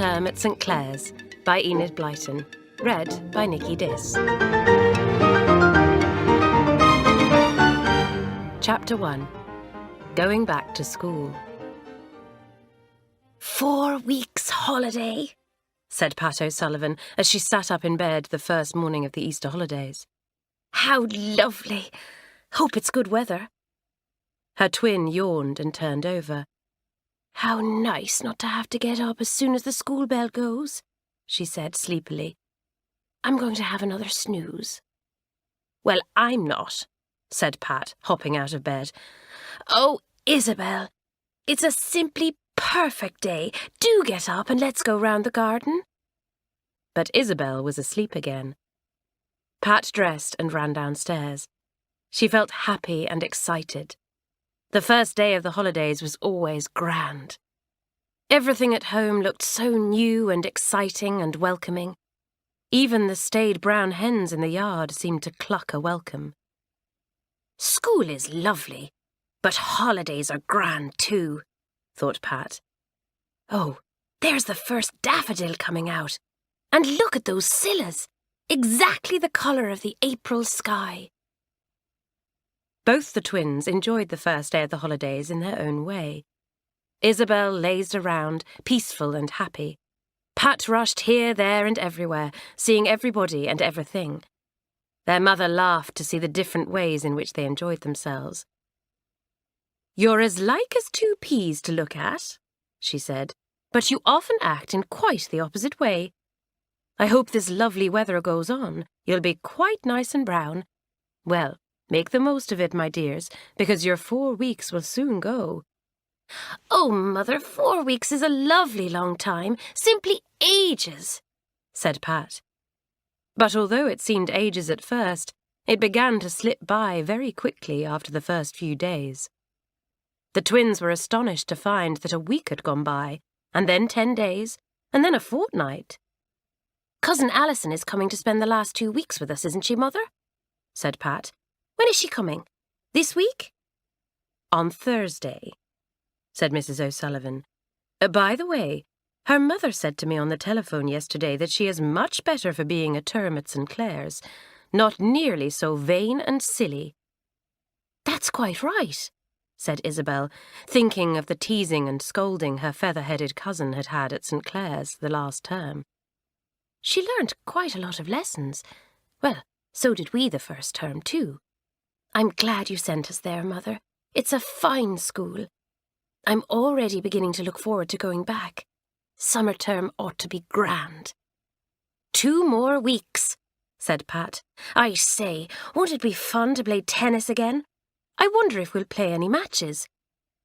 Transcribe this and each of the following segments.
Term at St Clare's by Enid Blyton. Read by Nikki Diss. Chapter 1. Going back to school. 4 weeks' holiday, said Pat O'Sullivan as she sat up in bed the first morning of the Easter holidays. How lovely! Hope it's good weather. Her twin yawned and turned over. How nice not to have to get up as soon as the school bell goes, she said sleepily. I'm going to have another snooze. Well, I'm not, said Pat, hopping out of bed. Oh, Isabel, it's a simply perfect day. Do get up and let's go round the garden. But Isabel was asleep again. Pat dressed and ran downstairs. She felt happy and excited. The first day of the holidays was always grand. Everything at home looked so new and exciting and welcoming. Even the staid brown hens in the yard seemed to cluck a welcome. School is lovely, but holidays are grand too, thought Pat. Oh, there's the first daffodil coming out. And look at those scillas, exactly the colour of the April sky. Both the twins enjoyed the first day of the holidays in their own way. Isabel lazed around, peaceful and happy. Pat rushed here, there and everywhere, seeing everybody and everything. Their mother laughed to see the different ways in which they enjoyed themselves. You're as like as two peas to look at, she said, but you often act in quite the opposite way. I hope this lovely weather goes on. You'll be quite nice and brown. Well, make the most of it, my dears, because your 4 weeks will soon go. Oh, Mother, 4 weeks is a lovely long time, simply ages, said Pat. But although it seemed ages at first, it began to slip by very quickly after the first few days. The twins were astonished to find that a week had gone by, and then 10 days, and then a fortnight. Cousin Alison is coming to spend the last 2 weeks with us, isn't she, Mother? Said Pat. When is she coming? This week? On Thursday, said Mrs. O'Sullivan. By the way, her mother said to me on the telephone yesterday that she is much better for being a term at St Clare's, not nearly so vain and silly. That's quite right, said Isabel, thinking of the teasing and scolding her feather-headed cousin had had at St Clare's the last term. She learnt quite a lot of lessons. Well, so did we the first term too. I'm glad you sent us there, Mother. It's a fine school. I'm already beginning to look forward to going back. Summer term ought to be grand. 2 more weeks, said Pat. I say, won't it be fun to play tennis again? I wonder if we'll play any matches.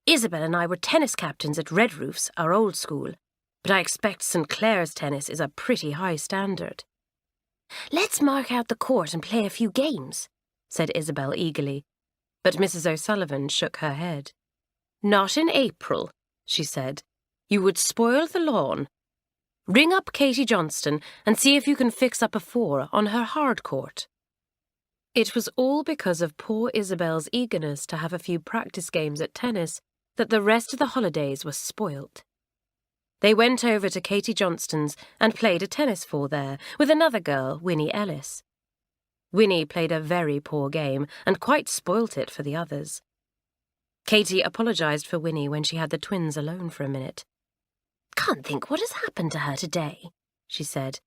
Isabel and I were tennis captains at Red Roof's, our old school, but I expect St Clare's tennis is a pretty high standard. Let's mark out the court and play a few games, said Isabel eagerly, but Mrs. O'Sullivan shook her head. Not in April, she said. You would spoil the lawn. Ring up Katie Johnston and see if you can fix up a 4 on her hard court. It was all because of poor Isabel's eagerness to have a few practice games at tennis that the rest of the holidays were spoilt. They went over to Katie Johnston's and played a tennis 4 there with another girl, Winnie Ellis. Winnie played a very poor game and quite spoilt it for the others. Katie apologised for Winnie when she had the twins alone for a minute. Can't think what has happened to her today, she said.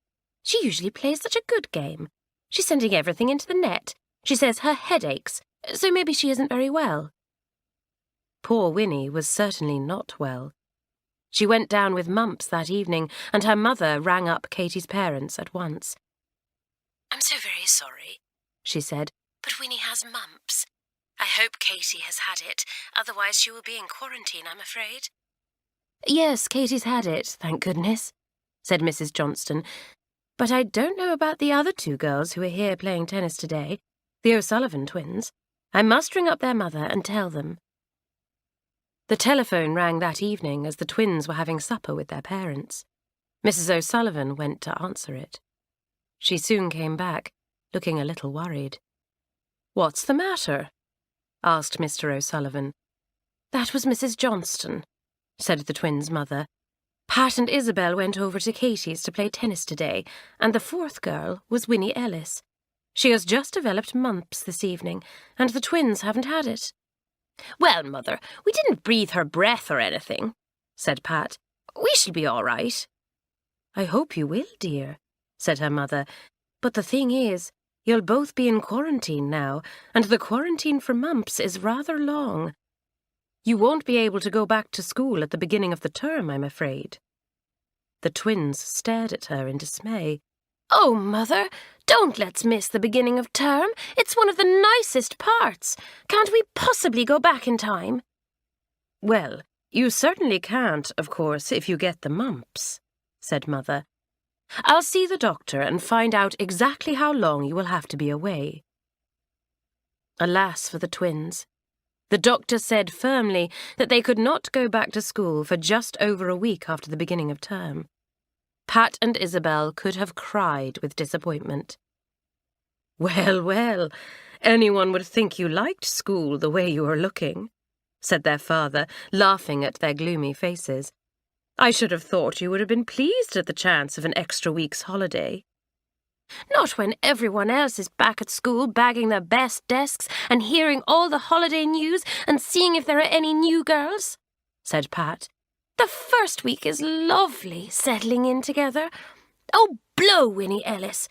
She usually plays such a good game. She's sending everything into the net. She says her head aches, so maybe she isn't very well. Poor Winnie was certainly not well. She went down with mumps that evening, and her mother rang up Katie's parents at once. I'm so very sorry, she said, but Winnie has mumps. I hope Katie has had it, otherwise she will be in quarantine, I'm afraid. Yes, Katie's had it, thank goodness, said Mrs. Johnston. But I don't know about the other 2 girls who are here playing tennis today, the O'Sullivan twins. I must ring up their mother and tell them. The telephone rang that evening as the twins were having supper with their parents. Mrs. O'Sullivan went to answer it. She soon came back, looking a little worried. What's the matter? Asked Mr. O'Sullivan. That was Mrs. Johnston, said the twins' mother. Pat and Isabel went over to Katie's to play tennis today, and the fourth girl was Winnie Ellis. She has just developed mumps this evening, and the twins haven't had it. "Well, Mother, we didn't breathe her breath or anything," said Pat. "We shall be all right." "I hope you will, dear," said her mother. "But the thing is, you'll both be in quarantine now, and the quarantine for mumps is rather long. You won't be able to go back to school at the beginning of the term, I'm afraid." The twins stared at her in dismay. "Oh, Mother, don't let's miss the beginning of term. It's one of the nicest parts. Can't we possibly go back in time?" "Well, you certainly can't, of course, if you get the mumps," said Mother. "I'll see the doctor and find out exactly how long you will have to be away." Alas for the twins. The doctor said firmly that they could not go back to school for just over a week after the beginning of term. Pat and Isabel could have cried with disappointment. "Well, well, anyone would think you liked school the way you are looking," said their father, laughing at their gloomy faces. "I should have thought you would have been pleased at the chance of an extra week's holiday." "Not when everyone else is back at school bagging their best desks and hearing all the holiday news and seeing if there are any new girls," said Pat. "The first week is lovely, settling in together. Oh, blow Winnie Ellis!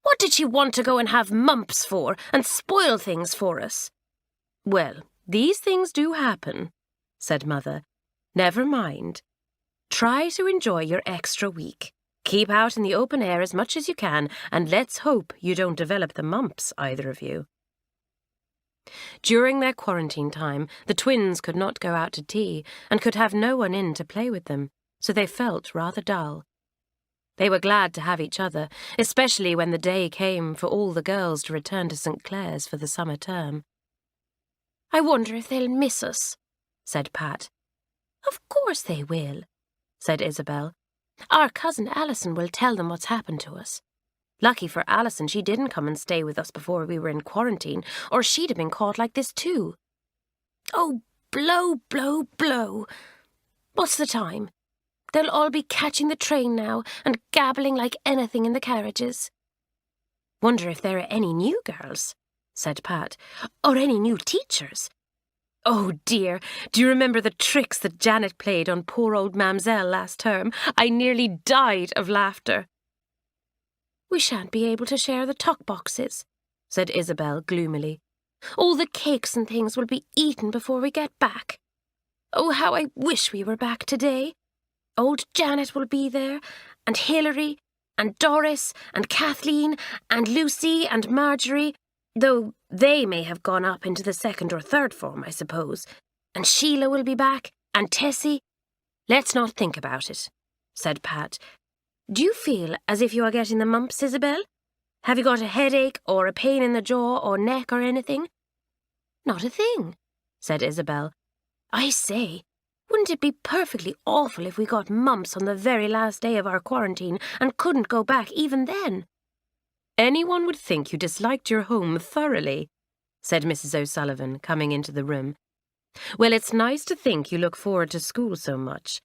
What did she want to go and have mumps for and spoil things for us?" "Well, these things do happen," said Mother. "Never mind. Try to enjoy your extra week. Keep out in the open air as much as you can, and let's hope you don't develop the mumps, either of you." During their quarantine time, the twins could not go out to tea and could have no one in to play with them, so they felt rather dull. They were glad to have each other, especially when the day came for all the girls to return to St Clare's for the summer term. "I wonder if they'll miss us," said Pat. "Of course they will," said Isabel. "Our cousin Alison will tell them what's happened to us. Lucky for Alison she didn't come and stay with us before we were in quarantine, or she'd have been caught like this too. Oh, blow, blow, blow. What's the time? They'll all be catching the train now and gabbling like anything in the carriages." "Wonder if there are any new girls," said Pat, "or any new teachers. Oh dear, do you remember the tricks that Janet played on poor old Mamselle last term? I nearly died of laughter." "We shan't be able to share the tuck boxes," said Isabel gloomily. "All the cakes and things will be eaten before we get back. Oh, how I wish we were back today. Old Janet will be there, and Hilary, and Doris, and Kathleen, and Lucy, and Marjorie, though they may have gone up into the second or third form, I suppose. And Sheila will be back, and Tessie." "Let's not think about it," said Pat. "Do you feel as if you are getting the mumps, Isabel? Have you got a headache or a pain in the jaw or neck or anything?" "Not a thing," said Isabel. "I say, wouldn't it be perfectly awful if we got mumps on the very last day of our quarantine and couldn't go back even then?" "Anyone would think you disliked your home thoroughly," said Mrs. O'Sullivan, coming into the room. "Well, it's nice to think you look forward to school so much.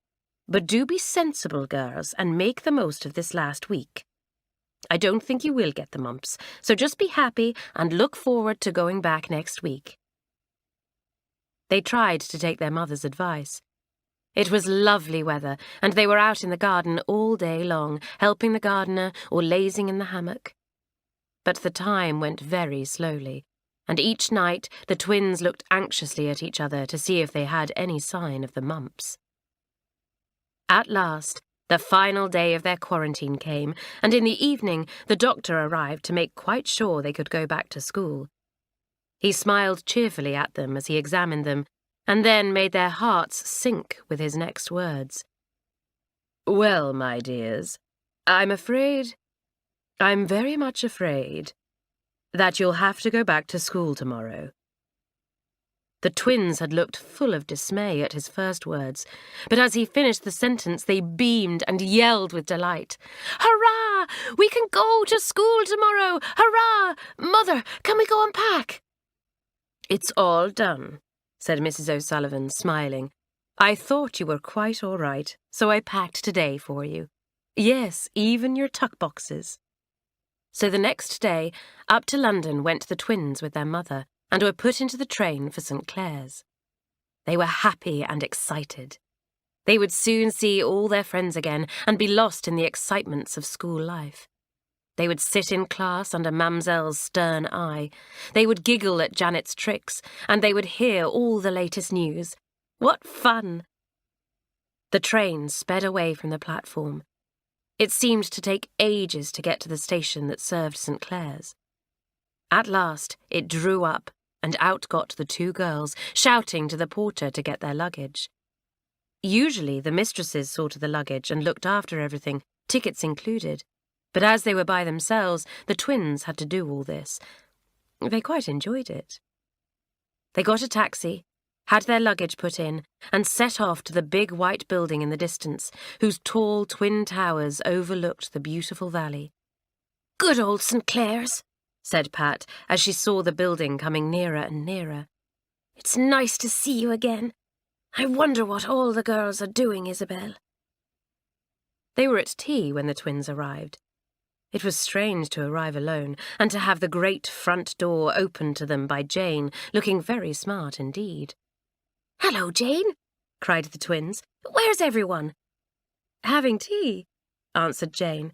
But do be sensible, girls, and make the most of this last week. I don't think you will get the mumps, so just be happy and look forward to going back next week." They tried to take their mother's advice. It was lovely weather, and they were out in the garden all day long, helping the gardener or lazing in the hammock. But the time went very slowly, and each night the twins looked anxiously at each other to see if they had any sign of the mumps. At last, the final day of their quarantine came, and in the evening the doctor arrived to make quite sure they could go back to school. He smiled cheerfully at them as he examined them, and then made their hearts sink with his next words. "Well, my dears, I'm very much afraid, that you'll have to go back to school tomorrow." The twins had looked full of dismay at his first words, but as he finished the sentence they beamed and yelled with delight. "Hurrah! We can go to school tomorrow! Hurrah! Mother, can we go and pack?" "It's all done," said Mrs. O'Sullivan, smiling. "I thought you were quite all right," so I packed today for you. Yes, even your tuck boxes." So the next day, up to London went the twins with their mother, and were put into the train for St Clare's. They were happy and excited. They would soon see all their friends again and be lost in the excitements of school life. They would sit in class under Mamselle's stern eye. They would giggle at Janet's tricks, and they would hear all the latest news. What fun! The train sped away from the platform. It seemed to take ages to get to the station that served St Clare's. At last, it drew up, and out got the two girls, shouting to the porter to get their luggage. Usually the mistresses saw to the luggage and looked after everything, tickets included. But as they were by themselves, the twins had to do all this. They quite enjoyed it. They got a taxi, had their luggage put in, and set off to the big white building in the distance, whose tall twin towers overlooked the beautiful valley. "Good old St Clare's," said Pat, as she saw the building coming nearer and nearer. "It's nice to see you again. I wonder what all the girls are doing, Isabel." They were at tea when the twins arrived. It was strange to arrive alone, and to have the great front door opened to them by Jane, looking very smart indeed. "Hello, Jane," cried the twins. "Where's everyone?" "Having tea," answered Jane.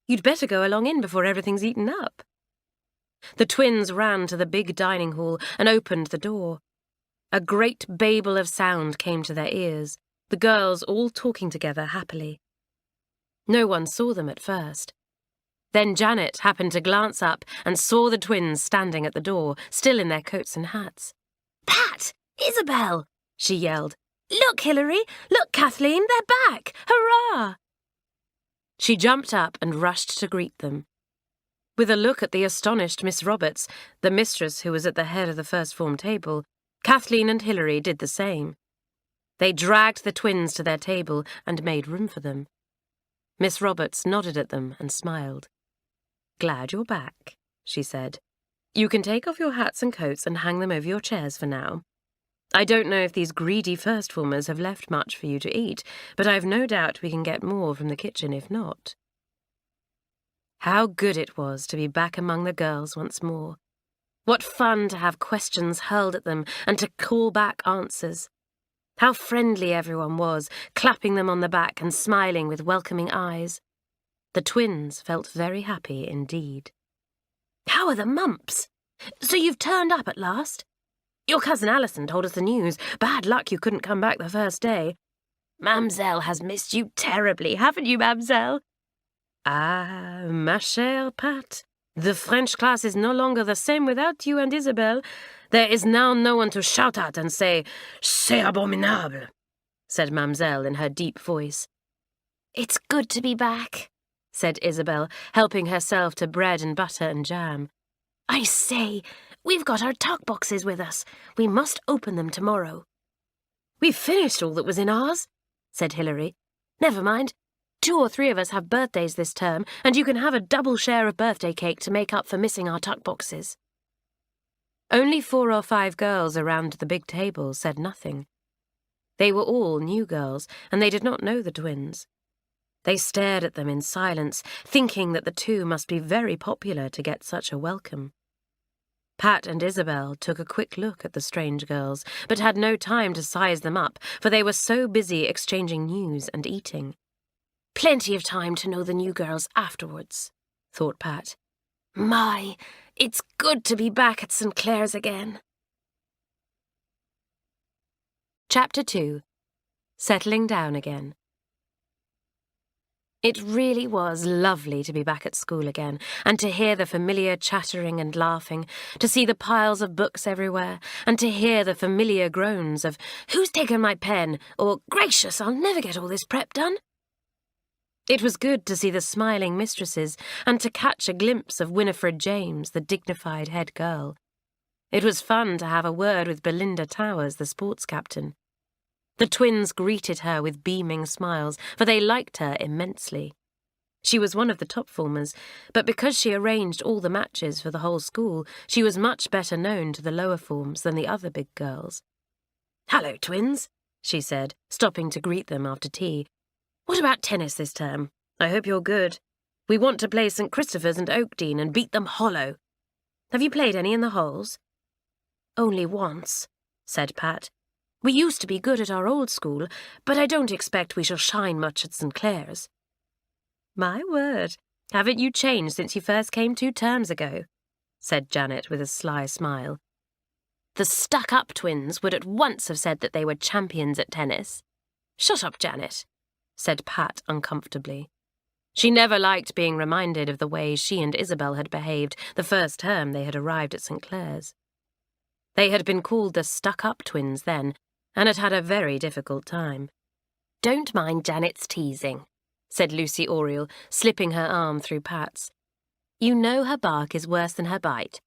"You'd better go along in before everything's eaten up." The twins ran to the big dining hall and opened the door. A great babel of sound came to their ears, the girls all talking together happily. No one saw them at first. Then Janet happened to glance up and saw the twins standing at the door, still in their coats and hats. "Pat! Isabel!" she yelled. "Look, Hilary! Look, Kathleen! They're back! Hurrah!" She jumped up and rushed to greet them. With a look at the astonished Miss Roberts, the mistress who was at the head of the first form table, Kathleen and Hilary did the same. They dragged the twins to their table and made room for them. Miss Roberts nodded at them and smiled. "Glad you're back," she said. "You can take off your hats and coats and hang them over your chairs for now. I don't know if these greedy first-formers have left much for you to eat, but I've no doubt we can get more from the kitchen if not." How good it was to be back among the girls once more. What fun to have questions hurled at them and to call back answers. How friendly everyone was, clapping them on the back and smiling with welcoming eyes. The twins felt very happy indeed. "How are the mumps? So you've turned up at last? Your cousin Alison told us the news. Bad luck you couldn't come back the first day. Mamselle has missed you terribly, haven't you, Mamselle?" "Ah, ma chère Pat, the French class is no longer the same without you and Isabel. There is now no one to shout at and say, 'C'est abominable,'" said Mamselle in her deep voice. "It's good to be back," said Isabel, helping herself to bread and butter and jam. "I say, we've got our tuck boxes with us. We must open them tomorrow." "We've finished all that was in ours," said Hilary. "Never mind. 2 or 3 of us have birthdays this term, and you can have a double share of birthday cake to make up for missing our tuck boxes." Only 4 or 5 girls around the big table said nothing. They were all new girls, and they did not know the twins. They stared at them in silence, thinking that the two must be very popular to get such a welcome. Pat and Isabel took a quick look at the strange girls, but had no time to size them up, for they were so busy exchanging news and eating. "Plenty of time to know the new girls afterwards," thought Pat. "My, it's good to be back at St Clare's again." Chapter 2. Settling Down Again. It really was lovely to be back at school again, and to hear the familiar chattering and laughing, to see the piles of books everywhere, and to hear the familiar groans of, "Who's taken my pen?" or, "Gracious, I'll never get all this prep done." It was good to see the smiling mistresses, and to catch a glimpse of Winifred James, the dignified head girl. It was fun to have a word with Belinda Towers, the sports captain. The twins greeted her with beaming smiles, for they liked her immensely. She was one of the top formers, but because she arranged all the matches for the whole school, she was much better known to the lower forms than the other big girls. "Hello, twins," she said, stopping to greet them after tea. What about tennis this term? I hope you're good. We want to play St Christopher's and Oakdean and beat them hollow. Have you played any in the halls? Only once, said Pat. We used to be good at our old school, but I don't expect we shall shine much at St Clare's. My word, haven't you changed since you first came 2 terms ago? Said Janet with a sly smile. The stuck-up twins would at once have said that they were champions at tennis. Shut up, Janet, said Pat uncomfortably. She never liked being reminded of the way she and Isabel had behaved the first term they had arrived at St Clare's. They had been called the stuck-up twins then, and had had a very difficult time. Don't mind Janet's teasing, said Lucy Oriel, slipping her arm through Pat's. You know her bark is worse than her bite.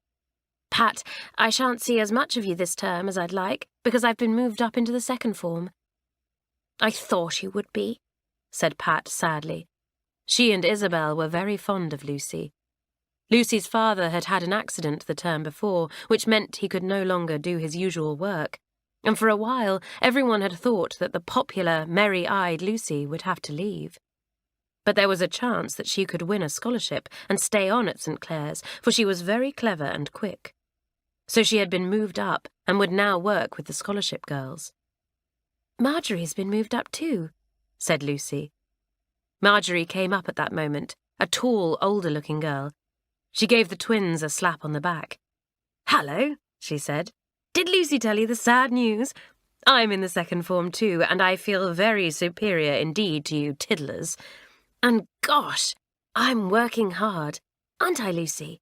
Pat, I shan't see as much of you this term as I'd like, because I've been moved up into the second form. I thought you would be, said Pat sadly. She and Isabel were very fond of Lucy. Lucy's father had had an accident the term before, which meant he could no longer do his usual work, and for a while everyone had thought that the popular, merry-eyed Lucy would have to leave. But there was a chance that she could win a scholarship and stay on at St Clare's, for she was very clever and quick. So she had been moved up and would now work with the scholarship girls. Marjorie's been moved up too, said Lucy. Marjorie came up at that moment, a tall, older-looking girl. She gave the twins a slap on the back. Hello, she said. Did Lucy tell you the sad news? I'm in the second form too, and I feel very superior indeed to you tiddlers. And gosh, I'm working hard, aren't I, Lucy?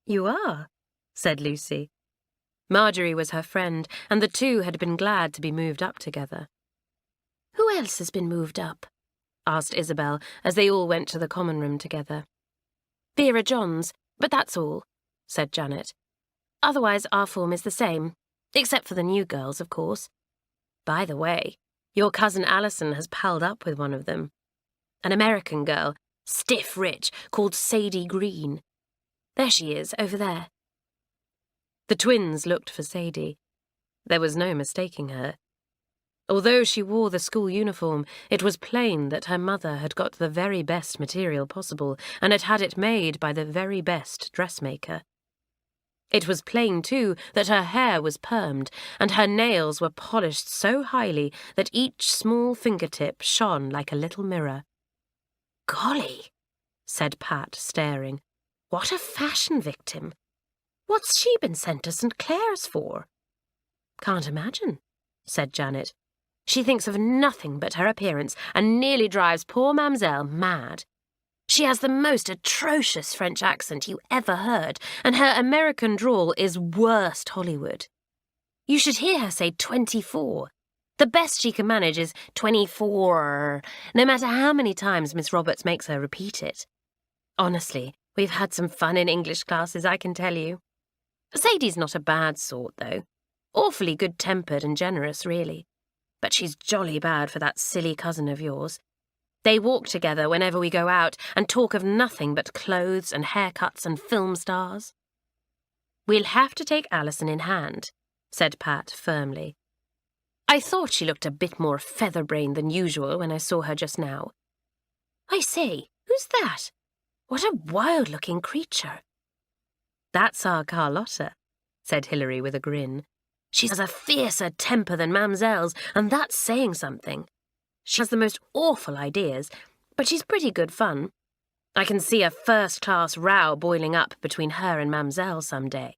You are, said Lucy. Marjorie was her friend, and the two had been glad to be moved up together. Who else has been moved up? Asked Isabel, as they all went to the common room together. Vera Johns, but that's all, said Janet. Otherwise our form is the same, except for the new girls, of course. By the way, your cousin Alison has palled up with one of them. An American girl, stiff rich, called Sadie Green. There she is, over there. The twins looked for Sadie. There was no mistaking her. Although she wore the school uniform, it was plain that her mother had got the very best material possible and had had it made by the very best dressmaker. It was plain, too, that her hair was permed and her nails were polished so highly that each small fingertip shone like a little mirror. Golly, said Pat, staring. What a fashion victim. What's she been sent to St Clare's for? Can't imagine, said Janet. She thinks of nothing but her appearance and nearly drives poor Mamselle mad. She has the most atrocious French accent you ever heard, and her American drawl is worst Hollywood. You should hear her say 24. The best she can manage is 24, no matter how many times Miss Roberts makes her repeat it. Honestly, we've had some fun in English classes, I can tell you. Sadie's not a bad sort, though. Awfully good-tempered and generous, really. But she's jolly bad for that silly cousin of yours. They walk together whenever we go out and talk of nothing but clothes and haircuts and film stars. We'll have to take Alison in hand, said Pat firmly. I thought she looked a bit more feather-brained than usual when I saw her just now. I say, who's that? What a wild-looking creature. That's our Carlotta, said Hilary with a grin. She has a fiercer temper than Mamselle's, and that's saying something. She has the most awful ideas, but she's pretty good fun. I can see a first-class row boiling up between her and Mamselle some day.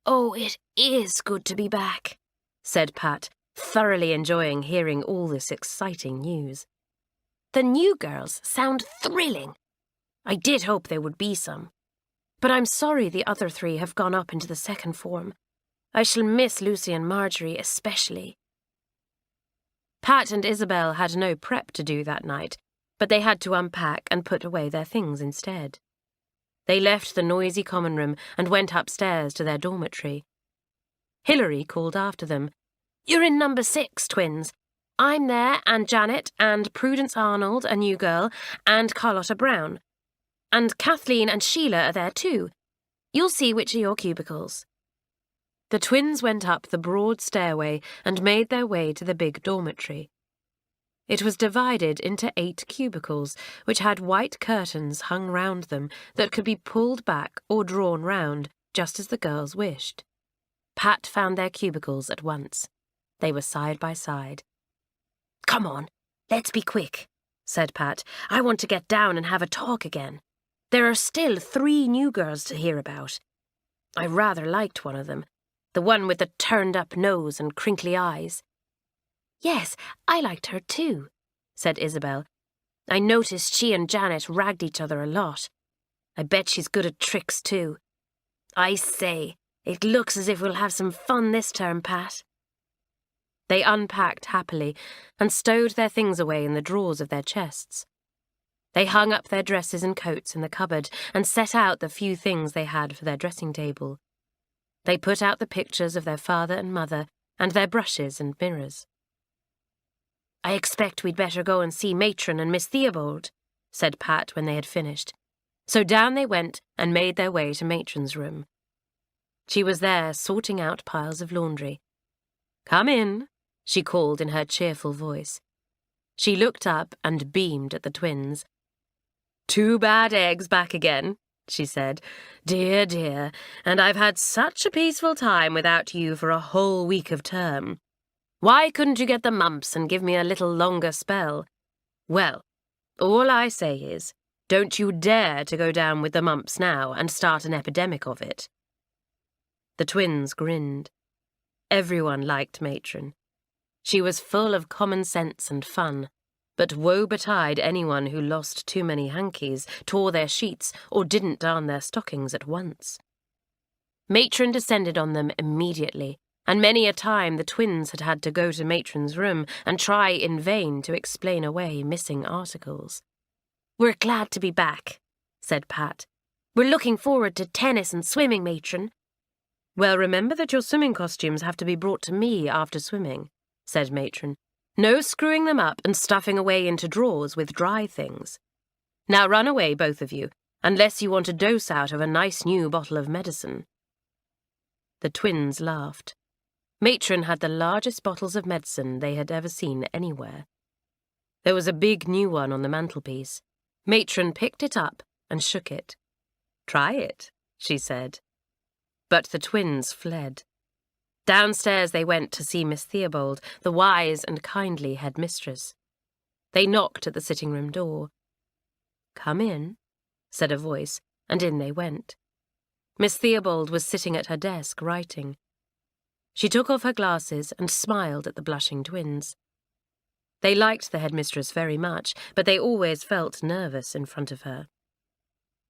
Oh, it is good to be back, said Pat, thoroughly enjoying hearing all this exciting news. The new girls sound thrilling. I did hope there would be some. But I'm sorry the other 3 have gone up into the second form. I shall miss Lucy and Marjorie especially. Pat and Isabel had no prep to do that night, but they had to unpack and put away their things instead. They left the noisy common room and went upstairs to their dormitory. Hilary called after them. You're in number 6, twins. I'm there, and Janet, and Prudence Arnold, a new girl, and Carlotta Brown. And Kathleen and Sheila are there too. You'll see which are your cubicles. The twins went up the broad stairway and made their way to the big dormitory. It was divided into 8 cubicles, which had white curtains hung round them that could be pulled back or drawn round, just as the girls wished. Pat found their cubicles at once. They were side by side. "Come on, let's be quick," said Pat. "I want to get down and have a talk again. There are still 3 new girls to hear about. I rather liked one of them, the one with the turned-up nose and crinkly eyes." "Yes, I liked her too," said Isabel. "I noticed she and Janet ragged each other a lot. I bet she's good at tricks too. I say, it looks as if we'll have some fun this term, Pat." They unpacked happily and stowed their things away in the drawers of their chests. They hung up their dresses and coats in the cupboard and set out the few things they had for their dressing table. They put out the pictures of their father and mother and their brushes and mirrors. "I expect we'd better go and see Matron and Miss Theobald," said Pat when they had finished. So down they went and made their way to Matron's room. She was there sorting out piles of laundry. "Come in," she called in her cheerful voice. She looked up and beamed at the twins. "2 bad eggs back again," she said. "Dear, dear, and I've had such a peaceful time without you for a whole week of term. Why couldn't you get the mumps and give me a little longer spell? Well, all I say is, don't you dare to go down with the mumps now and start an epidemic of it." The twins grinned. Everyone liked Matron. She was full of common sense and fun, but woe betide anyone who lost too many hankies, tore their sheets, or didn't darn their stockings at once. Matron descended on them immediately, and many a time the twins had had to go to Matron's room and try in vain to explain away missing articles. "We're glad to be back," said Pat. "We're looking forward to tennis and swimming, Matron." "Well, remember that your swimming costumes have to be brought to me after swimming," said Matron. "No screwing them up and stuffing away into drawers with dry things. Now run away, both of you, unless you want a dose out of a nice new bottle of medicine." The twins laughed. Matron had the largest bottles of medicine they had ever seen anywhere. There was a big new one on the mantelpiece. Matron picked it up and shook it. "Try it," she said. But the twins fled. Downstairs they went to see Miss Theobald, the wise and kindly headmistress. They knocked at the sitting-room door. "Come in," said a voice, and in they went. Miss Theobald was sitting at her desk, writing. She took off her glasses and smiled at the blushing twins. They liked the headmistress very much, but they always felt nervous in front of her.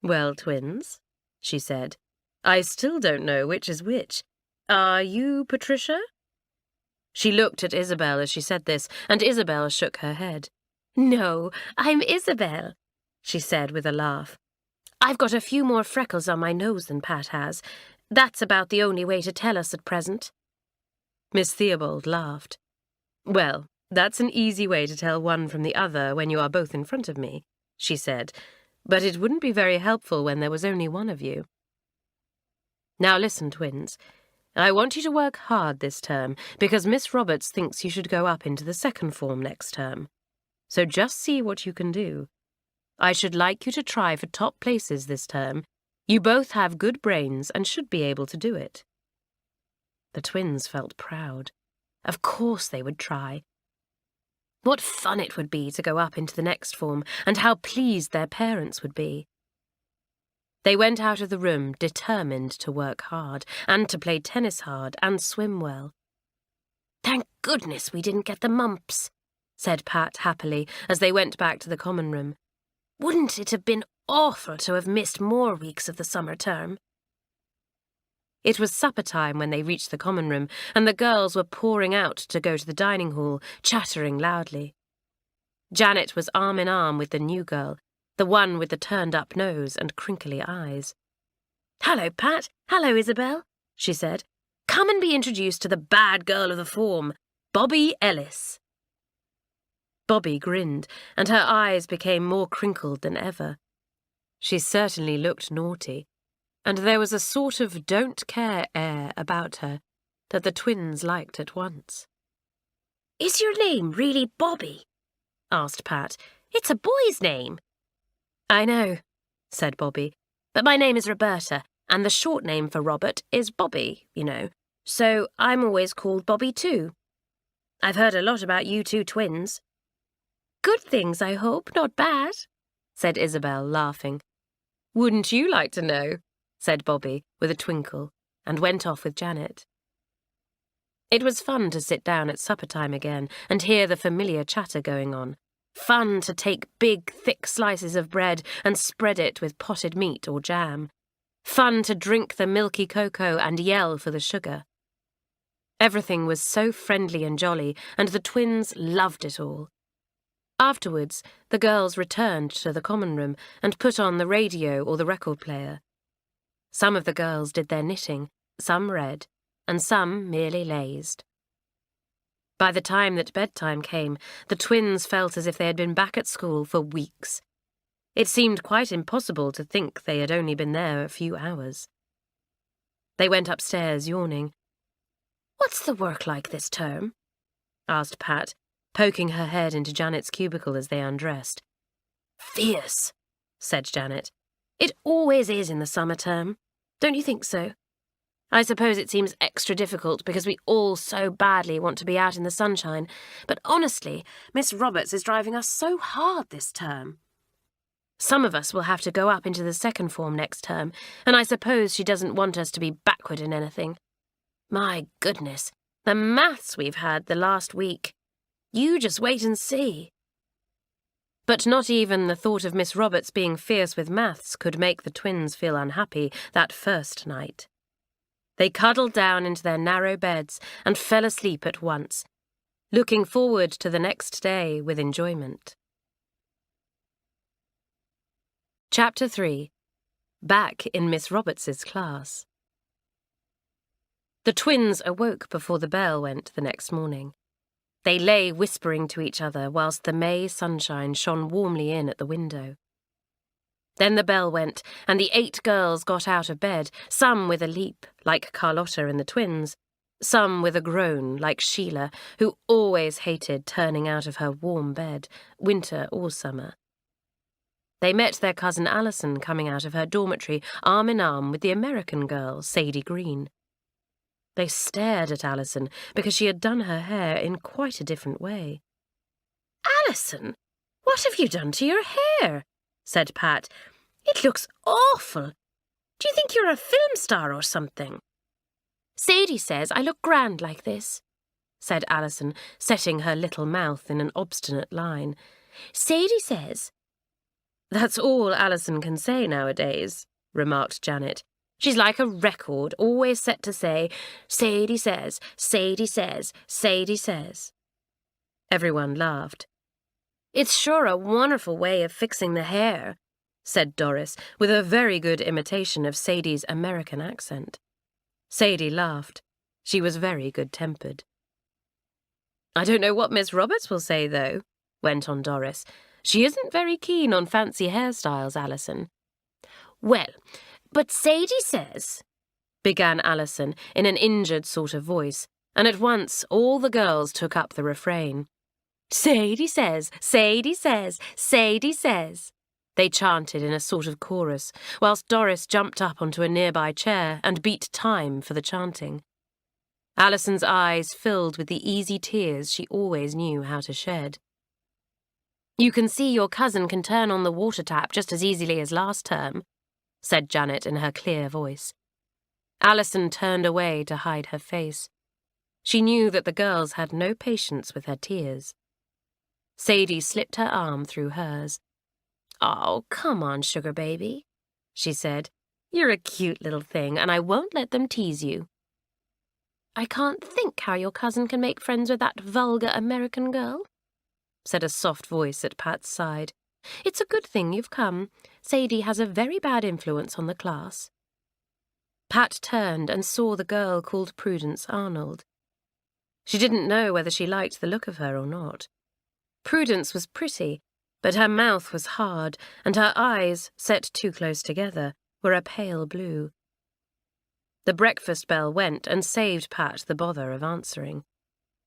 "Well, twins," she said, "I still don't know which is which. Are you Patricia?" She looked at Isabel as she said this, and Isabel shook her head. "No, I'm Isabel," she said with a laugh. "I've got a few more freckles on my nose than Pat has. That's about the only way to tell us at present." Miss Theobald laughed. "Well, that's an easy way to tell one from the other when you are both in front of me," she said, "but it wouldn't be very helpful when there was only one of you. Now listen, twins. I want you to work hard this term, because Miss Roberts thinks you should go up into the 2nd form next term. So just see what you can do. I should like you to try for top places this term. You both have good brains and should be able to do it." The twins felt proud. Of course they would try. What fun it would be to go up into the next form, and how pleased their parents would be. They went out of the room determined to work hard, and to play tennis hard and swim well. "Thank goodness we didn't get the mumps," said Pat happily as they went back to the common room. "Wouldn't it have been awful to have missed more weeks of the summer term?" It was supper time when they reached the common room, and the girls were pouring out to go to the dining hall, chattering loudly. Janet was arm in arm with the new girl, the one with the turned-up nose and crinkly eyes. "Hello, Pat. Hello, Isabel," she said. "Come and be introduced to the bad girl of the form, Bobby Ellis." Bobby grinned, and her eyes became more crinkled than ever. She certainly looked naughty, and there was a sort of don't-care air about her that the twins liked at once. "Is your name really Bobby?" asked Pat. "It's a boy's name." "I know," said Bobby, "but my name is Roberta, and the short name for Robert is Bobby, you know, so I'm always called Bobby too. I've heard a lot about you two twins." "Good things, I hope, not bad," said Isabel, laughing. "Wouldn't you like to know?" said Bobby, with a twinkle, and went off with Janet. It was fun to sit down at supper time again and hear the familiar chatter going on. Fun to take big, thick slices of bread and spread it with potted meat or jam. Fun to drink the milky cocoa and yell for the sugar. Everything was so friendly and jolly, and the twins loved it all. Afterwards, the girls returned to the common room and put on the radio or the record player. Some of the girls did their knitting, some read, and some merely lazed. By the time that bedtime came, the twins felt as if they had been back at school for weeks. It seemed quite impossible to think they had only been there a few hours. They went upstairs, yawning. "What's the work like this term?" asked Pat, poking her head into Janet's cubicle as they undressed. "Fierce," said Janet. "It always is in the summer term. Don't you think so? I suppose it seems extra difficult because we all so badly want to be out in the sunshine, but honestly, Miss Roberts is driving us so hard this term. Some of us will have to go up into the second form next term, and I suppose she doesn't want us to be backward in anything. My goodness, the maths we've had the last week. You just wait and see." But not even the thought of Miss Roberts being fierce with maths could make the twins feel unhappy that first night. They cuddled down into their narrow beds and fell asleep at once, looking forward to the next day with enjoyment. Chapter 3. Back in Miss Roberts's class. The twins awoke before the bell went the next morning. They lay whispering to each other whilst the May sunshine shone warmly in at the window. Then the bell went, and the 8 girls got out of bed, some with a leap, like Carlotta and the twins, some with a groan, like Sheila, who always hated turning out of her warm bed, winter or summer. They met their cousin Alison coming out of her dormitory, arm in arm with the American girl, Sadie Green. They stared at Alison because she had done her hair in quite a different way. "Alison, what have you done to your hair?" said Pat. "It looks awful. Do you think you're a film star or something?" "Sadie says I look grand like this," said Alison, setting her little mouth in an obstinate line. "Sadie says—" "That's all Alison can say nowadays," remarked Janet. "She's like a record, always set to say, 'Sadie says, Sadie says, Sadie says.'" Everyone laughed. "It's sure a wonderful way of fixing the hair," said Doris, with a very good imitation of Sadie's American accent. Sadie laughed. She was very good-tempered. "I don't know what Miss Roberts will say, though," went on Doris. "She isn't very keen on fancy hairstyles, Alison." "Well, but Sadie says—" began Alison in an injured sort of voice, and at once all the girls took up the refrain. "Sadie says, Sadie says, Sadie says," they chanted in a sort of chorus, whilst Doris jumped up onto a nearby chair and beat time for the chanting. Alison's eyes filled with the easy tears she always knew how to shed. "You can see your cousin can turn on the water tap just as easily as last term," said Janet in her clear voice. Alison turned away to hide her face. She knew that the girls had no patience with her tears. Sadie slipped her arm through hers. "Oh, come on, sugar baby," she said. "You're a cute little thing, and I won't let them tease you." "I can't think how your cousin can make friends with that vulgar American girl," said a soft voice at Pat's side. "It's a good thing you've come. Sadie has a very bad influence on the class." Pat turned and saw the girl called Prudence Arnold. She didn't know whether she liked the look of her or not. Prudence was pretty, but her mouth was hard, and her eyes, set too close together, were a pale blue. The breakfast bell went and saved Pat the bother of answering.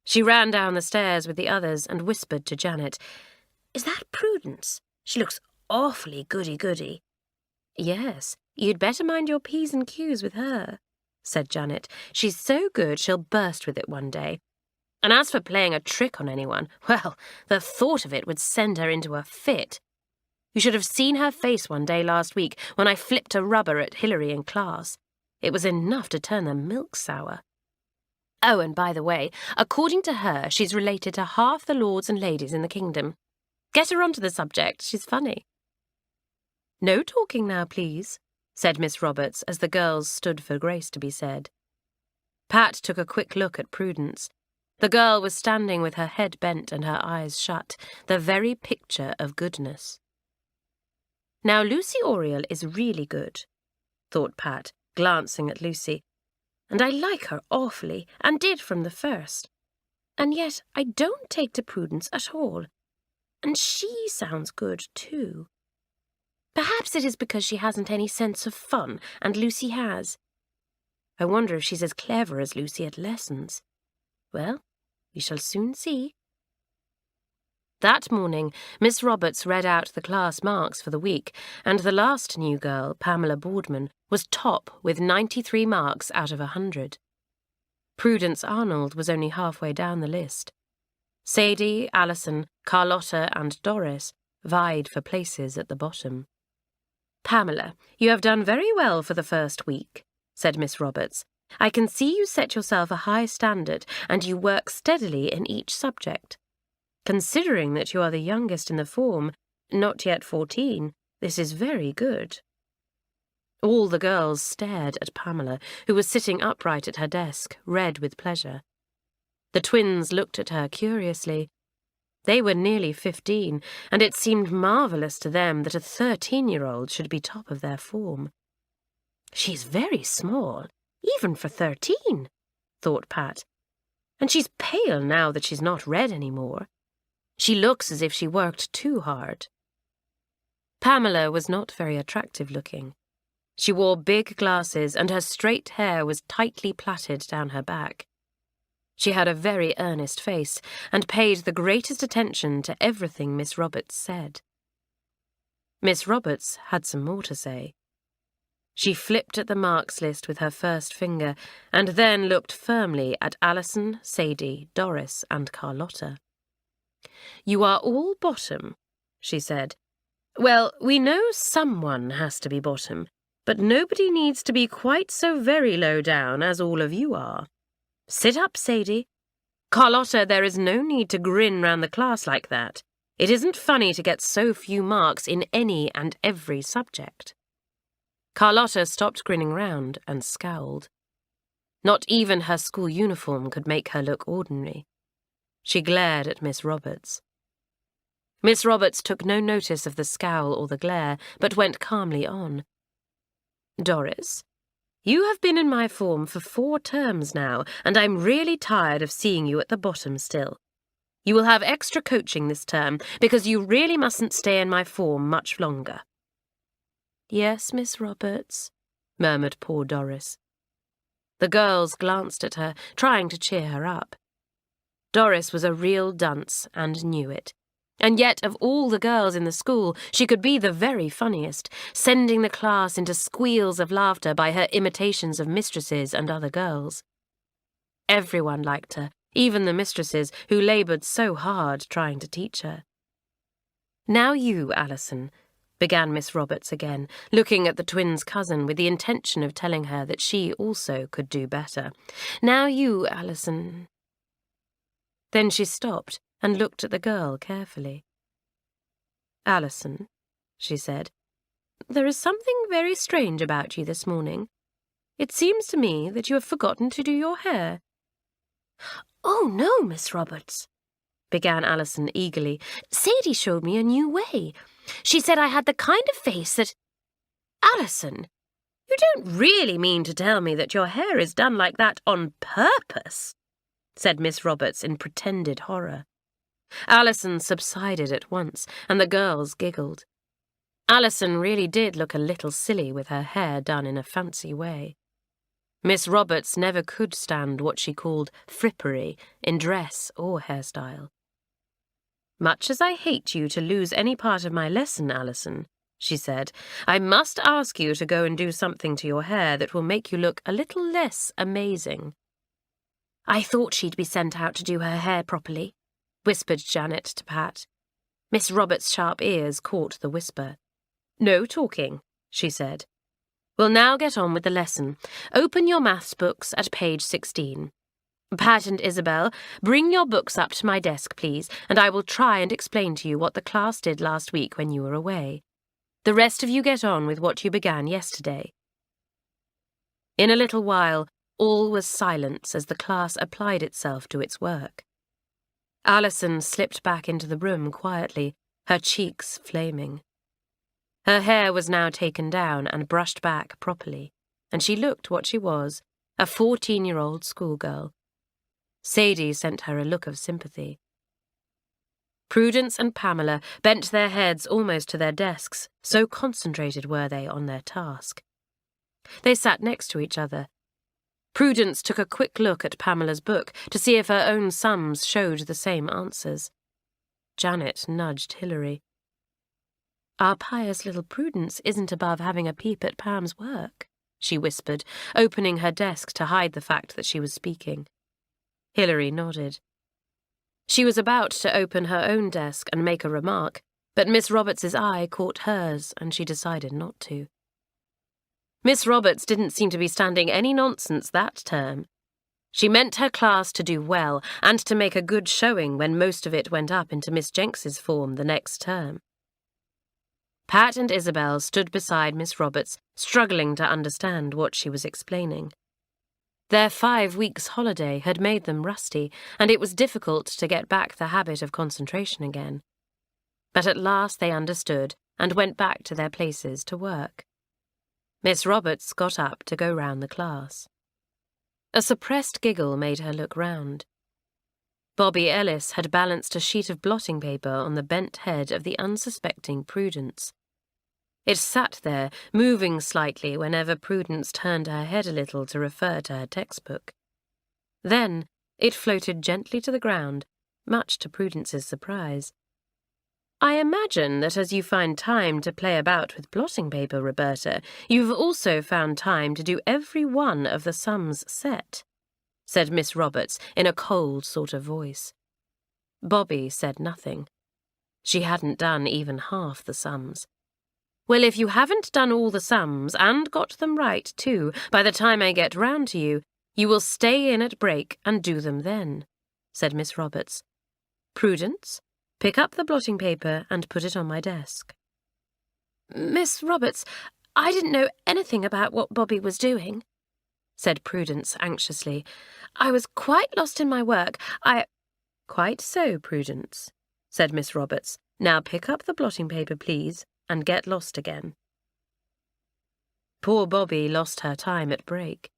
She ran down the stairs with the others and whispered to Janet, Is that Prudence? She looks awfully goody-goody. Yes, you'd better mind your P's and Q's with her, said Janet. She's so good she'll burst with it one day. And as for playing a trick on anyone, well, the thought of it would send her into a fit. You should have seen her face one day last week when I flipped a rubber at Hilary in class. It was enough to turn the milk sour. Oh, and by the way, according to her, she's related to half the lords and ladies in the kingdom. Get her onto the subject, she's funny. No talking now, please, said Miss Roberts as the girls stood for grace to be said. Pat took a quick look at Prudence. The girl was standing with her head bent and her eyes shut, the very picture of goodness. Now Lucy Oriel is really good, thought Pat, glancing at Lucy, and I like her awfully, and did from the first. And yet I don't take to Prudence at all. And she sounds good too. Perhaps it is because she hasn't any sense of fun, and Lucy has. I wonder if she's as clever as Lucy at lessons. Well, we shall soon see. That morning, Miss Roberts read out the class marks for the week, and the last new girl, Pamela Boardman, was top with 93 marks out of 100. Prudence Arnold was only halfway down the list. Sadie, Alison, Carlotta and Doris vied for places at the bottom. Pamela, you have done very well for the first week, said Miss Roberts. I can see you set yourself a high standard, and you work steadily in each subject. Considering that you are the youngest in the form, not yet 14, this is very good. All the girls stared at Pamela, who was sitting upright at her desk, red with pleasure. The twins looked at her curiously. They were nearly 15, and it seemed marvellous to them that a 13-year-old should be top of their form. She's very small, even for 13, thought Pat. And she's pale now that she's not red any more. She looks as if she worked too hard. Pamela was not very attractive-looking. She wore big glasses, and her straight hair was tightly plaited down her back. She had a very earnest face, and paid the greatest attention to everything Miss Roberts said. Miss Roberts had some more to say. She flipped at the marks list with her first finger, and then looked firmly at Alison, Sadie, Doris, and Carlotta. You are all bottom, she said. Well, we know someone has to be bottom, but nobody needs to be quite so very low down as all of you are. Sit up, Sadie. Carlotta, there is no need to grin round the class like that. It isn't funny to get so few marks in any and every subject. Carlotta stopped grinning round and scowled. Not even her school uniform could make her look ordinary. She glared at Miss Roberts. Miss Roberts took no notice of the scowl or the glare, but went calmly on. Doris, you have been in my form for 4 terms now, and I'm really tired of seeing you at the bottom still. You will have extra coaching this term, because you really mustn't stay in my form much longer. Yes, Miss Roberts, murmured poor Doris. The girls glanced at her, trying to cheer her up. Doris was a real dunce and knew it. And yet, of all the girls in the school, she could be the very funniest, sending the class into squeals of laughter by her imitations of mistresses and other girls. Everyone liked her, even the mistresses who laboured so hard trying to teach her. Now you, Alison, began Miss Roberts again, looking at the twins' cousin with the intention of telling her that she also could do better. Now you, Alison. Then she stopped and looked at the girl carefully. Alison, she said, there is something very strange about you this morning. It seems to me that you have forgotten to do your hair. Oh, no, Miss Roberts, began Alison eagerly. Sadie showed me a new way. She said I had the kind of face that... Alison, you don't really mean to tell me that your hair is done like that on purpose? Said Miss Roberts in pretended horror. Alison subsided at once, and the girls giggled. Alison really did look a little silly with her hair done in a fancy way. Miss Roberts never could stand what she called frippery in dress or hairstyle. "Much as I hate you to lose any part of my lesson, Alison," she said, "I must ask you to go and do something to your hair that will make you look a little less amazing." "I thought she'd be sent out to do her hair properly," whispered Janet to Pat. Miss Roberts' sharp ears caught the whisper. "No talking," she said. "We'll now get on with the lesson. Open your maths books at page 16. Pat and Isabel, bring your books up to my desk, please, and I will try and explain to you what the class did last week when you were away. The rest of you get on with what you began yesterday." In a little while, all was silence as the class applied itself to its work. Alison slipped back into the room quietly, her cheeks flaming. Her hair was now taken down and brushed back properly, and she looked what she was, a 14-year-old schoolgirl. Sadie sent her a look of sympathy. Prudence and Pamela bent their heads almost to their desks, so concentrated were they on their task. They sat next to each other. Prudence took a quick look at Pamela's book to see if her own sums showed the same answers. Janet nudged Hilary. "Our pious little Prudence isn't above having a peep at Pam's work," she whispered, opening her desk to hide the fact that she was speaking. Hilary nodded. She was about to open her own desk and make a remark, but Miss Roberts's eye caught hers, and she decided not to. Miss Roberts didn't seem to be standing any nonsense that term. She meant her class to do well and to make a good showing when most of it went up into Miss Jenks's form the next term. Pat and Isabel stood beside Miss Roberts, struggling to understand what she was explaining. Their 5 weeks' holiday had made them rusty, and it was difficult to get back the habit of concentration again. But at last they understood and went back to their places to work. Miss Roberts got up to go round the class. A suppressed giggle made her look round. Bobby Ellis had balanced a sheet of blotting paper on the bent head of the unsuspecting Prudence. It sat there, moving slightly whenever Prudence turned her head a little to refer to her textbook. Then it floated gently to the ground, much to Prudence's surprise. "I imagine that as you find time to play about with blotting paper, Roberta, you've also found time to do every one of the sums set," said Miss Roberts in a cold sort of voice. Bobby said nothing. She hadn't done even half the sums. "Well, if you haven't done all the sums, and got them right, too, by the time I get round to you, you will stay in at break and do them then," said Miss Roberts. "Prudence, pick up the blotting paper and put it on my desk." "Miss Roberts, I didn't know anything about what Bobby was doing," said Prudence anxiously. "I was quite lost in my work. "Quite so, Prudence," said Miss Roberts. "Now pick up the blotting paper, please, and get lost again." Poor Bobby lost her time at break.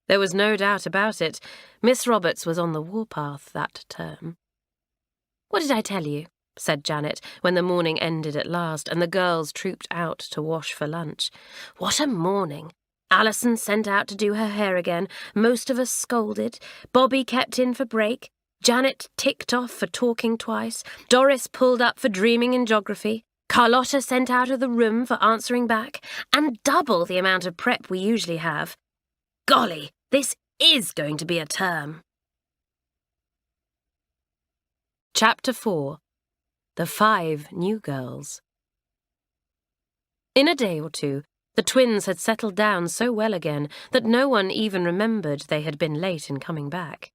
There was no doubt about it. Miss Roberts was on the warpath that term. "What did I tell you?" said Janet, when the morning ended at last and the girls trooped out to wash for lunch. "What a morning! Alison sent out to do her hair again, most of us scolded, Bobby kept in for break, Janet ticked off for talking twice, Doris pulled up for dreaming in geography, Carlotta sent out of the room for answering back, and double the amount of prep we usually have. Golly, this is going to be a term." Chapter 4. The 5 New Girls. In a day or two, the twins had settled down so well again that no one even remembered they had been late in coming back.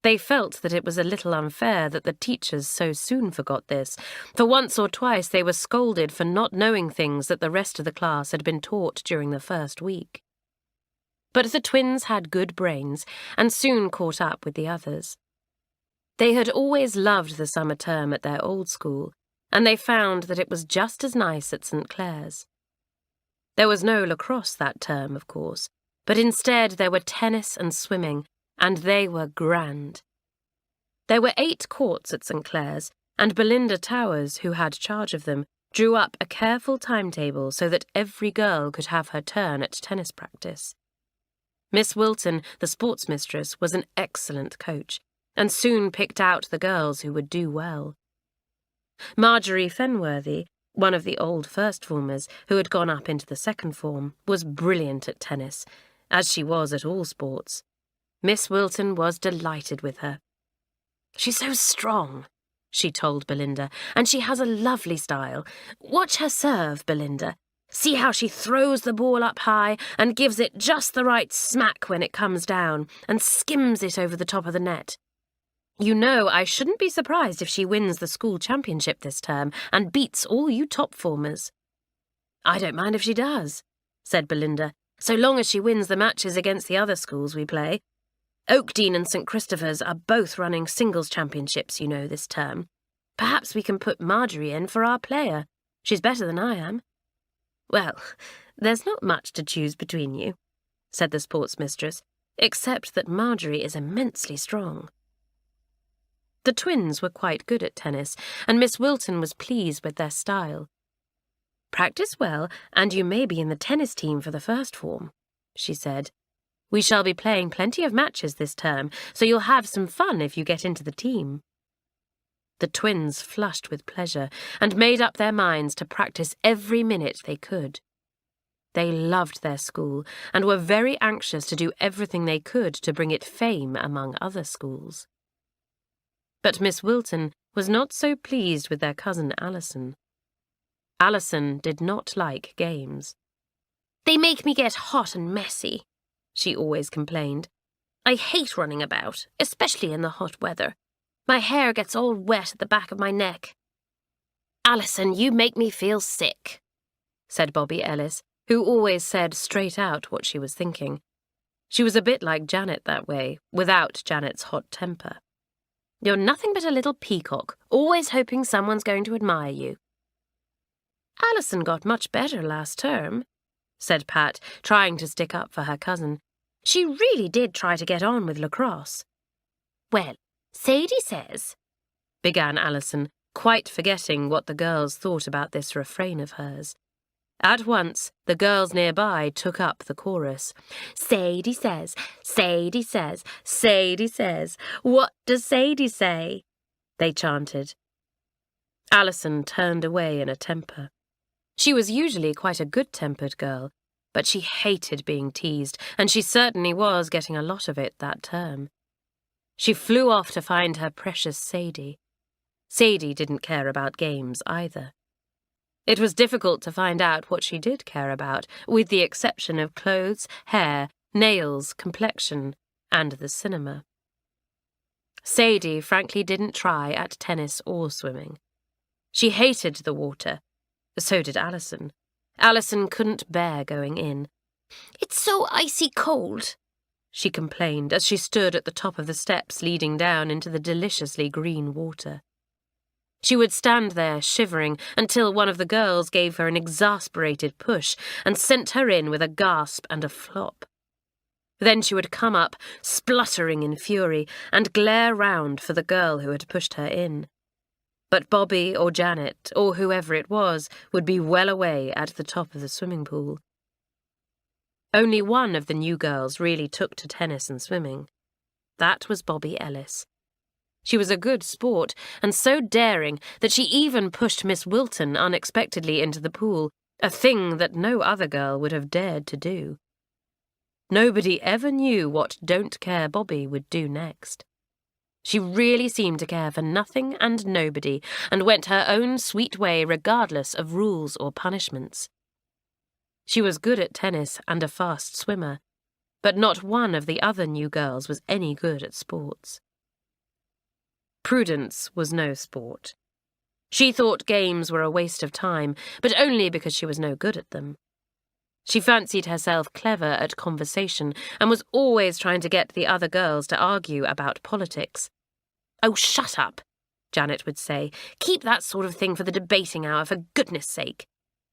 They felt that it was a little unfair that the teachers so soon forgot this, for once or twice they were scolded for not knowing things that the rest of the class had been taught during the first week. But the twins had good brains and soon caught up with the others. They had always loved the summer term at their old school, and they found that it was just as nice at St Clare's. There was no lacrosse that term, of course, but instead there were tennis and swimming, and they were grand. There were 8 courts at St Clare's, and Belinda Towers, who had charge of them, drew up a careful timetable so that every girl could have her turn at tennis practice. Miss Wilton, the sports mistress, was an excellent coach, and soon picked out the girls who would do well. Marjorie Fenworthy, one of the old first formers who had gone up into the second form, was brilliant at tennis, as she was at all sports. Miss Wilton was delighted with her. "She's so strong," she told Belinda, "and she has a lovely style. Watch her serve, Belinda. See how she throws the ball up high and gives it just the right smack when it comes down and skims it over the top of the net. You know, I shouldn't be surprised if she wins the school championship this term and beats all you top formers." "I don't mind if she does," said Belinda, "so long as she wins the matches against the other schools we play. Oakdean and St Christopher's are both running singles championships, you know, this term. Perhaps we can put Marjorie in for our player. She's better than I am." "Well, there's not much to choose between you," said the sports mistress, "except that Marjorie is immensely strong." The twins were quite good at tennis, and Miss Wilton was pleased with their style. "Practice well, and you may be in the tennis team for the first form," she said. "We shall be playing plenty of matches this term, so you'll have some fun if you get into the team." The twins flushed with pleasure and made up their minds to practice every minute they could. They loved their school and were very anxious to do everything they could to bring it fame among other schools. But Miss Wilton was not so pleased with their cousin Alison. Alison did not like games. "They make me get hot and messy," she always complained. "I hate running about, especially in the hot weather. My hair gets all wet at the back of my neck." "Alison, you make me feel sick," said Bobby Ellis, who always said straight out what she was thinking. She was a bit like Janet that way, without Janet's hot temper. "You're nothing but a little peacock, always hoping someone's going to admire you." "Alison got much better last term," said Pat, trying to stick up for her cousin. "She really did try to get on with lacrosse." "Well, Sadie says," began Alison, quite forgetting what the girls thought about this refrain of hers. At once, the girls nearby took up the chorus. "Sadie says, Sadie says, Sadie says, what does Sadie say?" they chanted. Alison turned away in a temper. She was usually quite a good-tempered girl, but she hated being teased, and she certainly was getting a lot of it that term. She flew off to find her precious Sadie. Sadie didn't care about games either. It was difficult to find out what she did care about, with the exception of clothes, hair, nails, complexion, and the cinema. Sadie frankly didn't try at tennis or swimming. She hated the water. So did Alison. Alison couldn't bear going in. "It's so icy cold," she complained as she stood at the top of the steps leading down into the deliciously green water. She would stand there shivering until one of the girls gave her an exasperated push and sent her in with a gasp and a flop. Then she would come up, spluttering in fury, and glare round for the girl who had pushed her in. But Bobby or Janet, or whoever it was, would be well away at the top of the swimming pool. Only one of the new girls really took to tennis and swimming. That was Bobby Ellis. She was a good sport, and so daring that she even pushed Miss Wilton unexpectedly into the pool, a thing that no other girl would have dared to do. Nobody ever knew what Don't Care Bobby would do next. She really seemed to care for nothing and nobody, and went her own sweet way regardless of rules or punishments. She was good at tennis and a fast swimmer, but not one of the other new girls was any good at sports. Prudence was no sport. She thought games were a waste of time, but only because she was no good at them. She fancied herself clever at conversation and was always trying to get the other girls to argue about politics. "Oh, shut up," Janet would say. "Keep that sort of thing for the debating hour, for goodness sake.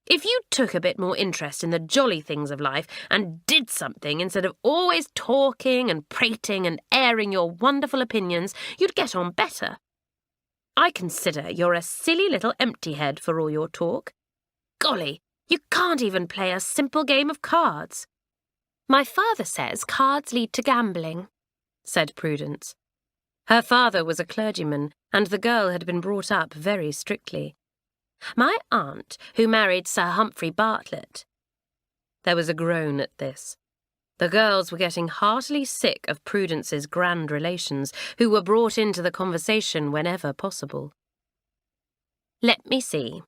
If you took a bit more interest in the jolly things of life and did something instead of always talking and prating and airing your wonderful opinions, you'd get on better. I consider you're a silly little empty head for all your talk. Golly, you can't even play a simple game of cards." "My father says cards lead to gambling," said Prudence. Her father was a clergyman, and the girl had been brought up very strictly. My aunt, who married Sir Humphrey Bartlett. There was a groan at this. The girls were getting heartily sick of Prudence's grand relations, who were brought into the conversation whenever possible. "Let me see,"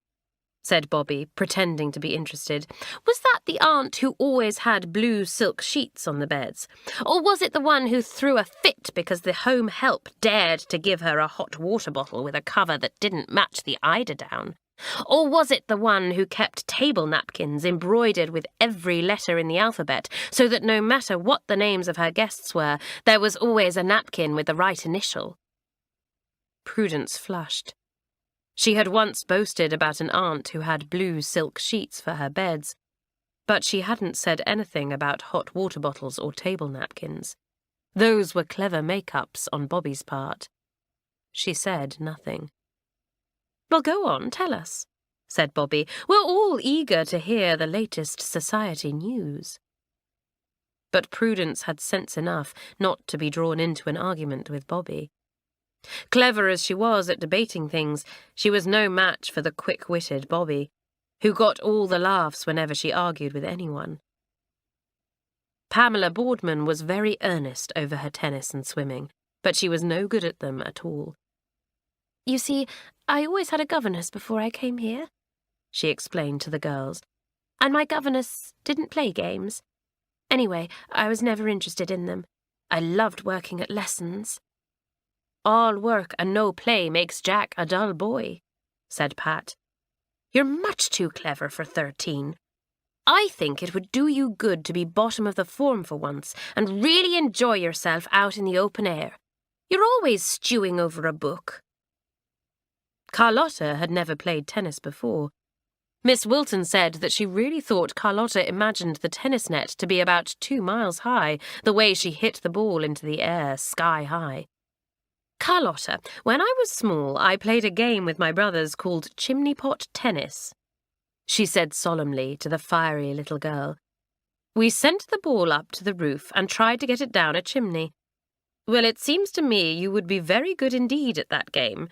said Bobby, pretending to be interested. "Was that the aunt who always had blue silk sheets on the beds? Or was it the one who threw a fit because the home help dared to give her a hot water bottle with a cover that didn't match the eiderdown? Or was it the one who kept table napkins embroidered with every letter in the alphabet, so that no matter what the names of her guests were, there was always a napkin with the right initial?" Prudence flushed. She had once boasted about an aunt who had blue silk sheets for her beds, but she hadn't said anything about hot water bottles or table napkins. Those were clever make-ups on Bobby's part. She said nothing. "Well, go on, tell us," said Bobby. "We're all eager to hear the latest society news." But Prudence had sense enough not to be drawn into an argument with Bobby. Clever as she was at debating things, she was no match for the quick-witted Bobby, who got all the laughs whenever she argued with anyone. Pamela Boardman was very earnest over her tennis and swimming, but she was no good at them at all. "You see, I always had a governess before I came here," she explained to the girls, "and my governess didn't play games. Anyway, I was never interested in them. I loved working at lessons." "All work and no play makes Jack a dull boy," said Pat. "You're much too clever for 13. I think it would do you good to be bottom of the form for once and really enjoy yourself out in the open air. You're always stewing over a book." Carlotta had never played tennis before. Miss Wilton said that she really thought Carlotta imagined the tennis net to be about 2 miles high, the way she hit the ball into the air sky high. "Carlotta, when I was small, I played a game with my brothers called chimney pot tennis," she said solemnly to the fiery little girl. "We sent the ball up to the roof and tried to get it down a chimney. Well, it seems to me you would be very good indeed at that game.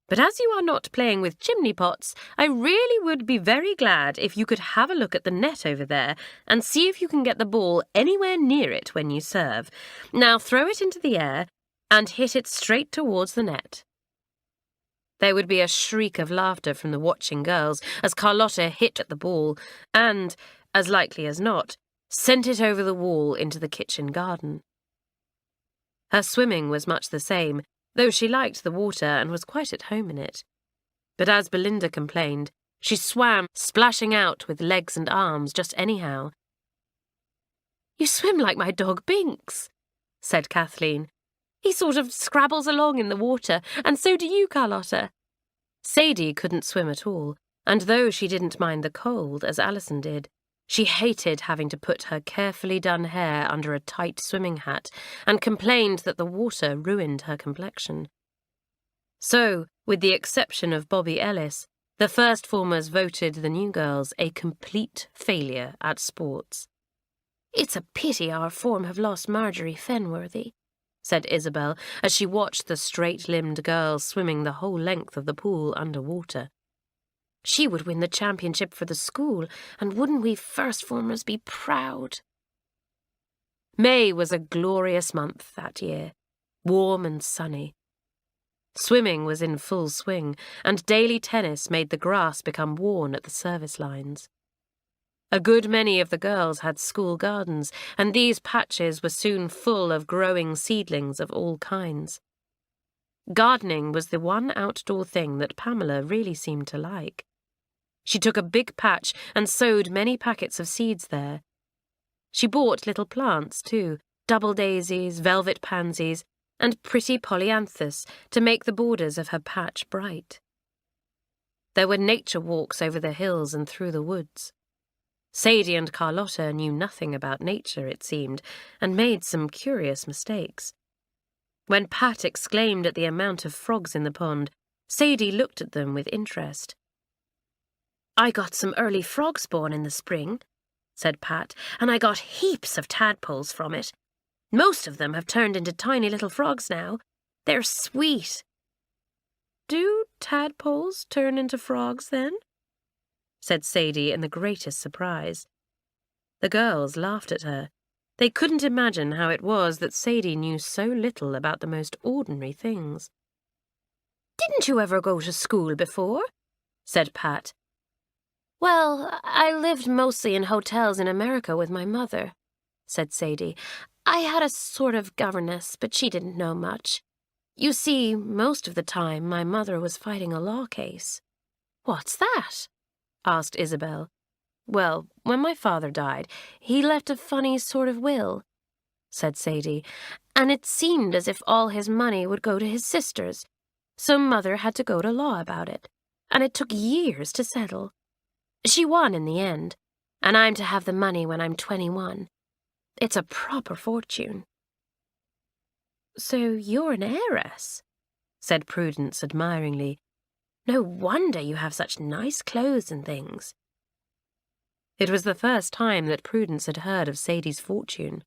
But as you are not playing with chimney pots, I really would be very glad if you could have a look at the net over there and see if you can get the ball anywhere near it when you serve. Now throw it into the air and hit it straight towards the net." There would be a shriek of laughter from the watching girls as Carlotta hit at the ball and, as likely as not, sent it over the wall into the kitchen garden. Her swimming was much the same, though she liked the water and was quite at home in it. But as Belinda complained, she swam, splashing out with legs and arms just anyhow. "You swim like my dog Binks," said Kathleen. "He sort of scrabbles along in the water, and so do you, Carlotta." Sadie couldn't swim at all, and though she didn't mind the cold, as Alison did, she hated having to put her carefully done hair under a tight swimming hat and complained that the water ruined her complexion. So, with the exception of Bobby Ellis, the first formers voted the new girls a complete failure at sports. "It's a pity our form have lost Marjorie Fenworthy," said Isabel as she watched the straight-limbed girls swimming the whole length of the pool under water. "She would win the championship for the school, and wouldn't we first-formers be proud?" May was a glorious month that year, warm and sunny. Swimming was in full swing, and daily tennis made the grass become worn at the service lines. A good many of the girls had school gardens, and these patches were soon full of growing seedlings of all kinds. Gardening was the one outdoor thing that Pamela really seemed to like. She took a big patch and sowed many packets of seeds there. She bought little plants, too, double daisies, velvet pansies, and pretty polyanthus to make the borders of her patch bright. There were nature walks over the hills and through the woods. Sadie and Carlotta knew nothing about nature, it seemed, and made some curious mistakes. When Pat exclaimed at the amount of frogs in the pond, Sadie looked at them with interest. "I got some early frog spawn in the spring," said Pat, "and I got heaps of tadpoles from it. Most of them have turned into tiny little frogs now. They're sweet." Do tadpoles turn into frogs, then?" said Sadie in the greatest surprise. The girls laughed at her. They couldn't imagine how it was that Sadie knew so little about the most ordinary things. "Didn't you ever go to school before?" said Pat. "Well, I lived mostly in hotels in America with my mother," said Sadie. "I had a sort of governess, but she didn't know much. You see, most of the time my mother was fighting a law case." "What's that?" asked Isabel. "Well, when my father died, he left a funny sort of will," said Sadie, "and it seemed as if all his money would go to his sisters. So Mother had to go to law about it, and it took years to settle. She won in the end, and I'm to have the money when I'm 21. It's a proper fortune." "So you're an heiress," said Prudence admiringly. "No wonder you have such nice clothes and things." It was the first time that Prudence had heard of Sadie's fortune.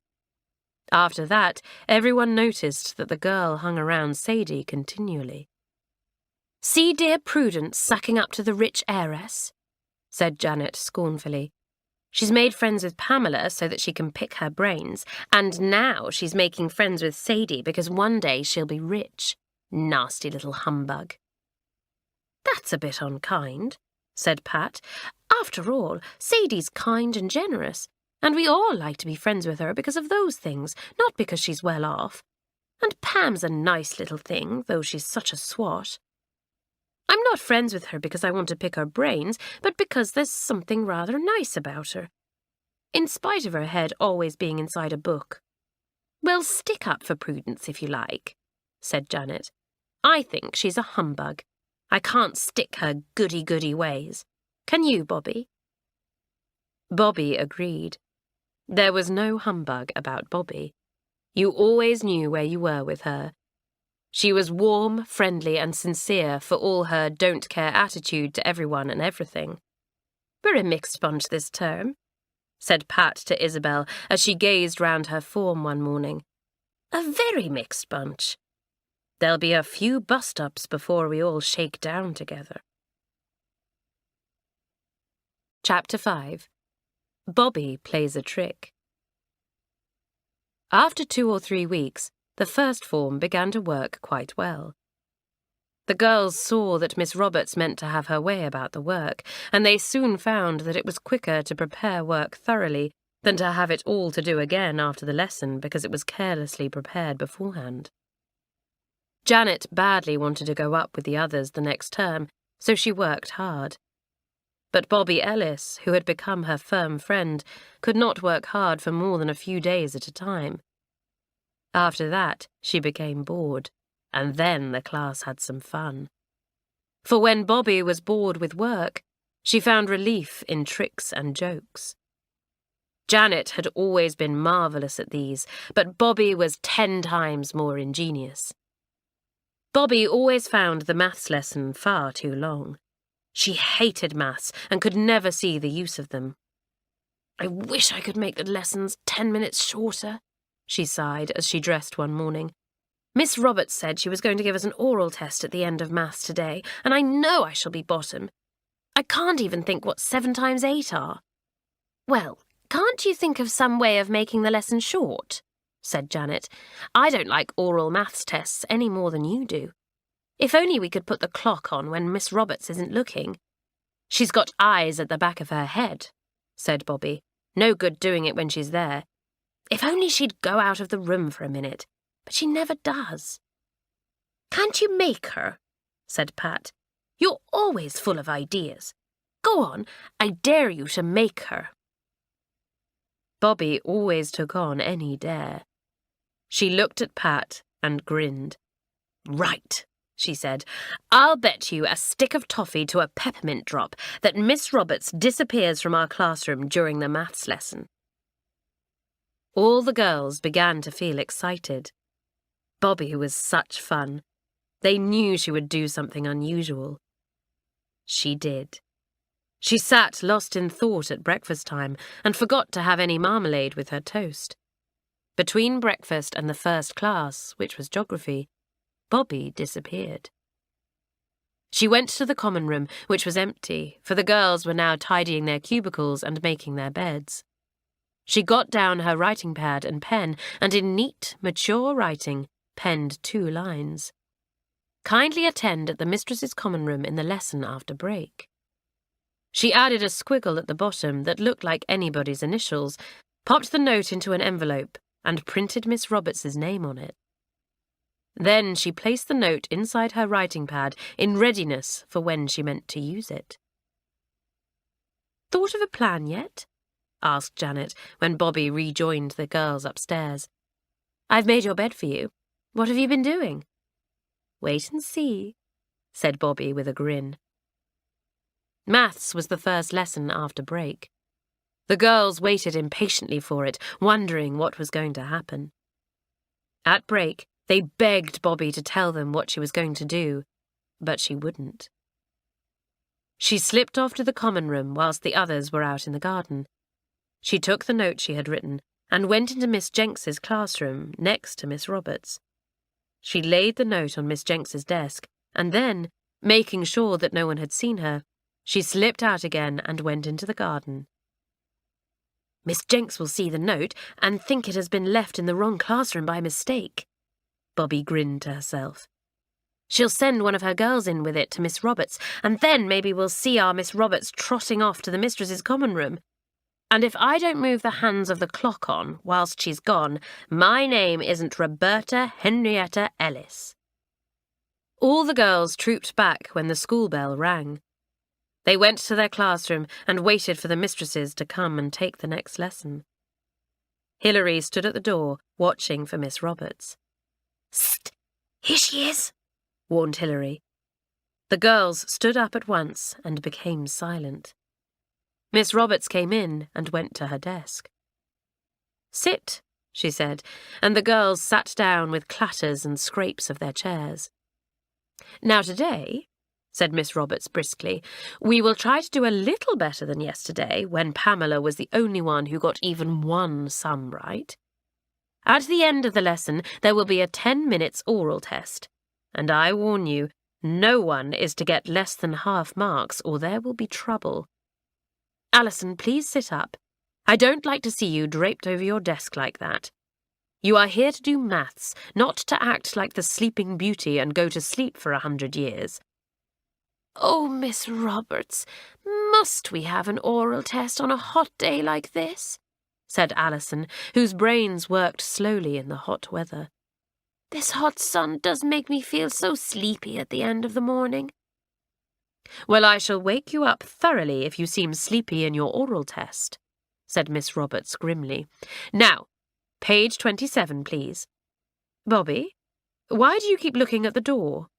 After that, everyone noticed that the girl hung around Sadie continually. "See dear Prudence sucking up to the rich heiress," said Janet scornfully. "She's made friends with Pamela so that she can pick her brains, and now she's making friends with Sadie because one day she'll be rich. Nasty little humbug." "That's a bit unkind," said Pat. "After all, Sadie's kind and generous, and we all like to be friends with her because of those things, not because she's well off. And Pam's a nice little thing, though she's such a swot. I'm not friends with her because I want to pick her brains, but because there's something rather nice about her, in spite of her head always being inside a book." "Well, stick up for Prudence if you like," said Janet. "I think she's a humbug. I can't stick her goody-goody ways. Can you, Bobby?" Bobby agreed. There was no humbug about Bobby. You always knew where you were with her. She was warm, friendly, and sincere for all her don't-care attitude to everyone and everything. "We're a mixed bunch this term," said Pat to Isabel as she gazed round her form one morning. "A very mixed bunch. There'll be a few bust-ups before we all shake down together." Chapter 5. Bobby Plays a Trick. After 2 or 3 weeks, the first form began to work quite well. The girls saw that Miss Roberts meant to have her way about the work, and they soon found that it was quicker to prepare work thoroughly than to have it all to do again after the lesson because it was carelessly prepared beforehand. Janet badly wanted to go up with the others the next term, so she worked hard. But Bobby Ellis, who had become her firm friend, could not work hard for more than a few days at a time. After that, she became bored, and then the class had some fun. For when Bobby was bored with work, she found relief in tricks and jokes. Janet had always been marvellous at these, but Bobby was 10 times more ingenious. Bobby always found the maths lesson far too long. She hated maths and could never see the use of them. "I wish I could make the lessons 10 minutes shorter," she sighed as she dressed one morning. "Miss Roberts said she was going to give us an oral test at the end of maths today, and I know I shall be bottom. I can't even think what 7 times 8 are." "Well, can't you think of some way of making the lesson short?" said Janet. "I don't like oral maths tests any more than you do. If only we could put the clock on when Miss Roberts isn't looking." "She's got eyes at the back of her head," said Bobby. "No good doing it when she's there. If only she'd go out of the room for a minute, but she never does." "Can't you make her?" said Pat. "You're always full of ideas. Go on, I dare you to make her." Bobby always took on any dare. She looked at Pat and grinned. "Right," she said. "I'll bet you a stick of toffee to a peppermint drop that Miss Roberts disappears from our classroom during the maths lesson." All the girls began to feel excited. Bobby was such fun. They knew she would do something unusual. She did. She sat lost in thought at breakfast time and forgot to have any marmalade with her toast. Between breakfast and the first class, which was geography, Bobby disappeared. She went to the common room, which was empty, for the girls were now tidying their cubicles and making their beds. She got down her writing pad and pen, and in neat, mature writing, penned 2 lines. Kindly attend at the mistress's common room in the lesson after break. She added a squiggle at the bottom that looked like anybody's initials, popped the note into an envelope, and printed Miss Roberts's name on it. Then she placed the note inside her writing pad in readiness for when she meant to use it. "Thought of a plan yet?" asked Janet when Bobby rejoined the girls upstairs. "I've made your bed for you. What have you been doing?" "Wait and see," said Bobby with a grin. Maths was the first lesson after break. The girls waited impatiently for it, wondering what was going to happen. At break, they begged Bobby to tell them what she was going to do, but she wouldn't. She slipped off to the common room whilst the others were out in the garden. She took the note she had written and went into Miss Jenks's classroom next to Miss Roberts. She laid the note on Miss Jenks's desk, and then, making sure that no one had seen her, she slipped out again and went into the garden. "Miss Jenks will see the note and think it has been left in the wrong classroom by mistake," Bobby grinned to herself. "She'll send one of her girls in with it to Miss Roberts, and then maybe we'll see our Miss Roberts trotting off to the mistress's common room. And if I don't move the hands of the clock on whilst she's gone, my name isn't Roberta Henrietta Ellis." All the girls trooped back when the school bell rang. They went to their classroom and waited for the mistresses to come and take the next lesson. Hilary stood at the door, watching for Miss Roberts. "Sst! Here she is!" warned Hilary. The girls stood up at once and became silent. Miss Roberts came in and went to her desk. "Sit," she said, and the girls sat down with clatters and scrapes of their chairs. "Now today," said Miss Roberts briskly, "we will try to do a little better than yesterday, when Pamela was the only one who got even 1 sum right. At the end of the lesson, there will be a 10 minutes oral test, and I warn you, no one is to get less than half marks or there will be trouble. Alison, please sit up. I don't like to see you draped over your desk like that. You are here to do maths, not to act like the Sleeping Beauty and go to sleep for 100 years. "Oh, Miss Roberts, must we have an oral test on a hot day like this?" said Alison, whose brains worked slowly in the hot weather. "This hot sun does make me feel so sleepy at the end of the morning." "Well, I shall wake you up thoroughly if you seem sleepy in your oral test," said Miss Roberts grimly. "Now, page 27, please. Bobby, why do you keep looking at the door?"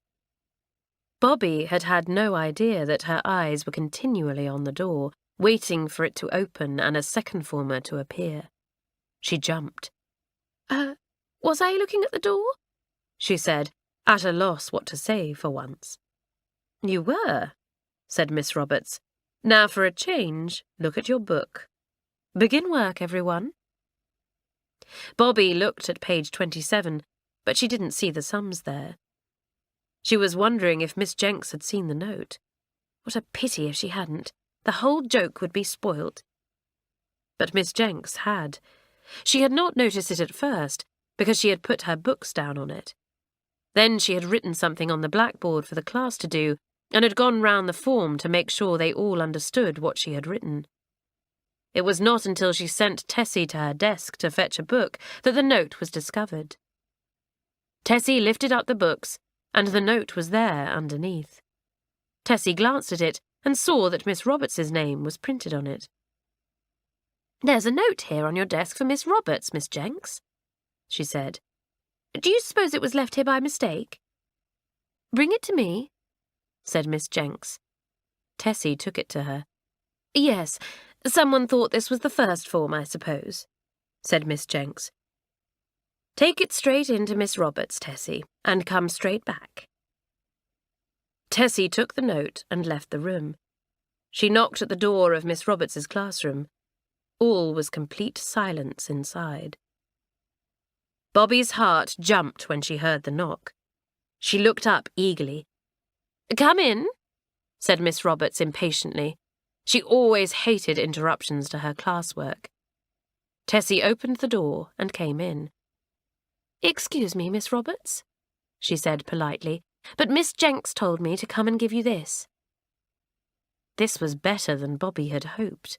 Bobby had had no idea that her eyes were continually on the door, waiting for it to open and a second former to appear. She jumped. Was I looking at the door?" she said, at a loss what to say for once. "You were," said Miss Roberts. "Now for a change, look at your book. Begin work, everyone." Bobby looked at page 27, but she didn't see the sums there. She was wondering if Miss Jenks had seen the note. What a pity if she hadn't. The whole joke would be spoilt. But Miss Jenks had. She had not noticed it at first, because she had put her books down on it. Then she had written something on the blackboard for the class to do, and had gone round the form to make sure they all understood what she had written. It was not until she sent Tessie to her desk to fetch a book that the note was discovered. Tessie lifted up the books, and the note was there underneath. Tessie glanced at it and saw that Miss Roberts's name was printed on it. "There's a note here on your desk for Miss Roberts, Miss Jenks," she said. "Do you suppose it was left here by mistake?" "Bring it to me," said Miss Jenks. Tessie took it to her. "Yes, someone thought this was the first form, I suppose," said Miss Jenks. "Take it straight in to Miss Roberts, Tessie, and come straight back." Tessie took the note and left the room. She knocked at the door of Miss Roberts's classroom. All was complete silence inside. Bobby's heart jumped when she heard the knock. She looked up eagerly. "Come in," said Miss Roberts impatiently. She always hated interruptions to her classwork. Tessie opened the door and came in. "Excuse me, Miss Roberts," she said politely, "but Miss Jenks told me to come and give you this." This was better than Bobby had hoped.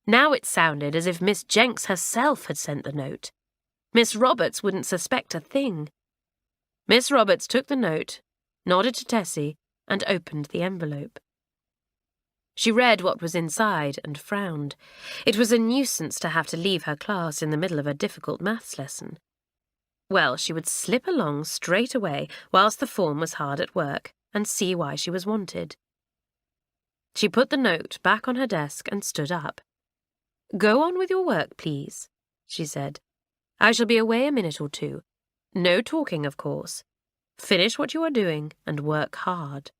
Now it sounded as if Miss Jenks herself had sent the note. Miss Roberts wouldn't suspect a thing. Miss Roberts took the note, nodded to Tessie, and opened the envelope. She read what was inside and frowned. It was a nuisance to have to leave her class in the middle of a difficult maths lesson. Well, she would slip along straight away whilst the form was hard at work and see why she was wanted. She put the note back on her desk and stood up. "Go on with your work, please," she said. "I shall be away a minute or two. No talking, of course. Finish what you are doing and work hard."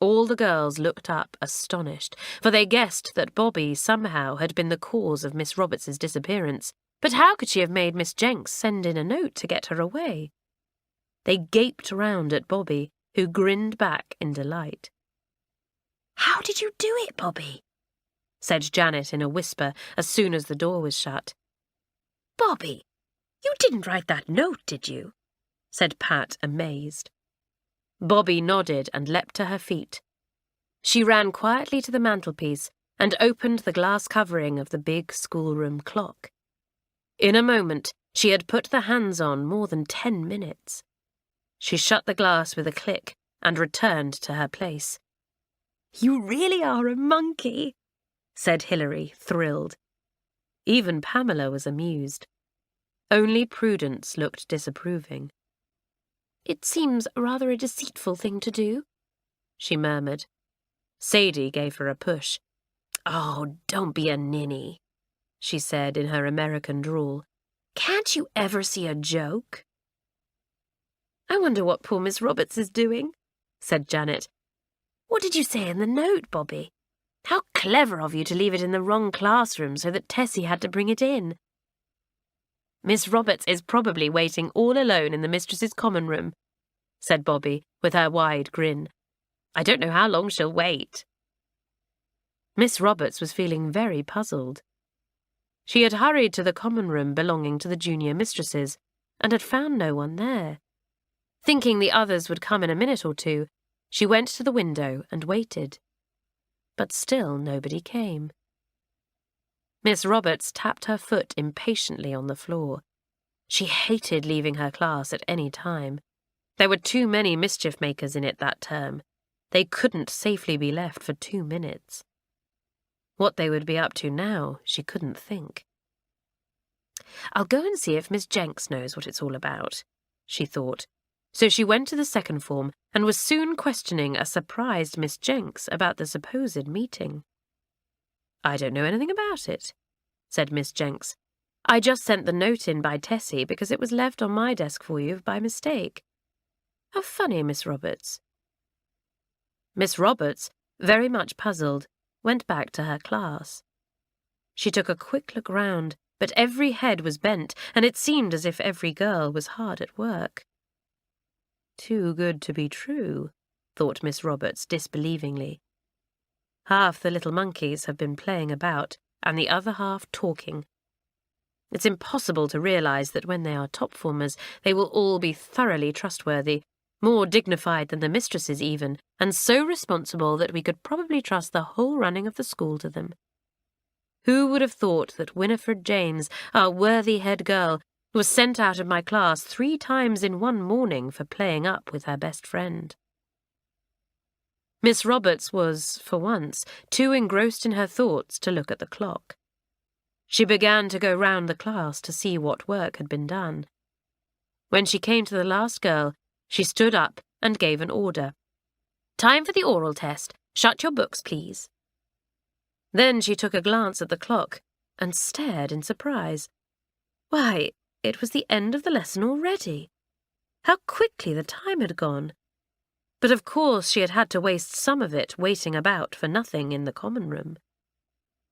All the girls looked up, astonished, for they guessed that Bobby somehow had been the cause of Miss Roberts's disappearance. But how could she have made Miss Jenks send in a note to get her away? They gaped round at Bobby, who grinned back in delight. "How did you do it, Bobby?" said Janet in a whisper as soon as the door was shut. "Bobby, you didn't write that note, did you?" said Pat, amazed. Bobby nodded and leapt to her feet. She ran quietly to the mantelpiece and opened the glass covering of the big schoolroom clock. In a moment, she had put the hands on more than 10 minutes. She shut the glass with a click and returned to her place. "You really are a monkey," said Hilary, thrilled. Even Pamela was amused. Only Prudence looked disapproving. "It seems rather a deceitful thing to do," she murmured. Sadie gave her a push. "Oh, don't be a ninny," she said in her American drawl. "Can't you ever see a joke?" "I wonder what poor Miss Roberts is doing," said Janet. "What did you say in the note, Bobby? How clever of you to leave it in the wrong classroom so that Tessie had to bring it in." "Miss Roberts is probably waiting all alone in the mistress's common room," said Bobby, with her wide grin. "I don't know how long she'll wait." Miss Roberts was feeling very puzzled. She had hurried to the common room belonging to the junior mistresses and had found no one there. Thinking the others would come in a minute or two, she went to the window and waited. But still nobody came. Miss Roberts tapped her foot impatiently on the floor. She hated leaving her class at any time. There were too many mischief-makers in it that term. They couldn't safely be left for 2 minutes. What they would be up to now, she couldn't think. "I'll go and see if Miss Jenks knows what it's all about," she thought. So she went to the second form and was soon questioning a surprised Miss Jenks about the supposed meeting. "I don't know anything about it," said Miss Jenks. "I just sent the note in by Tessie because it was left on my desk for you by mistake. How funny, Miss Roberts." Miss Roberts, very much puzzled, went back to her class. She took a quick look round, but every head was bent, and it seemed as if every girl was hard at work. "Too good to be true," thought Miss Roberts disbelievingly. "Half the little monkeys have been playing about, and the other half talking. It's impossible to realise that when they are top-formers, they will all be thoroughly trustworthy, more dignified than the mistresses even, and so responsible that we could probably trust the whole running of the school to them. Who would have thought that Winifred James, our worthy head girl, was sent out of my class 3 times in one morning for playing up with her best friend?" Miss Roberts was, for once, too engrossed in her thoughts to look at the clock. She began to go round the class to see what work had been done. When she came to the last girl, she stood up and gave an order. "Time for the oral test. Shut your books, please." Then she took a glance at the clock and stared in surprise. Why, it was the end of the lesson already. How quickly the time had gone. But of course she had had to waste some of it waiting about for nothing in the common room.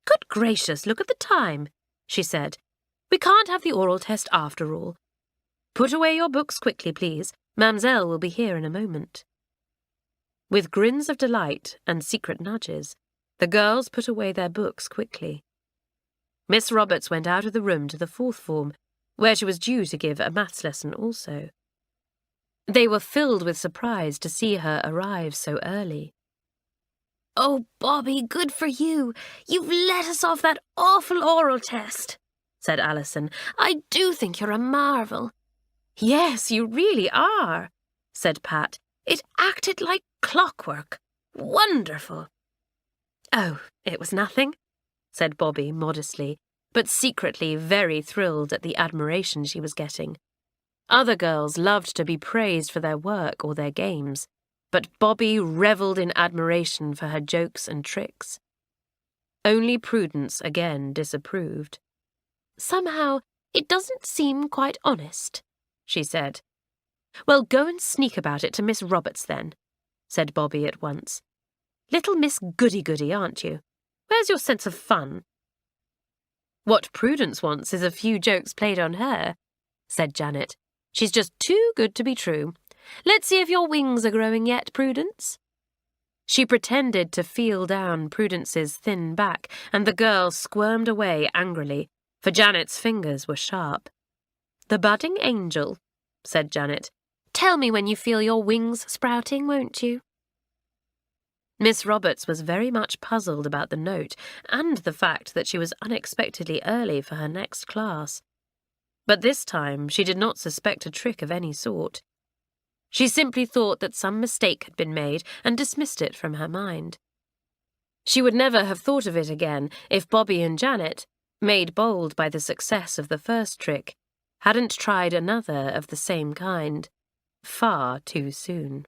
"Good gracious, look at the time," she said. "We can't have the oral test after all. Put away your books quickly, please. Mamselle will be here in a moment." With grins of delight and secret nudges, the girls put away their books quickly. Miss Roberts went out of the room to the fourth form, where she was due to give a maths lesson also. They were filled with surprise to see her arrive so early. "Oh, Bobby, good for you. You've let us off that awful oral test," said Alison. "I do think you're a marvel." "Yes, you really are," said Pat. "It acted like clockwork. Wonderful." "Oh, it was nothing," said Bobby modestly, but secretly very thrilled at the admiration she was getting. Other girls loved to be praised for their work or their games, but Bobby revelled in admiration for her jokes and tricks. Only Prudence again disapproved. "Somehow, it doesn't seem quite honest," she said. "Well, go and sneak about it to Miss Roberts then," said Bobby at once. "Little Miss Goody-Goody, aren't you? Where's your sense of fun?" "What Prudence wants is a few jokes played on her," said Janet. "She's just too good to be true. Let's see if your wings are growing yet, Prudence." She pretended to feel down Prudence's thin back, and the girl squirmed away angrily, for Janet's fingers were sharp. "The budding angel," said Janet. "Tell me when you feel your wings sprouting, won't you?" Miss Roberts was very much puzzled about the note and the fact that she was unexpectedly early for her next class. But this time she did not suspect a trick of any sort. She simply thought that some mistake had been made and dismissed it from her mind. She would never have thought of it again if Bobby and Janet, made bold by the success of the first trick, hadn't tried another of the same kind far too soon.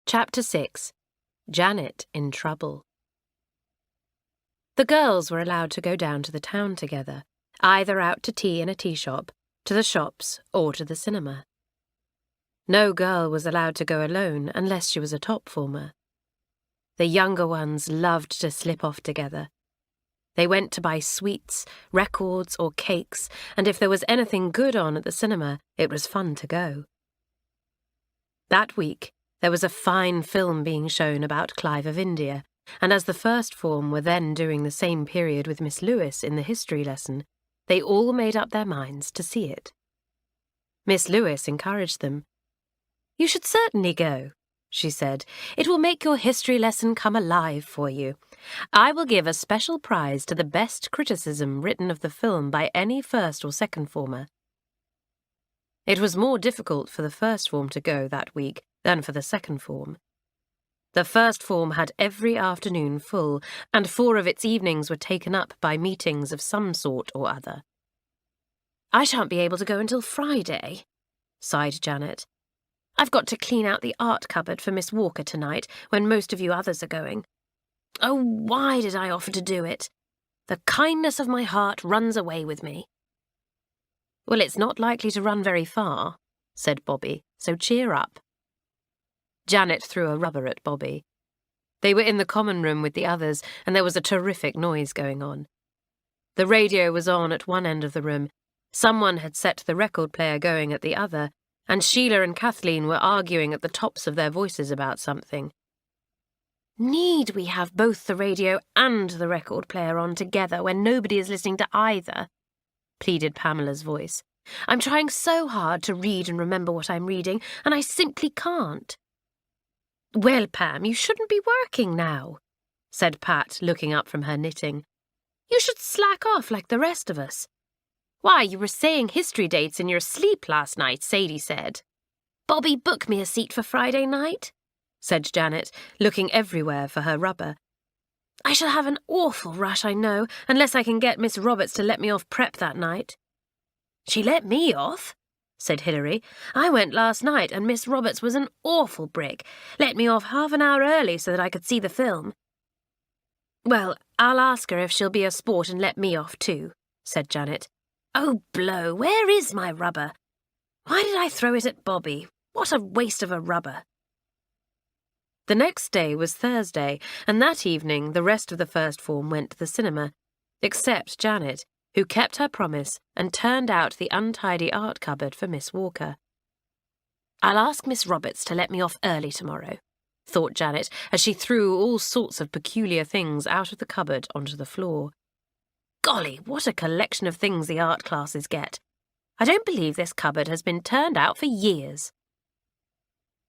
Chapter 6. Janet in Trouble. The girls were allowed to go down to the town together, either out to tea in a tea shop, to the shops, or to the cinema. No girl was allowed to go alone unless she was a top former. The younger ones loved to slip off together. They went to buy sweets, records, or cakes, and if there was anything good on at the cinema, it was fun to go. That week, there was a fine film being shown about Clive of India, and as the first form were then doing the same period with Miss Lewis in the history lesson, they all made up their minds to see it. Miss Lewis encouraged them. "You should certainly go," she said. "It will make your history lesson come alive for you. I will give a special prize to the best criticism written of the film by any first or second former." It was more difficult for the first form to go that week than for the second form. The first form had every afternoon full, and 4 of its evenings were taken up by meetings of some sort or other. "I shan't be able to go until Friday," sighed Janet. "I've got to clean out the art cupboard for Miss Walker tonight, when most of you others are going. Oh, why did I offer to do it? The kindness of my heart runs away with me." "Well, it's not likely to run very far," said Bobby, "so cheer up." Janet threw a rubber at Bobby. They were in the common room with the others, and there was a terrific noise going on. The radio was on at one end of the room, someone had set the record player going at the other, and Sheila and Kathleen were arguing at the tops of their voices about something. "Need we have both the radio and the record player on together when nobody is listening to either?" pleaded Pamela's voice. "I'm trying so hard to read and remember what I'm reading, and I simply can't." "Well, Pam, you shouldn't be working now," said Pat, looking up from her knitting. "You should slack off like the rest of us. Why, you were saying history dates in your sleep last night, Sadie said." "Bobby, book me a seat for Friday night," said Janet, looking everywhere for her rubber. "I shall have an awful rush, I know, unless I can get Miss Roberts to let me off prep that night." "She let me off," said Hilary. "I went last night and Miss Roberts was an awful brick. Let me off half an hour early so that I could see the film." "Well, I'll ask her if she'll be a sport and let me off too," said Janet. "Oh, blow, where is my rubber? Why did I throw it at Bobby? What a waste of a rubber." The next day was Thursday, and that evening the rest of the first form went to the cinema, except Janet, who kept her promise and turned out the untidy art cupboard for Miss Walker. I'll ask Miss Roberts to let me off early tomorrow, thought Janet as she threw all sorts of peculiar things out of the cupboard onto the floor. Golly, what a collection of things the art classes get. I don't believe this cupboard has been turned out for years.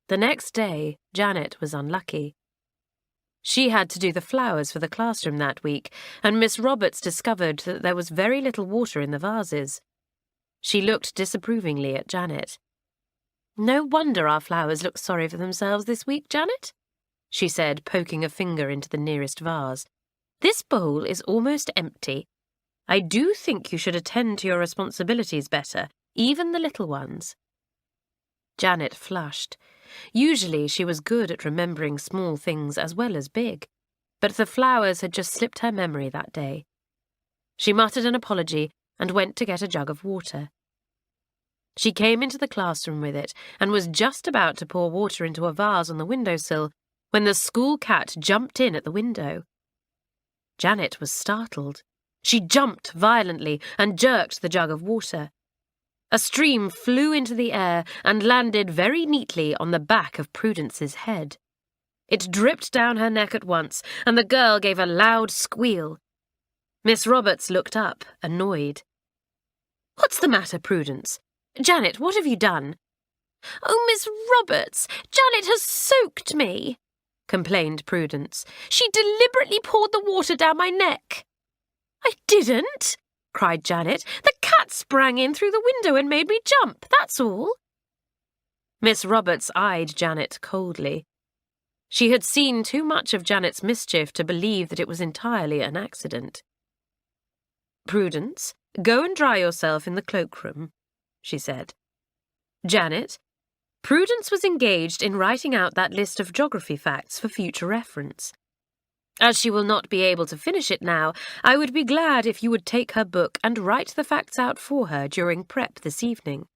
The next day, Janet was unlucky. She had to do the flowers for the classroom that week, and Miss Roberts discovered that there was very little water in the vases. She looked disapprovingly at Janet. "No wonder our flowers look sorry for themselves this week, Janet," she said, poking a finger into the nearest vase. "This bowl is almost empty. I do think you should attend to your responsibilities better, even the little ones." Janet flushed. Usually she was good at remembering small things as well as big, but the flowers had just slipped her memory that day. She muttered an apology and went to get a jug of water. She came into the classroom with it and was just about to pour water into a vase on the windowsill when the school cat jumped in at the window. Janet was startled. She jumped violently and jerked the jug of water. A stream flew into the air and landed very neatly on the back of Prudence's head. It dripped down her neck at once, and the girl gave a loud squeal. Miss Roberts looked up, annoyed. "What's the matter, Prudence? Janet, what have you done?" "Oh, Miss Roberts, Janet has soaked me," complained Prudence. "She deliberately poured the water down my neck." "I didn't," cried Janet. "The cat sprang in through the window and made me jump, that's all." Miss Roberts eyed Janet coldly. She had seen too much of Janet's mischief to believe that it was entirely an accident. "Prudence, go and dry yourself in the cloakroom," she said. "Janet, Prudence was engaged in writing out that list of geography facts for future reference. As she will not be able to finish it now, I would be glad if you would take her book and write the facts out for her during prep this evening."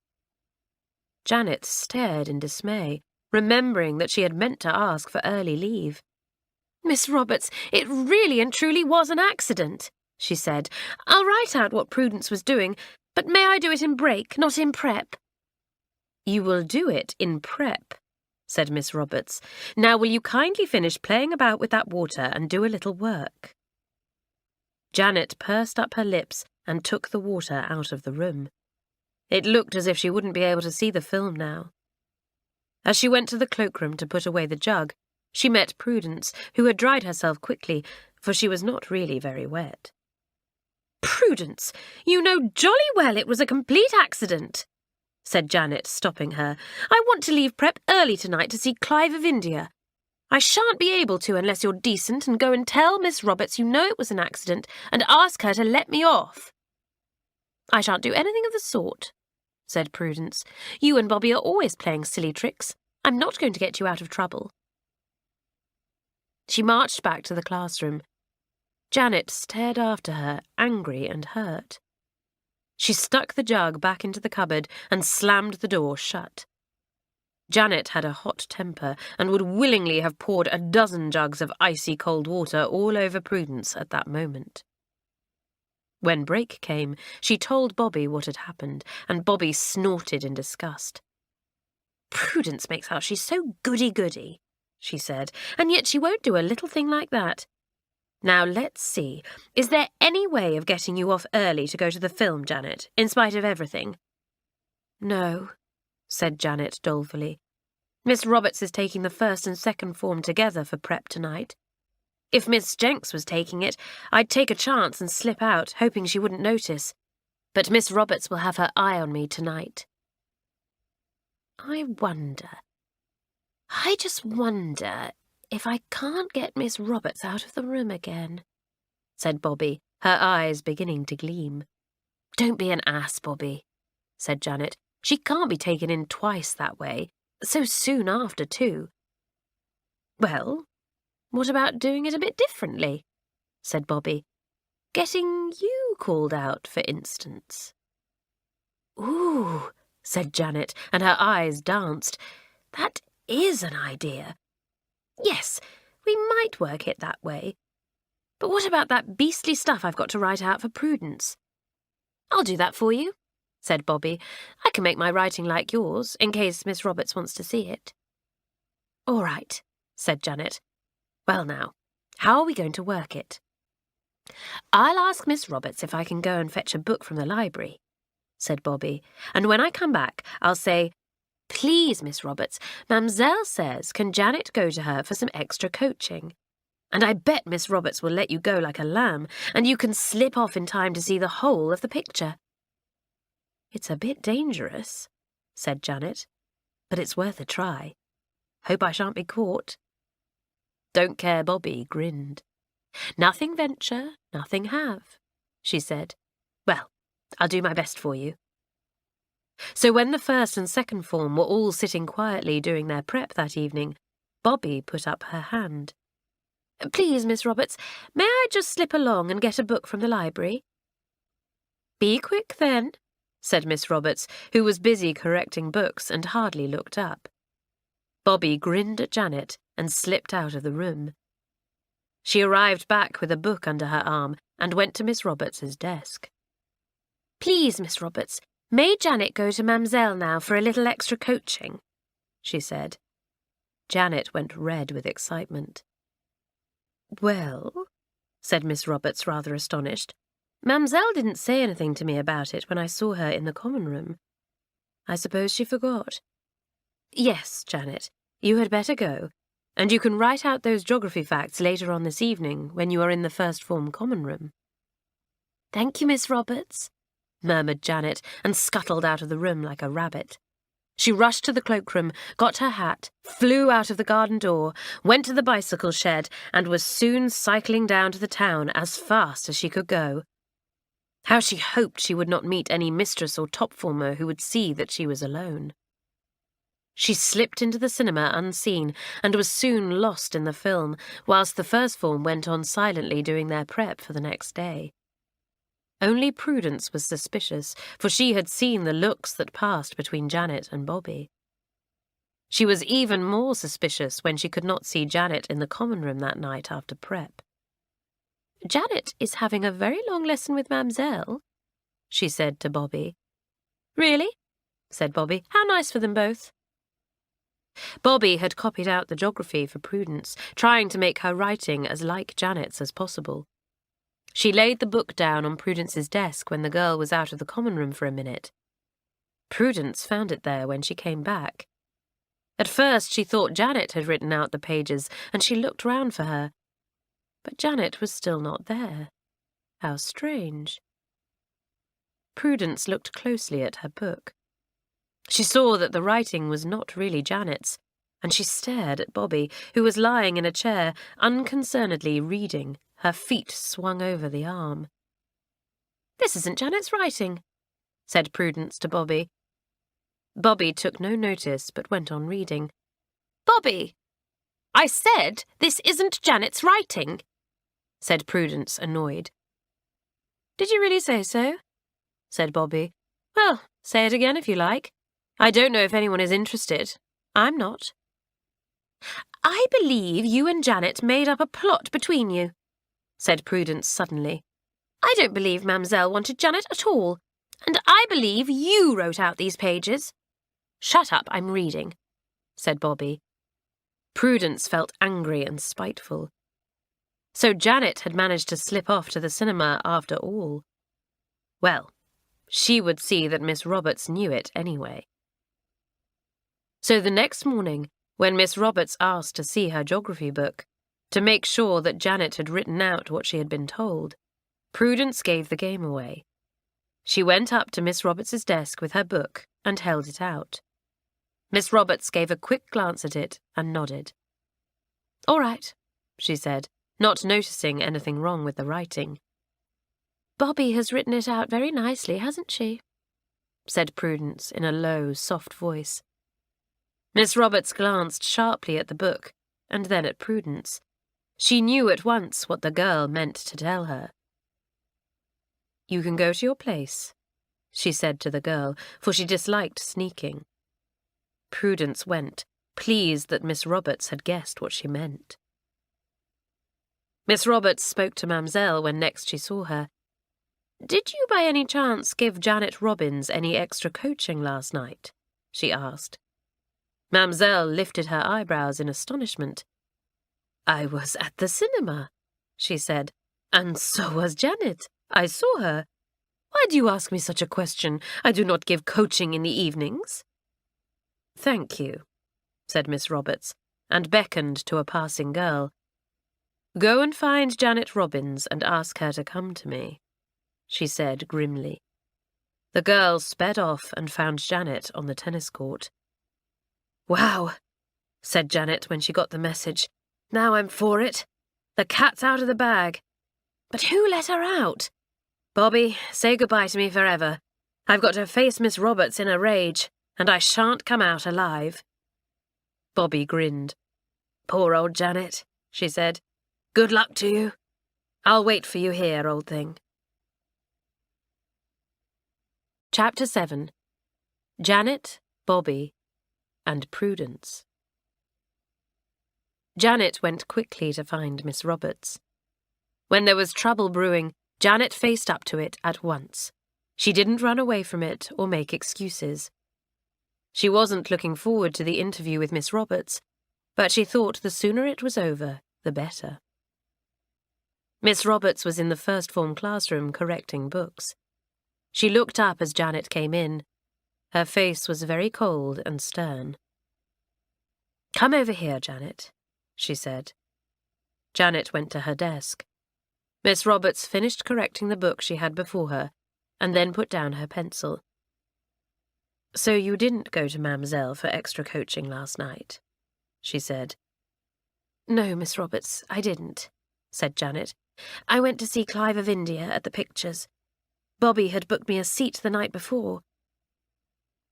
Janet stared in dismay, remembering that she had meant to ask for early leave. "Miss Roberts, it really and truly was an accident," she said. "I'll write out what Prudence was doing, but may I do it in break, not in prep?" "You will do it in prep," said Miss Roberts. "Now will you kindly finish playing about with that water and do a little work?" Janet pursed up her lips and took the water out of the room. It looked as if she wouldn't be able to see the film now. As she went to the cloakroom to put away the jug, she met Prudence, who had dried herself quickly, for she was not really very wet. "Prudence, you know jolly well it was a complete accident," said Janet, stopping her. "I want to leave prep early tonight to see Clive of India. I shan't be able to unless you're decent and go and tell Miss Roberts you know it was an accident and ask her to let me off." "I shan't do anything of the sort," said Prudence. "You and Bobby are always playing silly tricks. I'm not going to get you out of trouble." She marched back to the classroom. Janet stared after her, angry and hurt. She stuck the jug back into the cupboard and slammed the door shut. Janet had a hot temper and would willingly have poured a dozen jugs of icy cold water all over Prudence at that moment. When break came, she told Bobby what had happened, and Bobby snorted in disgust. "Prudence makes out she's so goody-goody," she said, "and yet she won't do a little thing like that. Now, let's see. Is there any way of getting you off early to go to the film, Janet, in spite of everything?" "No," said Janet dolefully. "Miss Roberts is taking the first and second form together for prep tonight. If Miss Jenks was taking it, I'd take a chance and slip out, hoping she wouldn't notice. But Miss Roberts will have her eye on me tonight." I just wonder if I can't get Miss Roberts out of the room again," said Bobby, her eyes beginning to gleam. "Don't be an ass, Bobby," said Janet. "She can't be taken in twice that way, so soon after, too." "Well, what about doing it a bit differently?" said Bobby. "Getting you called out, for instance." "Ooh," said Janet, and her eyes danced. "That is an idea. Yes, we might work it that way. But what about that beastly stuff I've got to write out for Prudence?" "I'll do that for you," said Bobby. "I can make my writing like yours, in case Miss Roberts wants to see it." "All right," said Janet. "Well now, how are we going to work it?" "I'll ask Miss Roberts if I can go and fetch a book from the library," said Bobby, "and when I come back, I'll say, 'Please, Miss Roberts, Mamselle says, can Janet go to her for some extra coaching? And I bet Miss Roberts will let you go like a lamb, and you can slip off in time to see the whole of the picture.'" "It's a bit dangerous," said Janet, "but it's worth a try. Hope I shan't be caught." Don't Care Bobby grinned. "Nothing venture, nothing have," she said. "Well, I'll do my best for you." So when the first and second form were all sitting quietly doing their prep that evening, Bobby put up her hand. "Please, Miss Roberts, may I just slip along and get a book from the library?" "Be quick, then," said Miss Roberts, who was busy correcting books and hardly looked up. Bobby grinned at Janet and slipped out of the room. She arrived back with a book under her arm and went to Miss Roberts's desk. "Please, Miss Roberts, may Janet go to Mamselle now for a little extra coaching?" she said. Janet went red with excitement. "Well," said Miss Roberts, rather astonished, "Mamselle didn't say anything to me about it when I saw her in the common room. I suppose she forgot." "Yes, Janet, you had better go, and you can write out those geography facts later on this evening when you are in the first form common room." "Thank you, Miss Roberts," murmured Janet, and scuttled out of the room like a rabbit. She rushed to the cloakroom, got her hat, flew out of the garden door, went to the bicycle shed, and was soon cycling down to the town as fast as she could go. How she hoped she would not meet any mistress or top-former who would see that she was alone. She slipped into the cinema unseen and was soon lost in the film, whilst the first form went on silently doing their prep for the next day. Only Prudence was suspicious, for she had seen the looks that passed between Janet and Bobby. She was even more suspicious when she could not see Janet in the common room that night after prep. "Janet is having a very long lesson with Mamselle," she said to Bobby. "Really?" said Bobby. "How nice for them both." Bobby had copied out the geography for Prudence, trying to make her writing as like Janet's as possible. She laid the book down on Prudence's desk when the girl was out of the common room for a minute. Prudence found it there when she came back. At first she thought Janet had written out the pages, and she looked round for her. But Janet was still not there. How strange. Prudence looked closely at her book. She saw that the writing was not really Janet's, and she stared at Bobby, who was lying in a chair, unconcernedly reading, her feet swung over the arm. "This isn't Janet's writing," said Prudence to Bobby. Bobby took no notice, but went on reading. "Bobby! I said this isn't Janet's writing," said Prudence, annoyed. "Did you really say so?" said Bobby. "Well, say it again if you like. I don't know if anyone is interested. I'm not." "I believe you and Janet made up a plot between you," said Prudence suddenly. "I don't believe Mamselle wanted Janet at all, and I believe you wrote out these pages." "Shut up, I'm reading," said Bobby. Prudence felt angry and spiteful. So Janet had managed to slip off to the cinema after all. Well, she would see that Miss Roberts knew it anyway. So the next morning, when Miss Roberts asked to see her geography book, to make sure that Janet had written out what she had been told, Prudence gave the game away. She went up to Miss Roberts's desk with her book and held it out. Miss Roberts gave a quick glance at it and nodded. "All right," she said, not noticing anything wrong with the writing. "Bobby has written it out very nicely, hasn't she?" said Prudence in a low, soft voice. Miss Roberts glanced sharply at the book and then at Prudence. She knew at once what the girl meant to tell her. "You can go to your place," she said to the girl, for she disliked sneaking. Prudence went, pleased that Miss Roberts had guessed what she meant. Miss Roberts spoke to Mamselle when next she saw her. "Did you by any chance give Janet Robbins any extra coaching last night?" she asked. Mademoiselle lifted her eyebrows in astonishment. "I was at the cinema," she said, "and so was Janet. I saw her. Why do you ask me such a question? I do not give coaching in the evenings." "Thank you," said Miss Roberts, and beckoned to a passing girl. "Go and find Janet Robbins and ask her to come to me," she said grimly. The girl sped off and found Janet on the tennis court. "Wow," said Janet when she got the message. "Now I'm for it. The cat's out of the bag. But who let her out? Bobby, say goodbye to me forever. I've got to face Miss Roberts in a rage, and I shan't come out alive." Bobby grinned. "Poor old Janet," she said. "Good luck to you. I'll wait for you here, old thing." Chapter 7. Janet, Bobby, and Prudence. Janet went quickly to find Miss Roberts. When there was trouble brewing, Janet faced up to it at once. She didn't run away from it or make excuses. She wasn't looking forward to the interview with Miss Roberts, but she thought the sooner it was over, the better. Miss Roberts was in the first form classroom correcting books. She looked up as Janet came in. Her face was very cold and stern. "Come over here, Janet," she said. Janet went to her desk. Miss Roberts finished correcting the book she had before her, and then put down her pencil. "So you didn't go to Mademoiselle for extra coaching last night?" she said. "No, Miss Roberts, I didn't," said Janet. "I went to see Clive of India at the pictures. Bobby had booked me a seat the night before."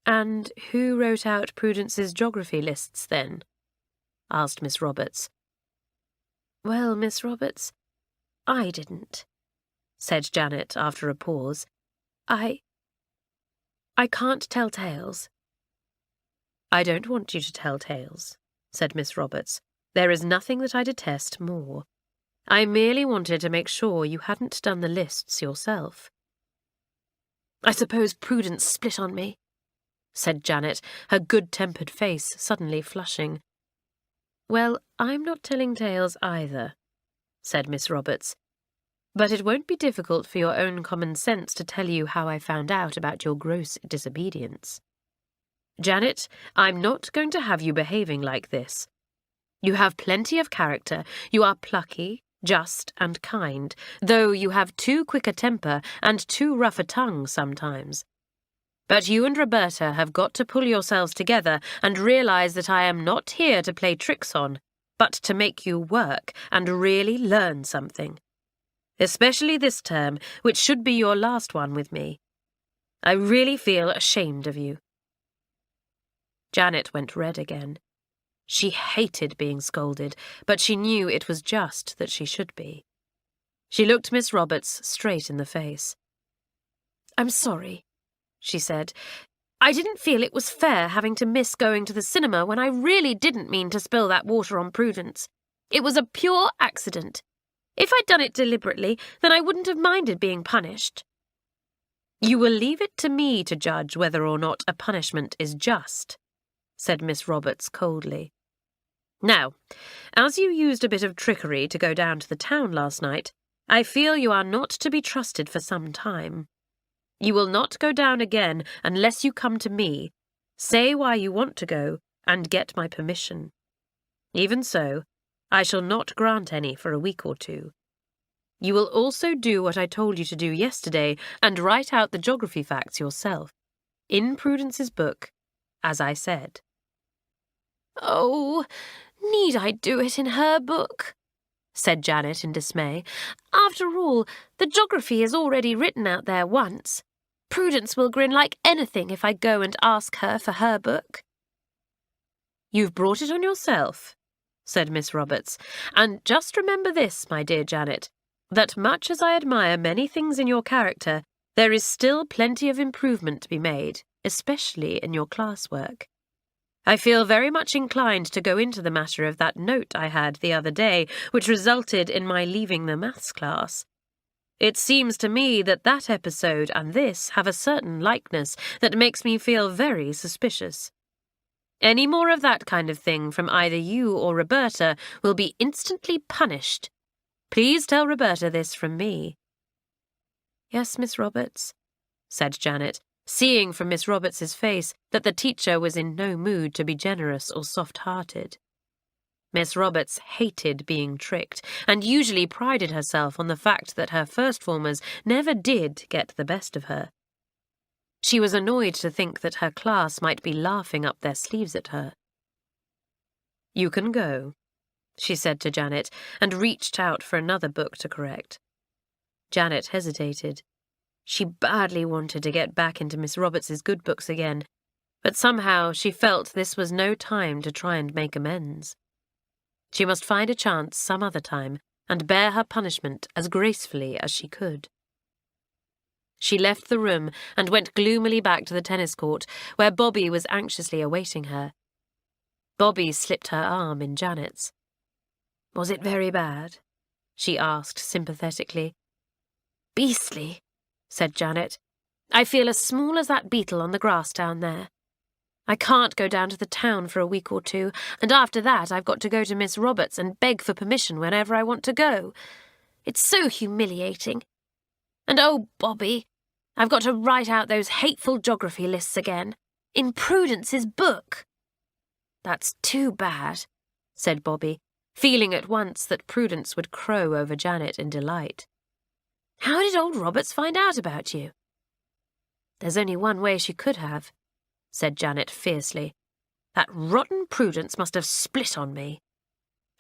"And who wrote out Prudence's geography lists, then?" asked Miss Roberts. "Well, Miss Roberts, I didn't," said Janet after a pause. I can't tell tales." "I don't want you to tell tales," said Miss Roberts. "There is nothing that I detest more. I merely wanted to make sure you hadn't done the lists yourself." "I suppose Prudence split on me," said Janet, her good-tempered face suddenly flushing. "Well, I'm not telling tales either," said Miss Roberts. "But it won't be difficult for your own common sense to tell you how I found out about your gross disobedience. Janet, I'm not going to have you behaving like this. You have plenty of character, you are plucky, just and kind, though you have too quick a temper and too rough a tongue sometimes. But you and Roberta have got to pull yourselves together and realize that I am not here to play tricks on, but to make you work and really learn something. Especially this term, which should be your last one with me. I really feel ashamed of you." Janet went red again. She hated being scolded, but she knew it was just that she should be. She looked Miss Roberts straight in the face. "I'm sorry," she said. "I didn't feel it was fair having to miss going to the cinema when I really didn't mean to spill that water on Prudence. It was a pure accident. If I'd done it deliberately, then I wouldn't have minded being punished." "You will leave it to me to judge whether or not a punishment is just," said Miss Roberts coldly. "Now, as you used a bit of trickery to go down to the town last night, I feel you are not to be trusted for some time. You will not go down again unless you come to me, say why you want to go, and get my permission. Even so, I shall not grant any for a week or two. You will also do what I told you to do yesterday and write out the geography facts yourself, in Prudence's book, as I said." "Oh, need I do it in her book?" said Janet in dismay. "After all, the geography is already written out there once. Prudence will grin like anything if I go and ask her for her book." "You've brought it on yourself," said Miss Roberts. "And just remember this, my dear Janet, that much as I admire many things in your character, there is still plenty of improvement to be made, especially in your classwork. I feel very much inclined to go into the matter of that note I had the other day, which resulted in my leaving the maths class. It seems to me that that episode and this have a certain likeness that makes me feel very suspicious. Any more of that kind of thing from either you or Roberta will be instantly punished. Please tell Roberta this from me." "Yes, Miss Roberts," said Janet, seeing from Miss Roberts's face that the teacher was in no mood to be generous or soft-hearted. Miss Roberts hated being tricked, and usually prided herself on the fact that her first-formers never did get the best of her. She was annoyed to think that her class might be laughing up their sleeves at her. "You can go," she said to Janet, and reached out for another book to correct. Janet hesitated. She badly wanted to get back into Miss Roberts's good books again, but somehow she felt this was no time to try and make amends. She must find a chance some other time and bear her punishment as gracefully as she could. She left the room and went gloomily back to the tennis court, where Bobby was anxiously awaiting her. Bobby slipped her arm in Janet's. "Was it very bad?" she asked sympathetically. "Beastly," said Janet. "I feel as small as that beetle on the grass down there. I can't go down to the town for a week or two, and after that I've got to go to Miss Roberts and beg for permission whenever I want to go. It's so humiliating. And oh, Bobby, I've got to write out those hateful geography lists again, in Prudence's book." "That's too bad," said Bobby, feeling at once that Prudence would crow over Janet in delight. "How did old Roberts find out about you?" "There's only one way she could have," said Janet fiercely. "That rotten Prudence must have split on me.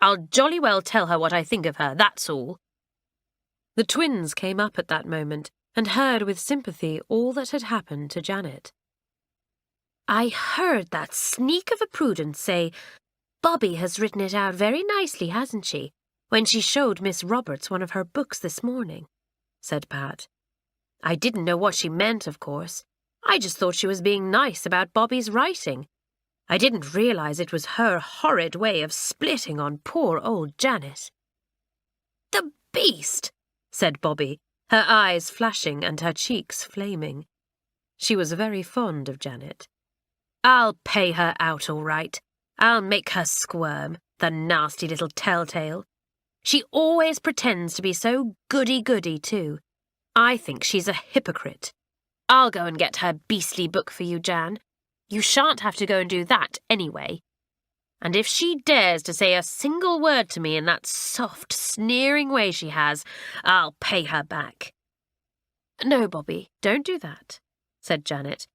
I'll jolly well tell her what I think of her, that's all." The twins came up at that moment and heard with sympathy all that had happened to Janet. "I heard that sneak of a Prudence say, 'Bobby has written it out very nicely, hasn't she?' when she showed Miss Roberts one of her books this morning," said Pat. "I didn't know what she meant, of course. I just thought she was being nice about Bobby's writing. I didn't realize it was her horrid way of splitting on poor old Janet." "The beast!" said Bobby, her eyes flashing and her cheeks flaming. She was very fond of Janet. "I'll pay her out all right. I'll make her squirm, the nasty little telltale. She always pretends to be so goody-goody, too. I think she's a hypocrite. I'll go and get her beastly book for you, Jan. You shan't have to go and do that anyway. And if she dares to say a single word to me in that soft, sneering way she has, I'll pay her back." "No, Bobby, don't do that," said Janet.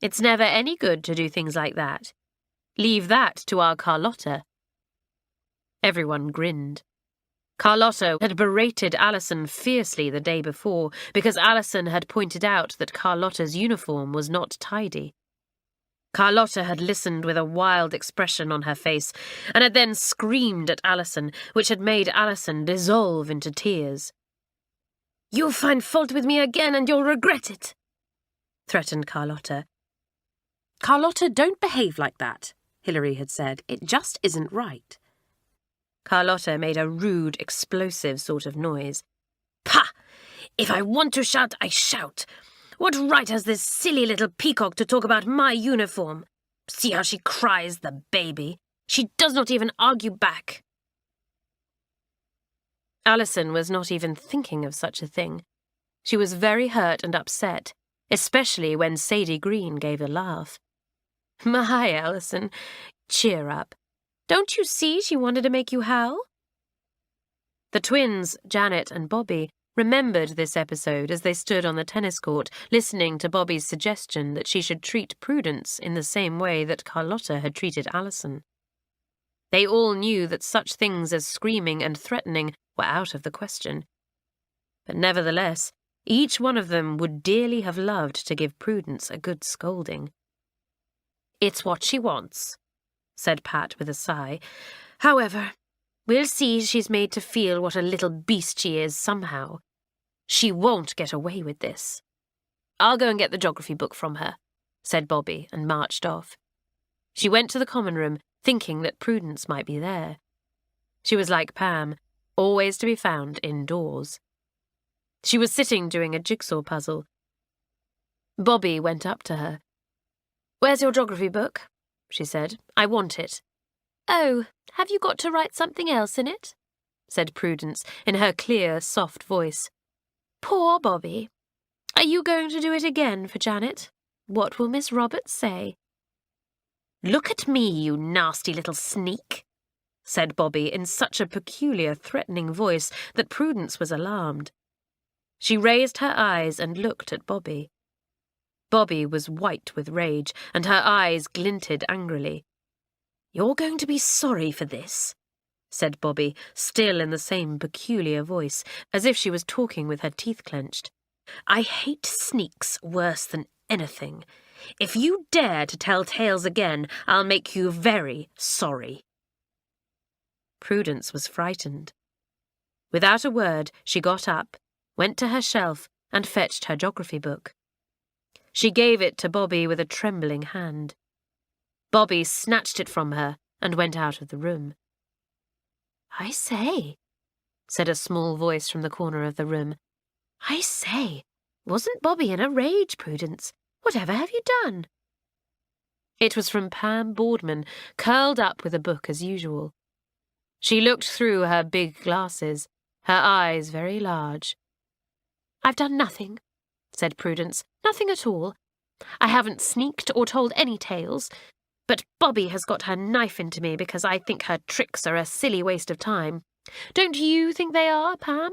"It's never any good to do things like that. Leave that to our Carlotta." Everyone grinned. Carlotta had berated Alison fiercely the day before because Alison had pointed out that Carlotta's uniform was not tidy. Carlotta had listened with a wild expression on her face and had then screamed at Alison, which had made Alison dissolve into tears. "You'll find fault with me again and you'll regret it," threatened Carlotta. "Carlotta, don't behave like that," Hilary had said. "It just isn't right." Carlotta made a rude, explosive sort of noise. "Pah! If I want to shout, I shout. What right has this silly little peacock to talk about my uniform? See how she cries, the baby. She does not even argue back." Alison was not even thinking of such a thing. She was very hurt and upset, especially when Sadie Green gave a laugh. "My, Alison, cheer up. Don't you see she wanted to make you howl?" The twins, Janet and Bobby, remembered this episode as they stood on the tennis court listening to Bobby's suggestion that she should treat Prudence in the same way that Carlotta had treated Alison. They all knew that such things as screaming and threatening were out of the question. But nevertheless, each one of them would dearly have loved to give Prudence a good scolding. "It's what she wants," said Pat with a sigh. "However, we'll see she's made to feel what a little beast she is somehow. She won't get away with this. I'll go and get the geography book from her," said Bobby, and marched off. She went to the common room, thinking that Prudence might be there. She was like Pam, always to be found indoors. She was sitting doing a jigsaw puzzle. Bobby went up to her. "Where's your geography book?" she said. "I want it." "Oh, have you got to write something else in it?" said Prudence in her clear, soft voice. "Poor Bobby. Are you going to do it again for Janet? What will Miss Roberts say?" "Look at me, you nasty little sneak," said Bobby in such a peculiar, threatening voice that Prudence was alarmed. She raised her eyes and looked at Bobby. Bobby was white with rage, and her eyes glinted angrily. "You're going to be sorry for this," said Bobby, still in the same peculiar voice, as if she was talking with her teeth clenched. "I hate sneaks worse than anything. If you dare to tell tales again, I'll make you very sorry." Prudence was frightened. Without a word, she got up, went to her shelf, and fetched her geography book. She gave it to Bobby with a trembling hand. Bobby snatched it from her and went out of the room. "I say," said a small voice from the corner of the room. "I say, wasn't Bobby in a rage, Prudence? Whatever have you done?" It was from Pam Boardman, curled up with a book as usual. She looked through her big glasses, her eyes very large. "I've done nothing," said Prudence. "Nothing at all. I haven't sneaked or told any tales, but Bobby has got her knife into me because I think her tricks are a silly waste of time. Don't you think they are, Pam?"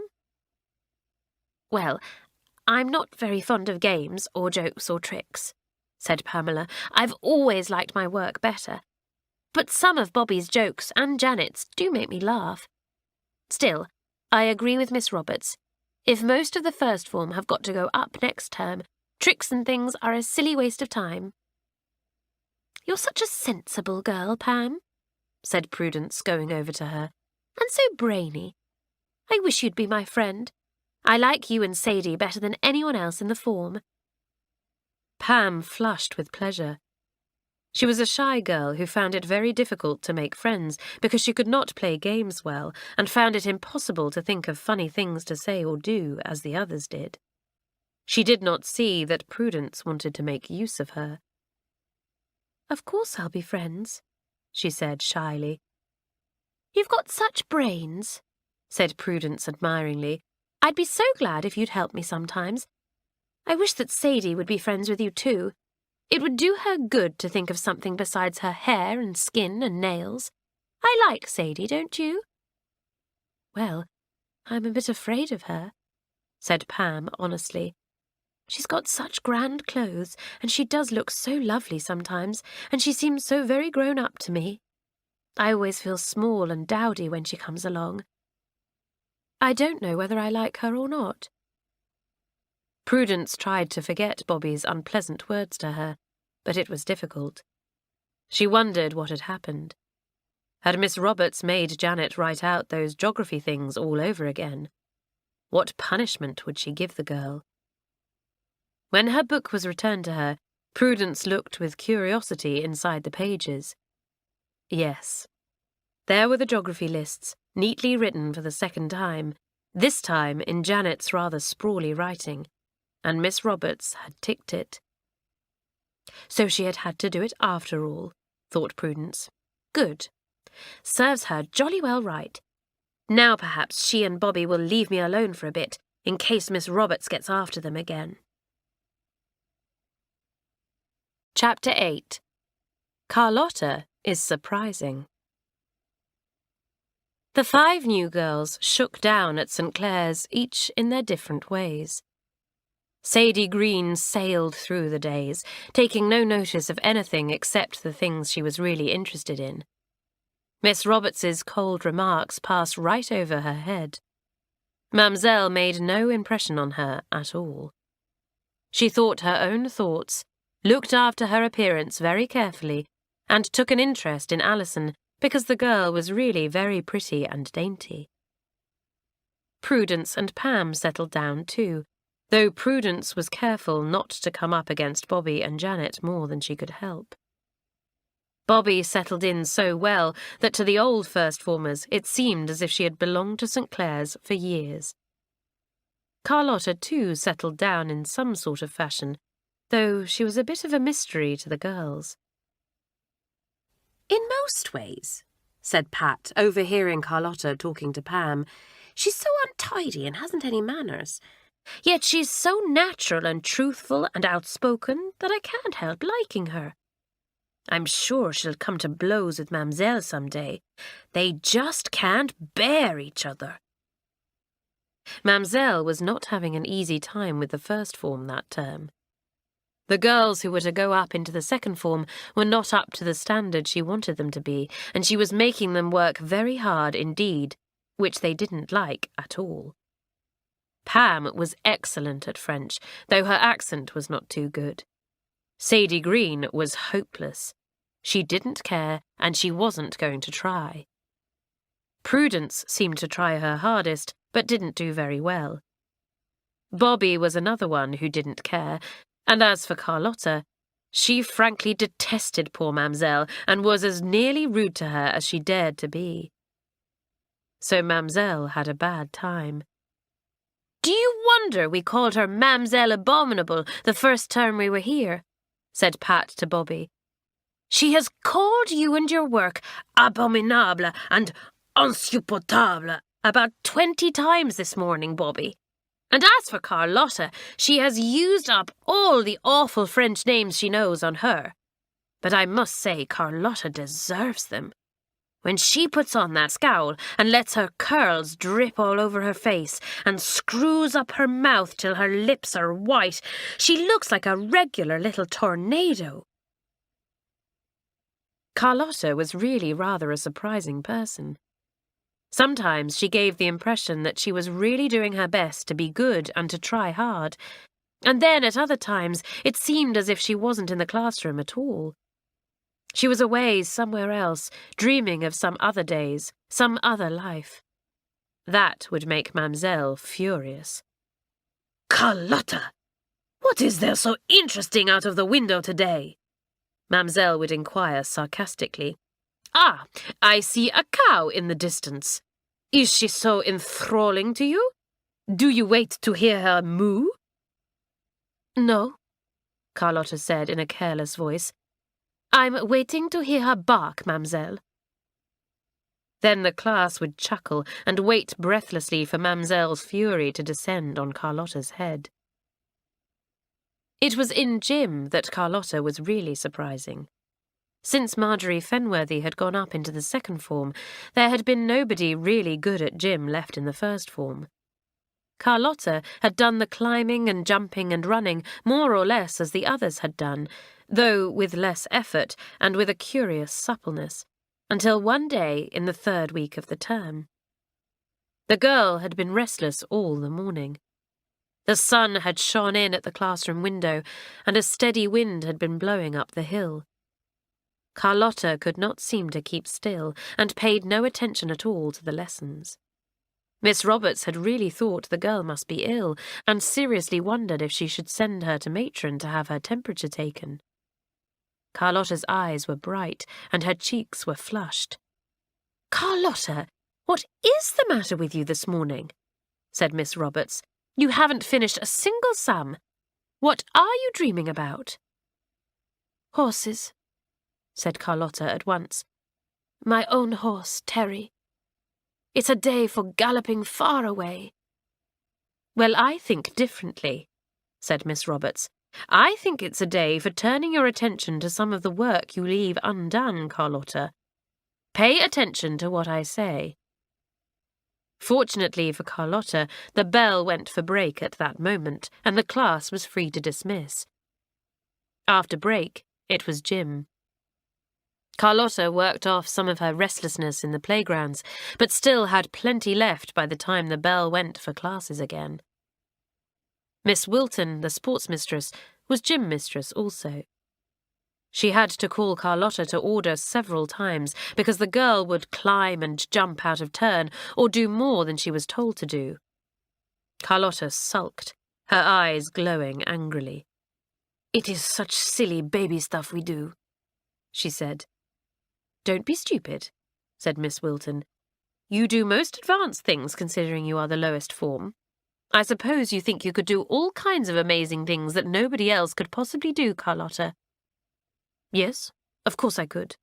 "Well, I'm not very fond of games or jokes or tricks," said Pamela. "I've always liked my work better. But some of Bobby's jokes and Janet's do make me laugh. Still, I agree with Miss Roberts. If most of the first form have got to go up next term, tricks and things are a silly waste of time." "You're such a sensible girl, Pam," said Prudence, going over to her. "And so brainy. I wish you'd be my friend. I like you and Sadie better than anyone else in the form." Pam flushed with pleasure. She was a shy girl who found it very difficult to make friends because she could not play games well and found it impossible to think of funny things to say or do as the others did. She did not see that Prudence wanted to make use of her. "Of course I'll be friends," she said shyly. "You've got such brains," said Prudence admiringly. "I'd be so glad if you'd help me sometimes. I wish that Sadie would be friends with you too. It would do her good to think of something besides her hair and skin and nails. I like Sadie, don't you?" "Well, I'm a bit afraid of her," said Pam honestly. "She's got such grand clothes, and she does look so lovely sometimes, and she seems so very grown up to me. I always feel small and dowdy when she comes along. I don't know whether I like her or not." Prudence tried to forget Bobby's unpleasant words to her, but it was difficult. She wondered what had happened. Had Miss Roberts made Janet write out those geography things all over again? What punishment would she give the girl? When her book was returned to her, Prudence looked with curiosity inside the pages. Yes, there were the geography lists, neatly written for the second time, this time in Janet's rather sprawly writing, and Miss Roberts had ticked it. So she had to do it after all, thought Prudence. Good. Serves her jolly well right. Now perhaps she and Bobby will leave me alone for a bit, in case Miss Roberts gets after them again. Chapter 8. Carlotta is surprising. The 5 new girls shook down at St Clare's, each in their different ways. Sadie Green sailed through the days, taking no notice of anything except the things she was really interested in. Miss Roberts's cold remarks passed right over her head. Mamselle made no impression on her at all. She thought her own thoughts, looked after her appearance very carefully, and took an interest in Alison because the girl was really very pretty and dainty. Prudence and Pam settled down too, though Prudence was careful not to come up against Bobby and Janet more than she could help. Bobby settled in so well that to the old first-formers it seemed as if she had belonged to St Clare's for years. Carlotta, too, settled down in some sort of fashion, though she was a bit of a mystery to the girls. "In most ways," said Pat, overhearing Carlotta talking to Pam. "She's so untidy and hasn't any manners. Yet she's so natural and truthful and outspoken that I can't help liking her. I'm sure she'll come to blows with Mamselle some day. They just can't bear each other." Mamselle was not having an easy time with the first form that term. The girls who were to go up into the second form were not up to the standard she wanted them to be, and she was making them work very hard indeed, which they didn't like at all. Pam was excellent at French, though her accent was not too good. Sadie Green was hopeless. She didn't care, and she wasn't going to try. Prudence seemed to try her hardest, but didn't do very well. Bobby was another one who didn't care, and as for Carlotta, she frankly detested poor Mamselle and was as nearly rude to her as she dared to be. So Mamselle had a bad time. "Do you wonder we called her Mamselle Abominable the first term we were here?" said Pat to Bobby. "She has called you and your work abominable and insupportable about 20 times this morning, Bobby. And as for Carlotta, she has used up all the awful French names she knows on her. But I must say Carlotta deserves them. When she puts on that scowl and lets her curls drip all over her face and screws up her mouth till her lips are white, she looks like a regular little tornado." Carlotta was really rather a surprising person. Sometimes she gave the impression that she was really doing her best to be good and to try hard, and then at other times it seemed as if she wasn't in the classroom at all. She was away somewhere else, dreaming of some other days, some other life. That would make Mamselle furious. "Carlotta, what is there so interesting out of the window today?" Mamselle would inquire sarcastically. "Ah, I see a cow in the distance. Is she so enthralling to you? Do you wait to hear her moo?" "No," Carlotta said in a careless voice. "I'm waiting to hear her bark, Mamselle." Then the class would chuckle and wait breathlessly for Mamselle's fury to descend on Carlotta's head. It was in gym that Carlotta was really surprising. Since Marjorie Fenworthy had gone up into the second form, there had been nobody really good at gym left in the first form. Carlotta had done the climbing and jumping and running more or less as the others had done, though with less effort and with a curious suppleness, until one day in the third week of the term. The girl had been restless all the morning. The sun had shone in at the classroom window, and a steady wind had been blowing up the hill. Carlotta could not seem to keep still, and paid no attention at all to the lessons. Miss Roberts had really thought the girl must be ill, and seriously wondered if she should send her to matron to have her temperature taken. Carlotta's eyes were bright, and her cheeks were flushed. "Carlotta, what is the matter with you this morning?" said Miss Roberts. "You haven't finished a single sum. What are you dreaming about?" "Horses," said Carlotta at once. "My own horse, Terry. It's a day for galloping far away." "Well, I think differently," said Miss Roberts. "I think it's a day for turning your attention to some of the work you leave undone, Carlotta. Pay attention to what I say." Fortunately for Carlotta, the bell went for break at that moment, and the class was free to dismiss. After break, it was gym. Carlotta worked off some of her restlessness in the playgrounds, but still had plenty left by the time the bell went for classes again. Miss Wilton, the sports mistress, was gym mistress also. She had to call Carlotta to order several times because the girl would climb and jump out of turn or do more than she was told to do. Carlotta sulked, her eyes glowing angrily. "It is such silly baby stuff we do," she said. "Don't be stupid," said Miss Wilton. "You do most advanced things considering you are the lowest form. I suppose you think you could do all kinds of amazing things that nobody else could possibly do, Carlotta. Yes, of course I could,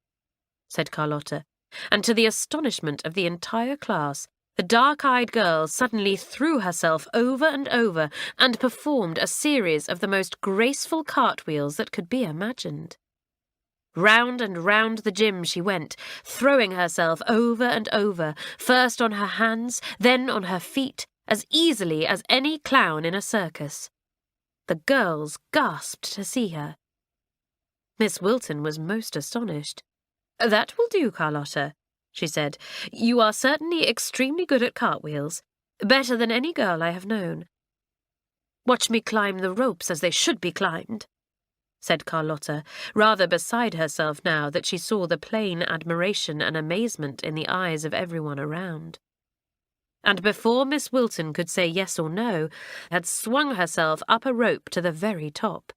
said Carlotta, and to the astonishment of the entire class, the dark-eyed girl suddenly threw herself over and over and performed a series of the most graceful cartwheels that could be imagined. Round and round the gym she went, throwing herself over and over, first on her hands, then on her feet, as easily as any clown in a circus. The girls gasped to see her. Miss Wilton was most astonished. "That will do, Carlotta," she said. "You are certainly extremely good at cartwheels, better than any girl I have known." "Watch me climb the ropes as they should be climbed," said Carlotta, rather beside herself now that she saw the plain admiration and amazement in the eyes of everyone around. And before Miss Wilton could say yes or no, had swung herself up a rope to the very top.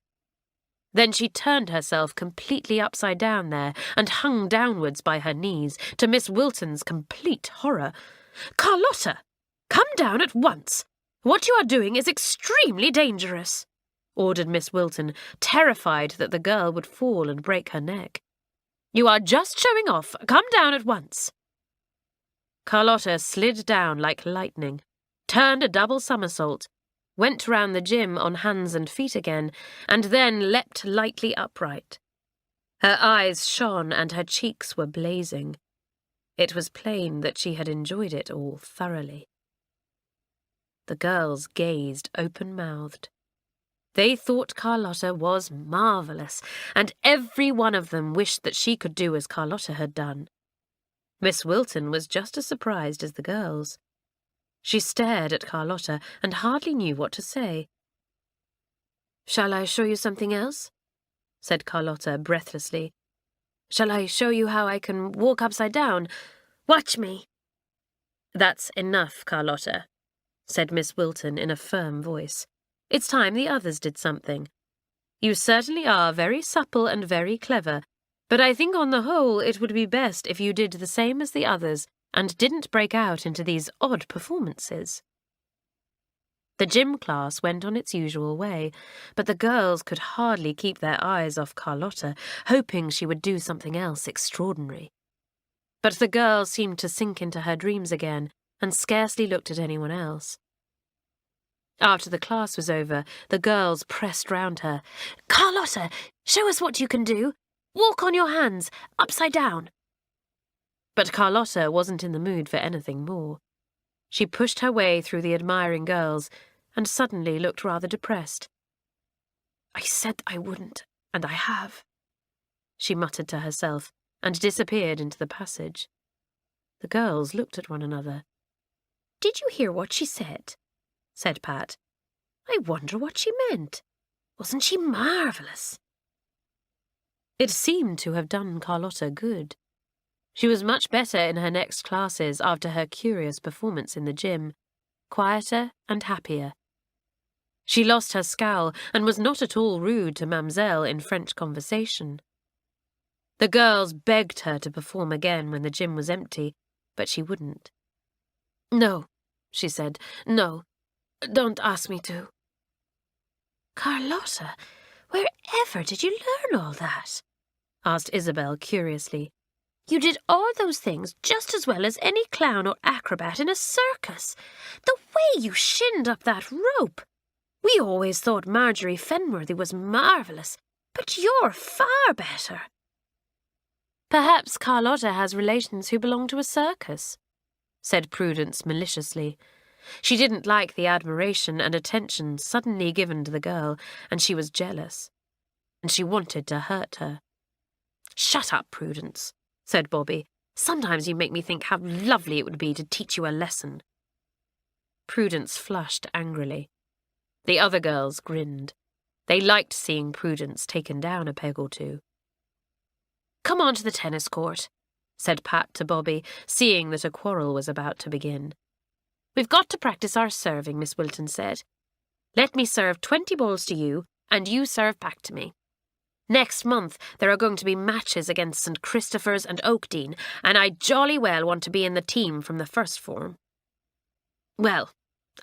Then she turned herself completely upside down there and hung downwards by her knees, to Miss Wilton's complete horror. "Carlotta, come down at once! What you are doing is extremely dangerous," ordered Miss Wilton, terrified that the girl would fall and break her neck. "You are just showing off. Come down at once." Carlotta slid down like lightning, turned a double somersault, went round the gym on hands and feet again, and then leapt lightly upright. Her eyes shone and her cheeks were blazing. It was plain that she had enjoyed it all thoroughly. The girls gazed open-mouthed. They thought Carlotta was marvellous, and every one of them wished that she could do as Carlotta had done. Miss Wilton was just as surprised as the girls. She stared at Carlotta and hardly knew what to say. "Shall I show you something else?" said Carlotta breathlessly. "Shall I show you how I can walk upside down? Watch me." "That's enough, Carlotta," said Miss Wilton in a firm voice. "It's time the others did something. You certainly are very supple and very clever, but I think on the whole it would be best if you did the same as the others and didn't break out into these odd performances." The gym class went on its usual way, but the girls could hardly keep their eyes off Carlotta, hoping she would do something else extraordinary. But the girl seemed to sink into her dreams again and scarcely looked at anyone else. After the class was over, the girls pressed round her. "Carlotta, show us what you can do. Walk on your hands, upside down." But Carlotta wasn't in the mood for anything more. She pushed her way through the admiring girls and suddenly looked rather depressed. "I said I wouldn't, and I have," she muttered to herself and disappeared into the passage. The girls looked at one another. "Did you hear what she said?" said Pat. "I wonder what she meant. Wasn't she marvellous?" It seemed to have done Carlotta good. She was much better in her next classes after her curious performance in the gym, quieter and happier. She lost her scowl and was not at all rude to Mademoiselle in French conversation. The girls begged her to perform again when the gym was empty, but she wouldn't. "No," she said, "no, don't ask me to." "Carlotta, wherever did you learn all that?" asked Isabel curiously. "You did all those things just as well as any clown or acrobat in a circus. The way you shinned up that rope! We always thought Marjorie Fenworthy was marvellous, but you're far better." "Perhaps Carlotta has relations who belong to a circus," said Prudence maliciously. She didn't like the admiration and attention suddenly given to the girl, and she was jealous. And she wanted to hurt her. "Shut up, Prudence," said Bobby. "Sometimes you make me think how lovely it would be to teach you a lesson." Prudence flushed angrily. The other girls grinned. They liked seeing Prudence taken down a peg or two. "Come on to the tennis court," said Pat to Bobby, seeing that a quarrel was about to begin. "We've got to practice our serving," Miss Wilton said. "Let me serve 20 balls to you, and you serve back to me. Next month there are going to be matches against St Christopher's and Oakdean, and I jolly well want to be in the team from the first form." "Well,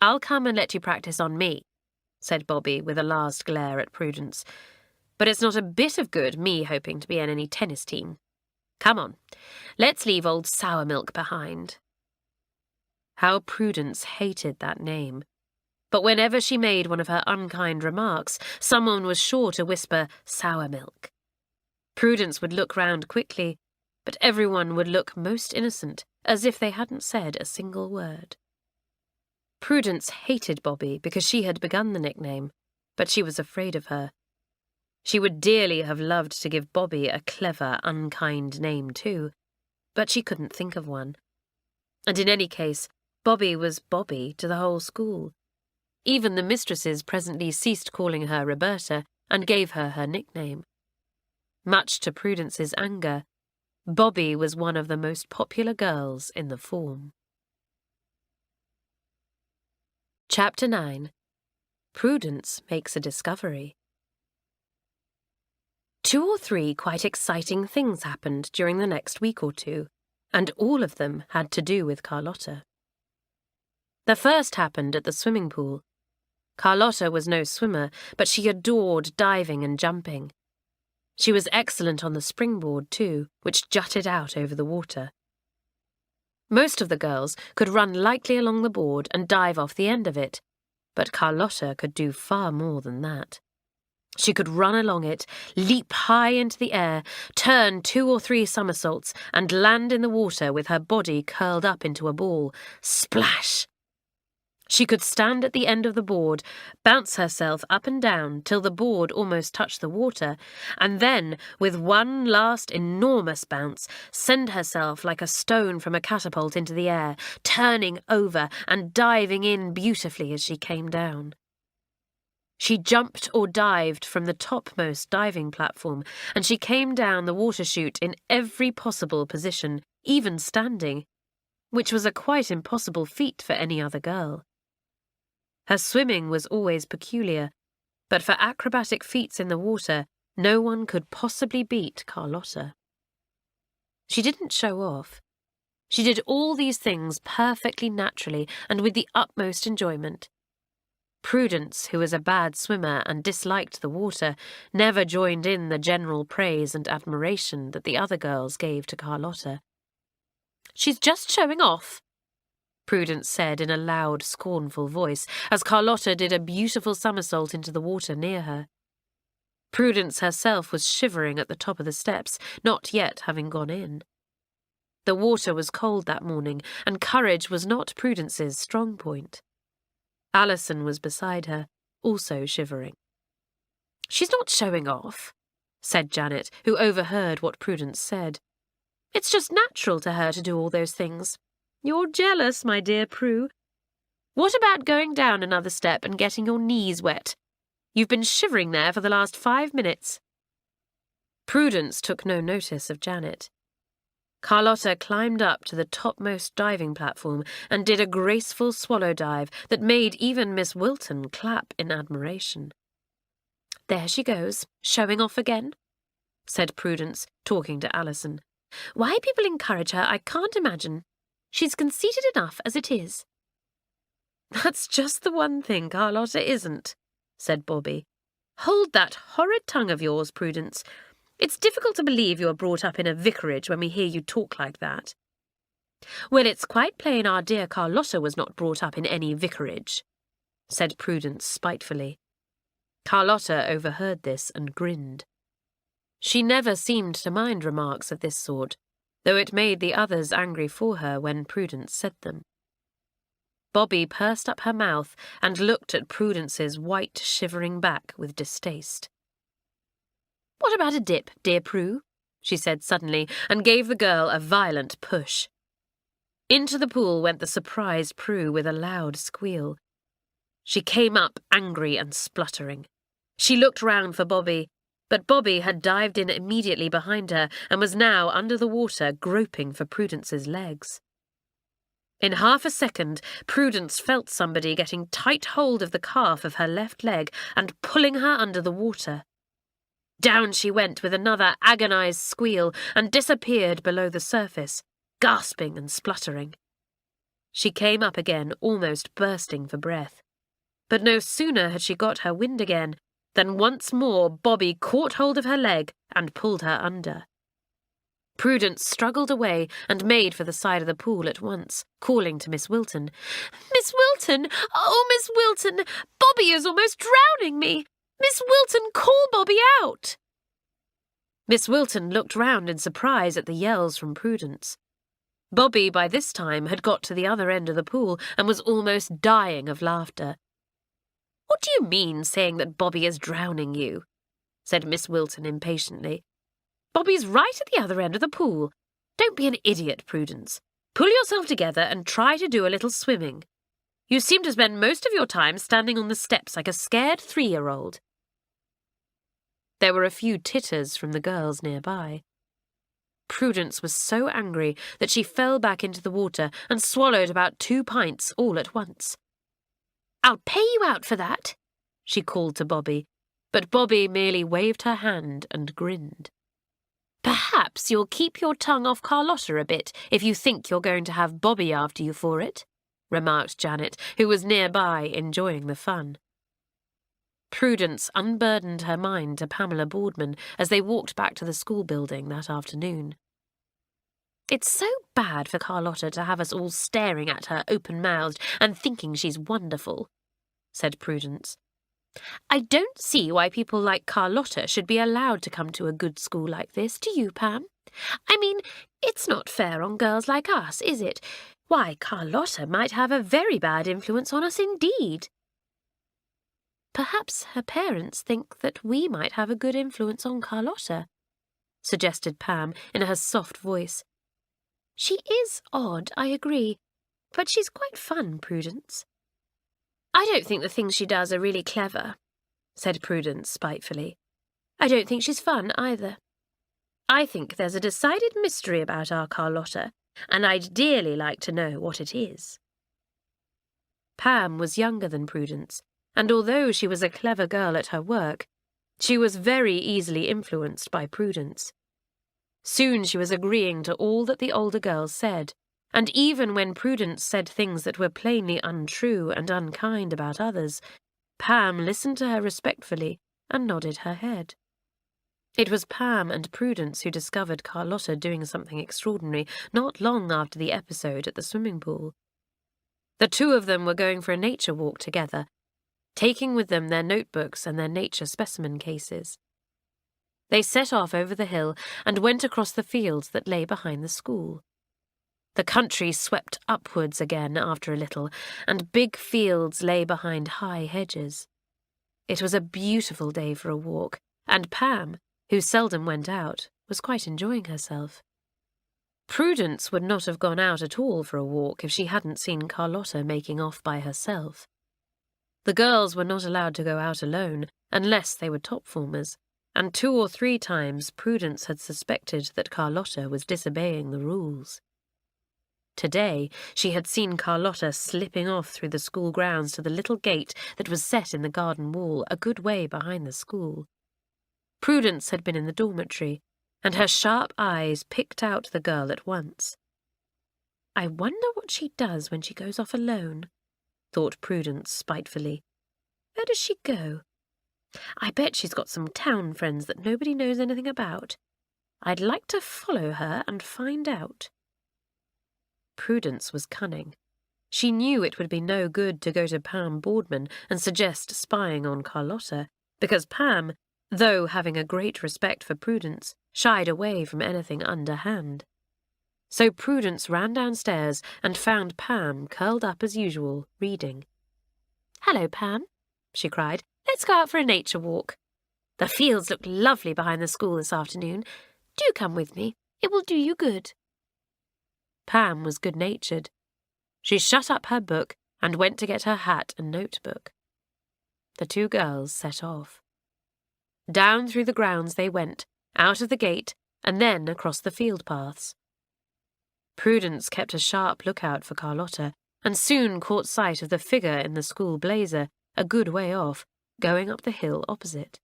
I'll come and let you practice on me, said Bobby with a last glare at Prudence. But it's not a bit of good me hoping to be in any tennis team. Come on, let's leave old Sour Milk behind. How Prudence hated that name. But whenever she made one of her unkind remarks, someone was sure to whisper Sour Milk. Prudence would look round quickly, but everyone would look most innocent, as if they hadn't said a single word. Prudence hated Bobby because she had begun the nickname, but she was afraid of her. She would dearly have loved to give Bobby a clever, unkind name too, but she couldn't think of one. And in any case, Bobby was Bobby to the whole school. Even the mistresses presently ceased calling her Roberta and gave her her nickname. Much to Prudence's anger, Bobby was one of the most popular girls in the form. Chapter 9. Prudence Makes a Discovery. 2 or 3 quite exciting things happened during the next week or two, and all of them had to do with Carlotta. The first happened at the swimming pool. Carlotta was no swimmer, but she adored diving and jumping. She was excellent on the springboard too, which jutted out over the water. Most of the girls could run lightly along the board and dive off the end of it, but Carlotta could do far more than that. She could run along it, leap high into the air, turn 2 or 3 somersaults, and land in the water with her body curled up into a ball. Splash! She could stand at the end of the board, bounce herself up and down till the board almost touched the water, and then, with one last enormous bounce, send herself like a stone from a catapult into the air, turning over and diving in beautifully as she came down. She jumped or dived from the topmost diving platform, and she came down the water chute in every possible position, even standing, which was a quite impossible feat for any other girl. Her swimming was always peculiar, but for acrobatic feats in the water, no one could possibly beat Carlotta. She didn't show off. She did all these things perfectly naturally and with the utmost enjoyment. Prudence, who was a bad swimmer and disliked the water, never joined in the general praise and admiration that the other girls gave to Carlotta. "She's just showing off," Prudence said in a loud, scornful voice, as Carlotta did a beautiful somersault into the water near her. Prudence herself was shivering at the top of the steps, not yet having gone in. The water was cold that morning, and courage was not Prudence's strong point. Alison was beside her, also shivering. "She's not showing off," said Janet, who overheard what Prudence said. "It's just natural to her to do all those things. You're jealous, my dear Prue. What about going down another step and getting your knees wet? You've been shivering there for the last 5 minutes." Prudence took no notice of Janet. Carlotta climbed up to the topmost diving platform and did a graceful swallow dive that made even Miss Wilton clap in admiration. "There she goes, showing off again," said Prudence, talking to Alison. "Why people encourage her, I can't imagine. She's conceited enough as it is." "That's just the one thing Carlotta isn't," said Bobby. "Hold that horrid tongue of yours, Prudence. It's difficult to believe you were brought up in a vicarage when we hear you talk like that." "Well, it's quite plain our dear Carlotta was not brought up in any vicarage," said Prudence spitefully. Carlotta overheard this and grinned. She never seemed to mind remarks of this sort, though it made the others angry for her when Prudence said them. Bobby pursed up her mouth and looked at Prudence's white, shivering back with distaste. "What about a dip, dear Prue?" she said suddenly, and gave the girl a violent push. Into the pool went the surprised Prue with a loud squeal. She came up angry and spluttering. She looked round for Bobby, but Bobby had dived in immediately behind her and was now under the water groping for Prudence's legs. In half a second, Prudence felt somebody getting tight hold of the calf of her left leg and pulling her under the water. Down she went with another agonized squeal and disappeared below the surface, gasping and spluttering. She came up again, almost bursting for breath. But no sooner had she got her wind again than once more Bobby caught hold of her leg and pulled her under. Prudence struggled away and made for the side of the pool at once, calling to Miss Wilton. "Miss Wilton! Oh, Miss Wilton! Bobby is almost drowning me! Miss Wilton, call Bobby out!" Miss Wilton looked round in surprise at the yells from Prudence. Bobby, by this time, had got to the other end of the pool and was almost dying of laughter. "What do you mean, saying that Bobby is drowning you?" said Miss Wilton impatiently. "Bobby's right at the other end of the pool. Don't be an idiot, Prudence. Pull yourself together and try to do a little swimming. You seem to spend most of your time standing on the steps like a scared 3-year-old. There were a few titters from the girls nearby. Prudence was so angry that she fell back into the water and swallowed about 2 pints all at once. "I'll pay you out for that," she called to Bobby, but Bobby merely waved her hand and grinned. "Perhaps you'll keep your tongue off Carlotta a bit if you think you're going to have Bobby after you for it," remarked Janet, who was nearby enjoying the fun. Prudence unburdened her mind to Pamela Boardman as they walked back to the school building that afternoon. "It's so bad for Carlotta to have us all staring at her open-mouthed and thinking she's wonderful," said Prudence. "I don't see why people like Carlotta should be allowed to come to a good school like this, do you, Pam? I mean, it's not fair on girls like us, is it? Why, Carlotta might have a very bad influence on us indeed." "Perhaps her parents think that we might have a good influence on Carlotta," suggested Pam in her soft voice. "She is odd, I agree, but she's quite fun, Prudence." "I don't think the things she does are really clever," said Prudence spitefully. "I don't think she's fun either. I think there's a decided mystery about our Carlotta, and I'd dearly like to know what it is." Pam was younger than Prudence, and although she was a clever girl at her work, she was very easily influenced by Prudence. Soon she was agreeing to all that the older girls said, and even when Prudence said things that were plainly untrue and unkind about others, Pam listened to her respectfully and nodded her head. It was Pam and Prudence who discovered Carlotta doing something extraordinary not long after the episode at the swimming pool. The two of them were going for a nature walk together, taking with them their notebooks and their nature specimen cases. They set off over the hill and went across the fields that lay behind the school. The country swept upwards again after a little, and big fields lay behind high hedges. It was a beautiful day for a walk, and Pam, who seldom went out, was quite enjoying herself. Prudence would not have gone out at all for a walk if she hadn't seen Carlotta making off by herself. The girls were not allowed to go out alone unless they were top-formers, and 2 or 3 times Prudence had suspected that Carlotta was disobeying the rules. Today she had seen Carlotta slipping off through the school grounds to the little gate that was set in the garden wall a good way behind the school. Prudence had been in the dormitory, and her sharp eyes picked out the girl at once. "I wonder what she does when she goes off alone," thought Prudence spitefully. "Where does she go? I bet she's got some town friends that nobody knows anything about. I'd like to follow her and find out." Prudence was cunning. She knew it would be no good to go to Pam Boardman and suggest spying on Carlotta, because Pam, though having a great respect for Prudence, shied away from anything underhand. So Prudence ran downstairs and found Pam curled up as usual, reading. "Hello, Pam," she cried. "Let's go out for a nature walk. The fields look lovely behind the school this afternoon. Do come with me. It will do you good." Pam was good-natured. She shut up her book and went to get her hat and notebook. The 2 girls set off. Down through the grounds they went, out of the gate, and then across the field paths. Prudence kept a sharp lookout for Carlotta, and soon caught sight of the figure in the school blazer, a good way off, going up the hill opposite.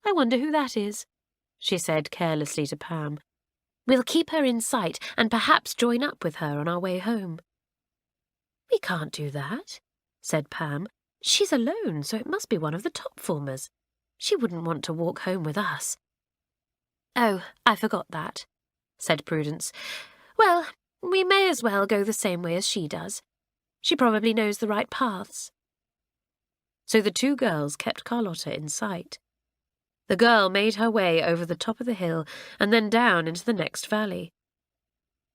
"I wonder who that is," she said carelessly to Pam. "We'll keep her in sight and perhaps join up with her on our way home." "We can't do that," said Pam. "She's alone, so it must be one of the top formers. She wouldn't want to walk home with us." "Oh, I forgot that," said Prudence. "Well, we may as well go the same way as she does. She probably knows the right paths." So the two girls kept Carlotta in sight. The girl made her way over the top of the hill and then down into the next valley.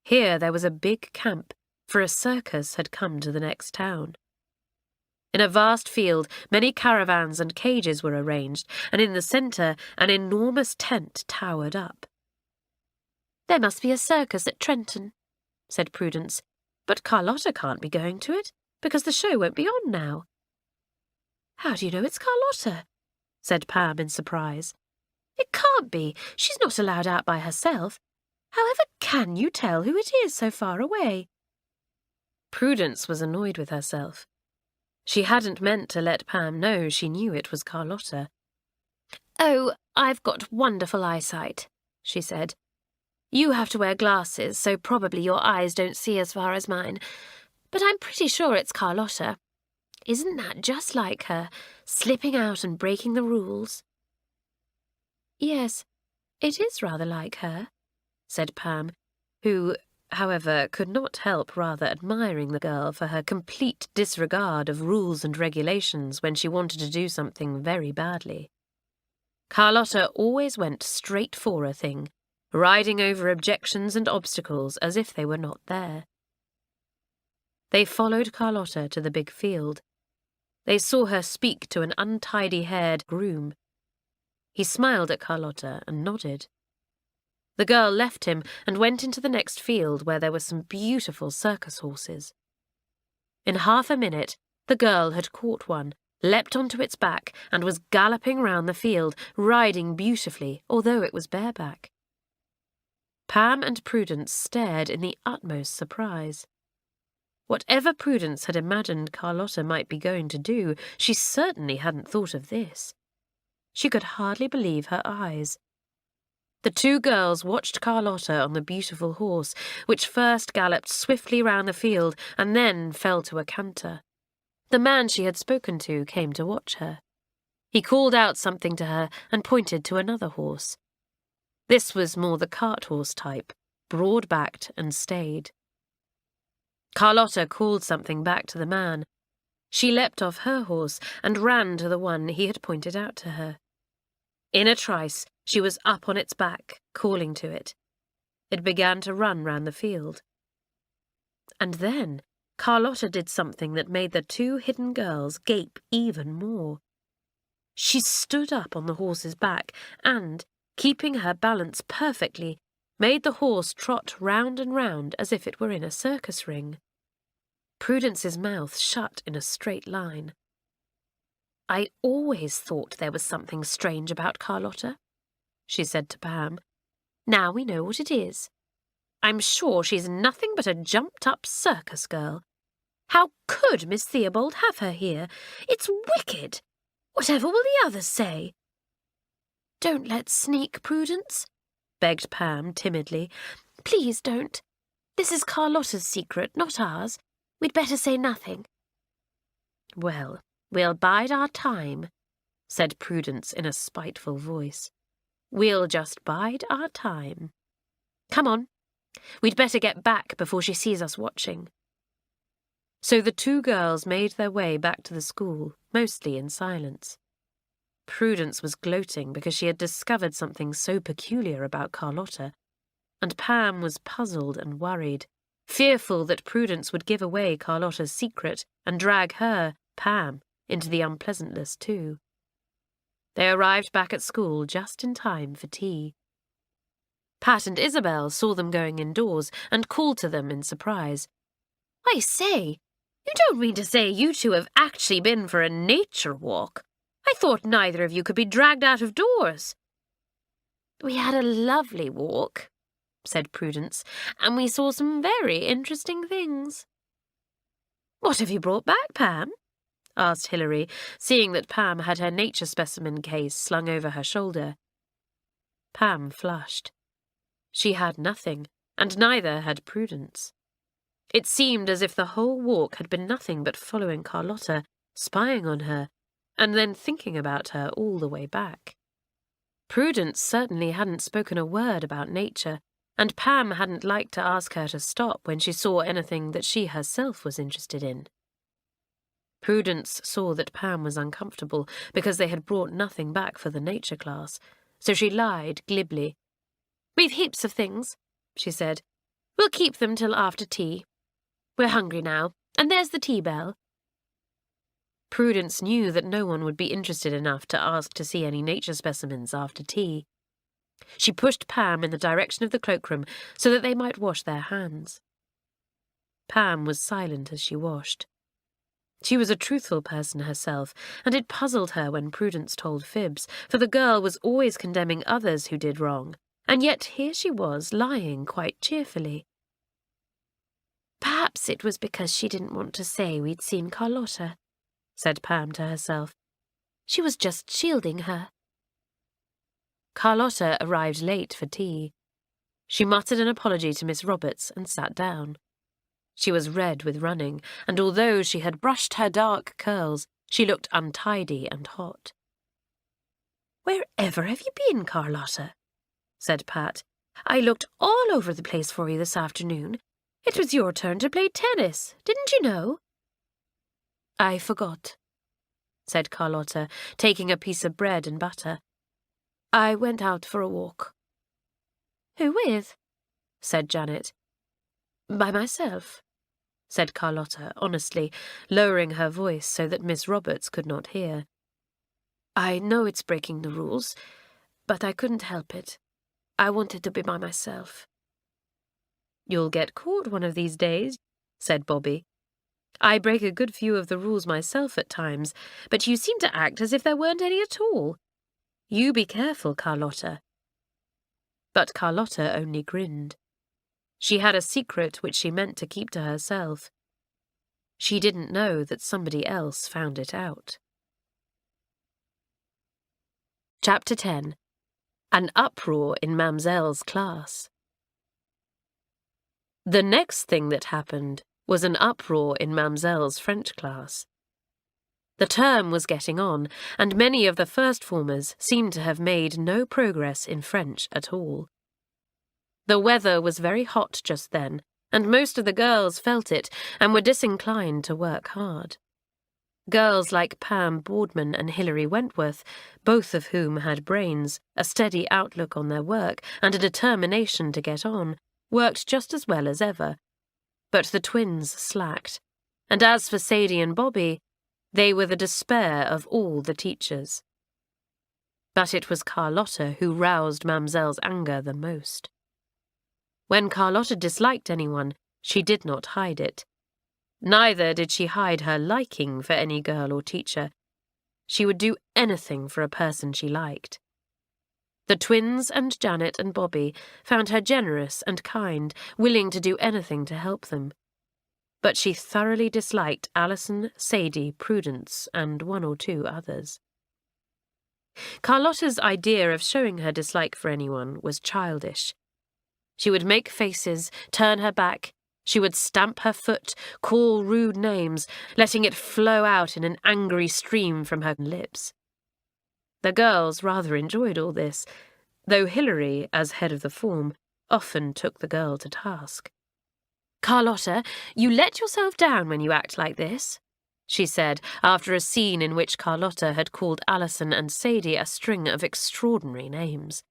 Here there was a big camp, for a circus had come to the next town. In a vast field, many caravans and cages were arranged, and in the centre an enormous tent towered up. "There must be a circus at Trenton," said Prudence, "but Carlotta can't be going to it, because the show won't be on now." "How do you know it's Carlotta?" said Pam in surprise. "It can't be. She's not allowed out by herself. However can you tell who it is so far away?" Prudence was annoyed with herself. She hadn't meant to let Pam know she knew it was Carlotta. "Oh, I've got wonderful eyesight," she said. "You have to wear glasses, so probably your eyes don't see as far as mine. But I'm pretty sure it's Carlotta. Isn't that just like her, slipping out and breaking the rules?" "Yes, it is rather like her," said Pam, who, however, could not help rather admiring the girl for her complete disregard of rules and regulations when she wanted to do something very badly. Carlotta always went straight for a thing, riding over objections and obstacles as if they were not there. They followed Carlotta to the big field. They saw her speak to an untidy-haired groom. He smiled at Carlotta and nodded. The girl left him and went into the next field where there were some beautiful circus horses. In half a minute, the girl had caught one, leapt onto its back, and was galloping round the field, riding beautifully, although it was bareback. Pam and Prudence stared in the utmost surprise. Whatever Prudence had imagined Carlotta might be going to do, she certainly hadn't thought of this. She could hardly believe her eyes. The two girls watched Carlotta on the beautiful horse, which first galloped swiftly round the field and then fell to a canter. The man she had spoken to came to watch her. He called out something to her and pointed to another horse. This was more the cart horse type, broad-backed and staid. Carlotta called something back to the man. She leapt off her horse and ran to the one he had pointed out to her. In a trice, she was up on its back, calling to it. It began to run round the field. And then Carlotta did something that made the two hidden girls gape even more. She stood up on the horse's back and, keeping her balance perfectly, made the horse trot round and round as if it were in a circus ring. Prudence's mouth shut in a straight line. "I always thought there was something strange about Carlotta," she said to Pam. "Now we know what it is. I'm sure she's nothing but a jumped-up circus girl. How could Miss Theobald have her here? It's wicked. Whatever will the others say?" "Don't let's sneak, Prudence," begged Pam timidly. "Please don't. This is Carlotta's secret, not ours. We'd better say nothing." "Well, we'll bide our time," said Prudence in a spiteful voice. "We'll just bide our time. Come on. We'd better get back before she sees us watching." So the two girls made their way back to the school, mostly in silence. Prudence was gloating because she had discovered something so peculiar about Carlotta, and Pam was puzzled and worried, fearful that Prudence would give away Carlotta's secret and drag her, Pam, into the unpleasantness too. They arrived back at school just in time for tea. Pat and Isabel saw them going indoors and called to them in surprise. "I say, you don't mean to say you two have actually been for a nature walk? I thought neither of you could be dragged out of doors." "We had a lovely walk," said Prudence, "and we saw some very interesting things." "What have you brought back, Pam?" asked Hilary, seeing that Pam had her nature specimen case slung over her shoulder. Pam flushed. She had nothing, and neither had Prudence. It seemed as if the whole walk had been nothing but following Carlotta, spying on her, and then thinking about her all the way back. Prudence certainly hadn't spoken a word about nature, and Pam hadn't liked to ask her to stop when she saw anything that she herself was interested in. Prudence saw that Pam was uncomfortable because they had brought nothing back for the nature class, so she lied glibly. "We've heaps of things," she said. "We'll keep them till after tea. We're hungry now, and there's the tea bell." Prudence knew that no one would be interested enough to ask to see any nature specimens after tea. She pushed Pam in the direction of the cloakroom so that they might wash their hands. Pam was silent as she washed. She was a truthful person herself, and it puzzled her when Prudence told fibs, for the girl was always condemning others who did wrong, and yet here she was lying quite cheerfully. "Perhaps it was because she didn't want to say we'd seen Carlotta," said Pam to herself. "She was just shielding her." Carlotta arrived late for tea. She muttered an apology to Miss Roberts and sat down. She was red with running, and although she had brushed her dark curls, she looked untidy and hot. "Wherever have you been, Carlotta?" said Pat. "I looked all over the place for you this afternoon. It was your turn to play tennis, didn't you know?" "I forgot," said Carlotta, taking a piece of bread and butter. "I went out for a walk." "Who with?" said Janet. "By myself," said Carlotta honestly, lowering her voice so that Miss Roberts could not hear. "I know it's breaking the rules, but I couldn't help it. I wanted to be by myself." "You'll get caught one of these days," said Bobby. "I break a good few of the rules myself at times, but you seem to act as if there weren't any at all. You be careful, Carlotta." But Carlotta only grinned. She had a secret which she meant to keep to herself. She didn't know that somebody else found it out. Chapter 10. An uproar in Mamselle's class. The next thing that happened was an uproar in Mamselle's French class. The term was getting on, and many of the first formers seemed to have made no progress in French at all. The weather was very hot just then, and most of the girls felt it and were disinclined to work hard. Girls like Pam Boardman and Hilary Wentworth, both of whom had brains, a steady outlook on their work, and a determination to get on, worked just as well as ever. But the twins slacked, and as for Sadie and Bobby, they were the despair of all the teachers. But it was Carlotta who roused Mamselle's anger the most. When Carlotta disliked anyone, she did not hide it. Neither did she hide her liking for any girl or teacher. She would do anything for a person she liked. The twins and Janet and Bobby found her generous and kind, willing to do anything to help them. But she thoroughly disliked Alison, Sadie, Prudence, and one or two others. Carlotta's idea of showing her dislike for anyone was childish. She would make faces, turn her back. She would stamp her foot, call rude names, letting it flow out in an angry stream from her lips. The girls rather enjoyed all this, though Hilary, as head of the form, often took the girl to task. "Carlotta, you let yourself down when you act like this," she said, after a scene in which Carlotta had called Alison and Sadie a string of extraordinary names.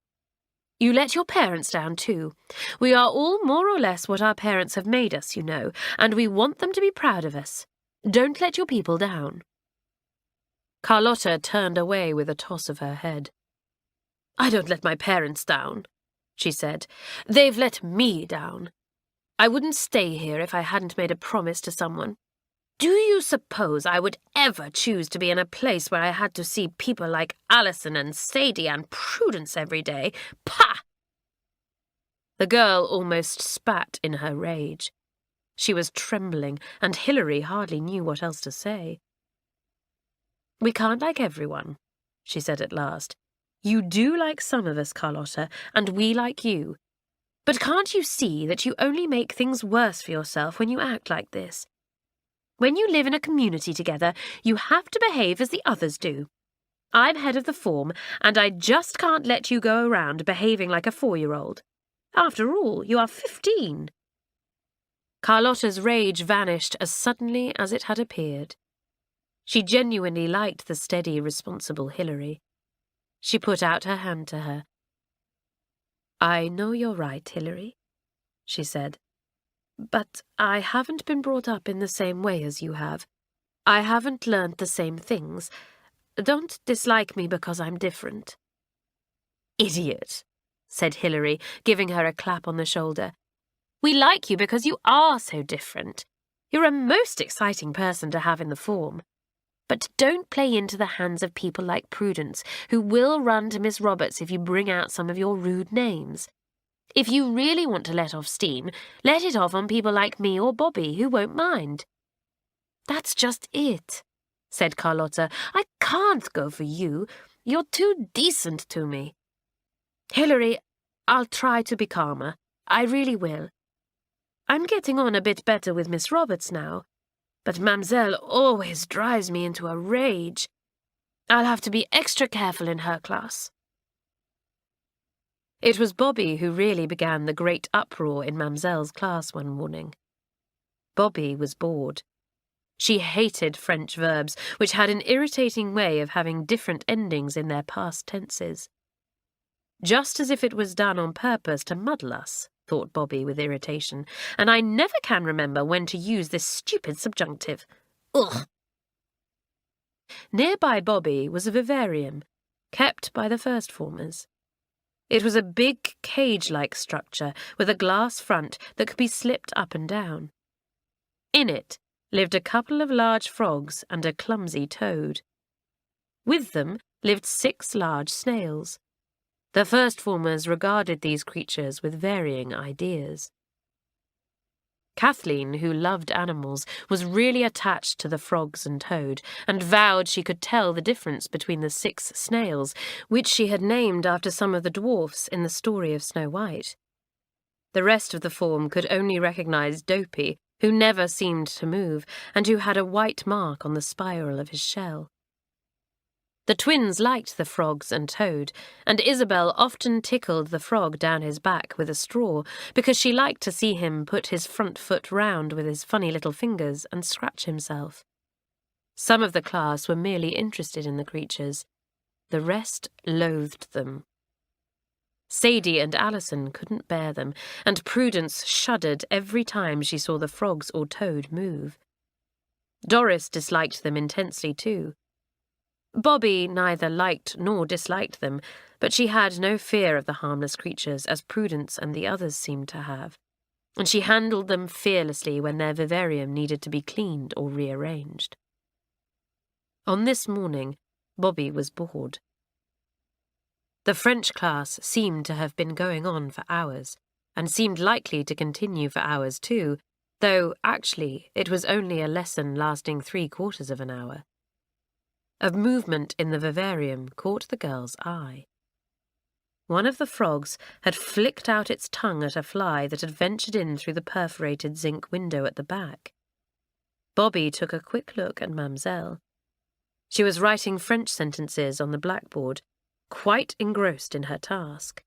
"You let your parents down, too. We are all more or less what our parents have made us, you know, and we want them to be proud of us. Don't let your people down." Carlotta turned away with a toss of her head. "I don't let my parents down," she said. "They've let me down. I wouldn't stay here if I hadn't made a promise to someone. Do you suppose I would ever choose to be in a place where I had to see people like Alison and Sadie and Prudence every day? Pah!" The girl almost spat in her rage. She was trembling, and Hilary hardly knew what else to say. "We can't like everyone," she said at last. "You do like some of us, Carlotta, and we like you. But can't you see that you only make things worse for yourself when you act like this? When you live in a community together, you have to behave as the others do. I'm head of the form, and I just can't let you go around behaving like a 4-year-old. After all, you are 15. Carlotta's rage vanished as suddenly as it had appeared. She genuinely liked the steady, responsible Hilary. She put out her hand to her. "I know you're right, Hilary," she said. "But I haven't been brought up in the same way as you have. I haven't learnt the same things. Don't dislike me because I'm different." "Idiot," said Hilary, giving her a clap on the shoulder. "We like you because you are so different. You're a most exciting person to have in the form. But don't play into the hands of people like Prudence, who will run to Miss Roberts if you bring out some of your rude names. If you really want to let off steam, let it off on people like me or Bobby, who won't mind." "That's just it," said Carlotta. "I can't go for you. You're too decent to me." "Hilary, I'll try to be calmer. I really will. I'm getting on a bit better with Miss Roberts now, but Mamselle always drives me into a rage. I'll have to be extra careful in her class." It was Bobby who really began the great uproar in Mamselle's class one morning. Bobby was bored. She hated French verbs, which had an irritating way of having different endings in their past tenses. Just as if it was done on purpose to muddle us, thought Bobby with irritation, and I never can remember when to use this stupid subjunctive. Ugh! Nearby Bobby was a vivarium, kept by the first formers. It was a big cage-like structure with a glass front that could be slipped up and down. In it lived a couple of large frogs and a clumsy toad. With them lived 6 large snails. The first formers regarded these creatures with varying ideas. Kathleen, who loved animals, was really attached to the frogs and toad, and vowed she could tell the difference between the 6 snails, which she had named after some of the dwarfs in the story of Snow White. The rest of the form could only recognise Dopey, who never seemed to move, and who had a white mark on the spiral of his shell. The twins liked the frogs and toad, and Isabel often tickled the frog down his back with a straw, because she liked to see him put his front foot round with his funny little fingers and scratch himself. Some of the class were merely interested in the creatures. The rest loathed them. Sadie and Alison couldn't bear them, and Prudence shuddered every time she saw the frogs or toad move. Doris disliked them intensely too. Bobby neither liked nor disliked them, but she had no fear of the harmless creatures as Prudence and the others seemed to have, and she handled them fearlessly when their vivarium needed to be cleaned or rearranged. On this morning, Bobby was bored. The French class seemed to have been going on for hours, and seemed likely to continue for hours too, though, actually, it was only a lesson lasting 3/4 of an hour. A movement in the vivarium caught the girl's eye. One of the frogs had flicked out its tongue at a fly that had ventured in through the perforated zinc window at the back. Bobby took a quick look at Mamselle. She was writing French sentences on the blackboard, quite engrossed in her task.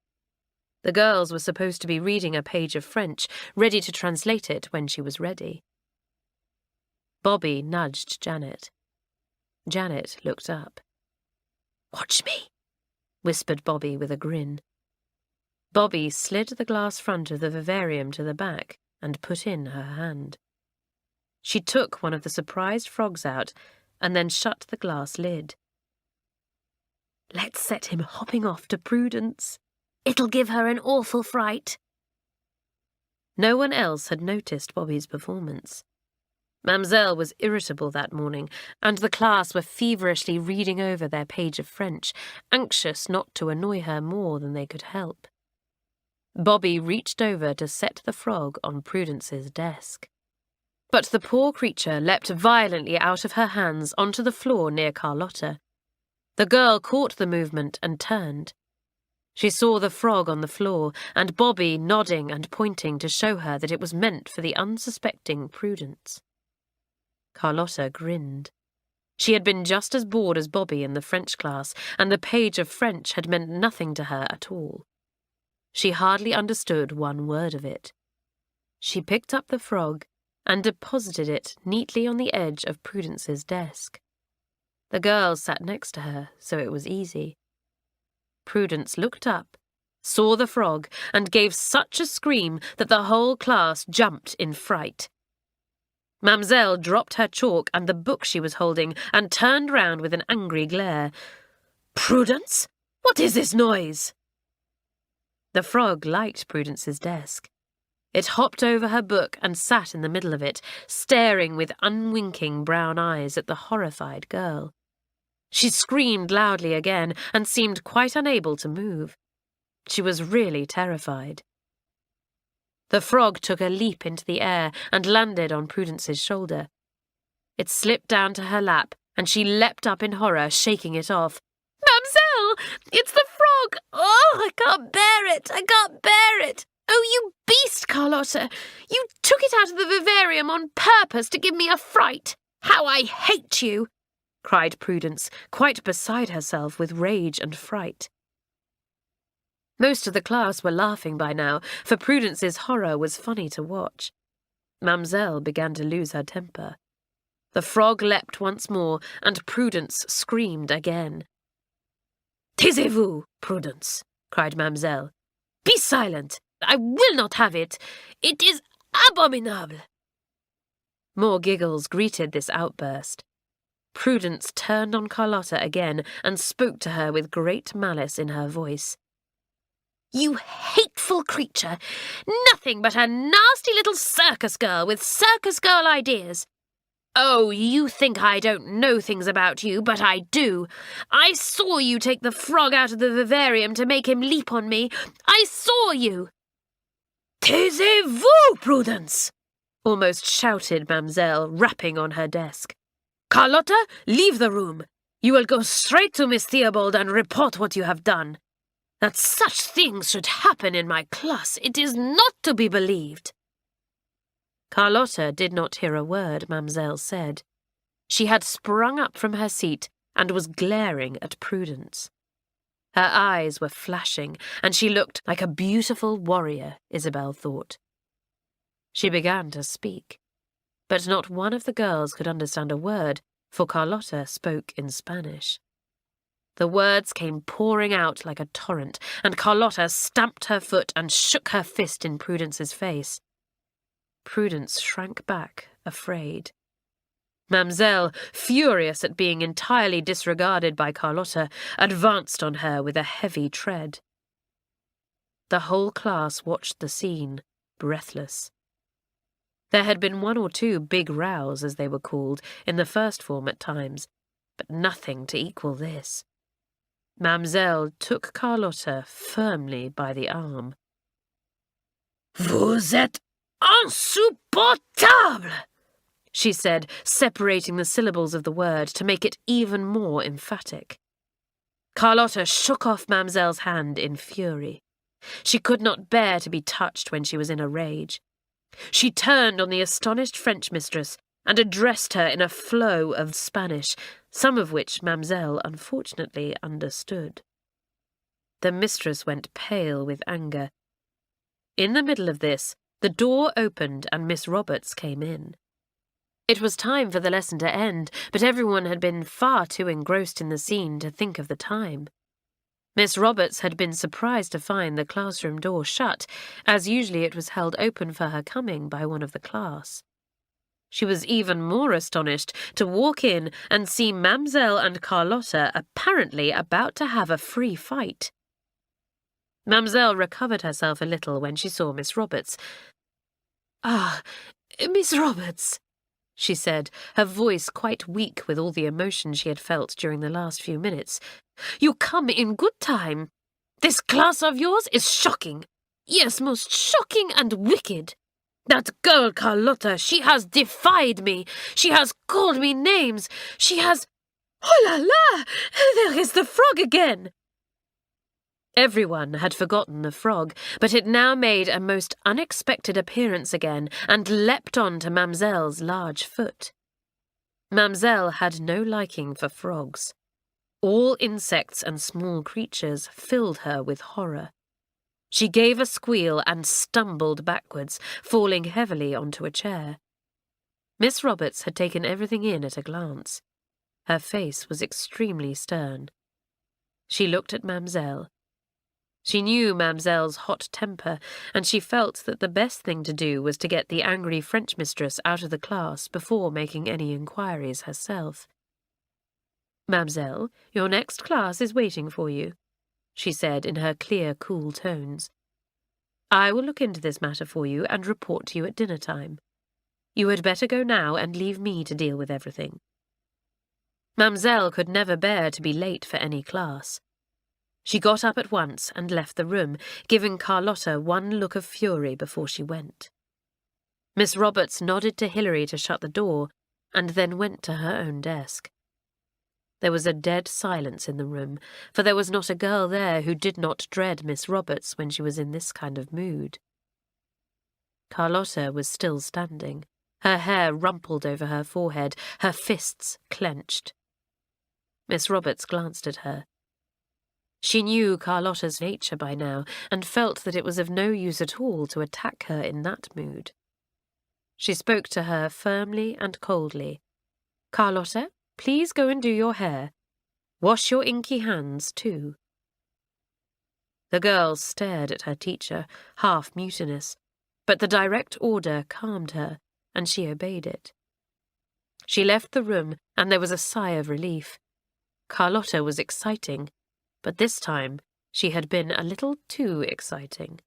The girls were supposed to be reading a page of French, ready to translate it when she was ready. Bobby nudged Janet. Janet looked up. "Watch me," whispered Bobby with a grin. Bobby slid the glass front of the vivarium to the back and put in her hand. She took one of the surprised frogs out and then shut the glass lid. "Let's set him hopping off to Prudence. It'll give her an awful fright." No one else had noticed Bobby's performance. Mamselle was irritable that morning, and the class were feverishly reading over their page of French, anxious not to annoy her more than they could help. Bobby reached over to set the frog on Prudence's desk. But the poor creature leapt violently out of her hands onto the floor near Carlotta. The girl caught the movement and turned. She saw the frog on the floor, and Bobby nodding and pointing to show her that it was meant for the unsuspecting Prudence. Carlotta grinned. She had been just as bored as Bobby in the French class, and the page of French had meant nothing to her at all. She hardly understood one word of it. She picked up the frog and deposited it neatly on the edge of Prudence's desk. The girls sat next to her, so it was easy. Prudence looked up, saw the frog, and gave such a scream that the whole class jumped in fright. Mamselle dropped her chalk and the book she was holding and turned round with an angry glare. "Prudence, what is this noise?" The frog liked Prudence's desk. It hopped over her book and sat in the middle of it, staring with unwinking brown eyes at the horrified girl. She screamed loudly again and seemed quite unable to move. She was really terrified. The frog took a leap into the air and landed on Prudence's shoulder. It slipped down to her lap, and she leapt up in horror, shaking it off. "Mamselle! It's the frog! Oh, I can't bear it! I can't bear it! Oh, you beast, Carlotta! You took it out of the vivarium on purpose to give me a fright! How I hate you!" cried Prudence, quite beside herself with rage and fright. Most of the class were laughing by now, for Prudence's horror was funny to watch. Mamselle began to lose her temper. The frog leapt once more, and Prudence screamed again. "Taisez-vous, Prudence," cried Mamselle. "Be silent! I will not have it! It is abominable!" More giggles greeted this outburst. Prudence turned on Carlotta again and spoke to her with great malice in her voice. "You hateful creature! Nothing but a nasty little circus girl with circus girl ideas! Oh, you think I don't know things about you, but I do. I saw you take the frog out of the vivarium to make him leap on me. I saw you!" "Taisez-vous, Prudence!" almost shouted Mamselle, rapping on her desk. "Carlotta, leave the room. You will go straight to Miss Theobald and report what you have done. That such things should happen in my class, it is not to be believed." Carlotta did not hear a word Mamselle said. She had sprung up from her seat and was glaring at Prudence. Her eyes were flashing, and she looked like a beautiful warrior, Isabel thought. She began to speak, but not one of the girls could understand a word, for Carlotta spoke in Spanish. The words came pouring out like a torrent, and Carlotta stamped her foot and shook her fist in Prudence's face. Prudence shrank back, afraid. Mamselle, furious at being entirely disregarded by Carlotta, advanced on her with a heavy tread. The whole class watched the scene, breathless. There had been one or two big rows, as they were called, in the first form at times, but nothing to equal this. Mamselle took Carlotta firmly by the arm. "Vous êtes insupportable!" she said, separating the syllables of the word to make it even more emphatic. Carlotta shook off Mamselle's hand in fury. She could not bear to be touched when she was in a rage. She turned on the astonished French mistress and addressed her in a flow of Spanish, some of which Mamselle unfortunately understood. The mistress went pale with anger. In the middle of this, the door opened and Miss Roberts came in. It was time for the lesson to end, but everyone had been far too engrossed in the scene to think of the time. Miss Roberts had been surprised to find the classroom door shut, as usually it was held open for her coming by one of the class. She was even more astonished to walk in and see Mamselle and Carlotta apparently about to have a free fight. Mamselle recovered herself a little when she saw Miss Roberts. "Ah, Miss Roberts," she said, her voice quite weak with all the emotion she had felt during the last few minutes. "You come in good time. This class of yours is shocking. Yes, most shocking and wicked. That girl Carlotta, she has defied me. She has called me names. She has— Oh la la! There is the frog again!" Everyone had forgotten the frog, but it now made a most unexpected appearance again and leapt on to Mamselle's large foot. Mamselle had no liking for frogs. All insects and small creatures filled her with horror. She gave a squeal and stumbled backwards, falling heavily onto a chair. Miss Roberts had taken everything in at a glance. Her face was extremely stern. She looked at Mamselle. She knew Mamselle's hot temper, and she felt that the best thing to do was to get the angry French mistress out of the class before making any inquiries herself. "Mamselle, your next class is waiting for you," she said in her clear, cool tones. "I will look into this matter for you and report to you at dinner time. You had better go now and leave me to deal with everything." Mamselle could never bear to be late for any class. She got up at once and left the room, giving Carlotta one look of fury before she went. Miss Roberts nodded to Hilary to shut the door, and then went to her own desk. There was a dead silence in the room, for there was not a girl there who did not dread Miss Roberts when she was in this kind of mood. Carlotta was still standing, her hair rumpled over her forehead, her fists clenched. Miss Roberts glanced at her. She knew Carlotta's nature by now, and felt that it was of no use at all to attack her in that mood. She spoke to her firmly and coldly. "Carlotta, please go and do your hair. Wash your inky hands, too." The girl stared at her teacher, half mutinous, but the direct order calmed her, and she obeyed it. She left the room, and there was a sigh of relief. Carlotta was exciting, but this time she had been a little too exciting.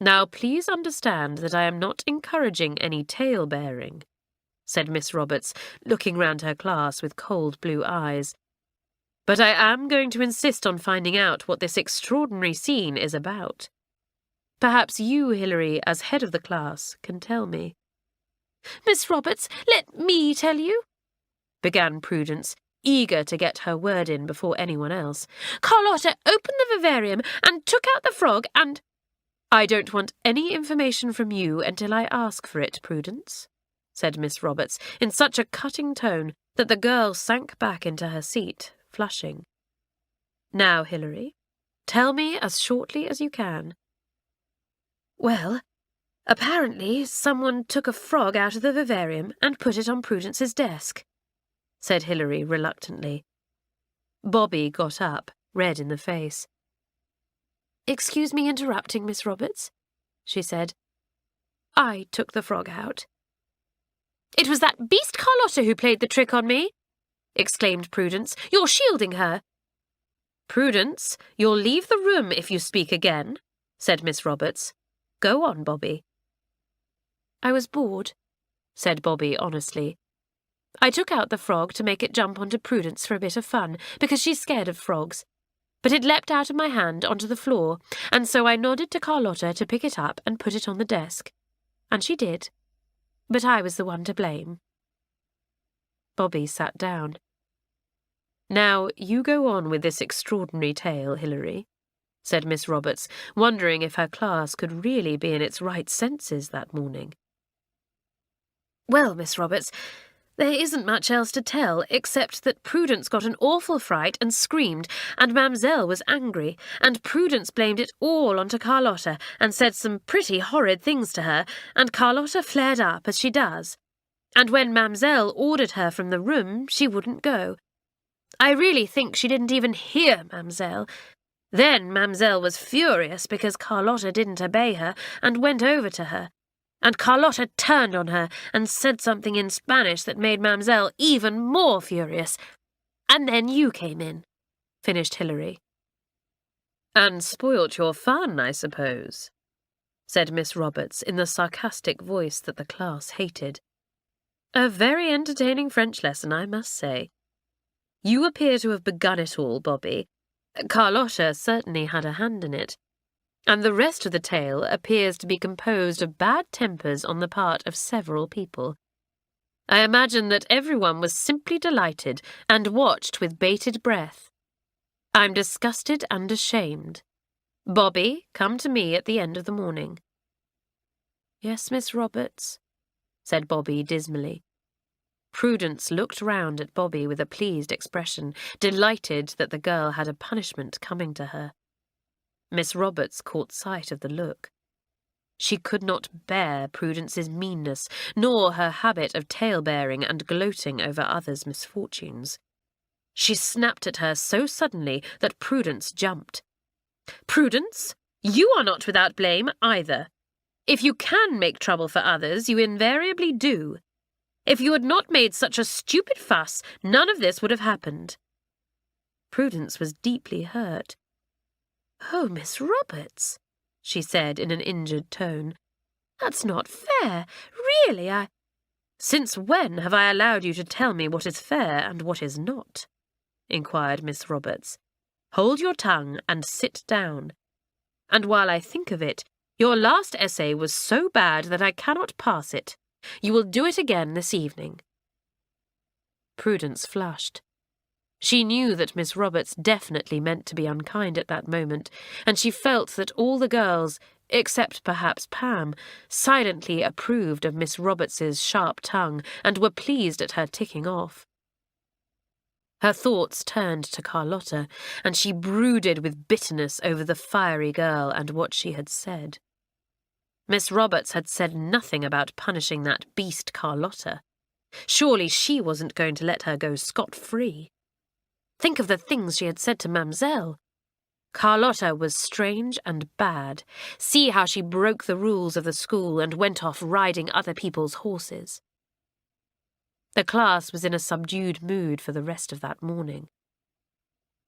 "Now please understand that I am not encouraging any tale-bearing," said Miss Roberts, looking round her class with cold blue eyes. "But I am going to insist on finding out what this extraordinary scene is about. Perhaps you, Hilary, as head of the class, can tell me." "Miss Roberts, let me tell you," began Prudence, eager to get her word in before anyone else. "Carlotta opened the vivarium and took out the frog and—" "I don't want any information from you until I ask for it, Prudence," said Miss Roberts, in such a cutting tone that the girl sank back into her seat, flushing. "Now, Hilary, tell me as shortly as you can." "Well, apparently someone took a frog out of the vivarium and put it on Prudence's desk," said Hilary reluctantly. Bobby got up, red in the face. "Excuse me interrupting, Miss Roberts," she said. "I took the frog out." "It was that beast Carlotta who played the trick on me," exclaimed Prudence. "You're shielding her." "Prudence, you'll leave the room if you speak again," said Miss Roberts. "Go on, Bobby." "I was bored," said Bobby honestly. "I took out the frog to make it jump onto Prudence for a bit of fun, because she's scared of frogs. But it leapt out of my hand onto the floor, and so I nodded to Carlotta to pick it up and put it on the desk. And she did. But I was the one to blame." Bobby sat down. "Now, you go on with this extraordinary tale, Hilary," said Miss Roberts, wondering if her class could really be in its right senses that morning. "Well, Miss Roberts, there isn't much else to tell, except that Prudence got an awful fright and screamed, and Mamselle was angry, and Prudence blamed it all onto Carlotta and said some pretty horrid things to her, and Carlotta flared up, as she does. And when Mamselle ordered her from the room, she wouldn't go. I really think she didn't even hear Mamselle. Then Mamselle was furious because Carlotta didn't obey her and went over to her. And Carlotta turned on her and said something in Spanish that made Mamselle even more furious. And then you came in," finished Hilary. "And spoilt your fun, I suppose," said Miss Roberts in the sarcastic voice that the class hated. "A very entertaining French lesson, I must say. You appear to have begun it all, Bobby. Carlotta certainly had a hand in it. And the rest of the tale appears to be composed of bad tempers on the part of several people. I imagine that everyone was simply delighted and watched with bated breath." I'm disgusted and ashamed. Bobby, come to me at the end of the morning." "Yes, Miss Roberts," said Bobby dismally. Prudence looked round at Bobby with a pleased expression, delighted that the girl had a punishment coming to her. Miss Roberts caught sight of the look. She could not bear Prudence's meanness, nor her habit of tale-bearing and gloating over others' misfortunes. She snapped at her so suddenly that Prudence jumped. "Prudence, you are not without blame either. If you can make trouble for others, you invariably do. If you had not made such a stupid fuss, none of this would have happened." Prudence was deeply hurt. "Oh, Miss Roberts," she said in an injured tone, "that's not fair. Really, "Since when have I allowed you to tell me what is fair and what is not?" inquired Miss Roberts. "Hold your tongue and sit down. And while I think of it, your last essay was so bad that I cannot pass it. You will do it again this evening." Prudence flushed. She knew that Miss Roberts definitely meant to be unkind at that moment, and she felt that all the girls, except perhaps Pam, silently approved of Miss Roberts's sharp tongue and were pleased at her ticking off. Her thoughts turned to Carlotta, and she brooded with bitterness over the fiery girl and what she had said. Miss Roberts had said nothing about punishing that beast Carlotta. Surely she wasn't going to let her go scot-free. Think of the things she had said to Mamselle. Carlotta was strange and bad. See how she broke the rules of the school and went off riding other people's horses. The class was in a subdued mood for the rest of that morning.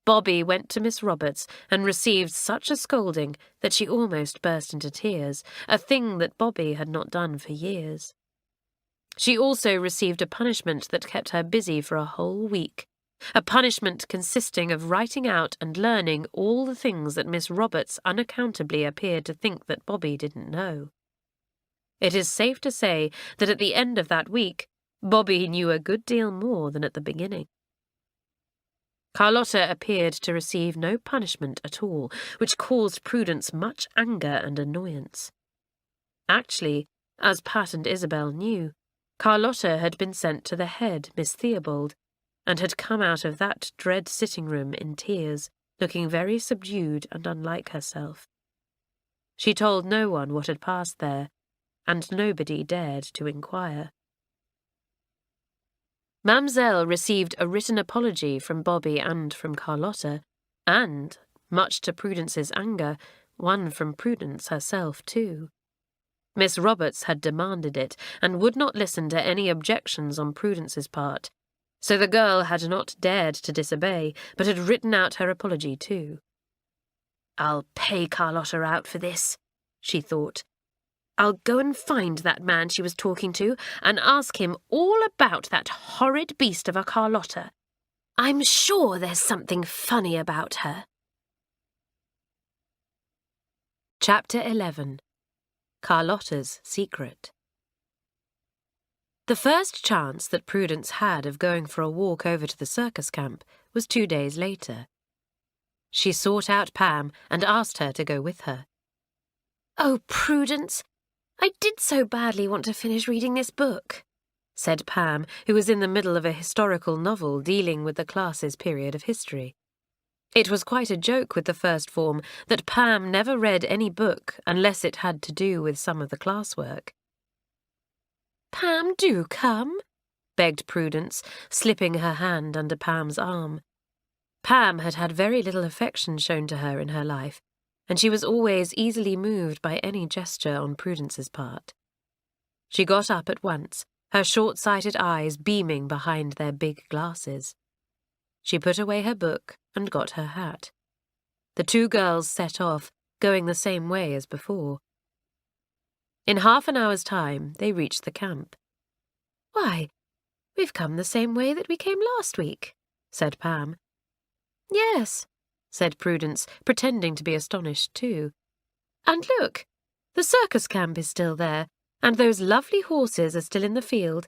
Bobby went to Miss Roberts and received such a scolding that she almost burst into tears, a thing that Bobby had not done for years. She also received a punishment that kept her busy for a whole week, a punishment consisting of writing out and learning all the things that Miss Roberts unaccountably appeared to think that Bobby didn't know. It is safe to say that at the end of that week, Bobby knew a good deal more than at the beginning. Carlotta appeared to receive no punishment at all, which caused Prudence much anger and annoyance. Actually, as Pat and Isabel knew, Carlotta had been sent to the head, Miss Theobald, and had come out of that dread sitting-room in tears, looking very subdued and unlike herself. She told no one what had passed there, and nobody dared to inquire. Mamselle received a written apology from Bobby and from Carlotta, and, much to Prudence's anger, one from Prudence herself too. Miss Roberts had demanded it, and would not listen to any objections on Prudence's part, so the girl had not dared to disobey, but had written out her apology too. "I'll pay Carlotta out for this," she thought. "I'll go and find that man she was talking to and ask him all about that horrid beast of a Carlotta. I'm sure there's something funny about her." Chapter 11. Carlotta's Secret. The first chance that Prudence had of going for a walk over to the circus camp was 2 days later. She sought out Pam and asked her to go with her. "Oh, Prudence, I did so badly want to finish reading this book," said Pam, who was in the middle of a historical novel dealing with the class's period of history. It was quite a joke with the first form that Pam never read any book unless it had to do with some of the classwork. "Pam, do come," begged Prudence, slipping her hand under Pam's arm. Pam had had very little affection shown to her in her life, and she was always easily moved by any gesture on Prudence's part. She got up at once, her short-sighted eyes beaming behind their big glasses. She put away her book and got her hat. The two girls set off, going the same way as before. In half an hour's time, they reached the camp. "Why, we've come the same way that we came last week," said Pam. "Yes," said Prudence, pretending to be astonished too. "And look, the circus camp is still there, and those lovely horses are still in the field.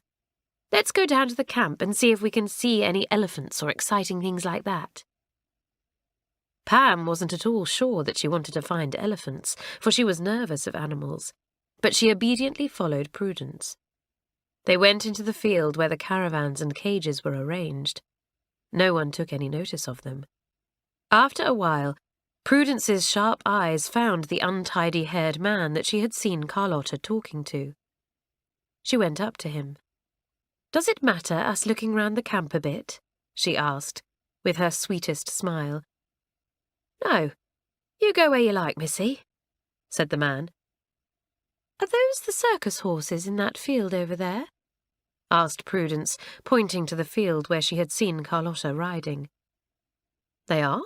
Let's go down to the camp and see if we can see any elephants or exciting things like that." Pam wasn't at all sure that she wanted to find elephants, for she was nervous of animals, but she obediently followed Prudence. They went into the field where the caravans and cages were arranged. No one took any notice of them. After a while, Prudence's sharp eyes found the untidy-haired man that she had seen Carlotta talking to. She went up to him. "Does it matter us looking round the camp a bit?" she asked, with her sweetest smile. "No, you go where you like, missy," said the man. "Are those the circus horses in that field over there?" asked Prudence, pointing to the field where she had seen Carlotta riding. "They are,"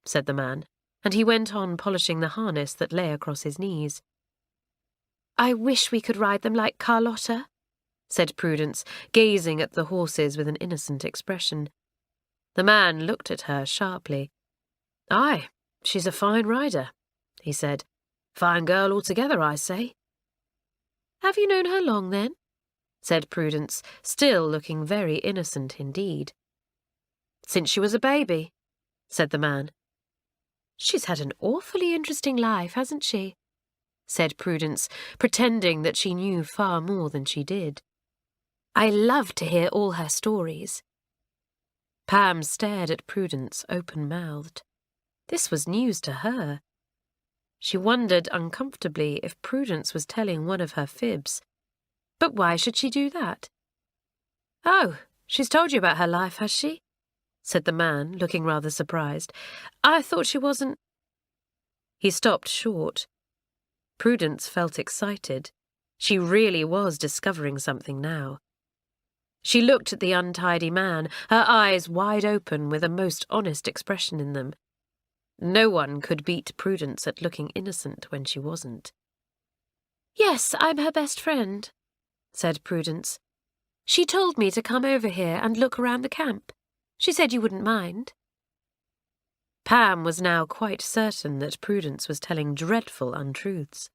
said the man, and he went on polishing the harness that lay across his knees. "I wish we could ride them like Carlotta," said Prudence, gazing at the horses with an innocent expression. The man looked at her sharply. "Aye, she's a fine rider," he said. "Fine girl altogether, I say." "Have you known her long, then?" said Prudence, still looking very innocent indeed. "Since she was a baby," said the man. "She's had an awfully interesting life, hasn't she?" said Prudence, pretending that she knew far more than she did. "I love to hear all her stories." Pam stared at Prudence, open-mouthed. This was news to her. She wondered uncomfortably if Prudence was telling one of her fibs. But why should she do that? "Oh, she's told you about her life, has she?" said the man, looking rather surprised. "I thought she wasn't—" He stopped short. Prudence felt excited. She really was discovering something now. She looked at the untidy man, her eyes wide open with a most honest expression in them. No one could beat Prudence at looking innocent when she wasn't. "Yes, I'm her best friend," said Prudence. "She told me to come over here and look around the camp. She said you wouldn't mind." Pam was now quite certain that Prudence was telling dreadful untruths.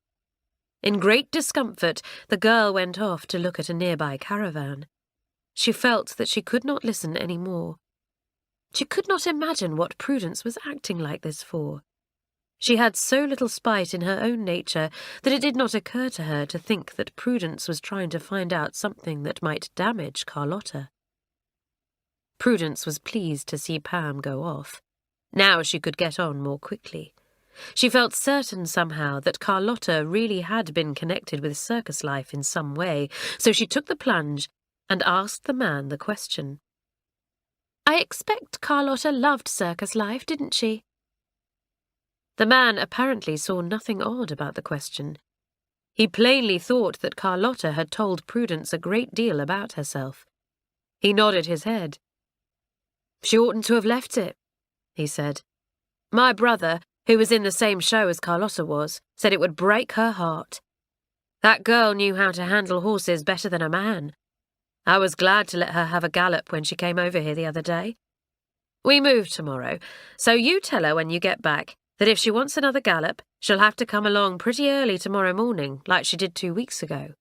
In great discomfort, the girl went off to look at a nearby caravan. She felt that she could not listen any more. She could not imagine what Prudence was acting like this for. She had so little spite in her own nature that it did not occur to her to think that Prudence was trying to find out something that might damage Carlotta. Prudence was pleased to see Pam go off. Now she could get on more quickly. She felt certain somehow that Carlotta really had been connected with circus life in some way, so she took the plunge and asked the man the question. "I expect Carlotta loved circus life, didn't she?" The man apparently saw nothing odd about the question. He plainly thought that Carlotta had told Prudence a great deal about herself. He nodded his head. "She oughtn't to have left it," he said. "My brother, who was in the same show as Carlotta was, said it would break her heart. That girl knew how to handle horses better than a man. I was glad to let her have a gallop when she came over here the other day. We move tomorrow, so you tell her when you get back that if she wants another gallop, she'll have to come along pretty early tomorrow morning, like she did 2 weeks ago."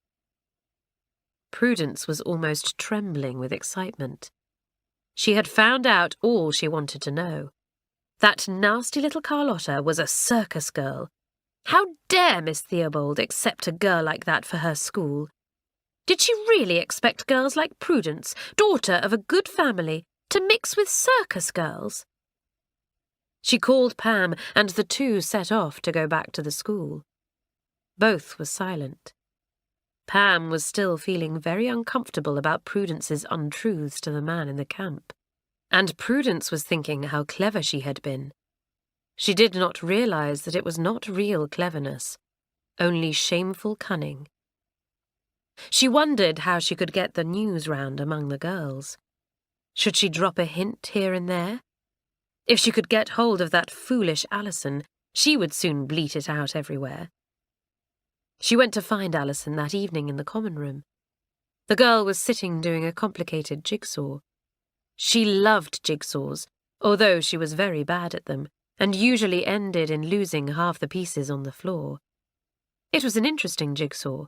Prudence was almost trembling with excitement. She had found out all she wanted to know. That nasty little Carlotta was a circus girl. How dare Miss Theobald accept a girl like that for her school? Did she really expect girls like Prudence, daughter of a good family, to mix with circus girls? She called Pam, and the two set off to go back to the school. Both were silent. Pam was still feeling very uncomfortable about Prudence's untruths to the man in the camp. And Prudence was thinking how clever she had been. She did not realize that it was not real cleverness, only shameful cunning. She wondered how she could get the news round among the girls. Should she drop a hint here and there? If she could get hold of that foolish Alison, she would soon bleat it out everywhere. She went to find Alison that evening in the common room. The girl was sitting doing a complicated jigsaw. She loved jigsaws, although she was very bad at them, and usually ended in losing half the pieces on the floor. It was an interesting jigsaw.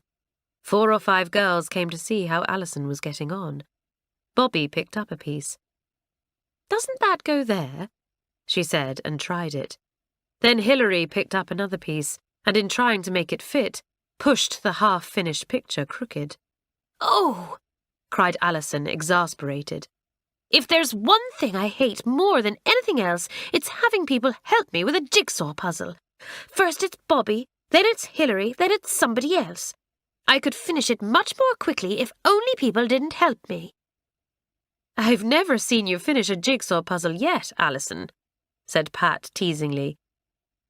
4 or 5 girls came to see how Alison was getting on. Bobby picked up a piece. "Doesn't that go there?" she said, and tried it. Then Hilary picked up another piece, and in trying to make it fit, pushed the half-finished picture crooked. "Oh!" cried Alison, exasperated. "If there's one thing I hate more than anything else, it's having people help me with a jigsaw puzzle. First it's Bobby, then it's Hilary, then it's somebody else. I could finish it much more quickly if only people didn't help me." "I've never seen you finish a jigsaw puzzle yet, Alison," said Pat teasingly.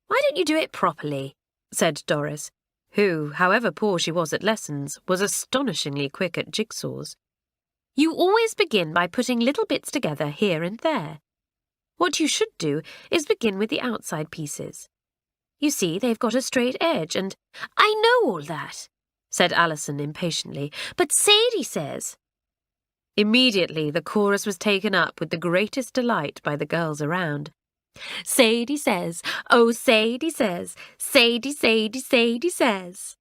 "Why don't you do it properly?" said Doris, who, however poor she was at lessons, was astonishingly quick at jigsaws. "You always begin by putting little bits together here and there. What you should do is begin with the outside pieces. You see, they've got a straight edge, and—" "I know all that," said Alison impatiently, "but Sadie says—" Immediately the chorus was taken up with the greatest delight by the girls around. "Sadie says, oh, Sadie says, Sadie, Sadie, Sadie says."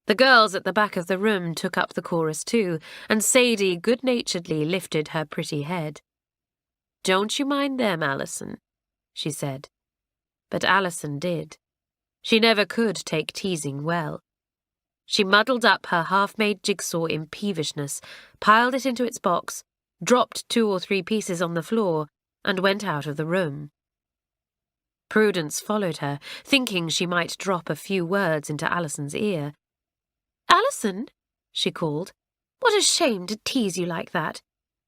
The girls at the back of the room took up the chorus too, and Sadie good-naturedly lifted her pretty head. "Don't you mind them, Alison," she said. But Alison did. She never could take teasing well. She muddled up her half-made jigsaw in peevishness, piled it into its box, dropped 2 or 3 pieces on the floor, and went out of the room. Prudence followed her, thinking she might drop a few words into Alison's ear. "Alison," she called, "what a shame to tease you like that.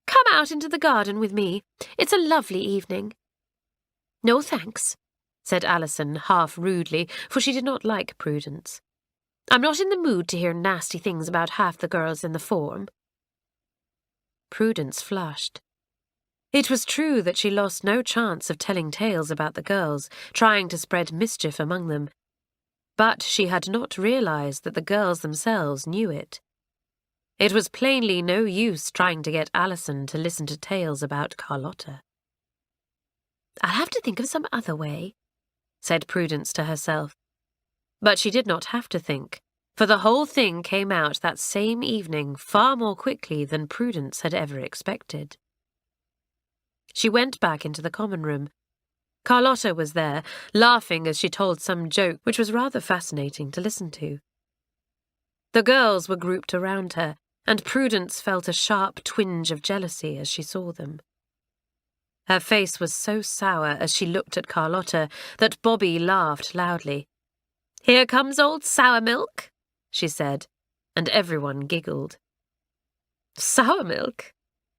Come out into the garden with me. It's a lovely evening." "No, thanks," said Alison, half rudely, for she did not like Prudence. "I'm not in the mood to hear nasty things about half the girls in the form." Prudence flushed. It was true that she lost no chance of telling tales about the girls, trying to spread mischief among them, but she had not realized that the girls themselves knew it. It was plainly no use trying to get Alison to listen to tales about Carlotta. "I'll have to think of some other way," said Prudence to herself. But she did not have to think, for the whole thing came out that same evening far more quickly than Prudence had ever expected. She went back into the common room. Carlotta was there, laughing as she told some joke which was rather fascinating to listen to. The girls were grouped around her, and Prudence felt a sharp twinge of jealousy as she saw them. Her face was so sour as she looked at Carlotta that Bobby laughed loudly. "Here comes old Sour Milk," she said, and everyone giggled. "Sour Milk?"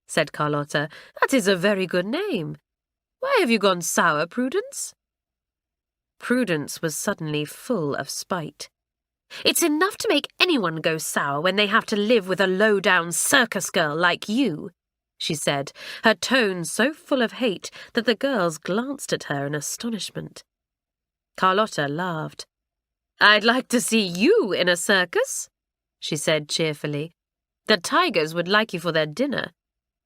said Carlotta. "That is a very good name. Why have you gone sour, Prudence?" Prudence was suddenly full of spite. "It's enough to make anyone go sour when they have to live with a low-down circus girl like you," she said, her tone so full of hate that the girls glanced at her in astonishment. Carlotta laughed. "I'd like to see you in a circus," she said cheerfully. "The tigers would like you for their dinner,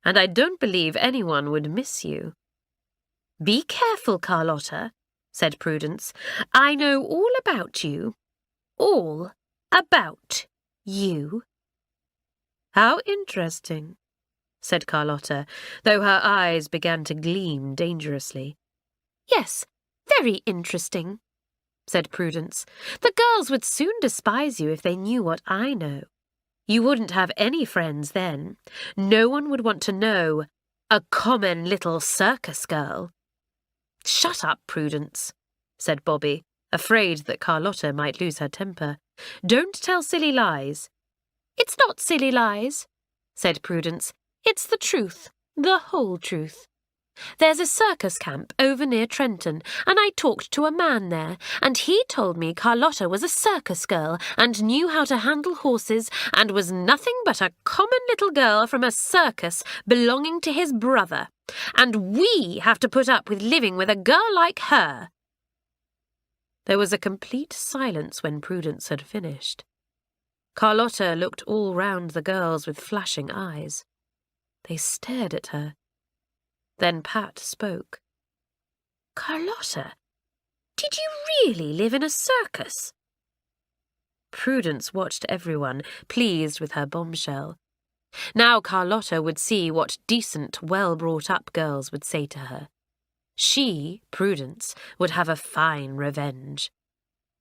and I don't believe anyone would miss you." "Be careful, Carlotta," said Prudence. "I know all about you. All about you." "How interesting," said Carlotta, though her eyes began to gleam dangerously. "Yes, very interesting," said Prudence. "The girls would soon despise you if they knew what I know. You wouldn't have any friends then. No one would want to know a common little circus girl." "Shut up, Prudence," said Bobby, afraid that Carlotta might lose her temper. "Don't tell silly lies." "It's not silly lies," said Prudence. "It's the truth, the whole truth. There's a circus camp over near Trenton, and I talked to a man there, and he told me Carlotta was a circus girl and knew how to handle horses and was nothing but a common little girl from a circus belonging to his brother. And we have to put up with living with a girl like her." There was a complete silence when Prudence had finished. Carlotta looked all round the girls with flashing eyes. They stared at her. Then Pat spoke. "Carlotta, did you really live in a circus?" Prudence watched everyone, pleased with her bombshell. Now Carlotta would see what decent, well-brought-up girls would say to her. She, Prudence, would have a fine revenge.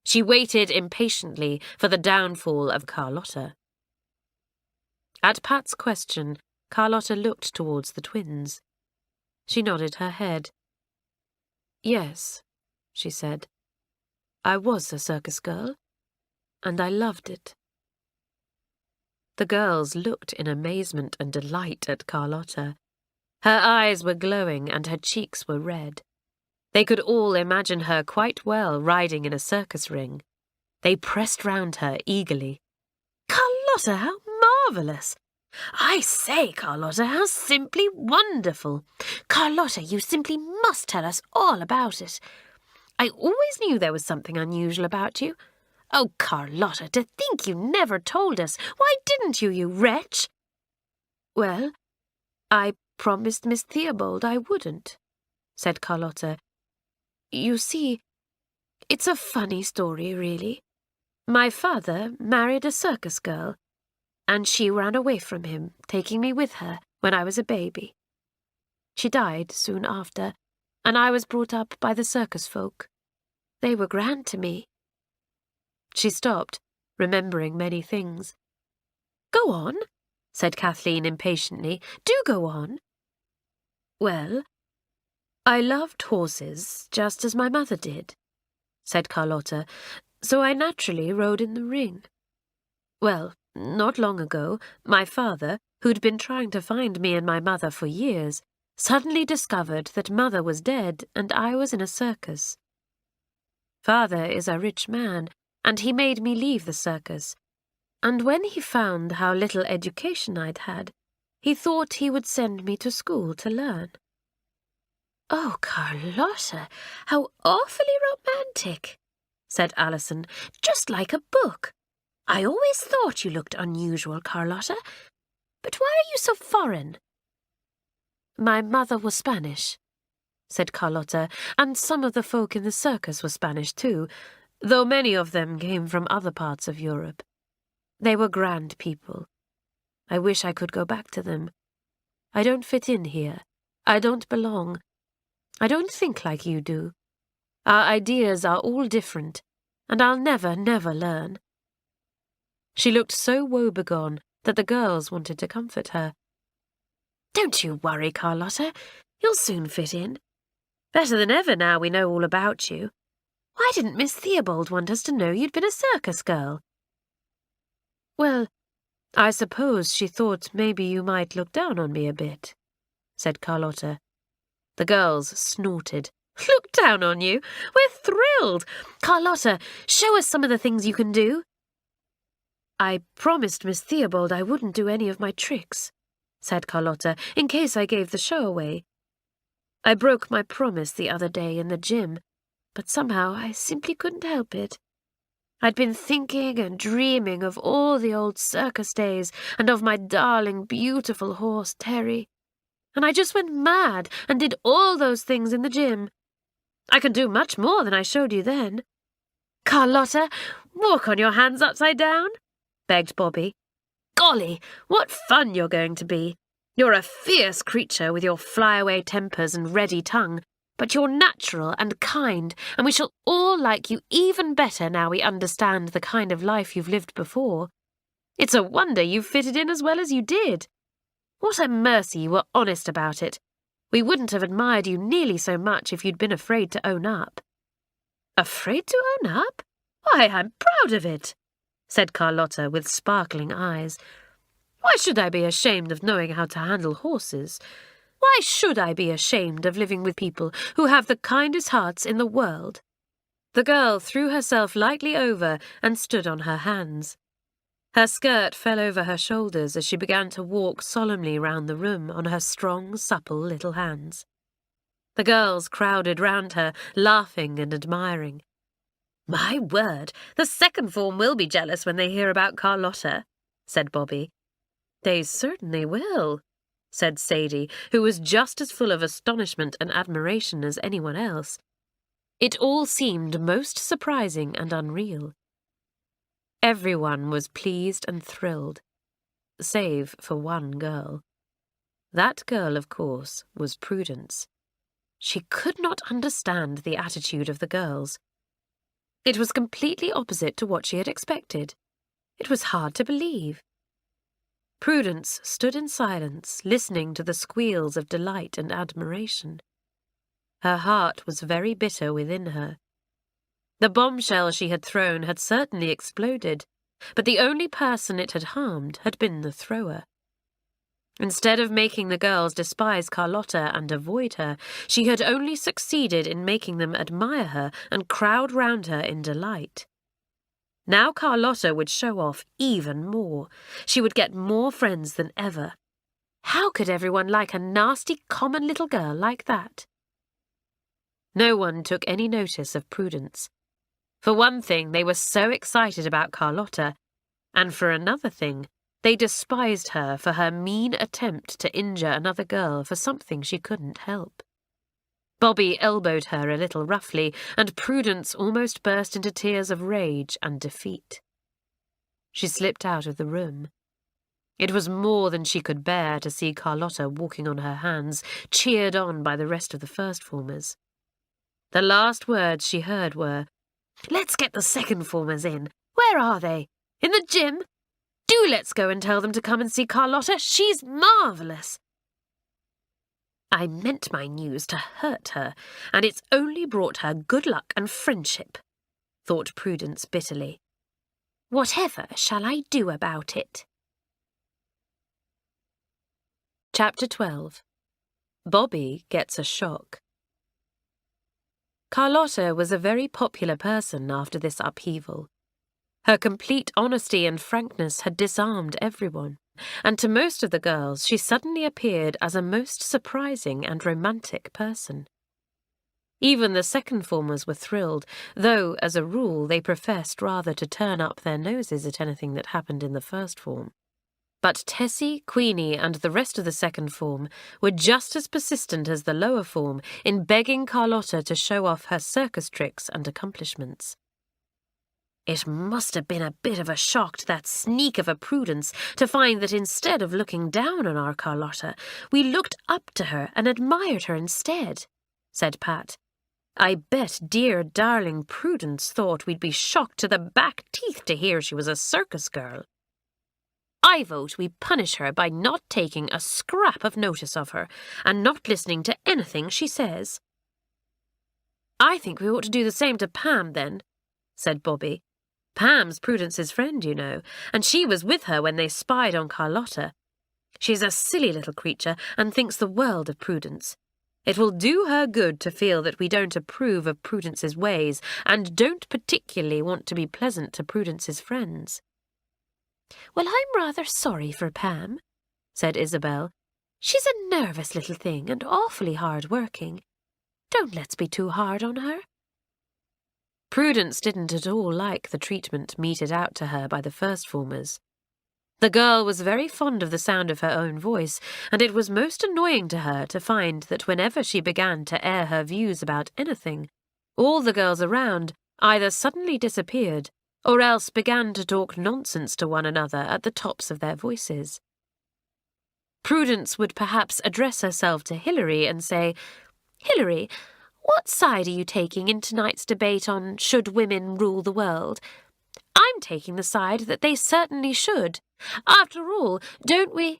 She waited impatiently for the downfall of Carlotta. At Pat's question, Carlotta looked towards the twins. She nodded her head. "Yes," she said. "I was a circus girl, and I loved it." The girls looked in amazement and delight at Carlotta. Her eyes were glowing and her cheeks were red. They could all imagine her quite well riding in a circus ring. They pressed round her eagerly. "Carlotta, how marvellous! I say, Carlotta, how simply wonderful! Carlotta, you simply must tell us all about it. I always knew there was something unusual about you. Oh, Carlotta, to think you never told us! Why didn't you, you wretch?" "Well, I promised Miss Theobald I wouldn't," said Carlotta. "You see, it's a funny story, really. My father married a circus girl, and she ran away from him, taking me with her when I was a baby. She died soon after, and I was brought up by the circus folk. They were grand to me." She stopped, remembering many things. "Go on," said Kathleen impatiently. "Do go on." "Well, I loved horses just as my mother did," said Carlotta, "so I naturally rode in the ring. Well, not long ago, my father, who'd been trying to find me and my mother for years, suddenly discovered that Mother was dead and I was in a circus. Father is a rich man, and he made me leave the circus. And when he found how little education I'd had, he thought he would send me to school to learn." "Oh, Carlotta, how awfully romantic," said Alison. "Just like a book. I always thought you looked unusual, Carlotta. But why are you so foreign?" "My mother was Spanish," said Carlotta, "and some of the folk in the circus were Spanish too, though many of them came from other parts of Europe. They were grand people. I wish I could go back to them. I don't fit in here. I don't belong. I don't think like you do. Our ideas are all different, and I'll never, never learn." She looked so woebegone that the girls wanted to comfort her. "Don't you worry, Carlotta. You'll soon fit in. Better than ever now we know all about you. Why didn't Miss Theobald want us to know you'd been a circus girl?" "Well, I suppose she thought maybe you might look down on me a bit," said Carlotta. The girls snorted. "Look down on you? We're thrilled! Carlotta, show us some of the things you can do." "I promised Miss Theobald I wouldn't do any of my tricks," said Carlotta, "in case I gave the show away. I broke my promise the other day in the gym, but somehow I simply couldn't help it. I'd been thinking and dreaming of all the old circus days and of my darling, beautiful horse, Terry. And I just went mad and did all those things in the gym. I can do much more than I showed you then." "Carlotta, walk on your hands upside down," begged Bobby. "Golly, what fun you're going to be. You're a fierce creature with your flyaway tempers and ready tongue, but you're natural and kind, and we shall all like you even better now we understand the kind of life you've lived before. It's a wonder you fitted in as well as you did. What a mercy you were honest about it. We wouldn't have admired you nearly so much if you'd been afraid to own up." "Afraid to own up? Why, I'm proud of it," said Carlotta with sparkling eyes. "Why should I be ashamed of knowing how to handle horses? Why should I be ashamed of living with people who have the kindest hearts in the world?" The girl threw herself lightly over and stood on her hands. Her skirt fell over her shoulders as she began to walk solemnly round the room on her strong, supple little hands. The girls crowded round her, laughing and admiring. "My word, the second form will be jealous when they hear about Carlotta," said Bobby. "They certainly will," said Sadie, who was just as full of astonishment and admiration as anyone else. It all seemed most surprising and unreal. Everyone was pleased and thrilled, save for one girl. That girl, of course, was Prudence. She could not understand the attitude of the girls. It was completely opposite to what she had expected. It was hard to believe. Prudence stood in silence, listening to the squeals of delight and admiration. Her heart was very bitter within her. The bombshell she had thrown had certainly exploded, but the only person it had harmed had been the thrower. Instead of making the girls despise Carlotta and avoid her, she had only succeeded in making them admire her and crowd round her in delight. Now Carlotta would show off even more. She would get more friends than ever. How could everyone like a nasty, common little girl like that? No one took any notice of Prudence. For one thing, they were so excited about Carlotta, and for another thing, they despised her for her mean attempt to injure another girl for something she couldn't help. Bobby elbowed her a little roughly, and Prudence almost burst into tears of rage and defeat. She slipped out of the room. It was more than she could bear to see Carlotta walking on her hands, cheered on by the rest of the first-formers. The last words she heard were, "Let's get the second-formers in. Where are they? In the gym? Do let's go and tell them to come and see Carlotta. She's marvellous." I meant my news to hurt her, and it's only brought her good luck and friendship, thought Prudence bitterly. Whatever shall I do about it? Chapter 12. Bobby Gets a Shock. Carlotta was a very popular person after this upheaval. Her complete honesty and frankness had disarmed everyone, and to most of the girls she suddenly appeared as a most surprising and romantic person. Even the second-formers were thrilled, though, as a rule, they professed rather to turn up their noses at anything that happened in the first form. But Tessie, Queenie, and the rest of the second form were just as persistent as the lower form in begging Carlotta to show off her circus tricks and accomplishments. It must have been a bit of a shock to that sneak of a Prudence to find that instead of looking down on our Carlotta, we looked up to her and admired her instead, said Pat. I bet dear darling Prudence thought we'd be shocked to the back teeth to hear she was a circus girl. I vote we punish her by not taking a scrap of notice of her and not listening to anything she says. I think we ought to do the same to Pam, then, said Bobby. Pam's Prudence's friend, you know, and she was with her when they spied on Carlotta. She's a silly little creature and thinks the world of Prudence. It will do her good to feel that we don't approve of Prudence's ways and don't particularly want to be pleasant to Prudence's friends. Well, I'm rather sorry for Pam, said Isabel. She's a nervous little thing and awfully hard-working. Don't let's be too hard on her. Prudence didn't at all like the treatment meted out to her by the first-formers. The girl was very fond of the sound of her own voice, and it was most annoying to her to find that whenever she began to air her views about anything, all the girls around either suddenly disappeared or else began to talk nonsense to one another at the tops of their voices. Prudence would perhaps address herself to Hilary and say, "Hilary, what side are you taking in tonight's debate on should women rule the world? I'm taking the side that they certainly should. After all, don't we—"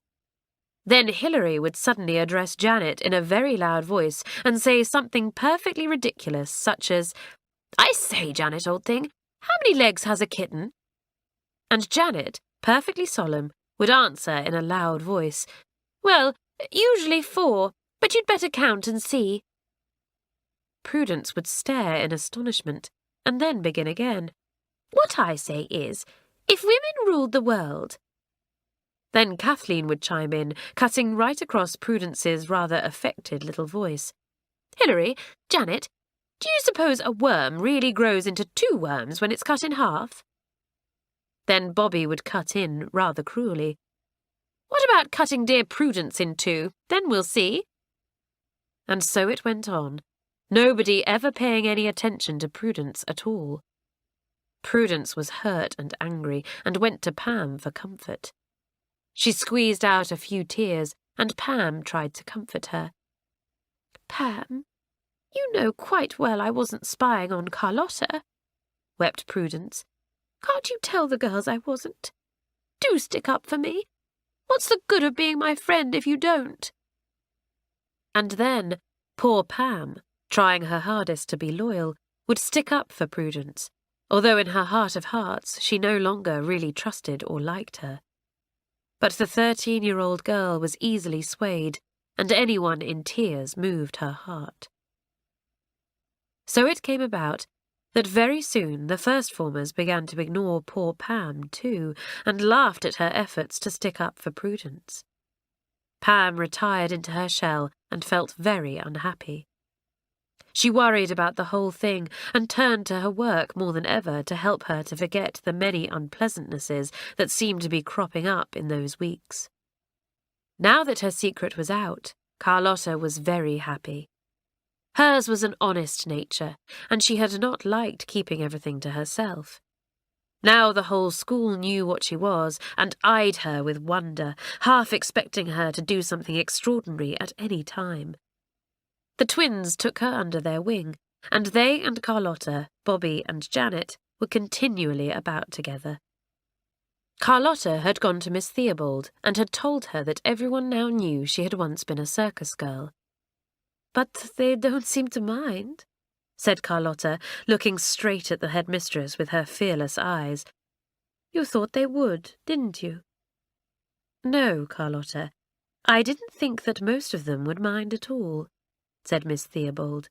Then Hilary would suddenly address Janet in a very loud voice and say something perfectly ridiculous, such as, "I say, Janet, old thing, how many legs has a kitten?" And Janet, perfectly solemn, would answer in a loud voice, "Well, usually 4, but you'd better count and see." Prudence would stare in astonishment, and then begin again. "What I say is, if women ruled the world—" Then Kathleen would chime in, cutting right across Prudence's rather affected little voice. "Hilary, Janet, do you suppose a worm really grows into 2 worms when it's cut in half?" Then Bobby would cut in rather cruelly. "What about cutting dear Prudence in 2? Then we'll see." And so it went on, nobody ever paying any attention to Prudence at all. Prudence was hurt and angry and went to Pam for comfort. She squeezed out a few tears, and Pam tried to comfort her. "Pam, You know quite well I wasn't spying on Carlotta, wept Prudence. Can't you tell the girls I wasn't? Do stick up for me. What's the good of being my friend if you don't? And then poor Pam, trying her hardest to be loyal, would stick up for Prudence, although in her heart of hearts she no longer really trusted or liked her. But the 13-year-old girl was easily swayed, and anyone in tears moved her heart. So it came about that very soon the first-formers began to ignore poor Pam too, and laughed at her efforts to stick up for Prudence. Pam retired into her shell and felt very unhappy. She worried about the whole thing and turned to her work more than ever to help her to forget the many unpleasantnesses that seemed to be cropping up in those weeks. Now that her secret was out, Carlotta was very happy. Hers was an honest nature, and she had not liked keeping everything to herself. Now the whole school knew what she was and eyed her with wonder, half expecting her to do something extraordinary at any time. The twins took her under their wing, and they and Carlotta, Bobby and Janet were continually about together. Carlotta had gone to Miss Theobald and had told her that everyone now knew she had once been a circus girl. But they don't seem to mind, said Carlotta, looking straight at the headmistress with her fearless eyes. You thought they would, didn't you? No, Carlotta, I didn't think that most of them would mind at all, said Miss Theobald.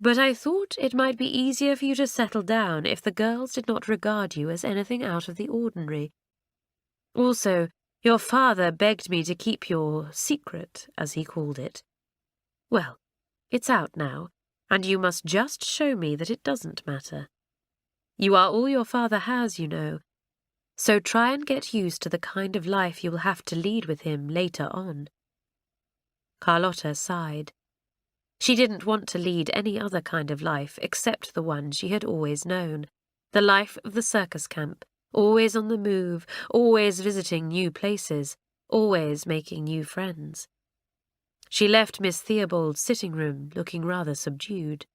But I thought it might be easier for you to settle down if the girls did not regard you as anything out of the ordinary. Also, your father begged me to keep your secret, as he called it. Well, it's out now, and you must just show me that it doesn't matter. You are all your father has, you know, so try and get used to the kind of life you will have to lead with him later on. Carlotta sighed. She didn't want to lead any other kind of life except the one she had always known, the life of the circus camp, always on the move, always visiting new places, always making new friends. She left Miss Theobald's sitting room looking rather subdued.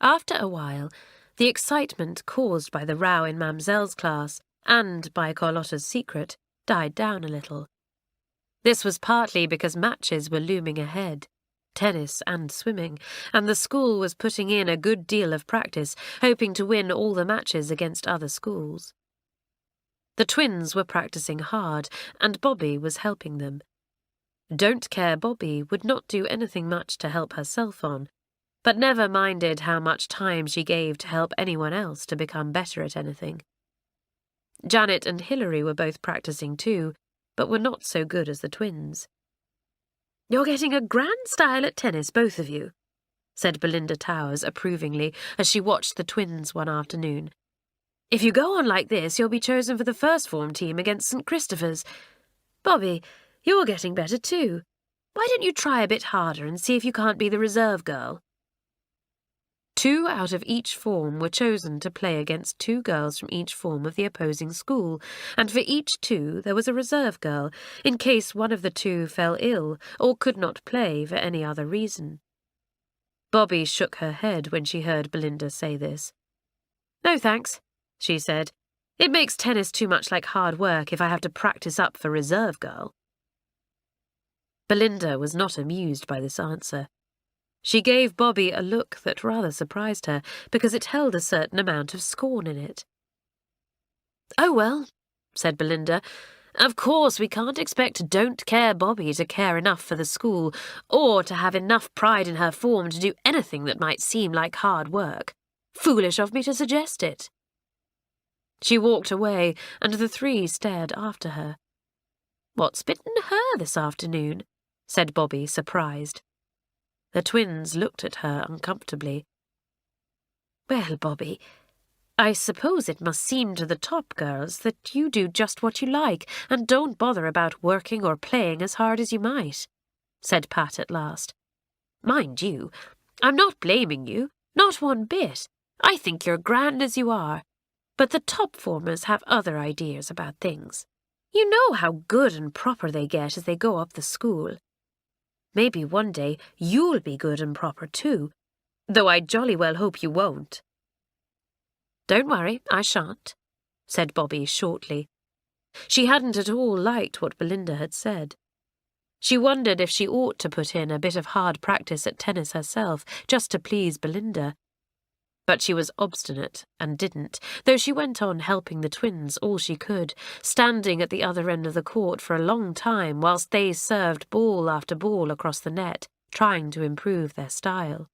After a while, the excitement caused by the row in Mamselle's class and by Carlotta's secret died down a little. This was partly because matches were looming ahead, tennis and swimming, and the school was putting in a good deal of practice, hoping to win all the matches against other schools. The twins were practicing hard, and Bobby was helping them. Don't Care Bobby would not do anything much to help herself on, but never minded how much time she gave to help anyone else to become better at anything. Janet and Hilary were both practicing too, but were not so good as the twins. You're getting a grand style at tennis, both of you, said Belinda Towers approvingly as she watched the twins one afternoon. If you go on like this, you'll be chosen for the first form team against St Christopher's. Bobby, you're getting better too. Why don't you try a bit harder and see if you can't be the reserve girl? 2 out of each form were chosen to play against 2 girls from each form of the opposing school, and for each 2 there was a reserve girl, in case one of the 2 fell ill or could not play for any other reason. Bobby shook her head when she heard Belinda say this. No thanks, she said. It makes tennis too much like hard work if I have to practice up for reserve girl. Belinda was not amused by this answer. She gave Bobby a look that rather surprised her, because it held a certain amount of scorn in it. Oh, well, said Belinda, of course we can't expect Don't Care Bobby to care enough for the school, or to have enough pride in her form to do anything that might seem like hard work. Foolish of me to suggest it. She walked away, and the 3 stared after her. What's bitten her this afternoon? Said Bobby, surprised. The twins looked at her uncomfortably. Well, Bobby, I suppose it must seem to the top girls that you do just what you like and don't bother about working or playing as hard as you might, said Pat at last. Mind you, I'm not blaming you, not one bit. I think you're grand as you are. But the top formers have other ideas about things. You know how good and proper they get as they go up the school. Maybe one day you'll be good and proper too, though I jolly well hope you won't." "Don't worry, I shan't," said Bobby shortly. She hadn't at all liked what Belinda had said. She wondered if she ought to put in a bit of hard practice at tennis herself, just to please Belinda. But she was obstinate and didn't, though she went on helping the twins all she could, standing at the other end of the court for a long time whilst they served ball after ball across the net, trying to improve their style.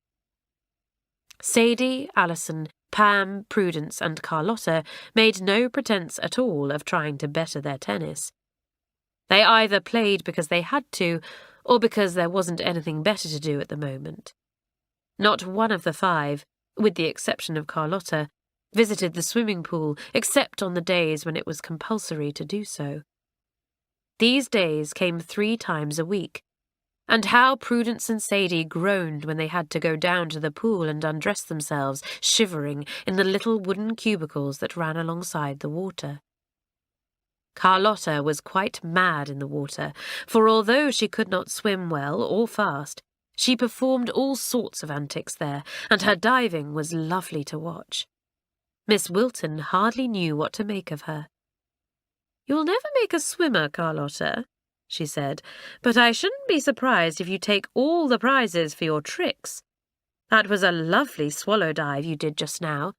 Sadie, Alison, Pam, Prudence and Carlotta made no pretence at all of trying to better their tennis. They either played because they had to, or because there wasn't anything better to do at the moment. Not one of the five, with the exception of Carlotta, visited the swimming pool except on the days when it was compulsory to do so. These days came 3 times a week, and how Prudence and Sadie groaned when they had to go down to the pool and undress themselves, shivering, in the little wooden cubicles that ran alongside the water. Carlotta was quite mad in the water, for although she could not swim well or fast, she performed all sorts of antics there, and her diving was lovely to watch. Miss Wilton hardly knew what to make of her. "You'll never make a swimmer, Carlotta," she said, "but I shouldn't be surprised if you take all the prizes for your tricks. That was a lovely swallow dive you did just now,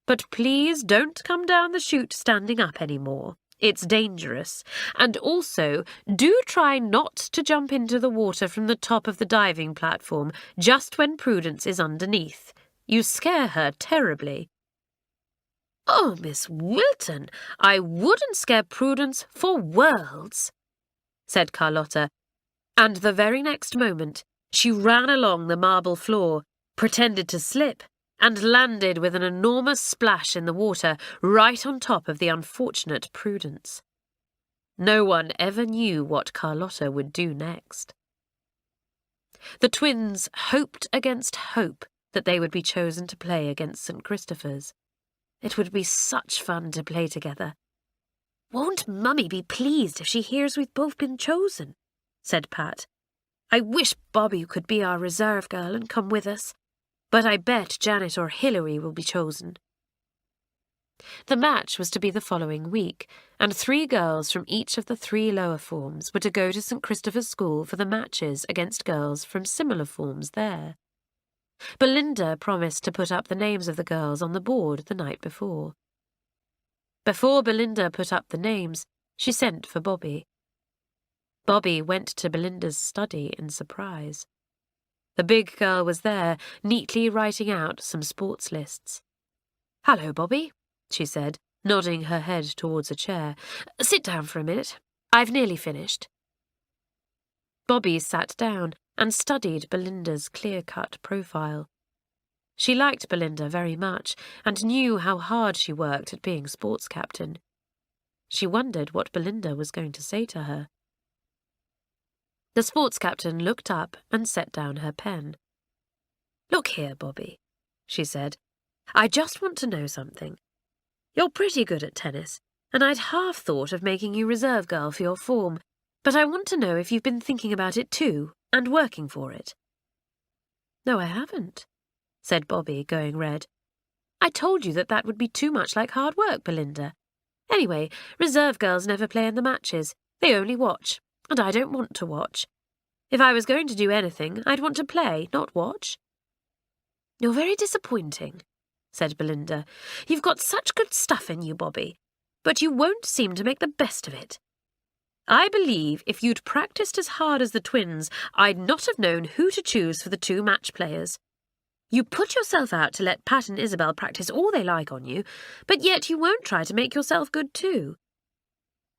but please don't come down the chute standing up any more. It's dangerous, and also do try not to jump into the water from the top of the diving platform just when Prudence is underneath. You scare her terribly." "Oh, Miss Wilton, I wouldn't scare Prudence for worlds," said Carlotta, and the very next moment she ran along the marble floor, pretended to slip, and landed with an enormous splash in the water right on top of the unfortunate Prudence. No one ever knew what Carlotta would do next. The twins hoped against hope that they would be chosen to play against St Christopher's. It would be such fun to play together. "Won't Mummy be pleased if she hears we've both been chosen?" said Pat. "I wish Bobby could be our reserve girl and come with us. But I bet Janet or Hilary will be chosen." The match was to be the following week, and 3 girls from each of the 3 lower forms were to go to St Christopher's School for the matches against girls from similar forms there. Belinda promised to put up the names of the girls on the board the night before. Before Belinda put up the names, she sent for Bobby. Bobby went to Belinda's study in surprise. The big girl was there, neatly writing out some sports lists. "Hello, Bobby," she said, nodding her head towards a chair. "Sit down for a minute. I've nearly finished." Bobby sat down and studied Belinda's clear-cut profile. She liked Belinda very much and knew how hard she worked at being sports captain. She wondered what Belinda was going to say to her. The sports captain looked up and set down her pen. "Look here, Bobby," she said. "I just want to know something. You're pretty good at tennis, and I'd half thought of making you reserve girl for your form, but I want to know if you've been thinking about it too, and working for it." "No, I haven't," said Bobby, going red. "I told you that would be too much like hard work, Belinda. Anyway, reserve girls never play in the matches. They only watch, and I don't want to watch. If I was going to do anything, I'd want to play, not watch." "You're very disappointing," said Belinda. "You've got such good stuff in you, Bobby, but you won't seem to make the best of it. I believe if you'd practiced as hard as the twins, I'd not have known who to choose for the 2 match players. You put yourself out to let Pat and Isabel practice all they like on you, but yet you won't try to make yourself good too.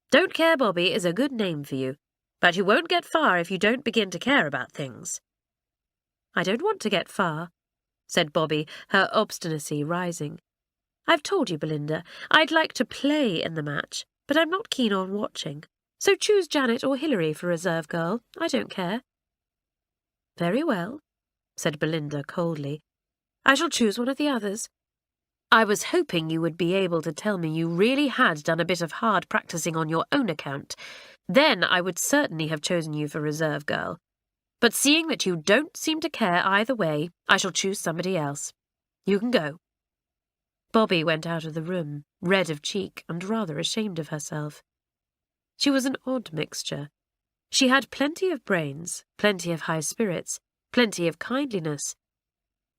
Don't care, Bobby, is a good name for you, but you won't get far if you don't begin to care about things." "I don't want to get far," said Bobby, her obstinacy rising. "I've told you, Belinda, I'd like to play in the match, but I'm not keen on watching. So choose Janet or Hilary for reserve girl. I don't care." "Very well," said Belinda coldly. "I shall choose one of the others. I was hoping you would be able to tell me you really had done a bit of hard practicing on your own account. Then I would certainly have chosen you for reserve girl. But seeing that you don't seem to care either way, I shall choose somebody else. You can go." Bobby went out of the room, red of cheek and rather ashamed of herself. She was an odd mixture. She had plenty of brains, plenty of high spirits, plenty of kindliness.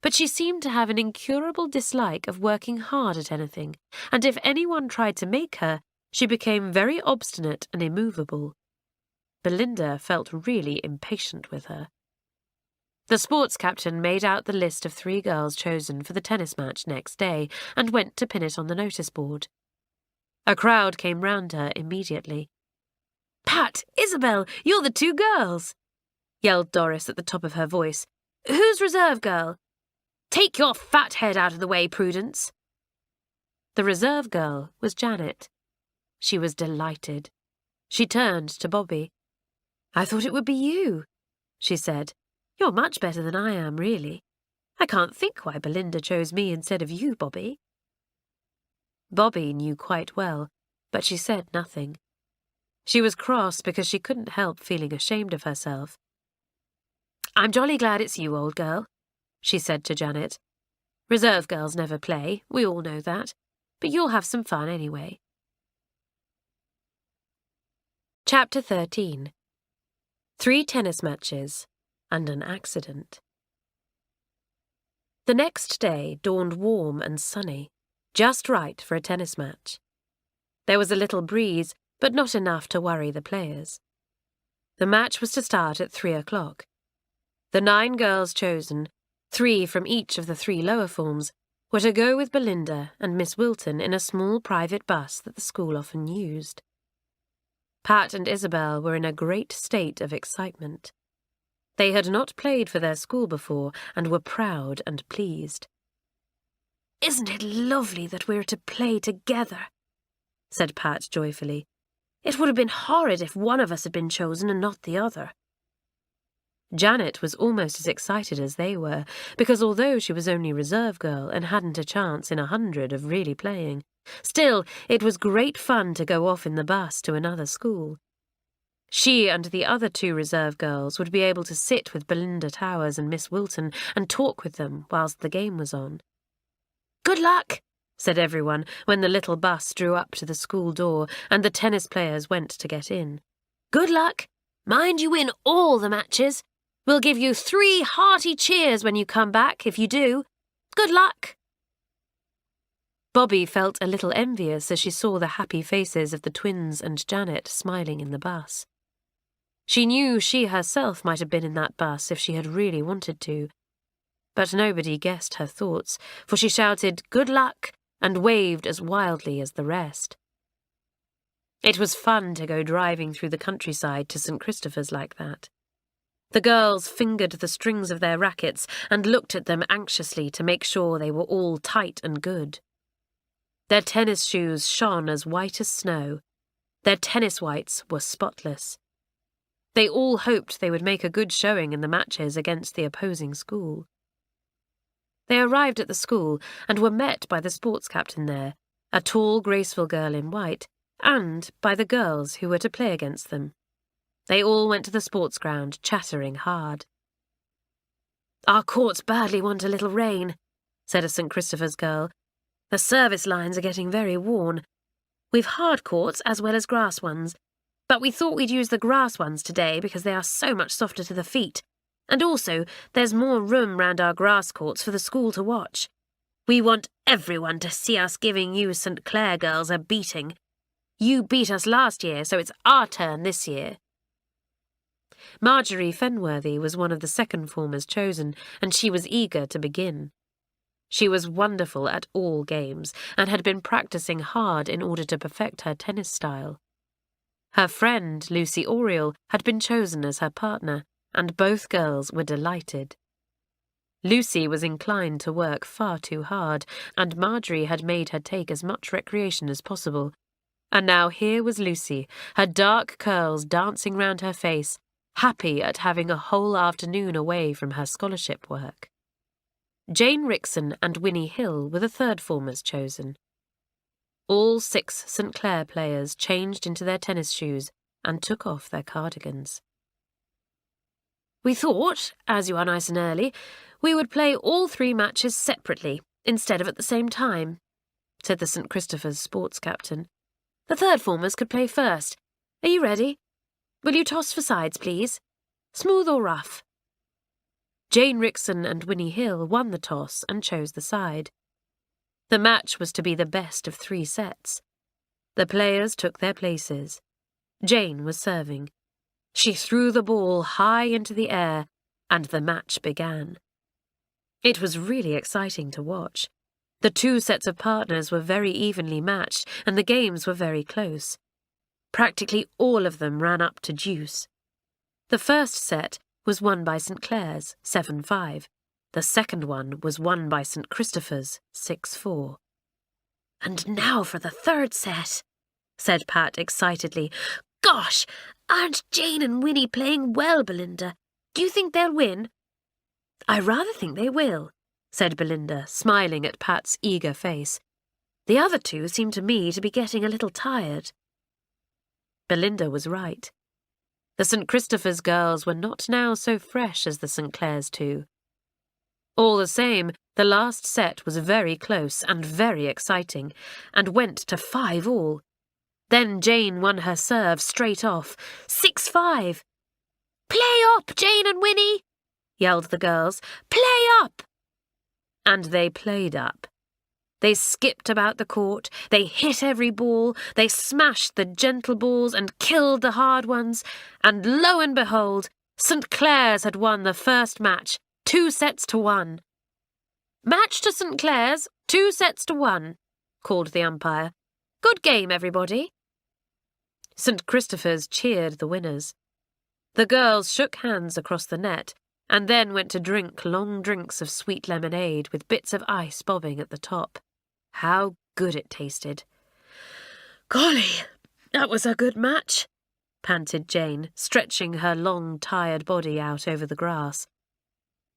But she seemed to have an incurable dislike of working hard at anything, and if anyone tried to make her, she became very obstinate and immovable. Belinda felt really impatient with her. The sports captain made out the list of 3 girls chosen for the tennis match next day and went to pin it on the notice board. A crowd came round her immediately. "Pat, Isabel, you're the 2 girls!" yelled Doris at the top of her voice. "Who's reserve girl? Take your fat head out of the way, Prudence." The reserve girl was Janet. She was delighted. She turned to Bobby. "I thought it would be you," she said. "You're much better than I am, really. I can't think why Belinda chose me instead of you, Bobby." Bobby knew quite well, but she said nothing. She was cross because she couldn't help feeling ashamed of herself. "I'm jolly glad it's you, old girl," she said to Janet. "Reserve girls never play, we all know that, but you'll have some fun anyway." Chapter 13. 3 tennis matches and an accident. The next day dawned warm and sunny, just right for a tennis match. There was a little breeze, but not enough to worry the players. The match was to start at 3 o'clock. The 9 girls chosen, 3 from each of the 3 lower forms, were to go with Belinda and Miss Wilton in a small private bus that the school often used. Pat and Isabel were in a great state of excitement. They had not played for their school before and were proud and pleased. "Isn't it lovely that we're to play together?" said Pat joyfully. "It would have been horrid if one of us had been chosen and not the other." Janet was almost as excited as they were, because although she was only reserve girl and hadn't a chance in 100 of really playing, still it was great fun to go off in the bus to another school. She and the other 2 reserve girls would be able to sit with Belinda Towers and Miss Wilton and talk with them whilst the game was on. "Good luck," said everyone when the little bus drew up to the school door and the tennis players went to get in. "Good luck. Mind you win all the matches. We'll give you 3 hearty cheers when you come back, if you do. Good luck." Bobby felt a little envious as she saw the happy faces of the twins and Janet smiling in the bus. She knew she herself might have been in that bus if she had really wanted to. But nobody guessed her thoughts, for she shouted, "Good luck," and waved as wildly as the rest. It was fun to go driving through the countryside to St Christopher's like that. The girls fingered the strings of their rackets and looked at them anxiously to make sure they were all tight and good. Their tennis shoes shone as white as snow. Their tennis whites were spotless. They all hoped they would make a good showing in the matches against the opposing school. They arrived at the school and were met by the sports captain there, a tall, graceful girl in white, and by the girls who were to play against them. They all went to the sports ground, chattering hard. "Our courts badly want a little rain," said a St Christopher's girl. "The service lines are getting very worn. We've hard courts as well as grass ones, but we thought we'd use the grass ones today because they are so much softer to the feet, and also there's more room round our grass courts for the school to watch. We want everyone to see us giving you St Clare girls a beating. You beat us last year, so it's our turn this year." Marjorie Fenworthy was one of the second formers chosen, and she was eager to begin. She was wonderful at all games, and had been practicing hard in order to perfect her tennis style. Her friend, Lucy Oriel, had been chosen as her partner, and both girls were delighted. Lucy was inclined to work far too hard, and Marjorie had made her take as much recreation as possible. And now here was Lucy, her dark curls dancing round her face, happy at having a whole afternoon away from her scholarship work. Jane Rickson and Winnie Hill were the third formers chosen. All 6 St Clare players changed into their tennis shoes and took off their cardigans. We thought, as you are nice and early, we would play all 3 matches separately, instead of at the same time," said the St Christopher's sports captain. "The 3rd formers could play first. Are you ready? Will you toss for sides, please? Smooth or rough?" Jane Rickson and Winnie Hill won the toss and chose the side. The match was to be the best of 3 sets. The players took their places. Jane was serving. She threw the ball high into the air, and the match began. It was really exciting to watch. The 2 sets of partners were very evenly matched, and the games were very close. Practically all of them ran up to deuce. The first set was won by St Clare's, 7-5. The second one was won by St Christopher's, 6-4. "And now for the 3rd set," said Pat excitedly. "Gosh, aren't Jane and Winnie playing well, Belinda? Do you think they'll win?" "I rather think they will," said Belinda, smiling at Pat's eager face. "The other 2 seem to me to be getting a little tired." Belinda was right. The St Christopher's girls were not now so fresh as the St Clare's 2. All the same, the last set was very close and very exciting, and went to 5 all. Then Jane won her serve straight off, 6-5. "Play up, Jane and Winnie!" yelled the girls. "Play up!" And they played up. They skipped about the court, they hit every ball, they smashed the gentle balls and killed the hard ones, and lo and behold, St Clare's had won the first match, 2-1. "Match to St Clare's, 2-1, called the umpire. "Good game, everybody." St Christopher's cheered the winners. The girls shook hands across the net, and then went to drink long drinks of sweet lemonade with bits of ice bobbing at the top. How good it tasted. "Golly, that was a good match," panted Jane, stretching her long, tired body out over the grass.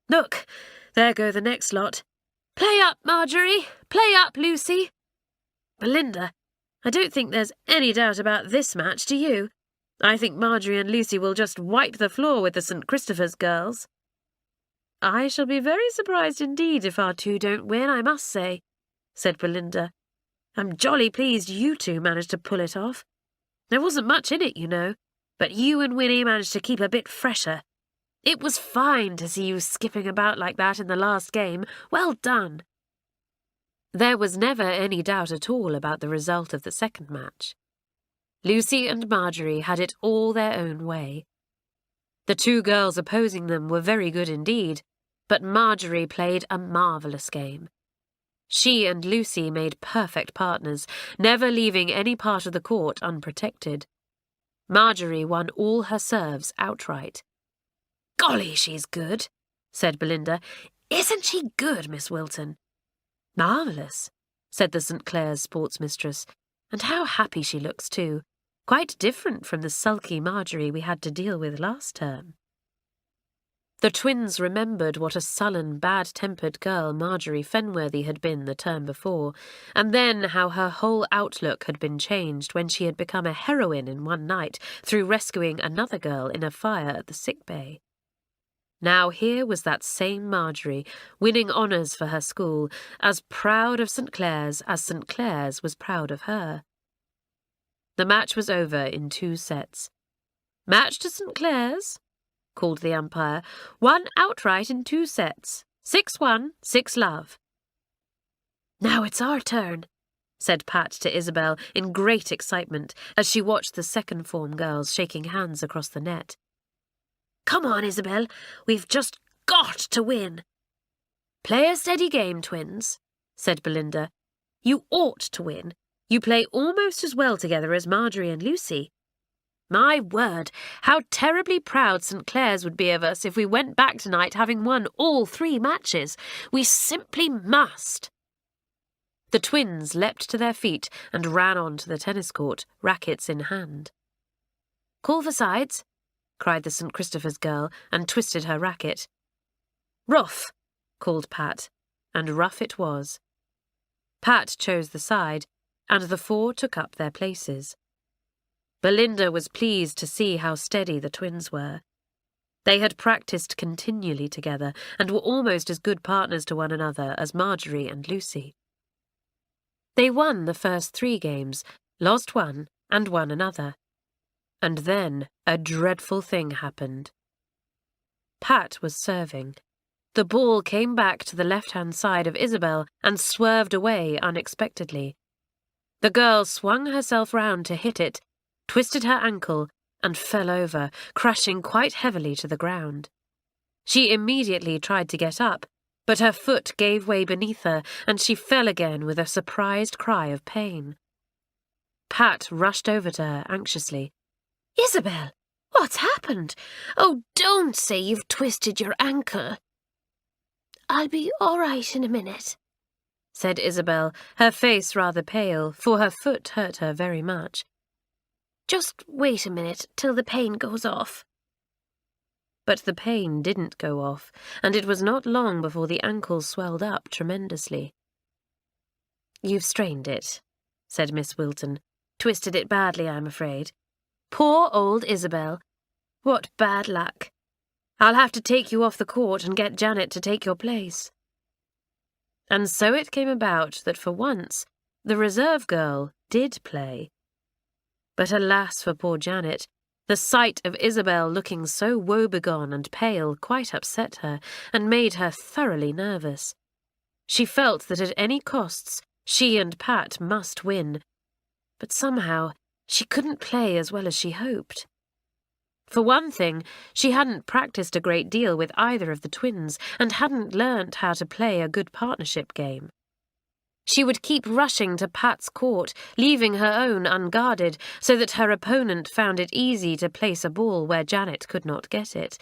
"Look, there go the next lot. Play up, Marjorie! Play up, Lucy!" "Belinda, I don't think there's any doubt about this match, do you? I think Marjorie and Lucy will just wipe the floor with the St Christopher's girls." "I shall be very surprised indeed if our 2 don't win, I must say," said Belinda. "I'm jolly pleased you 2 managed to pull it off. There wasn't much in it, you know, but you and Winnie managed to keep a bit fresher. It was fine to see you skipping about like that in the last game. Well done." There was never any doubt at all about the result of the second match. Lucy and Marjorie had it all their own way. The 2 girls opposing them were very good indeed, but Marjorie played a marvellous game. She and Lucy made perfect partners, never leaving any part of the court unprotected. Marjorie won all her serves outright. "Golly, she's good," said Belinda. "Isn't she good, Miss Wilton?" "Marvellous," said the St Clare's sports mistress. "And how happy she looks, too. Quite different from the sulky Marjorie we had to deal with last term." The twins remembered what a sullen, bad-tempered girl Marjorie Fenworthy had been the term before, and then how her whole outlook had been changed when she had become a heroine in one night through rescuing another girl in a fire at the sick bay. Now here was that same Marjorie, winning honours for her school, as proud of St Clare's as St Clare's was proud of her. The match was over in 2 sets. "Match to St Clare's," called the umpire, "won outright in 2 sets. 6-1, 6-love. "Now it's our turn," said Pat to Isabel in great excitement as she watched the second form girls shaking hands across the net. "Come on, Isabel, we've just got to win." "Play a steady game, twins," said Belinda. "You ought to win. You play almost as well together as Marjorie and Lucy. My word, how terribly proud St Clare's would be of us if we went back tonight having won all 3 matches. We simply must." The twins leapt to their feet and ran on to the tennis court, rackets in hand. "Call for sides," cried the St Christopher's girl, and twisted her racket. "Rough," called Pat, and rough it was. Pat chose the side, and the 4 took up their places. Belinda was pleased to see how steady the twins were. They had practised continually together and were almost as good partners to one another as Marjorie and Lucy. They won the first 3 games, lost one, and won another. And then a dreadful thing happened. Pat was serving. The ball came back to the left-hand side of Isabel and swerved away unexpectedly. The girl swung herself round to hit it, twisted her ankle, and fell over, crashing quite heavily to the ground. She immediately tried to get up, but her foot gave way beneath her, and she fell again with a surprised cry of pain. Pat rushed over to her anxiously. "Isabel, what's happened? Oh, don't say you've twisted your ankle." "I'll be all right in a minute," said Isabel, her face rather pale, for her foot hurt her very much. "Just wait a minute till the pain goes off." But the pain didn't go off, and it was not long before the ankle swelled up tremendously. "You've strained it," said Miss Wilton. "Twisted it badly, I'm afraid." "Poor old Isabel. What bad luck. I'll have to take you off the court and get Janet to take your place." And so it came about that for once the reserve girl did play. But alas for poor Janet, the sight of Isabel looking so woebegone and pale quite upset her and made her thoroughly nervous. She felt that at any costs she and Pat must win, but somehow she couldn't play as well as she hoped. For one thing, she hadn't practiced a great deal with either of the twins and hadn't learnt how to play a good partnership game. She would keep rushing to Pat's court, leaving her own unguarded, so that her opponent found it easy to place a ball where Janet could not get it.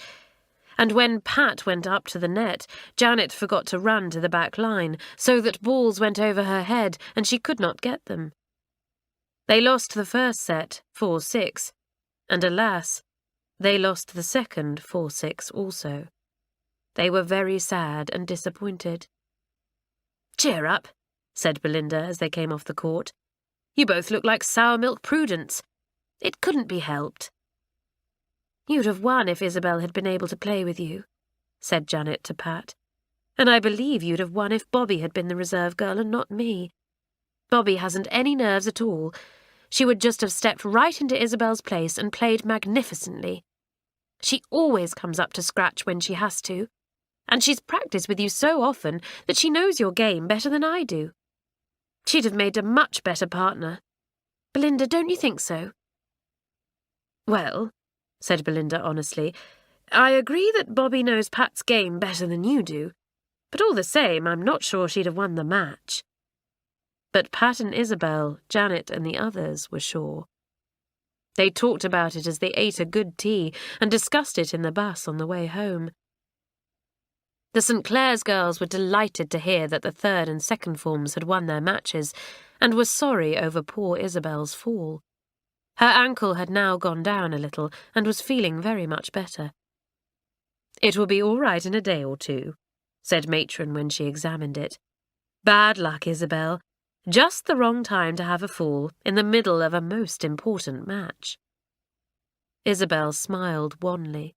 And when Pat went up to the net, Janet forgot to run to the back line, so that balls went over her head and she could not get them. They lost the first set, 4-6, and alas, they lost the second 4-6 also. They were very sad and disappointed. "Cheer up," said Belinda as they came off the court. "You both look like sour milk Prudence. It couldn't be helped." "You'd have won if Isabel had been able to play with you," said Janet to Pat. "And I believe you'd have won if Bobby had been the reserve girl and not me. Bobby hasn't any nerves at all. She would just have stepped right into Isabel's place and played magnificently. She always comes up to scratch when she has to, and she's practiced with you so often that she knows your game better than I do. She'd have made a much better partner. Belinda, don't you think so?" "Well," said Belinda honestly, "I agree that Bobby knows Pat's game better than you do, but all the same, I'm not sure she'd have won the match." But Pat and Isabel, Janet and the others were sure. They talked about it as they ate a good tea and discussed it in the bus on the way home. The St Clare's girls were delighted to hear that the third and second forms had won their matches and were sorry over poor Isabel's fall. Her ankle had now gone down a little and was feeling very much better. "It will be all right in a day or 2, said Matron when she examined it. "Bad luck, Isabel. Just the wrong time to have a fall in the middle of a most important match." Isabel smiled wanly.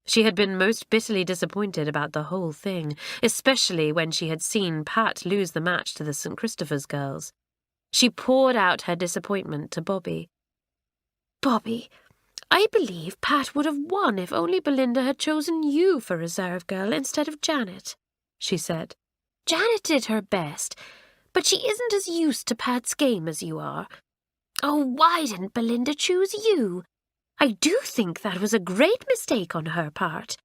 She had been most bitterly disappointed about the whole thing, especially when she had seen Pat lose the match to the St Christopher's girls. She poured out her disappointment to Bobby. "Bobby, I believe Pat would have won if only Belinda had chosen you for reserve girl instead of Janet," she said. "Janet did her best, but she isn't as used to Pat's game as you are. Oh, why didn't Belinda choose you? I do think that was a great mistake on her part.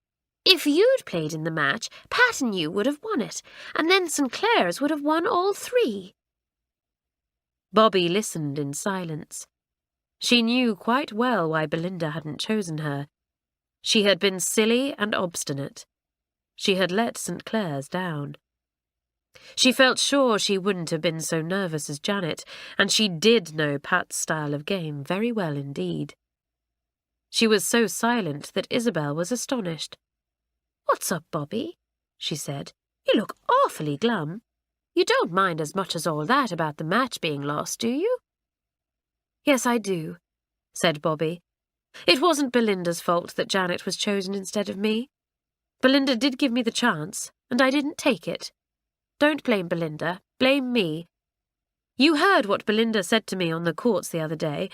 If you'd played in the match, Pat and you would have won it, and then St Clare's would have won all 3. Bobby listened in silence. She knew quite well why Belinda hadn't chosen her. She had been silly and obstinate. She had let St Clare's down. She felt sure she wouldn't have been so nervous as Janet, and she did know Pat's style of game very well indeed. She was so silent that Isabel was astonished. "What's up, Bobby?" she said. "You look awfully glum. You don't mind as much as all that about the match being lost, do you?" "Yes, I do," said Bobby. It wasn't Belinda's fault that Janet was chosen instead of me. Belinda did give me the chance, and I didn't take it. Don't blame Belinda, blame me. You heard what Belinda said to me on the courts the other day.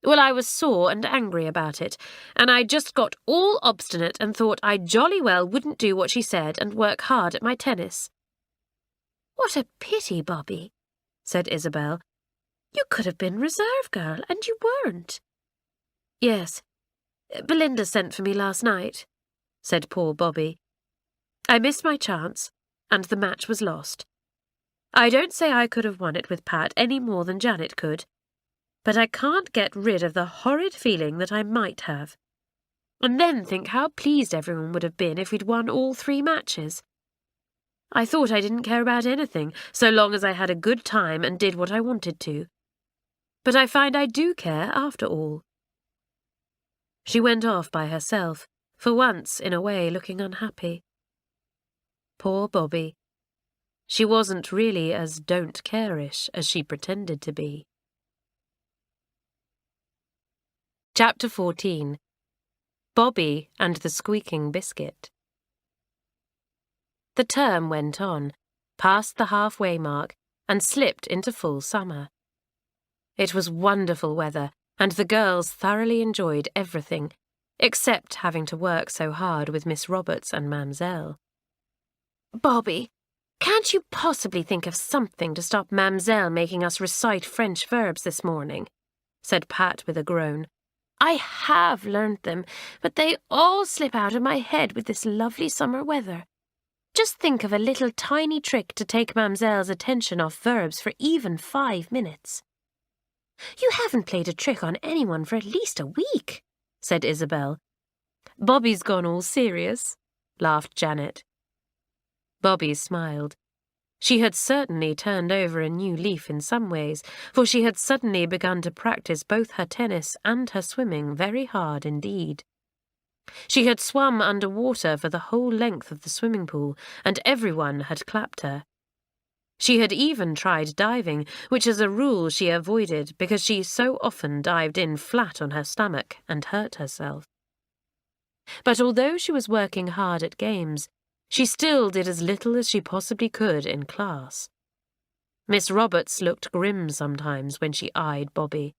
Well, I was sore and angry about it, and I just got all obstinate and thought I jolly well wouldn't do what she said and work hard at my tennis. What a pity, Bobby, said Isabel. You could have been reserve girl, and you weren't. Yes, Belinda sent for me last night, said poor Bobby. I missed my chance, and the match was lost. I don't say I could have won it with Pat any more than Janet could, but I can't get rid of the horrid feeling that I might have. And then think how pleased everyone would have been if we'd won all 3 matches. I thought I didn't care about anything, so long as I had a good time and did what I wanted to. But I find I do care after all. She went off by herself, for once, in a way, looking unhappy. Poor Bobby. She wasn't really as don't-care-ish as she pretended to be. Chapter 14. Bobby and the Squeaking Biscuit. The term went on, passed the halfway mark, and slipped into full summer. It was wonderful weather, and the girls thoroughly enjoyed everything, except having to work so hard with Miss Roberts and Mamselle. Bobby, can't you possibly think of something to stop Mamselle making us recite French verbs this morning? Said Pat with a groan. I have learned them, but they all slip out of my head with this lovely summer weather. Just think of a little tiny trick to take Mamselle's attention off verbs for even 5 minutes. You haven't played a trick on anyone for at least a week, said Isabel. Bobby's gone all serious, laughed Janet. Bobby smiled. She had certainly turned over a new leaf in some ways, for she had suddenly begun to practice both her tennis and her swimming very hard indeed. She had swum under water for the whole length of the swimming pool, and everyone had clapped her. She had even tried diving, which as a rule she avoided because she so often dived in flat on her stomach and hurt herself. But although she was working hard at games, she still did as little as she possibly could in class. Miss Roberts looked grim sometimes when she eyed Bobby.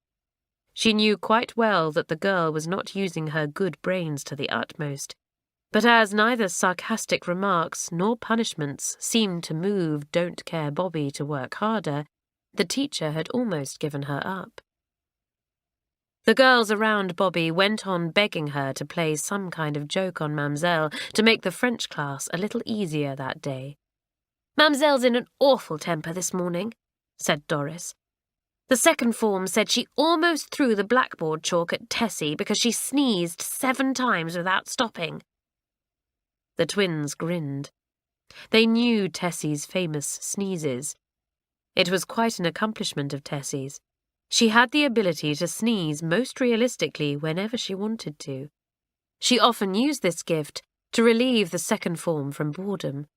She knew quite well that the girl was not using her good brains to the utmost, but as neither sarcastic remarks nor punishments seemed to move don't-care Bobby to work harder, the teacher had almost given her up. The girls around Bobby went on begging her to play some kind of joke on Mamselle to make the French class a little easier that day. Mamselle's in an awful temper this morning, said Doris. The second form said she almost threw the blackboard chalk at Tessie because she sneezed 7 times without stopping. The twins grinned. They knew Tessie's famous sneezes. It was quite an accomplishment of Tessie's. She had the ability to sneeze most realistically whenever she wanted to. She often used this gift to relieve the second form from boredom.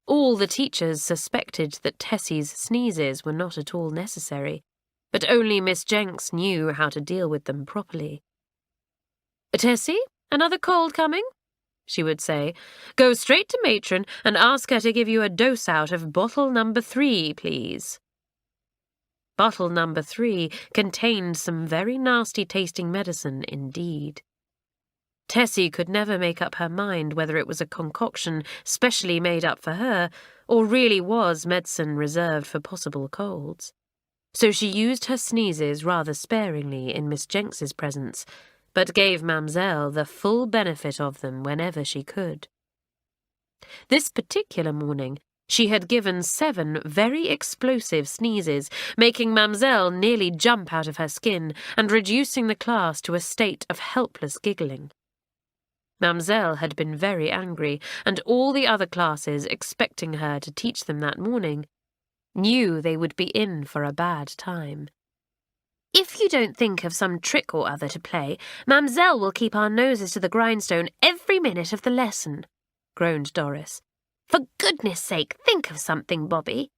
All the teachers suspected that Tessie's sneezes were not at all necessary, but only Miss Jenks knew how to deal with them properly. "Tessie, another cold coming?" she would say. "Go straight to Matron and ask her to give you a dose out of bottle number 3, please." Bottle number 3 contained some very nasty-tasting medicine indeed. Tessie could never make up her mind whether it was a concoction specially made up for her, or really was medicine reserved for possible colds. So she used her sneezes rather sparingly in Miss Jenks's presence, but gave Mamselle the full benefit of them whenever she could. This particular morning, she had given 7 very explosive sneezes, making Mamselle nearly jump out of her skin and reducing the class to a state of helpless giggling. Mamselle had been very angry, and all the other classes, expecting her to teach them that morning, knew they would be in for a bad time. "If you don't think of some trick or other to play, Mamselle will keep our noses to the grindstone every minute of the lesson," groaned Doris. "For goodness sake, think of something, Bobby."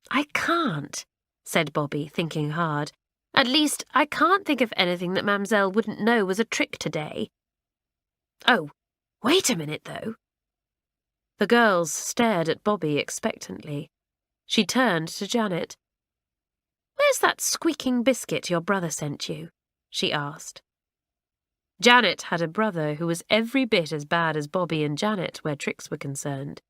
"I can't," said Bobby, thinking hard. At least, I can't think of anything that Mamselle wouldn't know was a trick today. Oh, wait a minute, though. The girls stared at Bobby expectantly. She turned to Janet. "Where's that squeaking biscuit your brother sent you?" she asked. Janet had a brother who was every bit as bad as Bobby and Janet where tricks were concerned.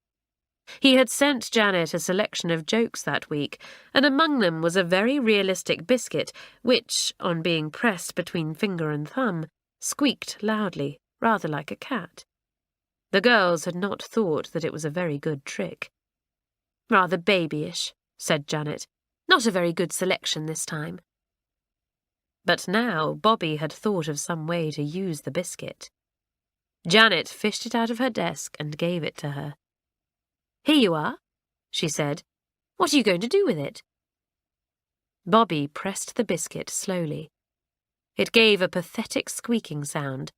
He had sent Janet a selection of jokes that week, and among them was a very realistic biscuit which, on being pressed between finger and thumb, squeaked loudly, rather like a cat. The girls had not thought that it was a very good trick. "Rather babyish," said Janet. "Not a very good selection this time." But now Bobby had thought of some way to use the biscuit. Janet fished it out of her desk and gave it to her. "Here you are," she said. "What are you going to do with it?" Bobby pressed the biscuit slowly. It gave a pathetic squeaking sound.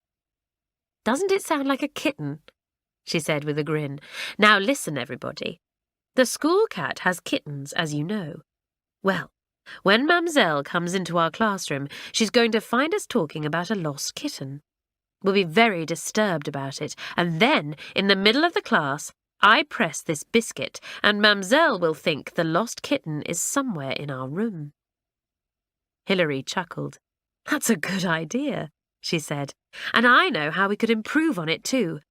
"Doesn't it sound like a kitten?" she said with a grin. "Now listen, everybody. The school cat has kittens, as you know. Well, when Mamselle comes into our classroom, she's going to find us talking about a lost kitten. We'll be very disturbed about it, and then, in the middle of the class, I press this biscuit, and Mamselle will think the lost kitten is somewhere in our room." Hilary chuckled. "That's a good idea," she said. "And I know how we could improve on it too.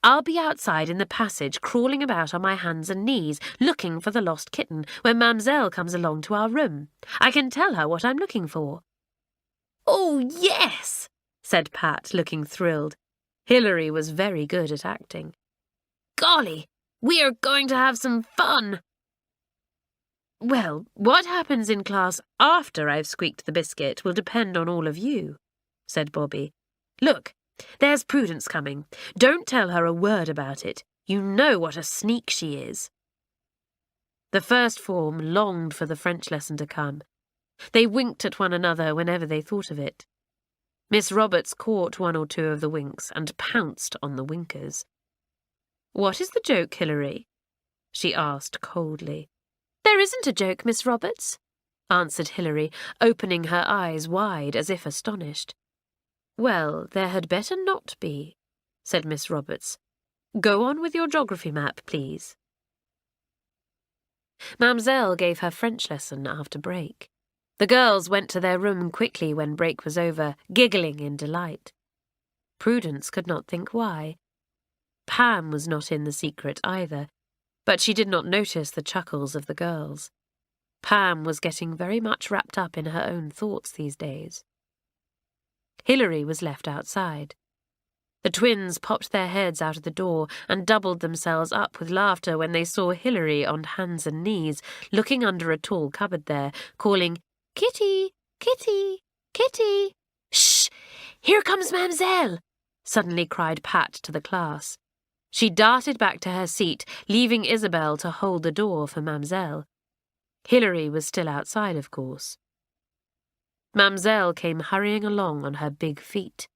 I'll be outside in the passage, crawling about on my hands and knees, looking for the lost kitten when Mamselle comes along to our room. I can tell her what I'm looking for." "Oh, yes," said Pat, looking thrilled. Hilary was very good at acting. "Golly, we are going to have some fun." "Well, what happens in class after I've squeaked the biscuit will depend on all of you," said Bobby. "Look, there's Prudence coming. Don't tell her a word about it. You know what a sneak she is." The first form longed for the French lesson to come. They winked at one another whenever they thought of it. Miss Roberts caught one or two of the winks and pounced on the winkers. "What is the joke, Hilary?" she asked coldly. "There isn't a joke, Miss Roberts," answered Hilary, opening her eyes wide as if astonished. "Well, there had better not be," said Miss Roberts. "Go on with your geography map, please." Mamselle gave her French lesson after break. The girls went to their room quickly when break was over, giggling in delight. Prudence could not think why. Pam was not in the secret either, but she did not notice the chuckles of the girls. Pam was getting very much wrapped up in her own thoughts these days. Hilary was left outside. The twins popped their heads out of the door and doubled themselves up with laughter when they saw Hilary on hands and knees, looking under a tall cupboard there, calling, "Kitty, Kitty, Kitty!" "Shh! Here comes Mamselle!" suddenly cried Pat to the class. She darted back to her seat, leaving Isabel to hold the door for Mamselle. Hilary was still outside, of course. Mamselle came hurrying along on her big feet.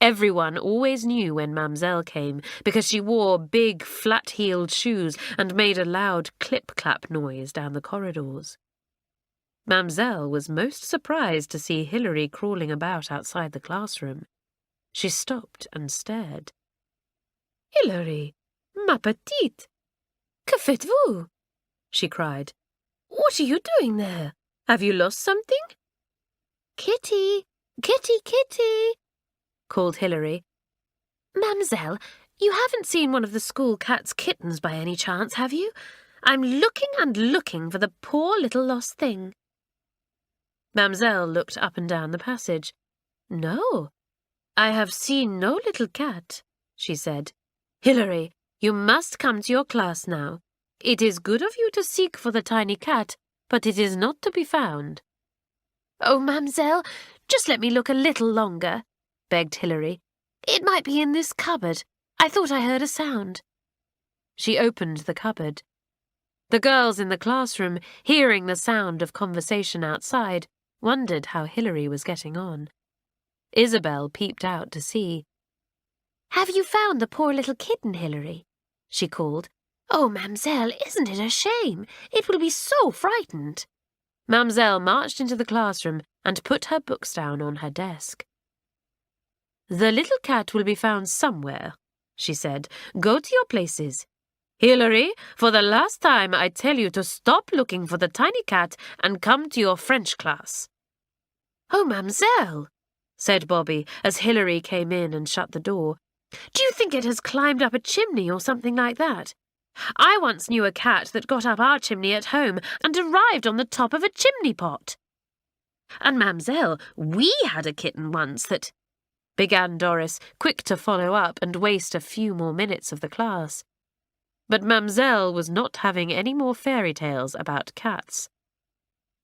Everyone always knew when Mamselle came because she wore big, flat-heeled shoes and made a loud clip-clap noise down the corridors. Mamselle was most surprised to see Hilary crawling about outside the classroom. She stopped and stared. "Hilary, ma petite, que faites-vous?" she cried. "What are you doing there? Have you lost something?" "Kitty, Kitty, Kitty," called Hilary. "Mamselle, you haven't seen one of the school cat's kittens by any chance, have you? I'm looking and looking for the poor little lost thing." Mamselle looked up and down the passage. "No, I have seen no little cat," she said. "Hilary, you must come to your class now. It is good of you to seek for the tiny cat, but it is not to be found." "Oh, Mamselle, just let me look a little longer," begged Hilary. "It might be in this cupboard. I thought I heard a sound." She opened the cupboard. The girls in the classroom, hearing the sound of conversation outside, wondered how Hilary was getting on. Isabel peeped out to see. "Have you found the poor little kitten, Hilary?" she called. "Oh, Mamselle, isn't it a shame? It will be so frightened." Mamselle marched into the classroom and put her books down on her desk. "The little cat will be found somewhere," she said. "Go to your places. Hilary, for the last time I tell you to stop looking for the tiny cat and come to your French class." "Oh, Mamselle," said Bobby as Hilary came in and shut the door. "do you think it has climbed up a chimney or something like that? I once knew a cat that got up our chimney at home and arrived on the top of a chimney pot. And, Mamselle, we had a kitten once that—" began Doris, quick to follow up and waste a few more minutes of the class. But Mamselle was not having any more fairy tales about cats.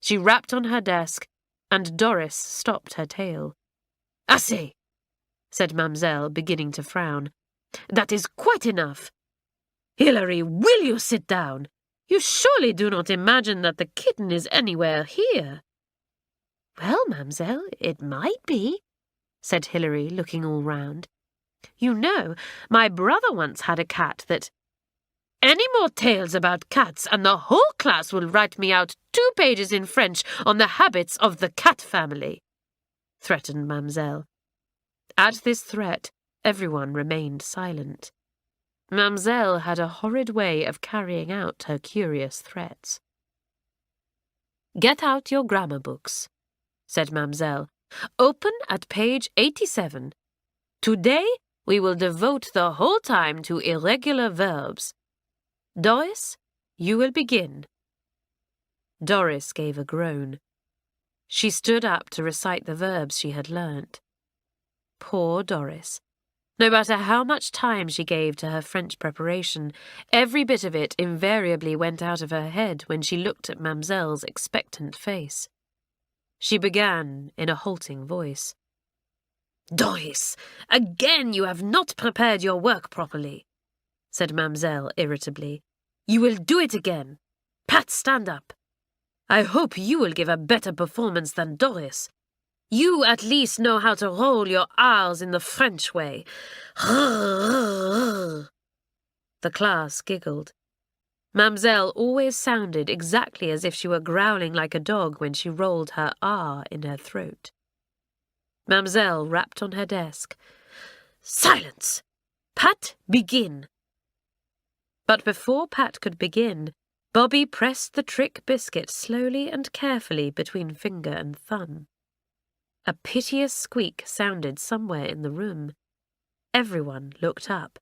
She rapped on her desk, and Doris stopped her tale. "Assez," said Mamselle, beginning to frown. "That is quite enough. Hilary, will you sit down? You surely do not imagine that the kitten is anywhere here?" "Well, Mamselle, it might be," said Hilary, looking all round. "You know, my brother once had a cat that—" "Any more tales about cats and the whole class will write me out 2 pages in French on the habits of the cat family," threatened Mamselle. At this threat, everyone remained silent. Mamselle had a horrid way of carrying out her curious threats. "Get out your grammar books," said Mamselle. "Open at page 87. Today we will devote the whole time to irregular verbs. Doris, you will begin." Doris gave a groan. She stood up to recite the verbs she had learnt. Poor Doris. No matter how much time she gave to her French preparation, every bit of it invariably went out of her head when she looked at Mamselle's expectant face. She began in a halting voice. "Doris, again you have not prepared your work properly," said Mamselle irritably. "You will do it again. Pat, stand up. I hope you will give a better performance than Doris. You at least know how to roll your R's in the French way." The class giggled. Mamselle always sounded exactly as if she were growling like a dog when she rolled her R in her throat. Mamselle rapped on her desk. "Silence! Pat, begin!" But before Pat could begin, Bobby pressed the trick biscuit slowly and carefully between finger and thumb. A piteous squeak sounded somewhere in the room. Everyone looked up.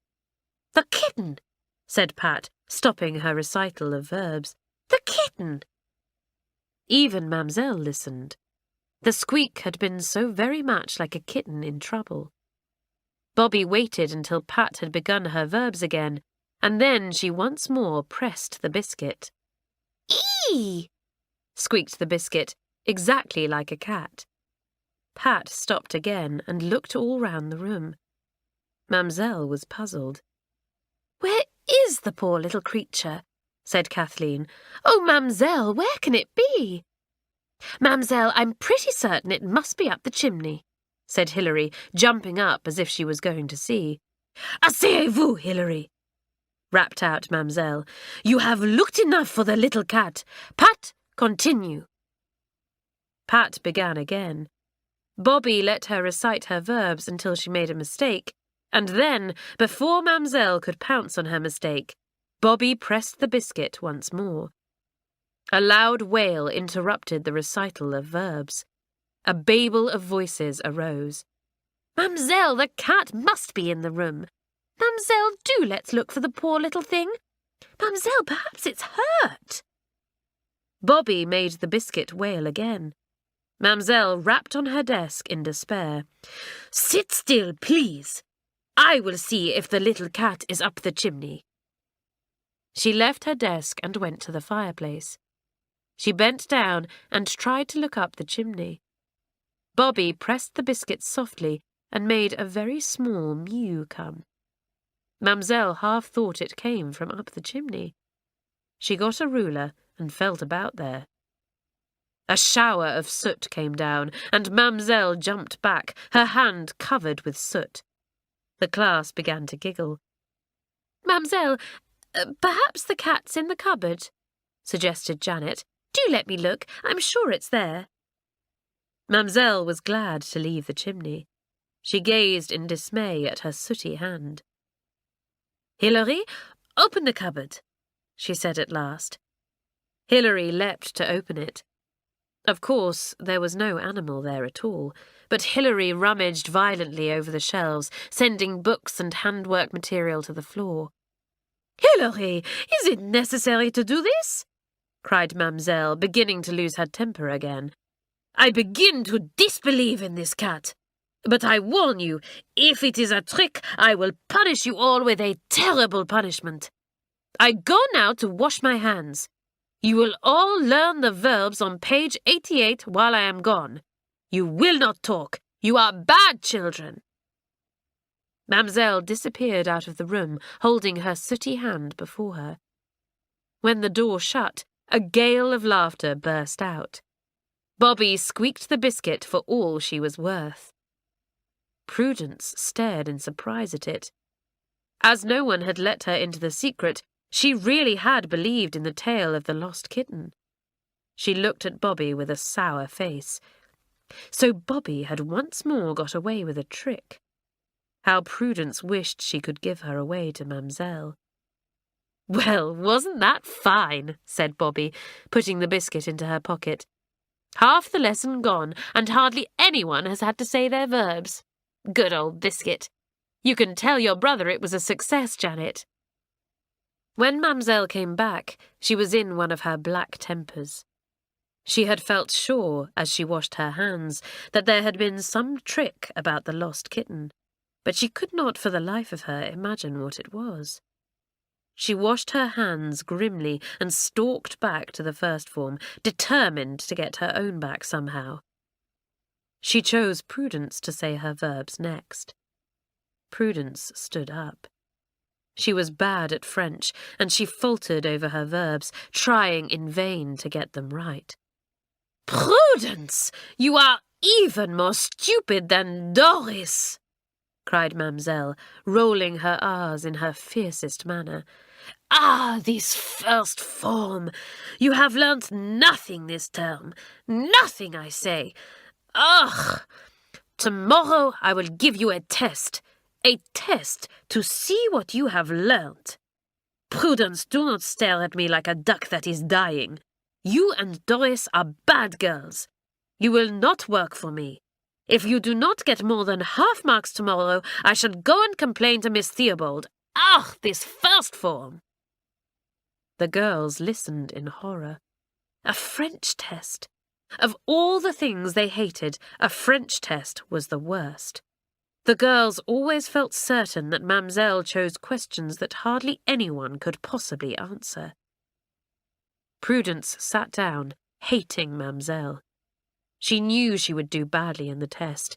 "The kitten!" said Pat, stopping her recital of verbs. "The kitten!" Even Mamselle listened. The squeak had been so very much like a kitten in trouble. Bobby waited until Pat had begun her verbs again, and then she once more pressed the biscuit. "Ee!" squeaked the biscuit, exactly like a cat. Pat stopped again and looked all round the room. Mamselle was puzzled. "Where is the poor little creature?" said Kathleen. "Oh, Mamselle, where can it be?" "Mamselle, I'm pretty certain it must be up the chimney," said Hilary, jumping up as if she was going to see. "Asseyez-vous, Hilary," rapped out Mamselle. "You have looked enough for the little cat. Pat, continue." Pat began again. Bobby let her recite her verbs until she made a mistake, and then, before Mamselle could pounce on her mistake, Bobby pressed the biscuit once more. A loud wail interrupted the recital of verbs. A babel of voices arose. "Mamselle, the cat must be in the room. Mamselle, do let's look for the poor little thing. Mamselle, perhaps it's hurt." Bobby made the biscuit wail again. Mamselle rapped on her desk in despair. "Sit still, please. I will see if the little cat is up the chimney." She left her desk and went to the fireplace. She bent down and tried to look up the chimney. Bobby pressed the biscuit softly and made a very small mew come. Mamselle half thought it came from up the chimney. She got a ruler and felt about there. A shower of soot came down, and Mamselle jumped back, her hand covered with soot. The class began to giggle. "Mamselle, perhaps the cat's in the cupboard," suggested Janet. "Do let me look. I'm sure it's there." Mamselle was glad to leave the chimney. She gazed in dismay at her sooty hand. "Hilary, open the cupboard," she said at last. Hilary leapt to open it. Of course, there was no animal there at all, but Hilary rummaged violently over the shelves, sending books and handwork material to the floor. "Hilary, is it necessary to do this?" cried Mamselle, beginning to lose her temper again. "I begin to disbelieve in this cat. But I warn you, if it is a trick, I will punish you all with a terrible punishment. I go now to wash my hands. You will all learn the verbs on page 88 while I am gone. You will not talk. You are bad children." Mamselle disappeared out of the room, holding her sooty hand before her. When the door shut, a gale of laughter burst out. Bobby squeaked the biscuit for all she was worth. Prudence stared in surprise at it. As no one had let her into the secret, she really had believed in the tale of the lost kitten. She looked at Bobby with a sour face. So Bobby had once more got away with a trick. How Prudence wished she could give her away to Mamselle. "Well, wasn't that fine?" said Bobby, putting the biscuit into her pocket. "Half the lesson gone, and hardly anyone has had to say their verbs. Good old biscuit. You can tell your brother it was a success, Janet." When Mamselle came back, she was in one of her black tempers. She had felt sure, as she washed her hands, that there had been some trick about the lost kitten, but she could not for the life of her imagine what it was. She washed her hands grimly and stalked back to the first form, determined to get her own back somehow. She chose Prudence to say her verbs next. Prudence stood up. She was bad at French, and she faltered over her verbs, trying in vain to get them right. "Prudence, you are even more stupid than Doris!" cried Mamselle, rolling her R's in her fiercest manner. "Ah, this first form! You have learnt nothing this term. Nothing, I say. Ugh! Tomorrow I will give you a test to see what you have learnt. Prudence, do not stare at me like a duck that is dying. You and Doris are bad girls. You will not work for me. If you do not get more than half marks tomorrow, I shall go and complain to Miss Theobald. Ah, this first form!" The girls listened in horror. A French test! Of all the things they hated, a French test was the worst. The girls always felt certain that Mamselle chose questions that hardly anyone could possibly answer. Prudence sat down, hating Mamselle. She knew she would do badly in the test.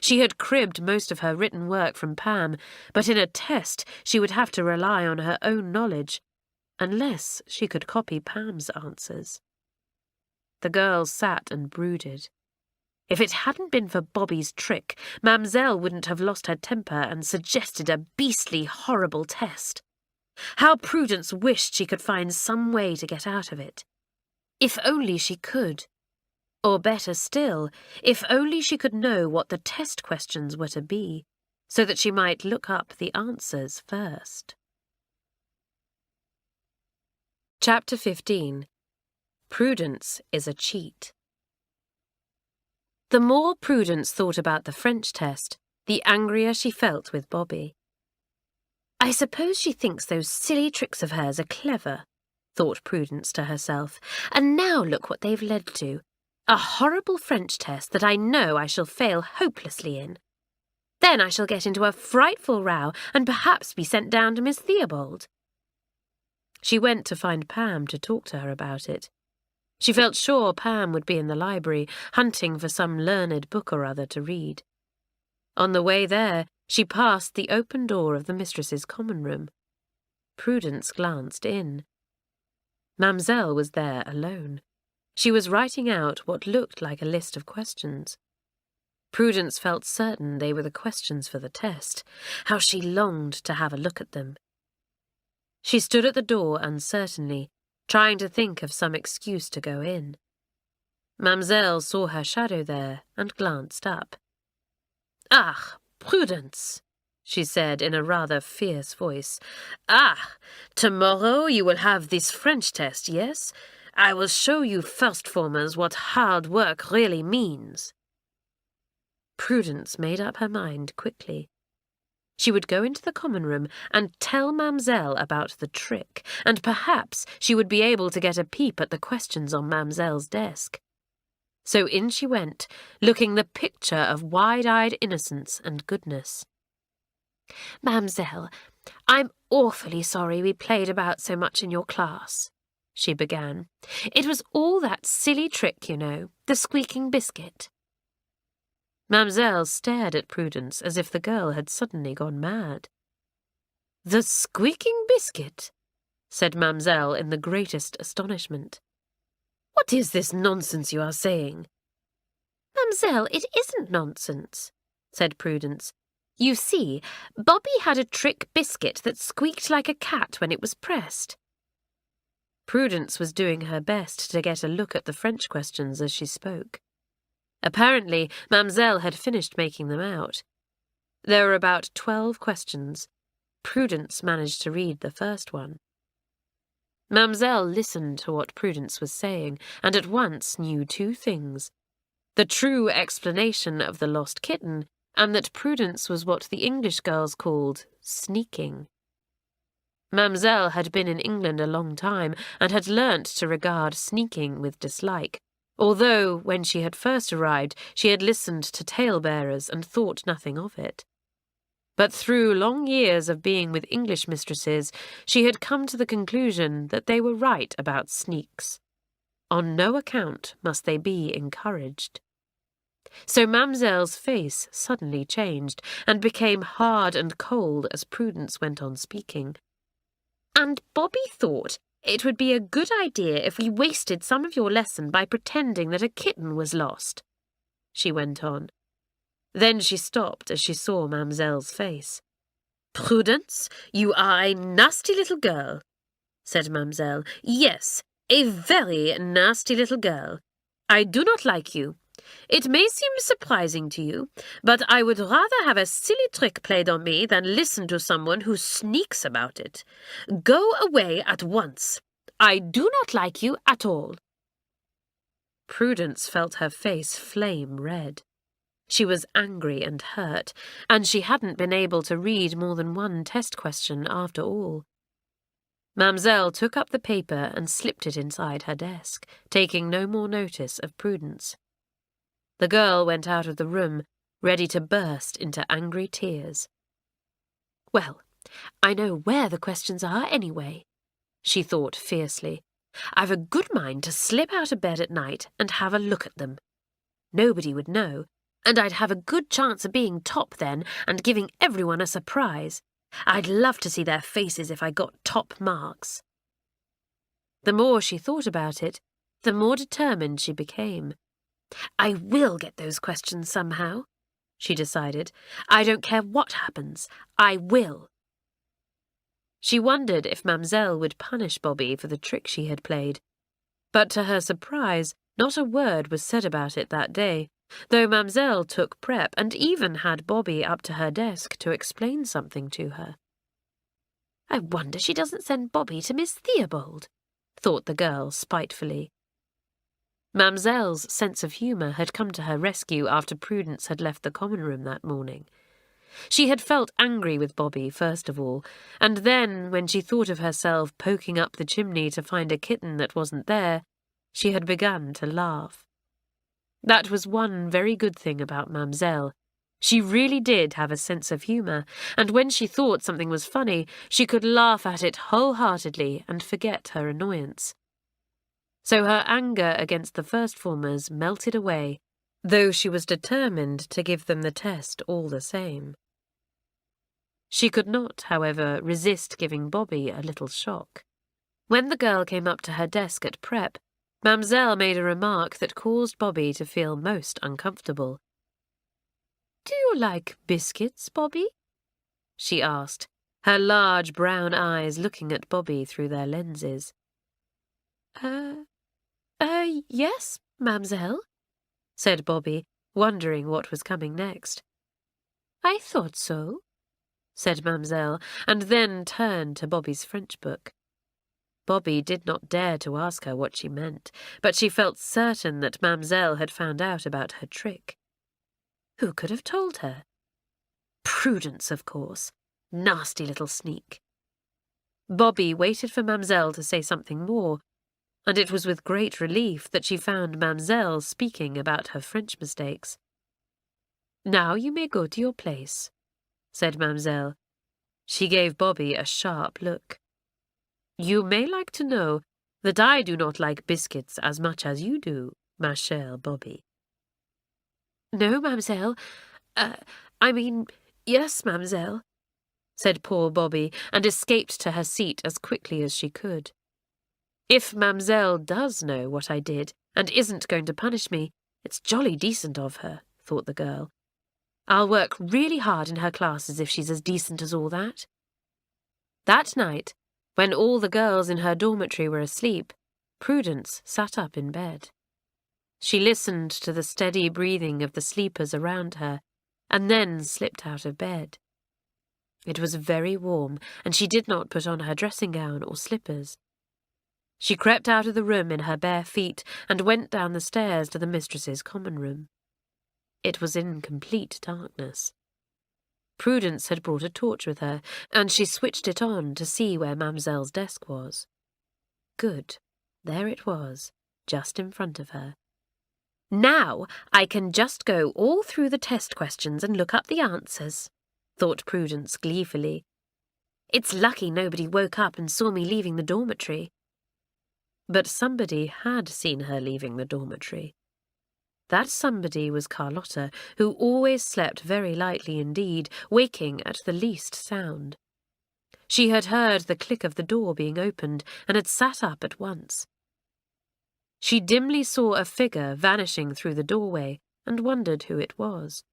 She had cribbed most of her written work from Pam, but in a test she would have to rely on her own knowledge, unless she could copy Pam's answers. The girls sat and brooded. If it hadn't been for Bobby's trick, Mamselle wouldn't have lost her temper and suggested a beastly, horrible test. How Prudence wished she could find some way to get out of it. If only she could. Or better still, if only she could know what the test questions were to be, so that she might look up the answers first. Chapter 15. Prudence is a cheat. The more Prudence thought about the French test, the angrier she felt with Bobby. "I suppose she thinks those silly tricks of hers are clever," thought Prudence to herself, "and now look what they've led to. A horrible French test that I know I shall fail hopelessly in. Then I shall get into a frightful row and perhaps be sent down to Miss Theobald." She went to find Pam to talk to her about it. She felt sure Pam would be in the library, hunting for some learned book or other to read. On the way there, she passed the open door of the mistress's common room. Prudence glanced in. Mamselle was there alone. She was writing out what looked like a list of questions. Prudence felt certain they were the questions for the test. How she longed to have a look at them. She stood at the door uncertainly, trying to think of some excuse to go in. Mamselle saw her shadow there and glanced up. "Ah, Prudence," she said in a rather fierce voice. "Ah, tomorrow you will have this French test, yes? I will show you first-formers what hard work really means." Prudence made up her mind quickly. She would go into the common room and tell Mamselle about the trick, and perhaps she would be able to get a peep at the questions on Mamselle's desk. So in she went, looking the picture of wide-eyed innocence and goodness. "Mamselle, I'm awfully sorry we played about so much in your class," she began. "It was all that silly trick, you know, the squeaking biscuit." Mamselle stared at Prudence as if the girl had suddenly gone mad. "The squeaking biscuit?" said Mamselle in the greatest astonishment. "What is this nonsense you are saying?" "Mamselle, it isn't nonsense," said Prudence. "You see, Bobby had a trick biscuit that squeaked like a cat when it was pressed." Prudence was doing her best to get a look at the French questions as she spoke. Apparently, Mamselle had finished making them out. There were about 12 questions. Prudence managed to read the first one. Mamselle listened to what Prudence was saying, and at once knew two things: the true explanation of the lost kitten, and that Prudence was what the English girls called sneaking. Mamselle had been in England a long time, and had learnt to regard sneaking with dislike, although, when she had first arrived, she had listened to tale-bearers and thought nothing of it. But through long years of being with English mistresses, she had come to the conclusion that they were right about sneaks. On no account must they be encouraged. So Mamselle's face suddenly changed, and became hard and cold as Prudence went on speaking. "And Bobby thought it would be a good idea if we wasted some of your lesson by pretending that a kitten was lost," she went on. Then she stopped as she saw Mamselle's face. "Prudence, you are a nasty little girl," said Mamselle. "Yes, a very nasty little girl. I do not like you. It may seem surprising to you, but I would rather have a silly trick played on me than listen to someone who sneaks about it. Go away at once. I do not like you at all." Prudence felt her face flame red. She was angry and hurt, and she hadn't been able to read more than one test question after all. Mamselle took up the paper and slipped it inside her desk, taking no more notice of Prudence. The girl went out of the room, ready to burst into angry tears. "Well, I know where the questions are anyway," she thought fiercely. "I've a good mind to slip out of bed at night and have a look at them. Nobody would know, and I'd have a good chance of being top then and giving everyone a surprise. I'd love to see their faces if I got top marks." The more she thought about it, the more determined she became. "I will get those questions somehow," she decided. "I don't care what happens. I will." She wondered if Mamselle would punish Bobby for the trick she had played. But to her surprise, not a word was said about it that day, though Mamselle took prep and even had Bobby up to her desk to explain something to her. "I wonder she doesn't send Bobby to Miss Theobald," thought the girl spitefully. Mamselle's sense of humour had come to her rescue after Prudence had left the common room that morning. She had felt angry with Bobby, first of all, and then, when she thought of herself poking up the chimney to find a kitten that wasn't there, she had begun to laugh. That was one very good thing about Mamselle. She really did have a sense of humour, and when she thought something was funny, she could laugh at it wholeheartedly and forget her annoyance. So her anger against the first-formers melted away, though she was determined to give them the test all the same. She could not, however, resist giving Bobby a little shock. When the girl came up to her desk at prep, Mamselle made a remark that caused Bobby to feel most uncomfortable. "Do you like biscuits, Bobby?" she asked, her large brown eyes looking at Bobby through their lenses. Yes, Mamselle?" said Bobby, wondering what was coming next. "I thought so," said Mamselle, and then turned to Bobby's French book. Bobby did not dare to ask her what she meant, but she felt certain that Mamselle had found out about her trick. Who could have told her? Prudence, of course. Nasty little sneak. Bobby waited for Mamselle to say something more, and it was with great relief that she found Mamselle speaking about her French mistakes. "Now you may go to your place," said Mamselle. She gave Bobby a sharp look. "You may like to know that I do not like biscuits as much as you do, ma chère Bobby." "No, Mamselle. Yes, Mamselle," said poor Bobby, and escaped to her seat as quickly as she could. "If Mamselle does know what I did and isn't going to punish me, it's jolly decent of her," thought the girl. "I'll work really hard in her classes if she's as decent as all that." That night, when all the girls in her dormitory were asleep, Prudence sat up in bed. She listened to the steady breathing of the sleepers around her, and then slipped out of bed. It was very warm, and she did not put on her dressing gown or slippers. She crept out of the room in her bare feet and went down the stairs to the mistress's common room. It was in complete darkness. Prudence had brought a torch with her, and she switched it on to see where Mamselle's desk was. Good. There it was, just in front of her. "Now I can just go all through the test questions and look up the answers," thought Prudence gleefully. "It's lucky nobody woke up and saw me leaving the dormitory." But somebody had seen her leaving the dormitory. That somebody was Carlotta, who always slept very lightly indeed, waking at the least sound. She had heard the click of the door being opened and had sat up at once. She dimly saw a figure vanishing through the doorway and wondered who it was.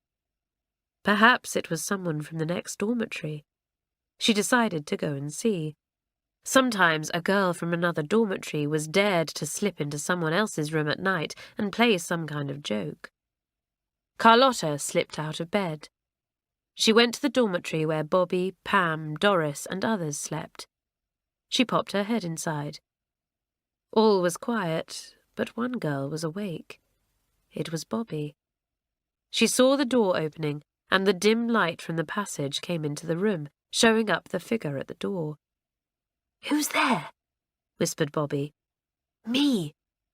Perhaps it was someone from the next dormitory. She decided to go and see. Sometimes a girl from another dormitory was dared to slip into someone else's room at night and play some kind of joke. Carlotta slipped out of bed. She went to the dormitory where Bobby, Pam, Doris, and others slept. She popped her head inside. All was quiet, but one girl was awake. It was Bobby. She saw the door opening, and the dim light from the passage came into the room, showing up the figure at the door. "Who's there?" whispered Bobby. "Me,"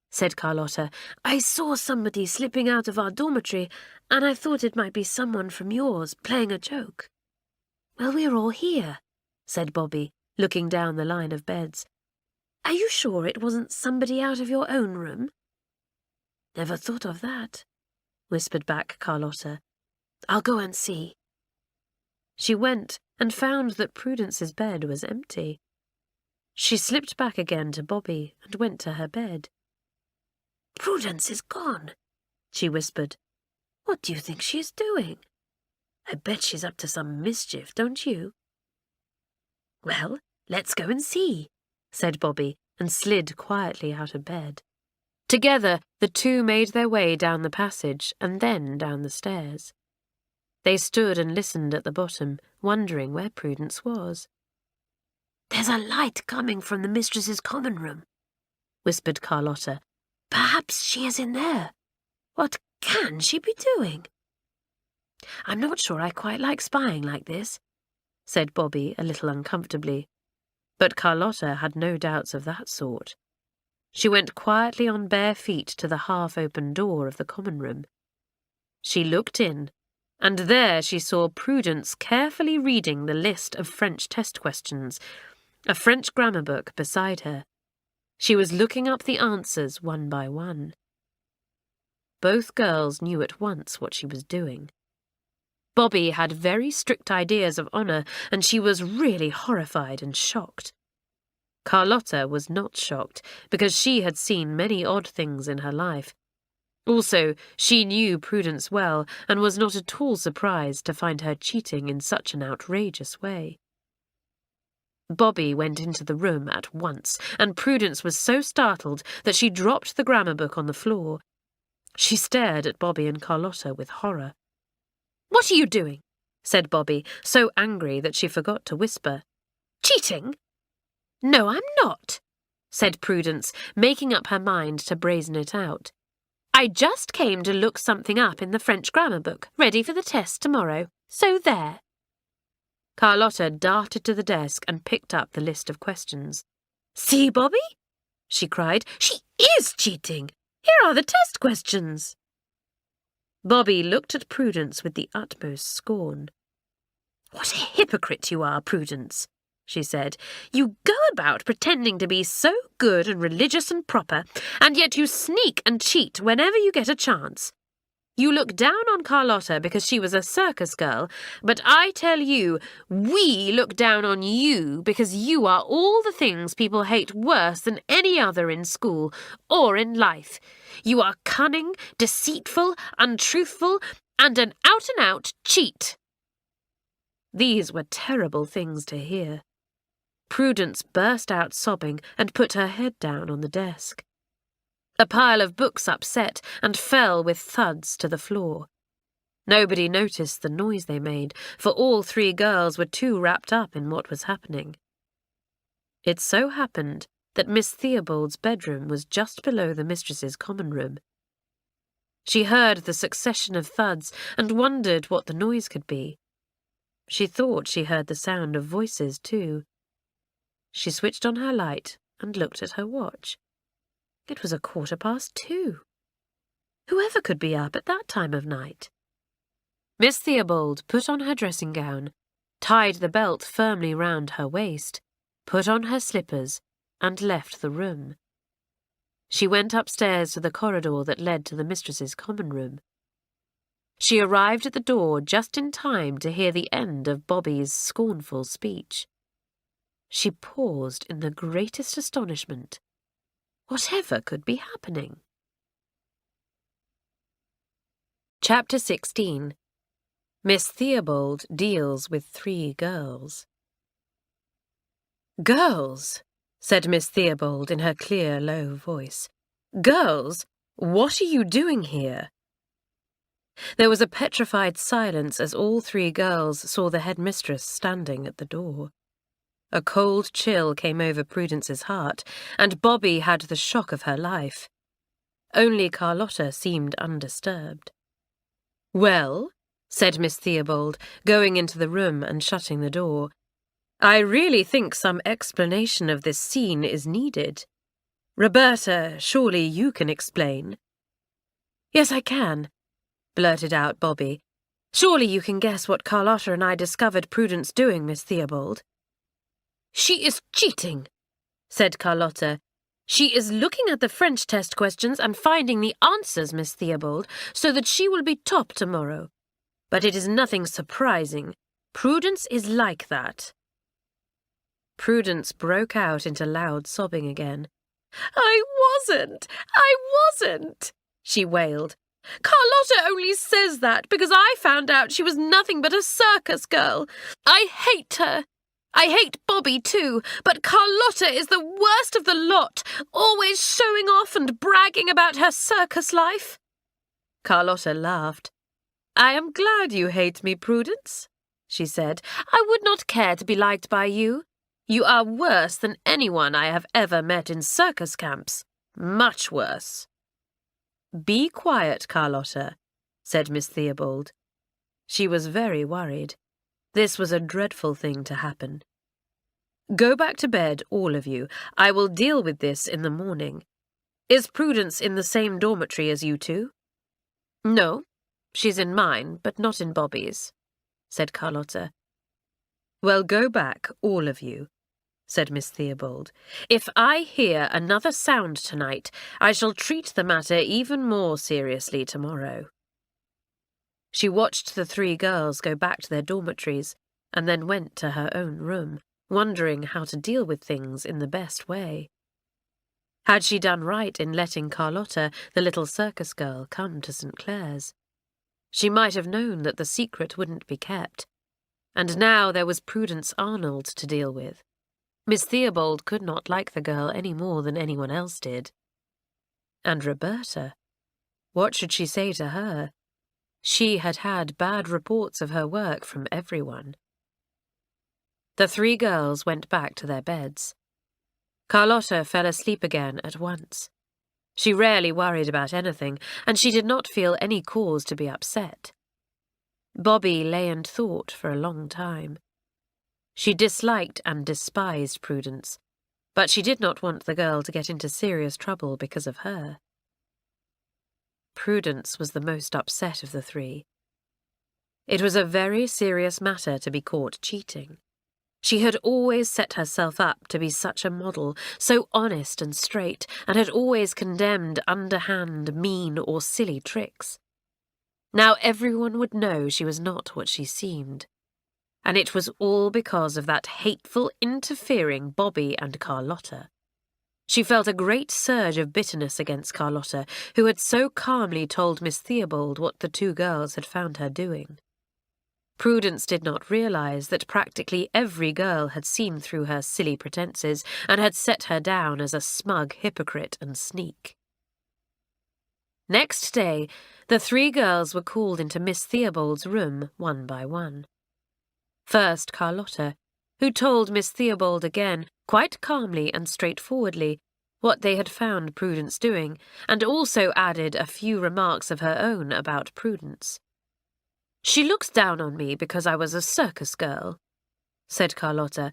said Carlotta. "I saw somebody slipping out of our dormitory, and I thought it might be someone from yours playing a joke." "Well, we're all here," said Bobby, looking down the line of beds. "Are you sure it wasn't somebody out of your own room?" "Never thought of that," whispered back Carlotta. "I'll go and see." She went and found that Prudence's bed was empty. She slipped back again to Bobby and went to her bed. "Prudence is gone," she whispered. "What do you think she is doing? I bet she's up to some mischief, don't you?" "Well, let's go and see," said Bobby, and slid quietly out of bed. Together, the two made their way down the passage and then down the stairs. They stood and listened at the bottom, wondering where Prudence was. "There's a light coming from the mistress's common room," whispered Carlotta. "Perhaps she is in there. What can she be doing?" "I'm not sure I quite like spying like this," said Bobby a little uncomfortably. But Carlotta had no doubts of that sort. She went quietly on bare feet to the half-open door of the common room. She looked in, and there she saw Prudence carefully reading the list of French test questions, a French grammar book beside her. She was looking up the answers one by one. Both girls knew at once what she was doing. Bobby had very strict ideas of honour, and she was really horrified and shocked. Carlotta was not shocked, because she had seen many odd things in her life. Also, she knew Prudence well, and was not at all surprised to find her cheating in such an outrageous way. Bobby went into the room at once, and Prudence was so startled that she dropped the grammar book on the floor. She stared at Bobby and Carlotta with horror. "What are you doing?" said Bobby, so angry that she forgot to whisper. "Cheating?" "No, I'm not," said Prudence, making up her mind to brazen it out. "I just came to look something up in the French grammar book, ready for the test tomorrow. So there." Carlotta darted to the desk and picked up the list of questions. "See, Bobby?" she cried. "She is cheating! Here are the test questions." Bobby looked at Prudence with the utmost scorn. "What a hypocrite you are, Prudence," she said. "You go about pretending to be so good and religious and proper, and yet you sneak and cheat whenever you get a chance. You look down on Carlotta because she was a circus girl, but I tell you, we look down on you because you are all the things people hate worse than any other in school or in life. You are cunning, deceitful, untruthful, and an out-and-out cheat." These were terrible things to hear. Prudence burst out sobbing and put her head down on the desk. A pile of books upset and fell with thuds to the floor. Nobody noticed the noise they made, for all three girls were too wrapped up in what was happening. It so happened that Miss Theobald's bedroom was just below the mistress's common room. She heard the succession of thuds and wondered what the noise could be. She thought she heard the sound of voices, too. She switched on her light and looked at her watch. It was 2:15. Whoever could be up at that time of night? Miss Theobald put on her dressing gown, tied the belt firmly round her waist, put on her slippers, and left the room. She went upstairs to the corridor that led to the mistress's common room. She arrived at the door just in time to hear the end of Bobby's scornful speech. She paused in the greatest astonishment. Whatever could be happening? Chapter 16. Miss Theobald deals with 3 girls. "Girls," said Miss Theobald in her clear, low voice. "Girls, what are you doing here?" There was a petrified silence as all 3 girls saw the headmistress standing at the door. A cold chill came over Prudence's heart, and Bobby had the shock of her life. Only Carlotta seemed undisturbed. "Well," said Miss Theobald, going into the room and shutting the door, "I really think some explanation of this scene is needed. Roberta, surely you can explain." "Yes, I can," blurted out Bobby. "Surely you can guess what Carlotta and I discovered Prudence doing, Miss Theobald." "She is cheating," said Carlotta. "She is looking at the French test questions and finding the answers, Miss Theobald, so that she will be top tomorrow. But it is nothing surprising. Prudence is like that." Prudence broke out into loud sobbing again. I wasn't, she wailed. "Carlotta only says that because I found out she was nothing but a circus girl. I hate her. I hate Bobby too, but Carlotta is the worst of the lot, always showing off and bragging about her circus life." Carlotta laughed. "I am glad you hate me, Prudence," she said. "I would not care to be liked by you. You are worse than anyone I have ever met in circus camps. Much worse." "Be quiet, Carlotta," said Miss Theobald. She was very worried. This was a dreadful thing to happen. "Go back to bed, all of you. I will deal with this in the morning. Is Prudence in the same dormitory as you two?" "No, she's in mine, but not in Bobby's," said Carlotta. "Well, go back, all of you," said Miss Theobald. "If I hear another sound tonight, I shall treat the matter even more seriously tomorrow." She watched the 3 girls go back to their dormitories and then went to her own room, wondering how to deal with things in the best way. Had she done right in letting Carlotta, the little circus girl, come to St Clare's? She might have known that the secret wouldn't be kept. And now there was Prudence Arnold to deal with. Miss Theobald could not like the girl any more than anyone else did. And Roberta. What should she say to her? She had had bad reports of her work from everyone. The 3 girls went back to their beds. Carlotta fell asleep again at once. She rarely worried about anything, and she did not feel any cause to be upset. Bobby lay and thought for a long time. She disliked and despised Prudence, but she did not want the girl to get into serious trouble because of her. Prudence was the most upset of the 3. It was a very serious matter to be caught cheating. She had always set herself up to be such a model, so honest and straight, and had always condemned underhand, mean, or silly tricks. Now everyone would know she was not what she seemed. And it was all because of that hateful, interfering Bobby and Carlotta. She felt a great surge of bitterness against Carlotta, who had so calmly told Miss Theobald what the 2 girls had found her doing. Prudence did not realize that practically every girl had seen through her silly pretenses and had set her down as a smug hypocrite and sneak. Next day, the 3 girls were called into Miss Theobald's room one by one. First Carlotta, who told Miss Theobald again, quite calmly and straightforwardly, what they had found Prudence doing, and also added a few remarks of her own about Prudence. "She looks down on me because I was a circus girl," said Carlotta.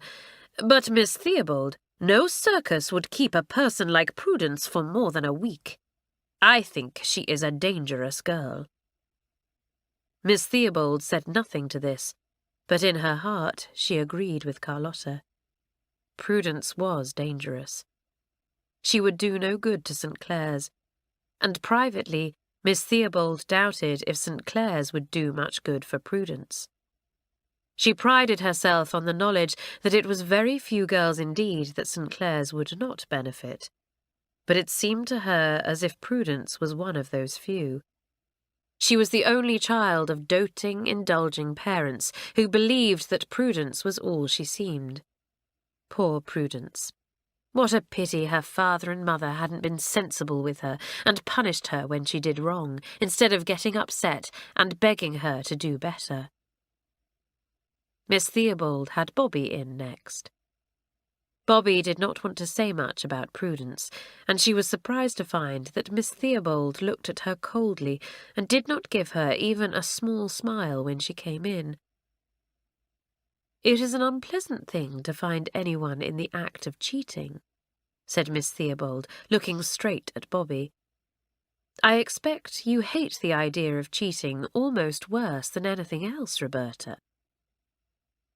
"But, Miss Theobald, no circus would keep a person like Prudence for more than a week. I think she is a dangerous girl." Miss Theobald said nothing to this, but in her heart she agreed with Carlotta. Prudence was dangerous. She would do no good to St Clare's, and privately Miss Theobald doubted if St Clare's would do much good for Prudence. She prided herself on the knowledge that it was very few girls indeed that St Clare's would not benefit, but it seemed to her as if Prudence was one of those few. She was the only child of doting, indulging parents who believed that Prudence was all she seemed. Poor Prudence. What a pity her father and mother hadn't been sensible with her and punished her when she did wrong, instead of getting upset and begging her to do better. Miss Theobald had Bobby in next. Bobby did not want to say much about Prudence, and she was surprised to find that Miss Theobald looked at her coldly and did not give her even a small smile when she came in. "It is an unpleasant thing to find anyone in the act of cheating," said Miss Theobald, looking straight at Bobby. "I expect you hate the idea of cheating almost worse than anything else, Roberta."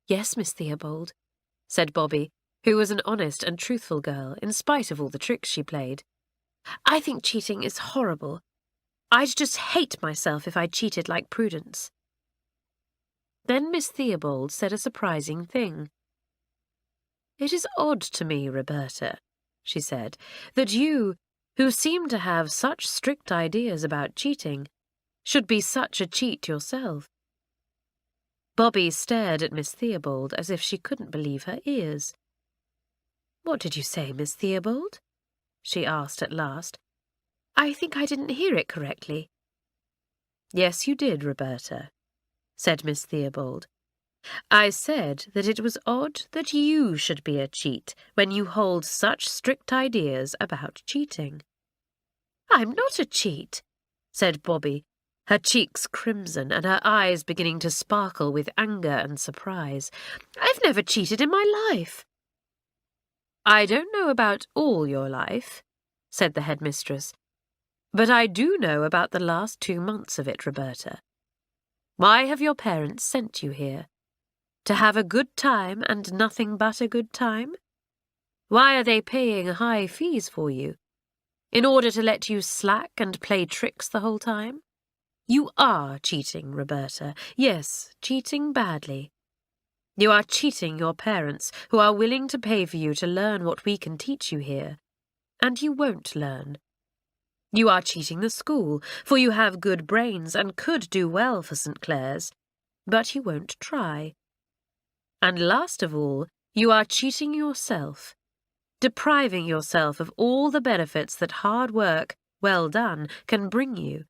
"Yes, Miss Theobald," said Bobby, who was an honest and truthful girl, in spite of all the tricks she played. "I think cheating is horrible. I'd just hate myself if I cheated like Prudence." Then Miss Theobald said a surprising thing. "It is odd to me, Roberta," she said, "that you, who seem to have such strict ideas about cheating, should be such a cheat yourself." Bobby stared at Miss Theobald as if she couldn't believe her ears. "What did you say, Miss Theobald?" she asked at last. "I think I didn't hear it correctly." "Yes, you did, Roberta," said Miss Theobald. "I said that it was odd that you should be a cheat when you hold such strict ideas about cheating." "I'm not a cheat," said Bobby, her cheeks crimson and her eyes beginning to sparkle with anger and surprise. "I've never cheated in my life." "I don't know about all your life," said the headmistress, "but I do know about the last 2 months of it, Roberta. Why have your parents sent you here? To have a good time and nothing but a good time? Why are they paying high fees for you? In order to let you slack and play tricks the whole time? You are cheating, Roberta. Yes, cheating badly. You are cheating your parents, who are willing to pay for you to learn what we can teach you here. And you won't learn. You are cheating the school, for you have good brains and could do well for St Clare's, but you won't try. And last of all, you are cheating yourself, depriving yourself of all the benefits that hard work, well done, can bring you,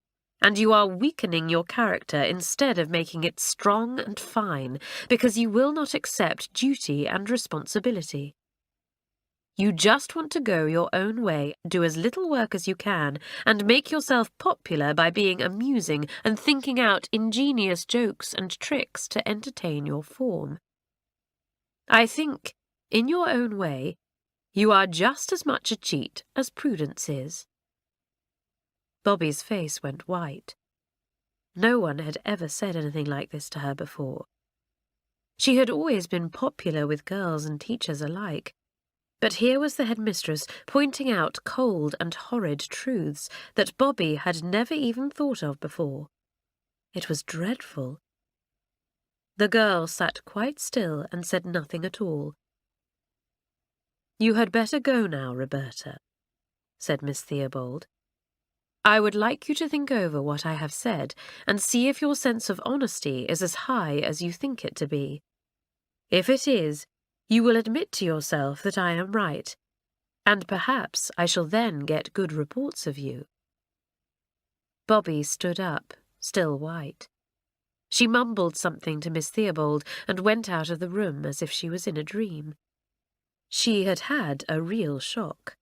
And you are weakening your character instead of making it strong and fine, because you will not accept duty and responsibility. You just want to go your own way, do as little work as you can, and make yourself popular by being amusing and thinking out ingenious jokes and tricks to entertain your form. I think, in your own way, you are just as much a cheat as Prudence is. Bobby's face went white. No one had ever said anything like this to her before. She had always been popular with girls and teachers alike, but here was the headmistress pointing out cold and horrid truths that Bobby had never even thought of before. It was dreadful. The girl sat quite still and said nothing at all. "You had better go now, Roberta," said Miss Theobald. "I would like you to think over what I have said and see if your sense of honesty is as high as you think it to be. If it is, you will admit to yourself that I am right, and perhaps I shall then get good reports of you." Bobby stood up, still white. She mumbled something to Miss Theobald and went out of the room as if she was in a dream. She had had a real shock.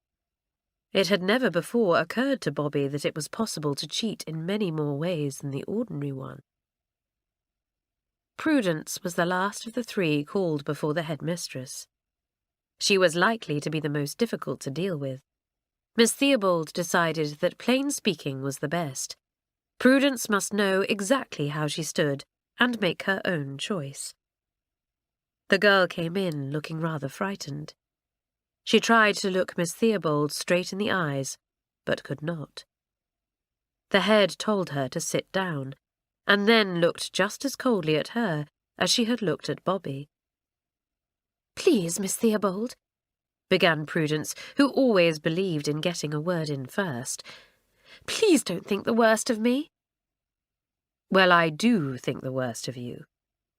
It had never before occurred to Bobby that it was possible to cheat in many more ways than the ordinary one. Prudence was the last of the three called before the headmistress. She was likely to be the most difficult to deal with. Miss Theobald decided that plain speaking was the best. Prudence must know exactly how she stood and make her own choice. The girl came in looking rather frightened. She tried to look Miss Theobald straight in the eyes, but could not. The head told her to sit down, and then looked just as coldly at her as she had looked at Bobby. "Please, Miss Theobald," began Prudence, who always believed in getting a word in first. "Please don't think the worst of me." "Well, I do think the worst of you,"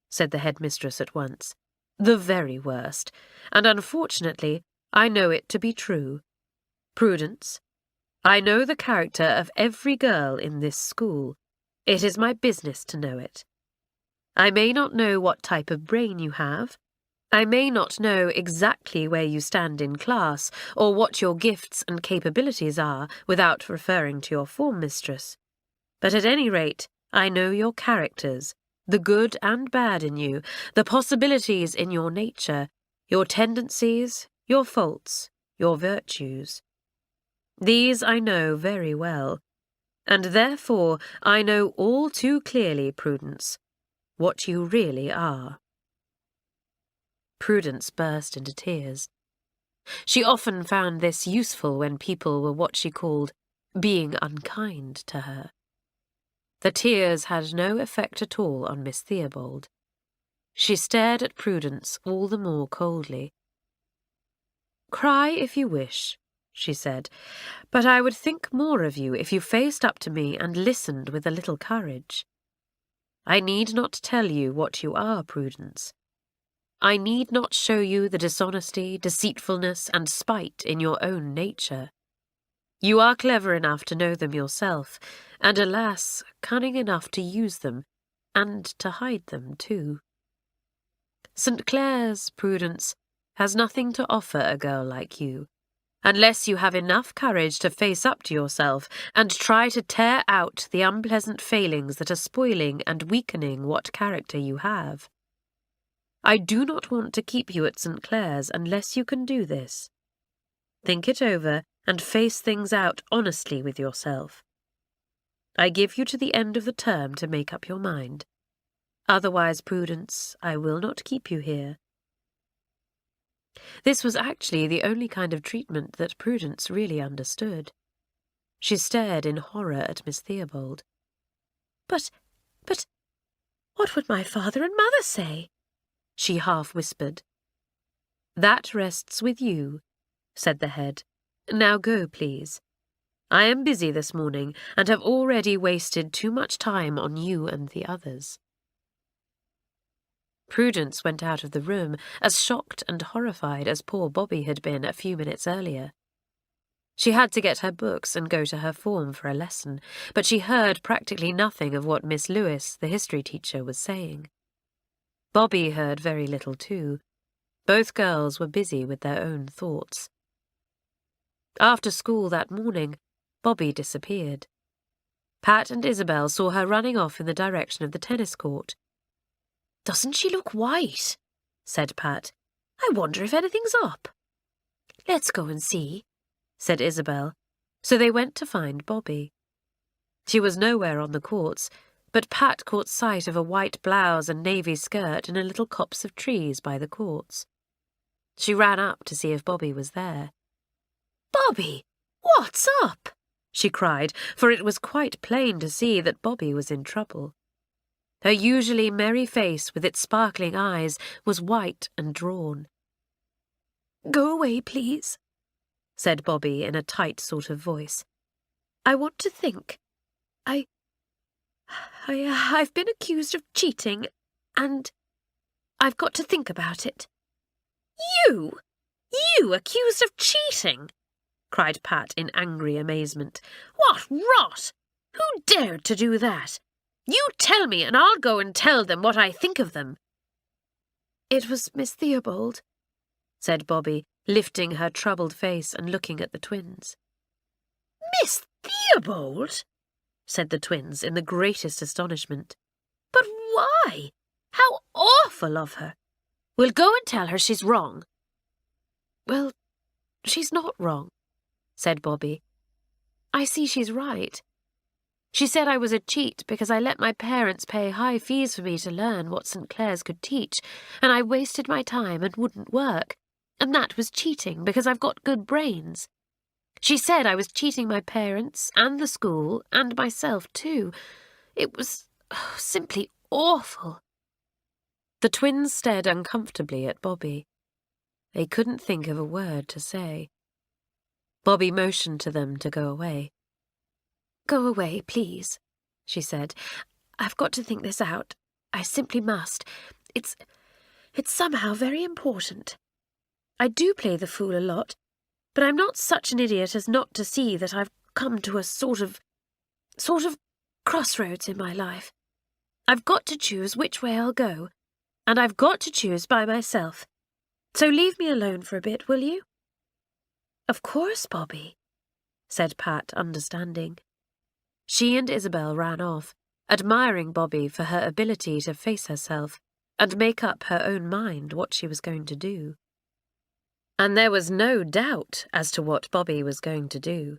said the headmistress at once. "The very worst, and unfortunately I know it to be true. Prudence, I know the character of every girl in this school. It is my business to know it. I may not know what type of brain you have. I may not know exactly where you stand in class or what your gifts and capabilities are without referring to your form mistress. But at any rate, I know your characters, the good and bad in you, the possibilities in your nature, your tendencies, your faults, your virtues. These I know very well, and therefore I know all too clearly, Prudence, what you really are." Prudence burst into tears. She often found this useful when people were what she called being unkind to her. The tears had no effect at all on Miss Theobald. She stared at Prudence all the more coldly. "Cry if you wish," she said, "but I would think more of you if you faced up to me and listened with a little courage. I need not tell you what you are, Prudence. I need not show you the dishonesty, deceitfulness, and spite in your own nature. You are clever enough to know them yourself, and alas, cunning enough to use them, and to hide them too. St Clare's, Prudence, has nothing to offer a girl like you, unless you have enough courage to face up to yourself and try to tear out the unpleasant failings that are spoiling and weakening what character you have. I do not want to keep you at St Clare's unless you can do this. Think it over and face things out honestly with yourself. I give you to the end of the term to make up your mind. Otherwise, Prudence, I will not keep you here." This was actually the only kind of treatment that Prudence really understood. She stared in horror at Miss Theobald. But, what would my father and mother say?" she half whispered. "That rests with you," said the head. "Now go, please. I am busy this morning and have already wasted too much time on you and the others." Prudence went out of the room as shocked and horrified as poor Bobby had been a few minutes earlier. She had to get her books and go to her form for a lesson, but she heard practically nothing of what Miss Lewis, the history teacher, was saying. Bobby heard very little too. Both girls were busy with their own thoughts. After school that morning, Bobby disappeared. Pat and Isabel saw her running off in the direction of the tennis court. "Doesn't she look white?" said Pat. "I wonder if anything's up." "Let's go and see," said Isabel, so they went to find Bobby. She was nowhere on the courts, but Pat caught sight of a white blouse and navy skirt in a little copse of trees by the courts. She ran up to see if Bobby was there. "Bobby, what's up?" she cried, for it was quite plain to see that Bobby was in trouble. Her usually merry face with its sparkling eyes was white and drawn. "Go away, please," said Bobby in a tight sort of voice. "I want to think. I've been accused of cheating, and I've got to think about it." "You? You accused of cheating?" cried Pat in angry amazement. "What rot! Who dared to do that? You tell me, and I'll go and tell them what I think of them." "It was Miss Theobald," said Bobby, lifting her troubled face and looking at the twins. "Miss Theobald?" said the twins in the greatest astonishment. "But why? How awful of her! We'll go and tell her she's wrong." "Well, she's not wrong," said Bobby. "I see she's right. She said I was a cheat because I let my parents pay high fees for me to learn what St Clare's could teach, and I wasted my time and wouldn't work, and that was cheating because I've got good brains. She said I was cheating my parents and the school and myself too. It was simply awful." The twins stared uncomfortably at Bobby. They couldn't think of a word to say. Bobby motioned to them to go away. "Go away, please," she said. "I've got to think this out. I simply must. It's somehow very important. I do play the fool a lot, but I'm not such an idiot as not to see that I've come to a sort of crossroads in my life. I've got to choose which way I'll go, and I've got to choose by myself. So leave me alone for a bit, will you?" "Of course, Bobby," said Pat, understanding. She and Isabel ran off, admiring Bobby for her ability to face herself and make up her own mind what she was going to do. And there was no doubt as to what Bobby was going to do.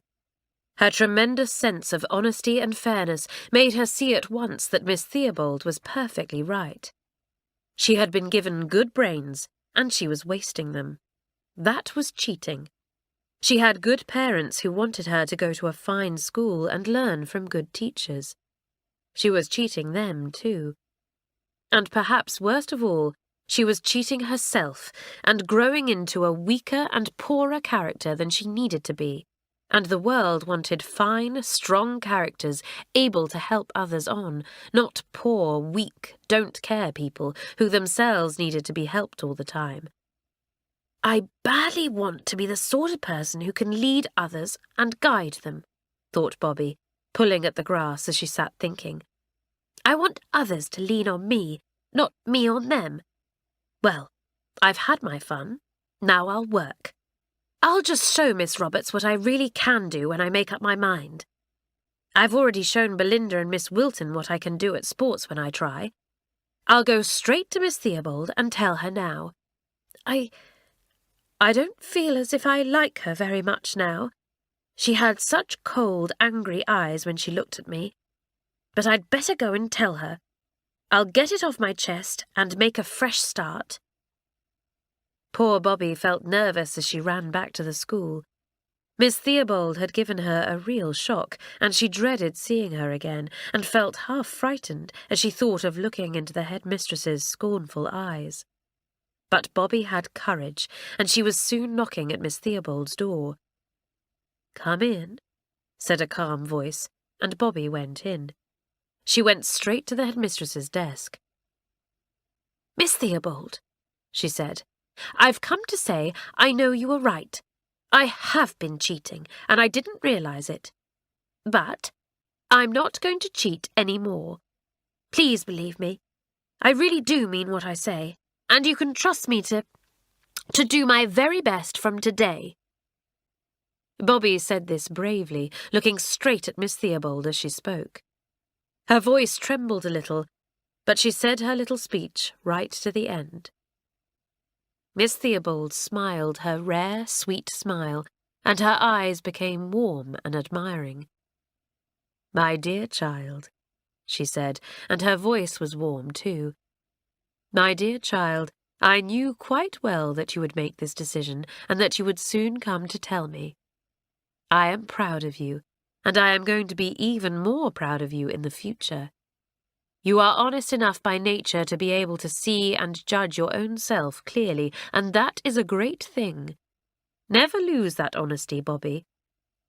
Her tremendous sense of honesty and fairness made her see at once that Miss Theobald was perfectly right. She had been given good brains, and she was wasting them. That was cheating. She had good parents who wanted her to go to a fine school and learn from good teachers. She was cheating them, too. And perhaps worst of all, she was cheating herself and growing into a weaker and poorer character than she needed to be, and the world wanted fine, strong characters able to help others on, not poor, weak, don't-care people who themselves needed to be helped all the time. "I badly want to be the sort of person who can lead others and guide them," thought Bobby, pulling at the grass as she sat thinking. "I want others to lean on me, not me on them. Well, I've had my fun. Now I'll work. I'll just show Miss Roberts what I really can do when I make up my mind. I've already shown Belinda and Miss Wilton what I can do at sports when I try. I'll go straight to Miss Theobald and tell her now. I don't feel as if I like her very much now. She had such cold, angry eyes when she looked at me. But I'd better go and tell her. I'll get it off my chest and make a fresh start." Poor Bobby felt nervous as she ran back to the school. Miss Theobald had given her a real shock, and she dreaded seeing her again, and felt half frightened as she thought of looking into the headmistress's scornful eyes. But Bobby had courage, and she was soon knocking at Miss Theobald's door. "Come in," said a calm voice, and Bobby went in. She went straight to the headmistress's desk. "Miss Theobald," she said, "I've come to say I know you were right. I have been cheating, and I didn't realise it. But I'm not going to cheat any more. Please believe me. I really do mean what I say, and you can trust me to do my very best from today." Bobby said this bravely, looking straight at Miss Theobald as she spoke. Her voice trembled a little, but she said her little speech right to the end. Miss Theobald smiled her rare, sweet smile, and her eyes became warm and admiring. "My dear child," she said, and her voice was warm too. "My dear child, I knew quite well that you would make this decision and that you would soon come to tell me. I am proud of you, and I am going to be even more proud of you in the future. You are honest enough by nature to be able to see and judge your own self clearly, and that is a great thing. Never lose that honesty, Bobby.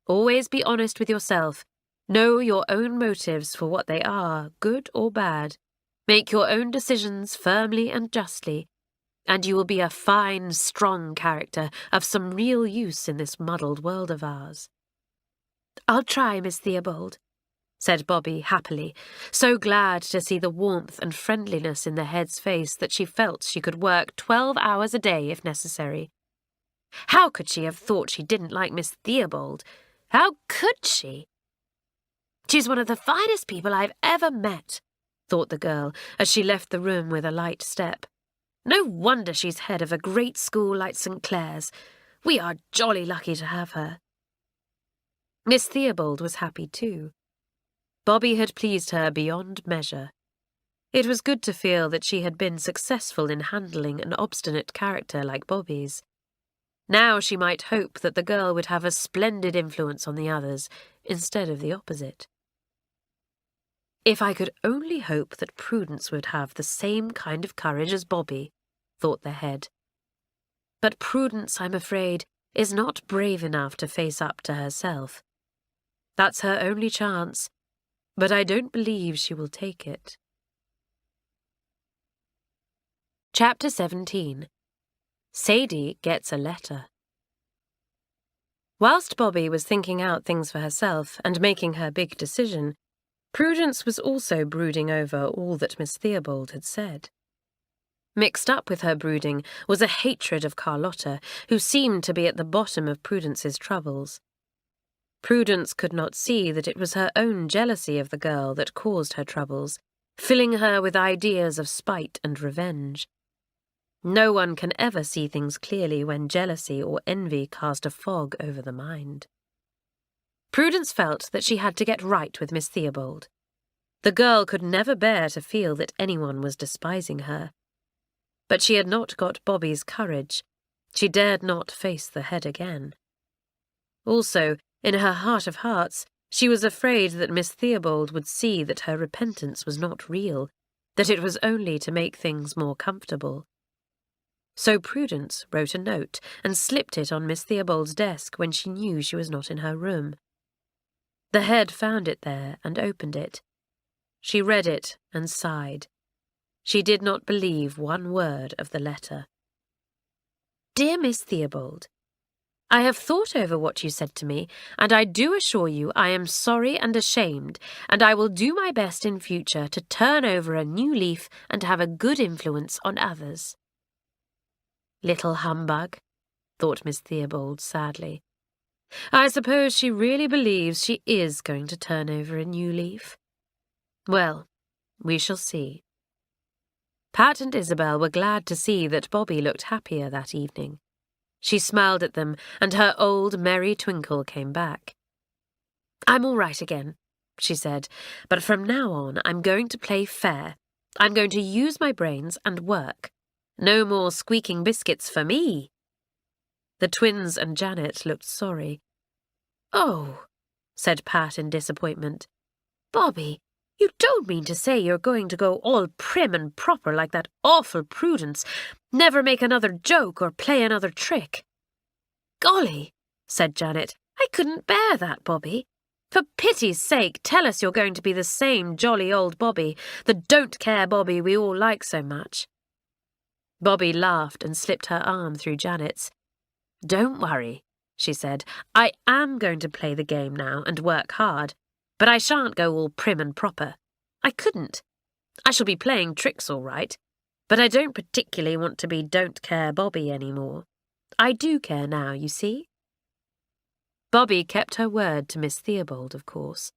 Always be honest with yourself. Know your own motives for what they are, good or bad. Make your own decisions firmly and justly, and you will be a fine, strong character of some real use in this muddled world of ours." "I'll try, Miss Theobald," said Bobby happily, so glad to see the warmth and friendliness in the head's face that she felt she could work 12 hours a day if necessary. How could she have thought she didn't like Miss Theobald? How could she? "She's one of the finest people I've ever met," thought the girl as she left the room with a light step. "No wonder she's head of a great school like St Clare's. We are jolly lucky to have her." Miss Theobald was happy too. Bobby had pleased her beyond measure. It was good to feel that she had been successful in handling an obstinate character like Bobby's. Now she might hope that the girl would have a splendid influence on the others, instead of the opposite. "If I could only hope that Prudence would have the same kind of courage as Bobby," thought the head. "But Prudence, I'm afraid, is not brave enough to face up to herself. That's her only chance, but I don't believe she will take it." Chapter 17. Sadie Gets a Letter. Whilst Bobby was thinking out things for herself and making her big decision, Prudence was also brooding over all that Miss Theobald had said. Mixed up with her brooding was a hatred of Carlotta, who seemed to be at the bottom of Prudence's troubles. Prudence could not see that it was her own jealousy of the girl that caused her troubles, filling her with ideas of spite and revenge. No one can ever see things clearly when jealousy or envy cast a fog over the mind. Prudence felt that she had to get right with Miss Theobald. The girl could never bear to feel that anyone was despising her. But she had not got Bobby's courage. She dared not face the head again. Also, in her heart of hearts, she was afraid that Miss Theobald would see that her repentance was not real, that it was only to make things more comfortable. So Prudence wrote a note and slipped it on Miss Theobald's desk when she knew she was not in her room. The head found it there and opened it. She read it and sighed. She did not believe one word of the letter. "Dear Miss Theobald, I have thought over what you said to me, and I do assure you I am sorry and ashamed, and I will do my best in future to turn over a new leaf and have a good influence on others." Little humbug, thought Miss Theobald sadly. I suppose she really believes she is going to turn over a new leaf. Well, we shall see. Pat and Isabel were glad to see that Bobby looked happier that evening. She smiled at them, and her old merry twinkle came back. "I'm all right again," she said, "but from now on I'm going to play fair. I'm going to use my brains and work. No more squeaking biscuits for me." The twins and Janet looked sorry. "Oh," said Pat in disappointment. "Bobby, you don't mean to say you're going to go all prim and proper like that awful Prudence, never make another joke or play another trick?" "Golly," said Janet, "I couldn't bear that, Bobby. For pity's sake, tell us you're going to be the same jolly old Bobby, the don't-care Bobby we all like so much." Bobby laughed and slipped her arm through Janet's. "Don't worry," she said. "I am going to play the game now and work hard, but I shan't go all prim and proper. I couldn't. I shall be playing tricks all right, but I don't particularly want to be Don't Care Bobby anymore. I do care now, you see." Bobby kept her word to Miss Theobald, of course.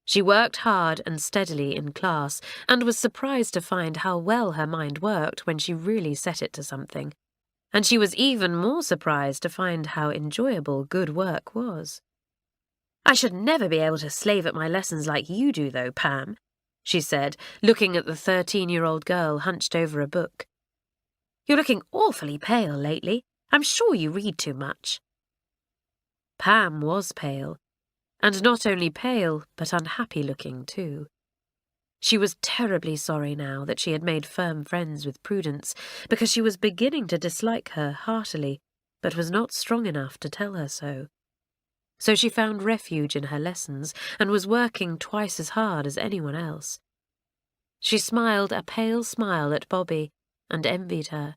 She worked hard and steadily in class and was surprised to find how well her mind worked when she really set it to something. And she was even more surprised to find how enjoyable good work was. "I should never be able to slave at my lessons like you do, though, Pam," she said, looking at the 13-year-old girl hunched over a book. "You're looking awfully pale lately. I'm sure you read too much." Pam was pale, and not only pale, but unhappy-looking too. She was terribly sorry now that she had made firm friends with Prudence, because she was beginning to dislike her heartily, but was not strong enough to tell her so. So she found refuge in her lessons and was working twice as hard as anyone else. She smiled a pale smile at Bobby and envied her.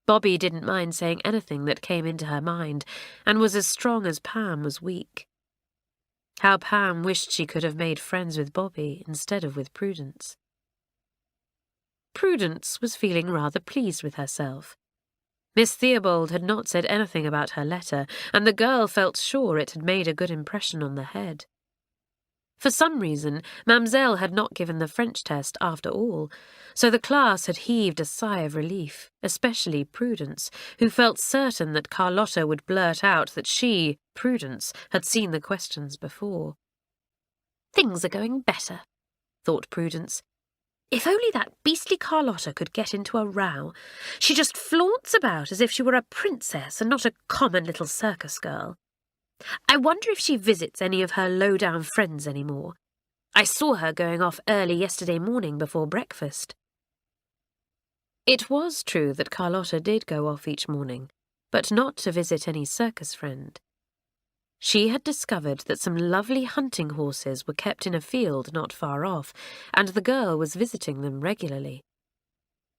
Bobby didn't mind saying anything that came into her mind and was as strong as Pam was weak. How Pam wished she could have made friends with Bobby instead of with Prudence. Prudence was feeling rather pleased with herself. Miss Theobald had not said anything about her letter, and the girl felt sure it had made a good impression on the head. For some reason, Mamselle had not given the French test after all, so the class had heaved a sigh of relief, especially Prudence, who felt certain that Carlotta would blurt out that she, Prudence, had seen the questions before. "Things are going better," thought Prudence. "If only that beastly Carlotta could get into a row. She just flaunts about as if she were a princess and not a common little circus girl. I wonder if she visits any of her low-down friends anymore. I saw her going off early yesterday morning before breakfast." It was true that Carlotta did go off each morning, but not to visit any circus friend. She had discovered that some lovely hunting horses were kept in a field not far off, and the girl was visiting them regularly.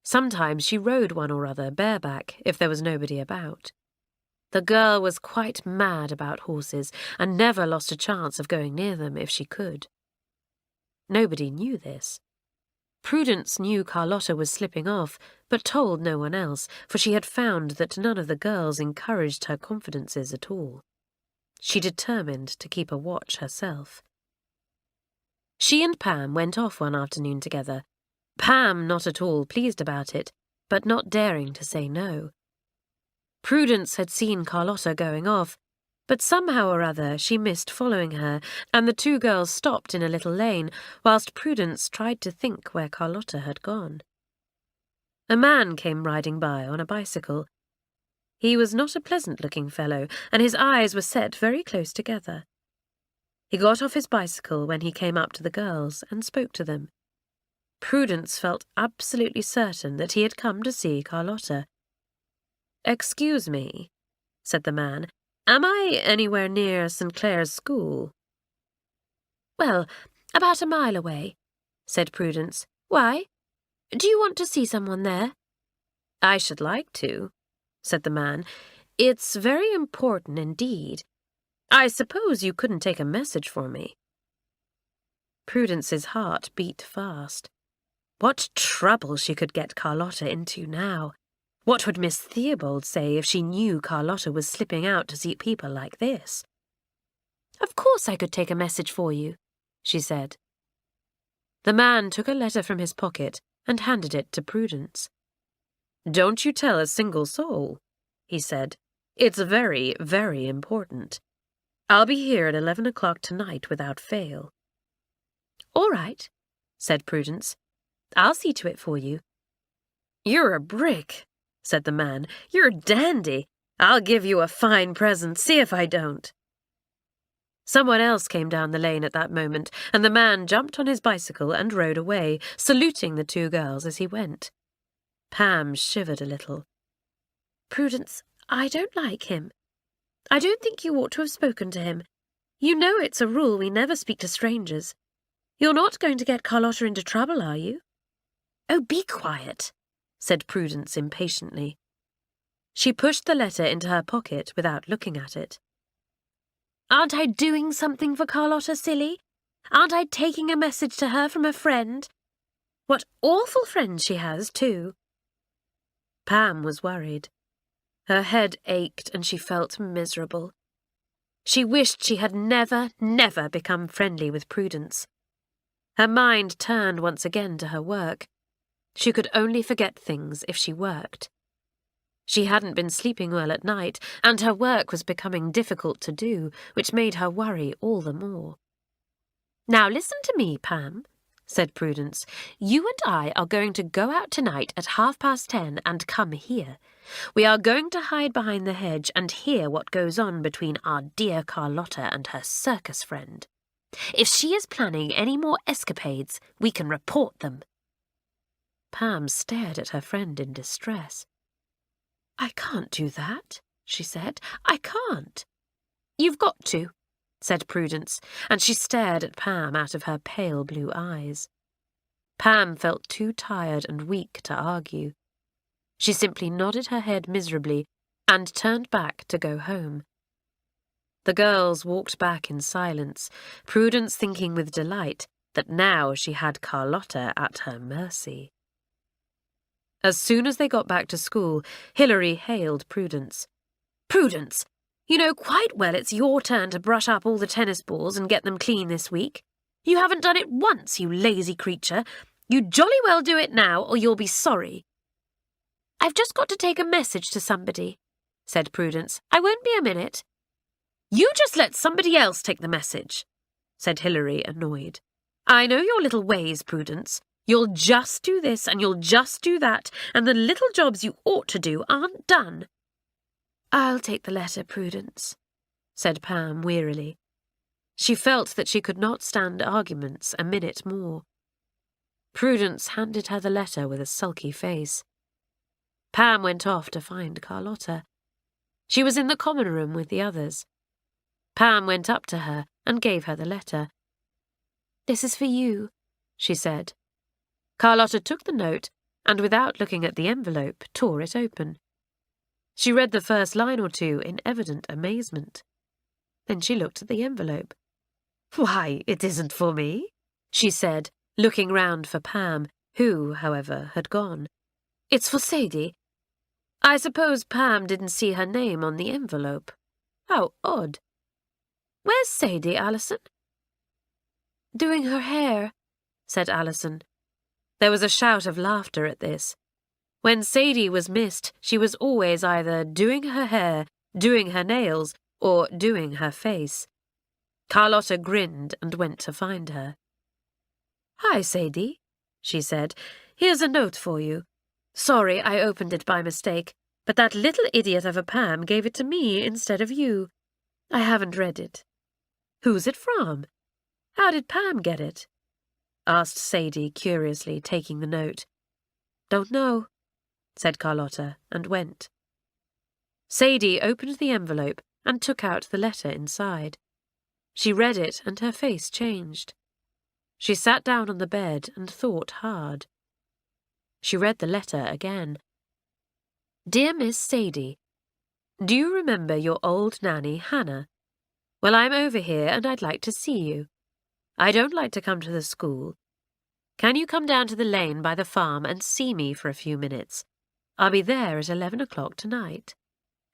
Sometimes she rode one or other bareback if there was nobody about. The girl was quite mad about horses and never lost a chance of going near them if she could. Nobody knew this. Prudence knew Carlotta was slipping off, but told no one else, for she had found that none of the girls encouraged her confidences at all. She determined to keep a watch herself. She and Pam went off one afternoon together, Pam not at all pleased about it, but not daring to say no. Prudence had seen Carlotta going off, but somehow or other she missed following her, and the two girls stopped in a little lane, whilst Prudence tried to think where Carlotta had gone. A man came riding by on a bicycle. He was not a pleasant-looking fellow, and his eyes were set very close together. He got off his bicycle when he came up to the girls and spoke to them. Prudence felt absolutely certain that he had come to see Carlotta. "Excuse me," said the man, "am I anywhere near St Clare's school?" "Well, about a mile away," said Prudence. "Why? Do you want to see someone there?" "I should like to," said the man. "It's very important indeed. I suppose you couldn't take a message for me." Prudence's heart beat fast. What trouble she could get Carlotta into now! What would Miss Theobald say if she knew Carlotta was slipping out to see people like this? "Of course I could take a message for you," she said. The man took a letter from his pocket and handed it to Prudence. "Don't you tell a single soul," he said. "It's very, very important. I'll be here at 11 o'clock tonight without fail." "All right," said Prudence. "I'll see to it for you." "You're a brick," said the man. "You're a dandy. I'll give you a fine present, see if I don't." Someone else came down the lane at that moment, and the man jumped on his bicycle and rode away, saluting the two girls as he went. Pam shivered a little. "Prudence, I don't like him. I don't think you ought to have spoken to him. You know it's a rule we never speak to strangers. You're not going to get Carlotta into trouble, are you?" "Oh, be quiet," said Prudence impatiently. She pushed the letter into her pocket without looking at it. Aren't I doing something for Carlotta, silly? Aren't I taking a message to her from a friend? What awful friends she has, too. Pam was worried. Her head ached and she felt miserable. She wished she had never become friendly with Prudence. Her mind turned once again to her work. She could only forget things if she worked. She hadn't been sleeping well at night, and her work was becoming difficult to do, which made her worry all the more. "Now listen to me, Pam," said Prudence. "You and I are going to go out tonight at 10:30 and come here. We are going to hide behind the hedge and hear what goes on between our dear Carlotta and her circus friend. If she is planning any more escapades, we can report them." Pam stared at her friend in distress. "I can't do that," she said. "I can't." "You've got to," said Prudence, and she stared at Pam out of her pale blue eyes. Pam felt too tired and weak to argue. She simply nodded her head miserably and turned back to go home. The girls walked back in silence, Prudence thinking with delight that now she had Carlotta at her mercy. As soon as they got back to school, Hilary hailed Prudence. "Prudence, you know quite well it's your turn to brush up all the tennis balls and get them clean this week. You haven't done it once, you lazy creature. You jolly well do it now, or you'll be sorry." "I've just got to take a message to somebody," said Prudence. "I won't be a minute." "You just let somebody else take the message," said Hilary, annoyed. "I know your little ways, Prudence. You'll just do this and you'll just do that, and the little jobs you ought to do aren't done." "I'll take the letter, Prudence," said Pam wearily. She felt that she could not stand arguments a minute more. Prudence handed her the letter with a sulky face. Pam went off to find Carlotta. She was in the common room with the others. Pam went up to her and gave her the letter. "This is for you," she said. Carlotta took the note and, without looking at the envelope, tore it open. She read the first line or two in evident amazement. Then she looked at the envelope. "Why, it isn't for me," she said, looking round for Pam, who, however, had gone. "It's for Sadie. I suppose Pam didn't see her name on the envelope. How odd. Where's Sadie, Alison?" "Doing her hair," said Alison. There was a shout of laughter at this. When Sadie was missed, she was always either doing her hair, doing her nails, or doing her face. Carlotta grinned and went to find her. "Hi, Sadie," she said. "Here's a note for you. Sorry I opened it by mistake, but that little idiot of a Pam gave it to me instead of you. I haven't read it." "Who's it from? How did Pam get it?" asked Sadie curiously, taking the note. "Don't know," said Carlotta, and went. Sadie opened the envelope and took out the letter inside. She read it and her face changed. She sat down on the bed and thought hard. She read the letter again. "Dear Miss Sadie, do you remember your old nanny, Hannah? Well, I'm over here and I'd like to see you. I don't like to come to the school. Can you come down to the lane by the farm and see me for a few minutes? I'll be there at 11 o'clock tonight.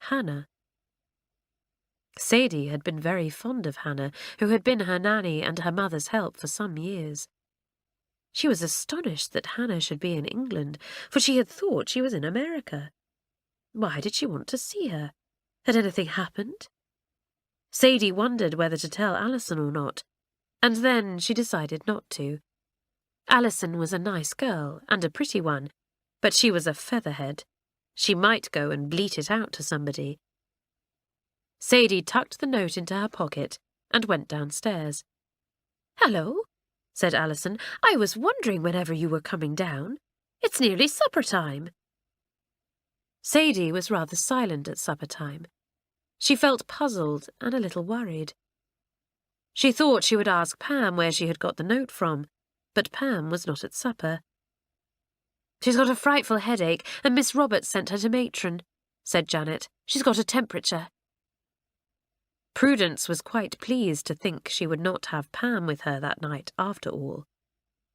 Hannah." Sadie had been very fond of Hannah, who had been her nanny and her mother's help for some years. She was astonished that Hannah should be in England, for she had thought she was in America. Why did she want to see her? Had anything happened? Sadie wondered whether to tell Alison or not, and then she decided not to. Alison was a nice girl, and a pretty one, but she was a featherhead. She might go and bleat it out to somebody. Sadie tucked the note into her pocket and went downstairs. "Hello," said Alison. "I was wondering whenever you were coming down. It's nearly supper time." Sadie was rather silent at supper time. She felt puzzled and a little worried. She thought she would ask Pam where she had got the note from, but Pam was not at supper. "She's got a frightful headache, and Miss Roberts sent her to matron," said Janet. "She's got a temperature." Prudence was quite pleased to think she would not have Pam with her that night after all.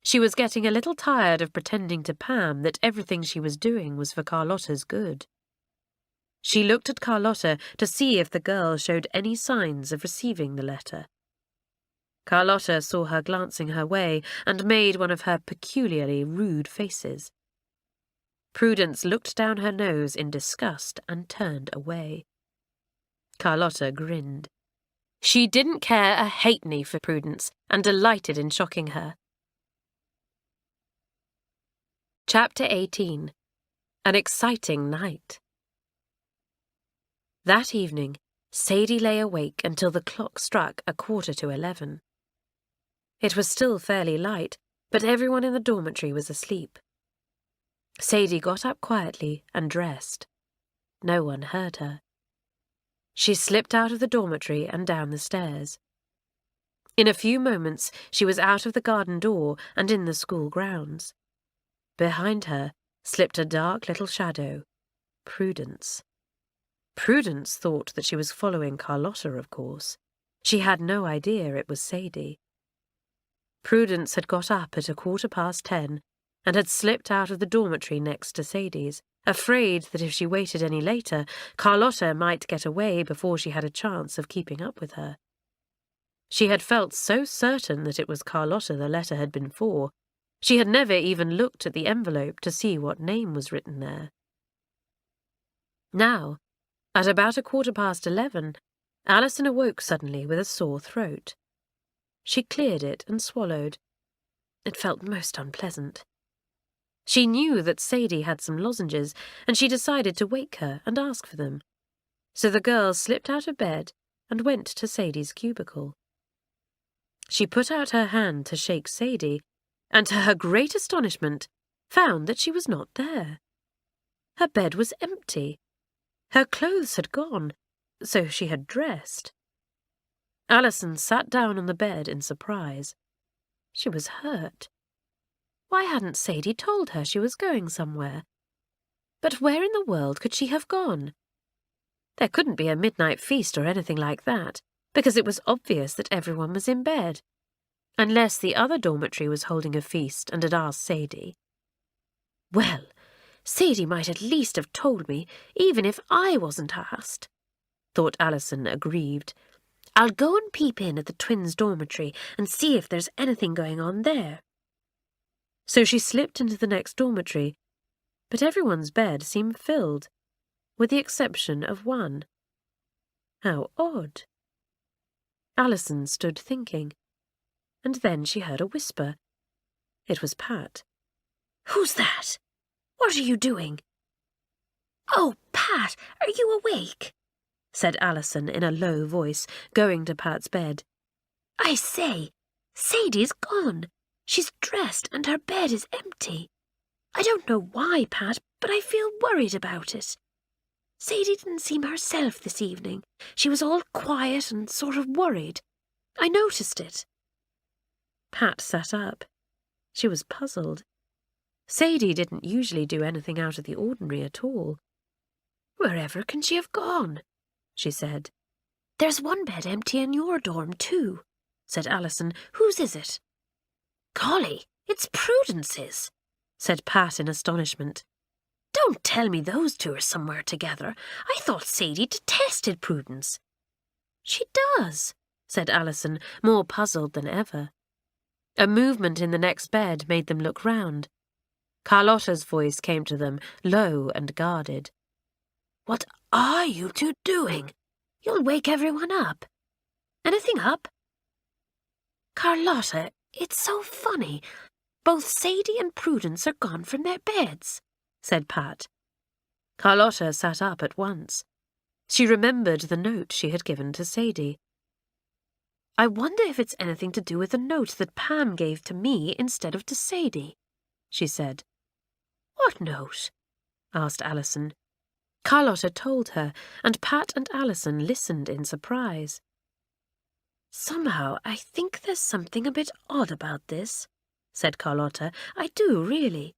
She was getting a little tired of pretending to Pam that everything she was doing was for Carlotta's good. She looked at Carlotta to see if the girl showed any signs of receiving the letter. Carlotta saw her glancing her way and made one of her peculiarly rude faces. Prudence looked down her nose in disgust and turned away. Carlotta grinned. She didn't care a halfpenny for Prudence and delighted in shocking her. Chapter 18. An Exciting Night. That evening, Sadie lay awake until the clock struck 11:15. It was still fairly light, but everyone in the dormitory was asleep. Sadie got up quietly and dressed. No one heard her. She slipped out of the dormitory and down the stairs. In a few moments, she was out of the garden door and in the school grounds. Behind her slipped a dark little shadow, Prudence. Prudence thought that she was following Carlotta, of course. She had no idea it was Sadie. Prudence had got up at 10:15 and had slipped out of the dormitory next to Sadie's, afraid that if she waited any later, Carlotta might get away before she had a chance of keeping up with her. She had felt so certain that it was Carlotta the letter had been for, she had never even looked at the envelope to see what name was written there. Now, at about 11:15, Alison awoke suddenly with a sore throat. She cleared it and swallowed. It felt most unpleasant. She knew that Sadie had some lozenges, and she decided to wake her and ask for them. So the girl slipped out of bed and went to Sadie's cubicle. She put out her hand to shake Sadie, and to her great astonishment, found that she was not there. Her bed was empty. Her clothes had gone, so she had dressed. Alison sat down on the bed in surprise. She was hurt. Why hadn't Sadie told her she was going somewhere? But where in the world could she have gone? There couldn't be a midnight feast or anything like that, because it was obvious that everyone was in bed, unless the other dormitory was holding a feast and had asked Sadie. Well, Sadie might at least have told me, even if I wasn't asked, thought Alison, aggrieved. I'll go and peep in at the twins' dormitory and see if there's anything going on there. So she slipped into the next dormitory, but everyone's bed seemed filled, with the exception of one. How odd. Alison stood thinking, and then she heard a whisper. It was Pat. Who's that? What are you doing? Oh, Pat, are you awake? Said Alison in a low voice, going to Pat's bed. I say, Sadie's gone. She's dressed and her bed is empty. I don't know why, Pat, but I feel worried about it. Sadie didn't seem herself this evening. She was all quiet and sort of worried. I noticed it. Pat sat up. She was puzzled. Sadie didn't usually do anything out of the ordinary at all. Wherever can she have gone? She said. There's one bed empty in your dorm, too, said Alison. Whose is it? Golly, it's Prudence's, said Pat in astonishment. Don't tell me those two are somewhere together. I thought Sadie detested Prudence. She does, said Alison, more puzzled than ever. A movement in the next bed made them look round. Carlotta's voice came to them, low and guarded. What are you two doing? You'll wake everyone up. Anything up? Carlotta, it's so funny. Both Sadie and Prudence are gone from their beds, said Pat. Carlotta sat up at once. She remembered the note she had given to Sadie. I wonder if it's anything to do with the note that Pam gave to me instead of to Sadie, she said. What note? Asked Alison. Carlotta told her, and Pat and Alison listened in surprise. Somehow I think there's something a bit odd about this, said Carlotta. I do, really.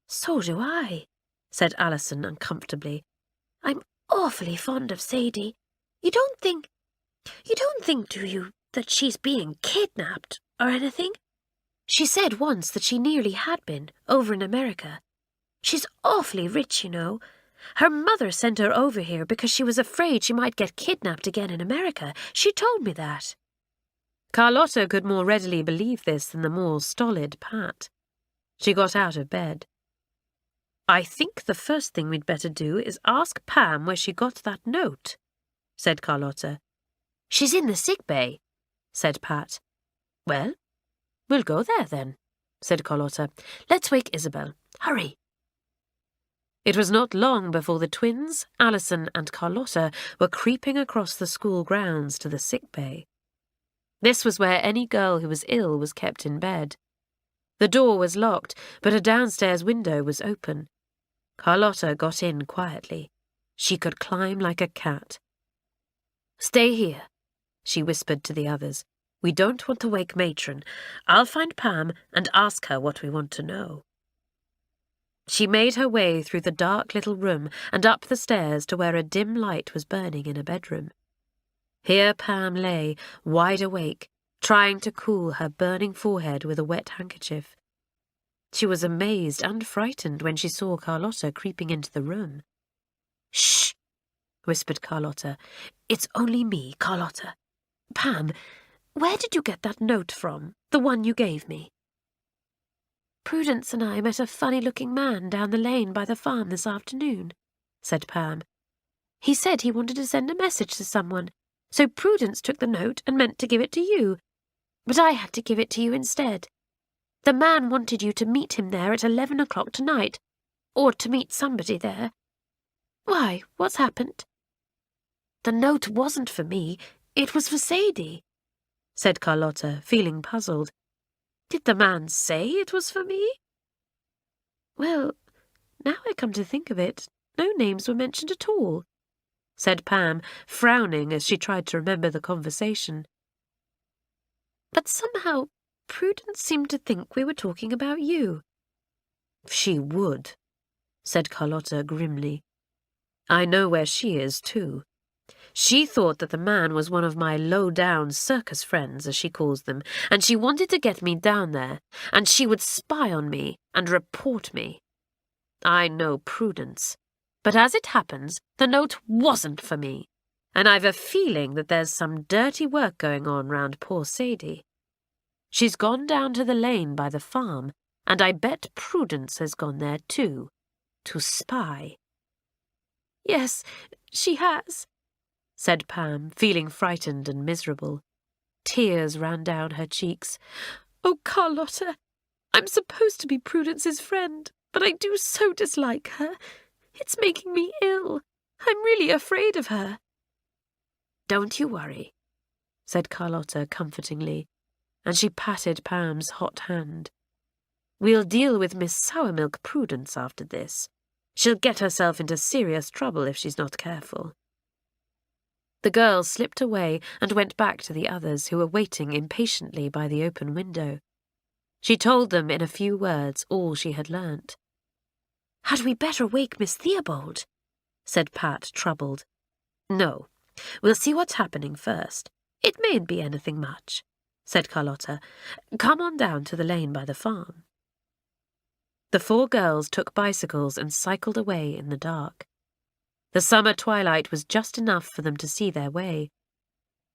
So do I, said Alison uncomfortably. I'm awfully fond of Sadie. You don't think, do you, that she's being kidnapped or anything? She said once that she nearly had been, over in America. She's awfully rich, you know. Her mother sent her over here because she was afraid she might get kidnapped again in America. She told me that. Carlotta could more readily believe this than the more stolid Pat. She got out of bed. "I think the first thing we'd better do is ask Pam where she got that note," said Carlotta. "She's in the sick bay," said Pat. "Well, we'll go there then," said Carlotta. "Let's wake Isabel. Hurry." It was not long before the twins, Alison and Carlotta, were creeping across the school grounds to the sick bay. This was where any girl who was ill was kept in bed. The door was locked, but a downstairs window was open. Carlotta got in quietly. She could climb like a cat. "Stay here," she whispered to the others. "We don't want to wake Matron. I'll find Pam and ask her what we want to know." She made her way through the dark little room and up the stairs to where a dim light was burning in a bedroom. Here Pam lay, wide awake, trying to cool her burning forehead with a wet handkerchief. She was amazed and frightened when she saw Carlotta creeping into the room. "Shh!" whispered Carlotta. "It's only me, Carlotta. Pam, where did you get that note from, the one you gave me?" "Prudence and I met a funny-looking man down the lane by the farm this afternoon," said Pam. "He said he wanted to send a message to someone, so Prudence took the note and meant to give it to you. But I had to give it to you instead. The man wanted you to meet him there at 11 o'clock tonight, or to meet somebody there. Why, what's happened?" "The note wasn't for me, it was for Sadie," said Carlotta, feeling puzzled. "Did the man say it was for me?" "Well, now I come to think of it, no names were mentioned at all," said Pam, frowning as she tried to remember the conversation. "But somehow Prudence seemed to think we were talking about you." "She would," said Carlotta grimly. "I know where she is, too. She thought that the man was one of my low-down circus friends, as she calls them, and she wanted to get me down there, and she would spy on me and report me. I know Prudence, but as it happens, the note wasn't for me, and I've a feeling that there's some dirty work going on round poor Sadie. She's gone down to the lane by the farm, and I bet Prudence has gone there too, to spy." "Yes, she has," said Pam, feeling frightened and miserable. Tears ran down her cheeks. "Oh, Carlotta, I'm supposed to be Prudence's friend, but I do so dislike her. It's making me ill. I'm really afraid of her." "Don't you worry," said Carlotta comfortingly, and she patted Pam's hot hand. "We'll deal with Miss Sourmilk Prudence after this. She'll get herself into serious trouble if she's not careful." The girls slipped away and went back to the others, who were waiting impatiently by the open window. She told them in a few words all she had learnt. "Had we better wake Miss Theobald?" said Pat, troubled. "No, we'll see what's happening first. It mayn't be anything much," said Carlotta. "Come on down to the lane by the farm." The four girls took bicycles and cycled away in the dark. The summer twilight was just enough for them to see their way.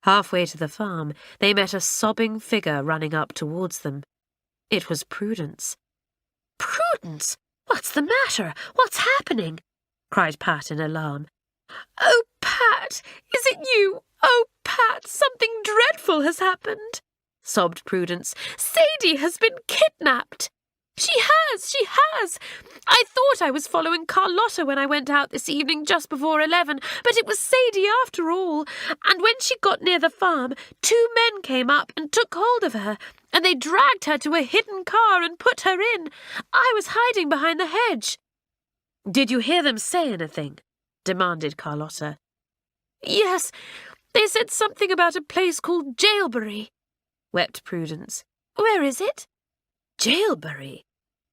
Halfway to the farm, they met a sobbing figure running up towards them. It was Prudence. "Prudence! What's the matter? What's happening?" cried Pat in alarm. "Oh, Pat! Is it you? Oh, Pat! Something dreadful has happened!" sobbed Prudence. "Sadie has been kidnapped!" She has! I thought I was following Carlotta when I went out this evening just before 11, but it was Sadie after all. And when she got near the farm, 2 men came up and took hold of her, and they dragged her to a hidden car and put her in. I was hiding behind the hedge." "Did you hear them say anything?" demanded Carlotta. "Yes, they said something about a place called Jailbury," wept Prudence. "Where is it?" "Jailbury,"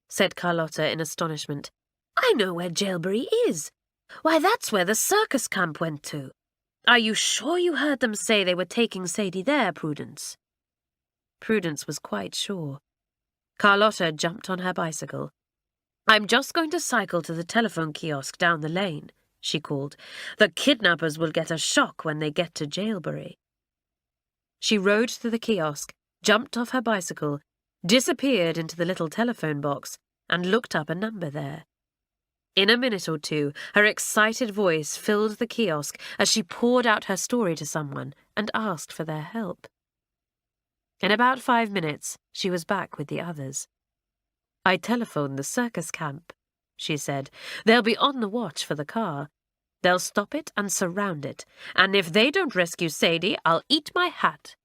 said Carlotta in astonishment. "I know where Jailbury is. Why, that's where the circus camp went to. Are you sure you heard them say they were taking Sadie there, Prudence? Prudence was quite sure. Carlotta jumped on her bicycle. I'm just going to cycle to the telephone kiosk down the lane, she called. The kidnappers will get a shock when they get to Jailbury. She rode to the kiosk, jumped off her bicycle, disappeared into the little telephone box, and looked up a number there. In a minute or two, her excited voice filled the kiosk as she poured out her story to someone and asked for their help. In about 5 minutes, she was back with the others. I telephoned the circus camp, she said. They'll be on the watch for the car. They'll stop it and surround it, and if they don't rescue Sadie, I'll eat my hat.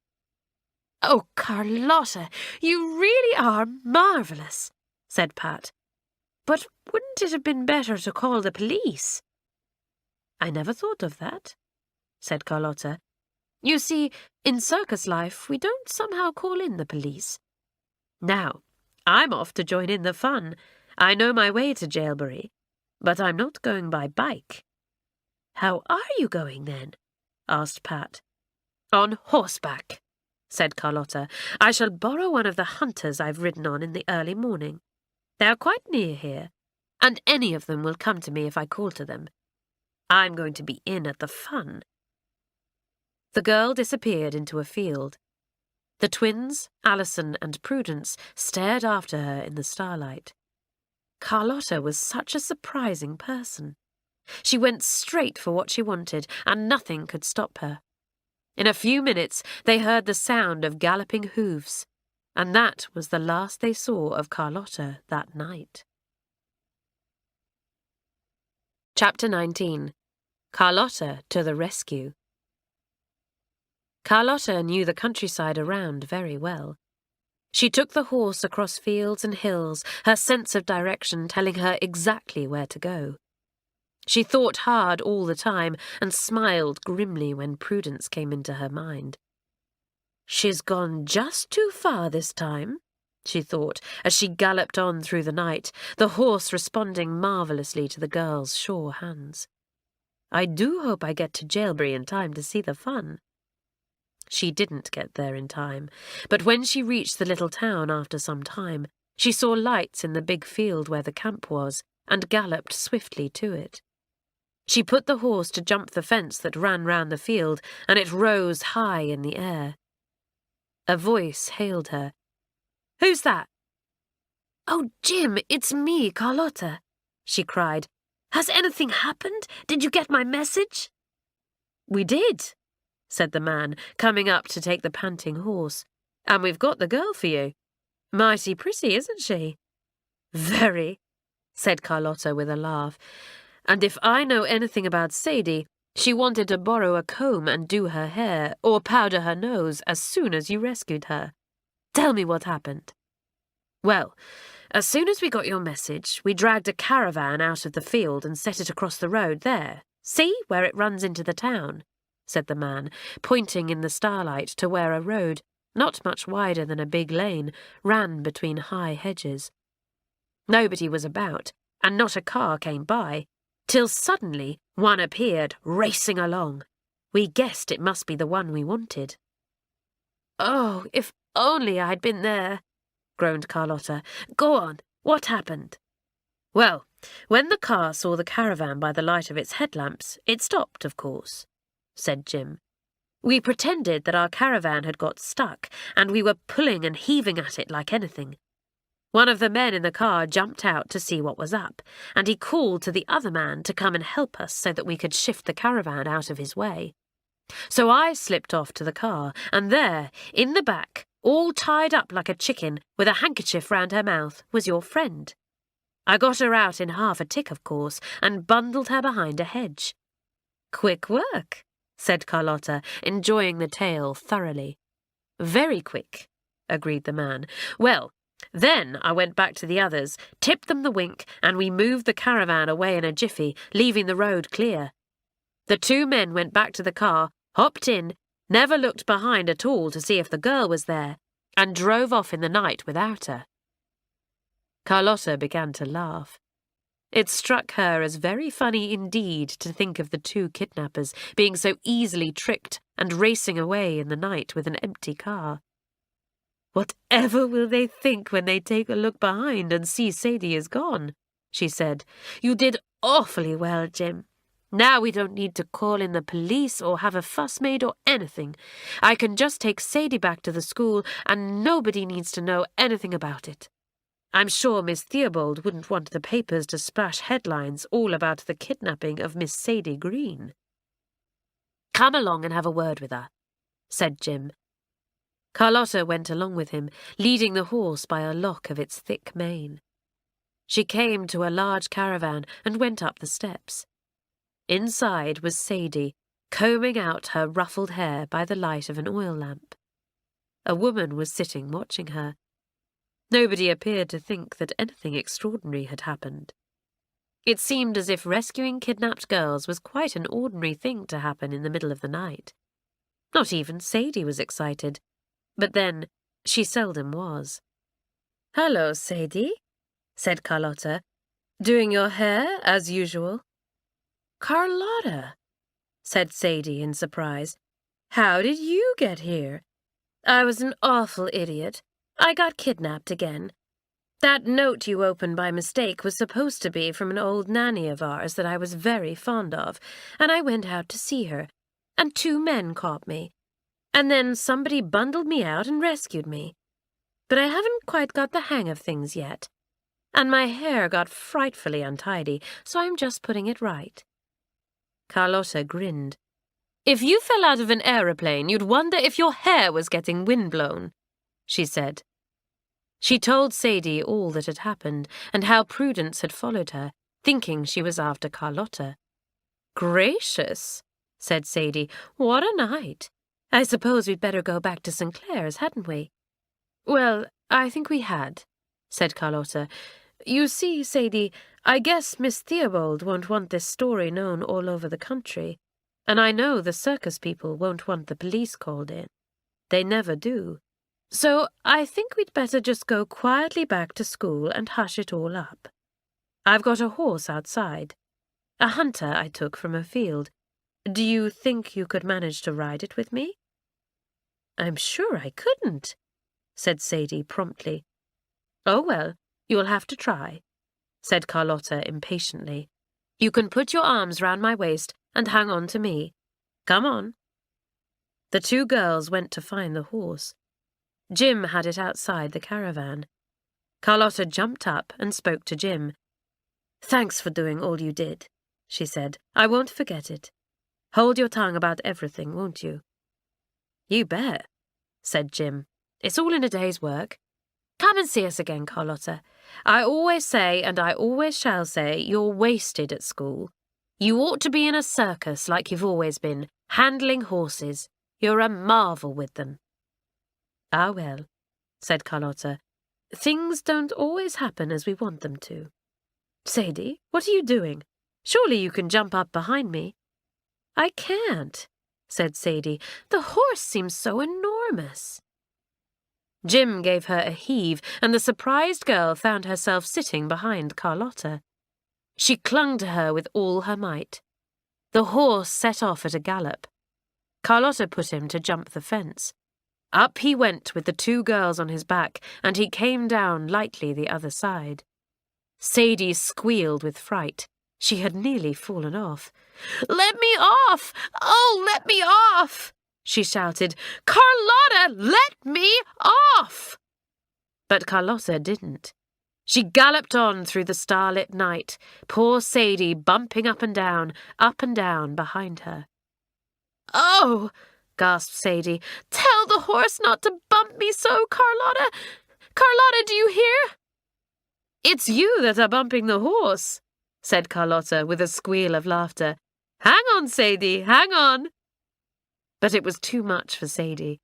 Oh, Carlotta, you really are marvellous, said Pat. But wouldn't it have been better to call the police? I never thought of that, said Carlotta. You see, in circus life, we don't somehow call in the police. Now, I'm off to join in the fun. I know my way to Jailbury, but I'm not going by bike. How are you going, then? Asked Pat. On horseback, said Carlotta. I shall borrow one of the hunters I've ridden on in the early morning. They are quite near here, and any of them will come to me if I call to them. I'm going to be in at the fun. The girl disappeared into a field. The twins, Alison and Prudence, stared after her in the starlight. Carlotta was such a surprising person. She went straight for what she wanted, and nothing could stop her. In a few minutes they heard the sound of galloping hoofs, and that was the last they saw of Carlotta that night. Chapter 19. Carlotta to the Rescue. Carlotta knew the countryside around very well. She took the horse across fields and hills, her sense of direction telling her exactly where to go. She thought hard all the time and smiled grimly when Prudence came into her mind. She's gone just too far this time, she thought, as she galloped on through the night, the horse responding marvellously to the girl's sure hands. I do hope I get to Jailbury in time to see the fun. She didn't get there in time, but when she reached the little town after some time, she saw lights in the big field where the camp was and galloped swiftly to it. She put the horse to jump the fence that ran round the field, and it rose high in the air. A voice hailed her. "Who's that?" "Oh, Jim, it's me, Carlotta," she cried. "Has anything happened? Did you get my message?" "We did," said the man, coming up to take the panting horse. "And we've got the girl for you. Mighty pretty, isn't she?" "Very," said Carlotta with a laugh. "And if I know anything about Sadie, she wanted to borrow a comb and do her hair, or powder her nose, as soon as you rescued her. Tell me what happened." "Well, as soon as we got your message, we dragged a caravan out of the field and set it across the road there. See, where it runs into the town," said the man, pointing in the starlight to where a road, not much wider than a big lane, ran between high hedges. Nobody was about, and not a car came by, till suddenly one appeared racing along. We guessed it must be the one we wanted. "Oh, if only I'd been there," groaned Carlotta. "Go on, what happened?" "Well, when the car saw the caravan by the light of its headlamps, it stopped, of course," said Jim. "We pretended that our caravan had got stuck, and we were pulling and heaving at it like anything. One of the men in the car jumped out to see what was up, and he called to the other man to come and help us so that we could shift the caravan out of his way. So I slipped off to the car, and there, in the back, all tied up like a chicken, with a handkerchief round her mouth, was your friend. I got her out in half a tick, of course, and bundled her behind a hedge." "Quick work," said Carlotta, enjoying the tale thoroughly. "Very quick," agreed the man. "Well, then I went back to the others, tipped them the wink, and we moved the caravan away in a jiffy, leaving the road clear. The two men went back to the car, hopped in, never looked behind at all to see if the girl was there, and drove off in the night without her." Carlotta began to laugh. It struck her as very funny indeed to think of the two kidnappers being so easily tricked and racing away in the night with an empty car. "Whatever will they think when they take a look behind and see Sadie is gone?" she said. "You did awfully well, Jim. Now we don't need to call in the police or have a fuss made or anything. I can just take Sadie back to the school and nobody needs to know anything about it. I'm sure Miss Theobald wouldn't want the papers to splash headlines all about the kidnapping of Miss Sadie Green." "Come along and have a word with her," said Jim. Carlotta went along with him, leading the horse by a lock of its thick mane. She came to a large caravan and went up the steps. Inside was Sadie, combing out her ruffled hair by the light of an oil lamp. A woman was sitting watching her. Nobody appeared to think that anything extraordinary had happened. It seemed as if rescuing kidnapped girls was quite an ordinary thing to happen in the middle of the night. Not even Sadie was excited, but then she seldom was. "Hello, Sadie," said Carlotta. "Doing your hair as usual?" "Carlotta," said Sadie in surprise. "How did you get here? I was an awful idiot. I got kidnapped again. That note you opened by mistake was supposed to be from an old nanny of ours that I was very fond of, and I went out to see her, and 2 men caught me. And then somebody bundled me out and rescued me. But I haven't quite got the hang of things yet. And my hair got frightfully untidy, so I'm just putting it right." Carlotta grinned. "If you fell out of an aeroplane, you'd wonder if your hair was getting windblown," she said. She told Sadie all that had happened and how Prudence had followed her, thinking she was after Carlotta. "Gracious," said Sadie, "what a night. I suppose we'd better go back to St Clare's, hadn't we?" "Well, I think we had," said Carlotta. "You see, Sadie, I guess Miss Theobald won't want this story known all over the country, and I know the circus people won't want the police called in. They never do. So I think we'd better just go quietly back to school and hush it all up. I've got a horse outside. A hunter I took from a field. Do you think you could manage to ride it with me?" "I'm sure I couldn't," said Sadie promptly. "Oh, well, you'll have to try," said Carlotta impatiently. "You can put your arms round my waist and hang on to me. Come on." The 2 girls went to find the horse. Jim had it outside the caravan. Carlotta jumped up and spoke to Jim. "Thanks for doing all you did," she said. "I won't forget it. Hold your tongue about everything, won't you?" "You bet," said Jim. "It's all in a day's work. Come and see us again, Carlotta. I always say, and I always shall say, you're wasted at school. You ought to be in a circus like you've always been, handling horses. You're a marvel with them." "Ah, well," said Carlotta, "things don't always happen as we want them to. Sadie, what are you doing? Surely you can jump up behind me." "I can't," said Sadie. "The horse seems so enormous." Jim gave her a heave, and the surprised girl found herself sitting behind Carlotta. She clung to her with all her might. The horse set off at a gallop. Carlotta put him to jump the fence. Up he went with the 2 girls on his back, and he came down lightly the other side. Sadie squealed with fright. She had nearly fallen off. "Let me off! Oh, let me off!" she shouted. "Carlotta, let me off!" But Carlotta didn't. She galloped on through the starlit night, poor Sadie bumping up and down behind her. "Oh!" gasped Sadie. "Tell the horse not to bump me so, Carlotta! Carlotta, do you hear?" "It's you that are bumping the horse," said Carlotta with a squeal of laughter. "Hang on, Sadie, hang on." But it was too much for Sadie.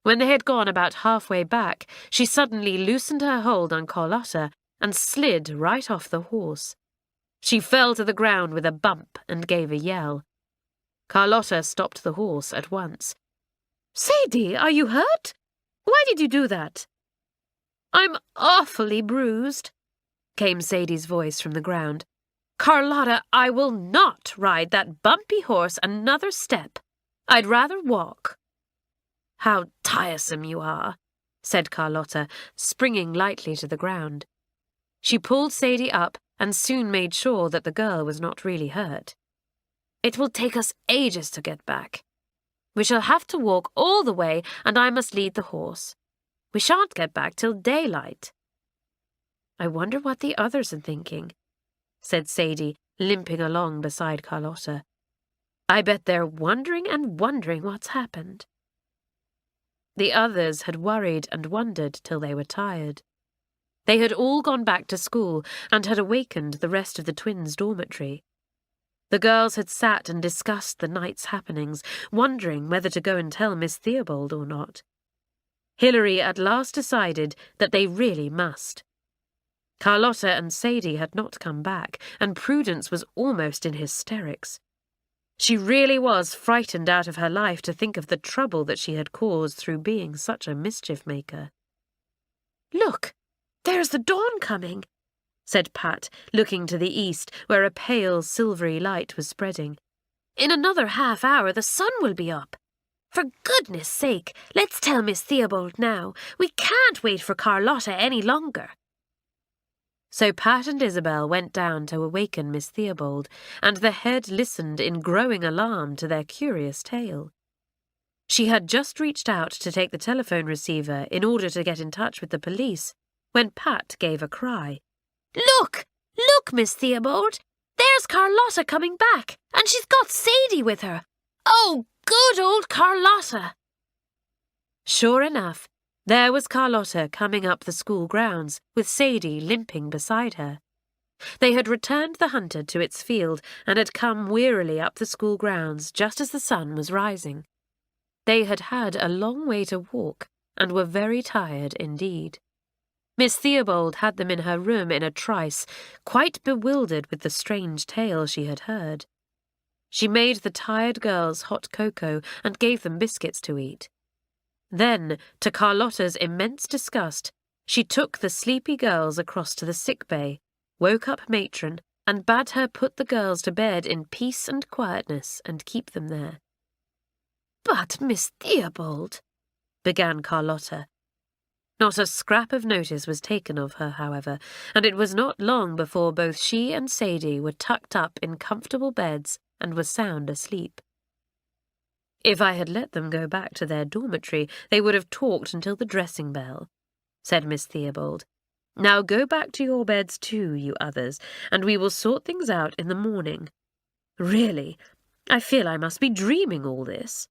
When they had gone about halfway back, she suddenly loosened her hold on Carlotta and slid right off the horse. She fell to the ground with a bump and gave a yell. Carlotta stopped the horse at once. "Sadie, are you hurt? Why did you do that?" "I'm awfully bruised," came Sadie's voice from the ground. Carlotta, I will not ride that bumpy horse another step. I'd rather walk." "How tiresome you are," said Carlotta, springing lightly to the ground. She pulled Sadie up and soon made sure that the girl was not really hurt. "It will take us ages to get back. We shall have to walk all the way, and I must lead the horse. We shan't get back till daylight." "I wonder what the others are thinking," said Sadie, limping along beside Carlotta. "I bet they're wondering and wondering what's happened." The others had worried and wondered till they were tired. They had all gone back to school and had awakened the rest of the twins' dormitory. The girls had sat and discussed the night's happenings, wondering whether to go and tell Miss Theobald or not. Hilary at last decided that they really must. Carlotta and Sadie had not come back, and Prudence was almost in hysterics. She really was frightened out of her life to think of the trouble that she had caused through being such a mischief-maker. "Look, there's the dawn coming," said Pat, looking to the east, where a pale, silvery light was spreading. "In another half-hour the sun will be up. For goodness sake, let's tell Miss Theobald now. We can't wait for Carlotta any longer." So Pat and Isabel went down to awaken Miss Theobald, and the head listened in growing alarm to their curious tale. She had just reached out to take the telephone receiver in order to get in touch with the police, when Pat gave a cry. "Look! Look, Miss Theobald! There's Carlotta coming back, and she's got Sadie with her! Oh, good old Carlotta!" Sure enough, there was Carlotta coming up the school grounds, with Sadie limping beside her. They had returned the hunter to its field and had come wearily up the school grounds just as the sun was rising. They had had a long way to walk and were very tired indeed. Miss Theobald had them in her room in a trice, quite bewildered with the strange tale she had heard. She made the tired girls hot cocoa and gave them biscuits to eat. Then, to Carlotta's immense disgust, she took the sleepy girls across to the sick bay, woke up matron, and bade her put the girls to bed in peace and quietness and keep them there. "But, Miss Theobald," began Carlotta. Not a scrap of notice was taken of her, however, and it was not long before both she and Sadie were tucked up in comfortable beds and were sound asleep. "If I had let them go back to their dormitory, they would have talked until the dressing bell," said Miss Theobald. "Now go back to your beds too, you others, and we will sort things out in the morning. Really, I feel I must be dreaming all this."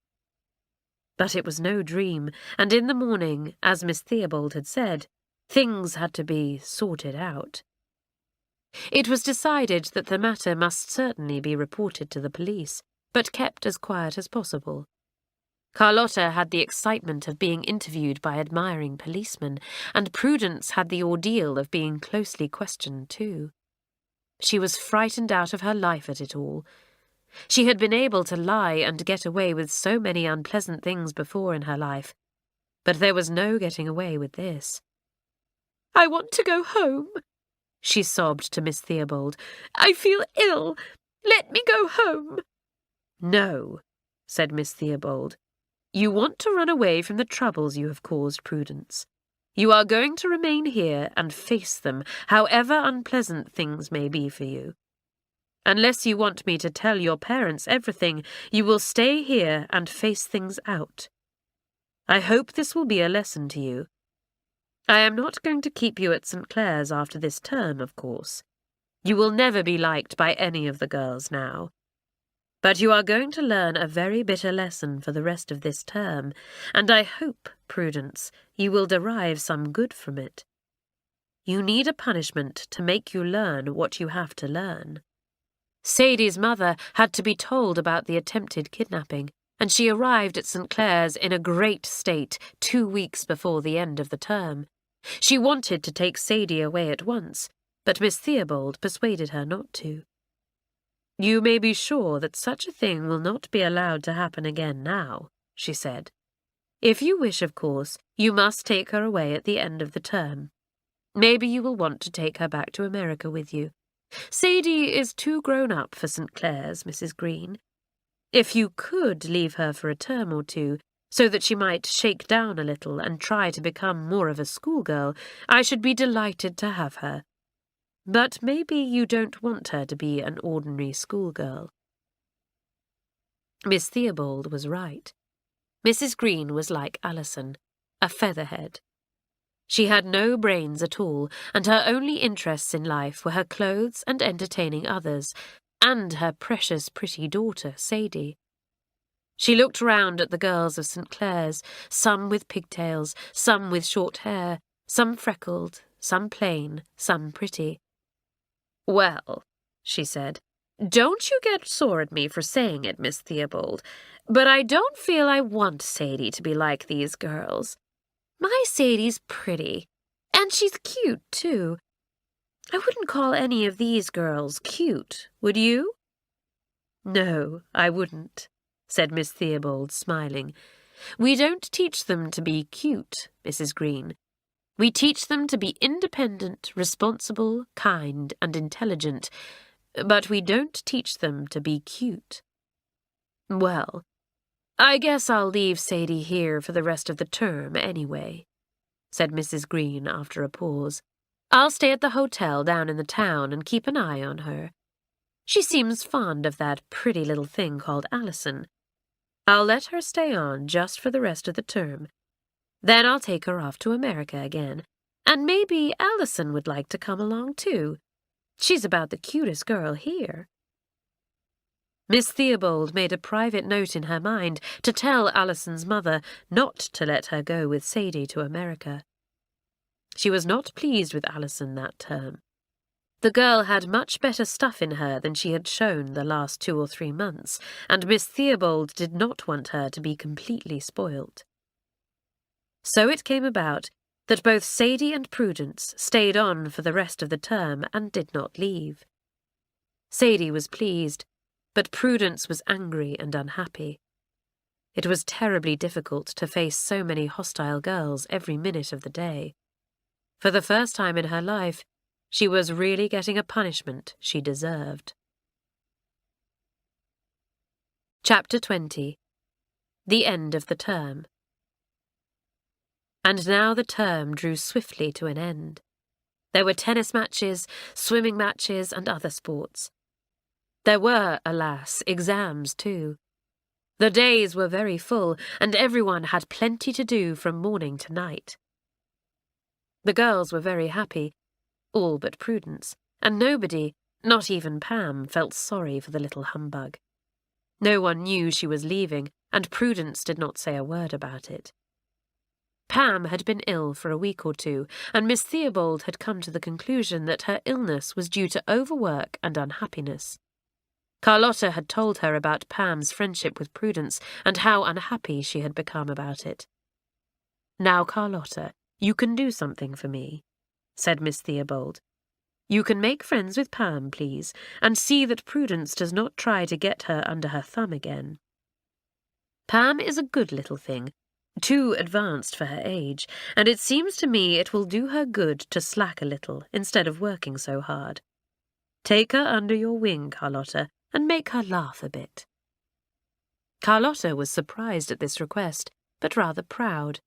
But it was no dream, and in the morning, as Miss Theobald had said, things had to be sorted out. It was decided that the matter must certainly be reported to the police, but kept as quiet as possible. Carlotta had the excitement of being interviewed by admiring policemen, and Prudence had the ordeal of being closely questioned too. She was frightened out of her life at it all. She had been able to lie and get away with so many unpleasant things before in her life, but there was no getting away with this. "I want to go home," she sobbed to Miss Theobald. "I feel ill. Let me go home." "No," said Miss Theobald. "You want to run away from the troubles you have caused, Prudence. You are going to remain here and face them, however unpleasant things may be for you. Unless you want me to tell your parents everything, you will stay here and face things out. I hope this will be a lesson to you. I am not going to keep you at St Clare's after this term, of course. You will never be liked by any of the girls now. But you are going to learn a very bitter lesson for the rest of this term, and I hope, Prudence, you will derive some good from it. You need a punishment to make you learn what you have to learn." Sadie's mother had to be told about the attempted kidnapping, and she arrived at St Clare's in a great state 2 weeks before the end of the term. She wanted to take Sadie away at once, but Miss Theobald persuaded her not to. "You may be sure that such a thing will not be allowed to happen again now," she said. "If you wish, of course, you must take her away at the end of the term. Maybe you will want to take her back to America with you. Sadie is too grown up for St Clare's, Mrs. Green. If you could leave her for a term or two, so that she might shake down a little and try to become more of a schoolgirl, I should be delighted to have her. But maybe you don't want her to be an ordinary schoolgirl. Miss Theobald was right. Mrs. Green was like Alison, a featherhead. She had no brains at all, and her only interests in life were her clothes and entertaining others, and her precious pretty daughter, Sadie. She looked round at the girls of St Clare's, some with pigtails, some with short hair, some freckled, some plain, some pretty. "Well," she said, "don't you get sore at me for saying it, Miss Theobald, but I don't feel I want Sadie to be like these girls. My Sadie's pretty, and she's cute, too. I wouldn't call any of these girls cute, would you?" "No, I wouldn't," said Miss Theobald, smiling. "We don't teach them to be cute, Mrs. Green. We teach them to be independent, responsible, kind, and intelligent, but we don't teach them to be cute." "Well, I guess I'll leave Sadie here for the rest of the term anyway," said Mrs. Green after a pause. "I'll stay at the hotel down in the town and keep an eye on her. She seems fond of that pretty little thing called Alison. I'll let her stay on just for the rest of the term. Then I'll take her off to America again, and maybe Alison would like to come along too. She's about the cutest girl here." Miss Theobald made a private note in her mind to tell Alison's mother not to let her go with Sadie to America. She was not pleased with Alison that term. The girl had much better stuff in her than she had shown the last 2 or 3 months, and Miss Theobald did not want her to be completely spoilt. So it came about that both Sadie and Prudence stayed on for the rest of the term and did not leave. Sadie was pleased, but Prudence was angry and unhappy. It was terribly difficult to face so many hostile girls every minute of the day. For the first time in her life, she was really getting a punishment she deserved. Chapter 20. The End of the Term. And now the term drew swiftly to an end. There were tennis matches, swimming matches, and other sports. There were, alas, exams too. The days were very full, and everyone had plenty to do from morning to night. The girls were very happy, all but Prudence, and nobody, not even Pam, felt sorry for the little humbug. No one knew she was leaving, and Prudence did not say a word about it. Pam had been ill for a week or 2, and Miss Theobald had come to the conclusion that her illness was due to overwork and unhappiness. Carlotta had told her about Pam's friendship with Prudence and how unhappy she had become about it. "Now, Carlotta, you can do something for me," said Miss Theobald. "You can make friends with Pam, please, and see that Prudence does not try to get her under her thumb again. Pam is a good little thing, too advanced for her age, and it seems to me it will do her good to slack a little instead of working so hard. Take her under your wing, Carlotta, and make her laugh a bit." Carlotta was surprised at this request, but rather proud.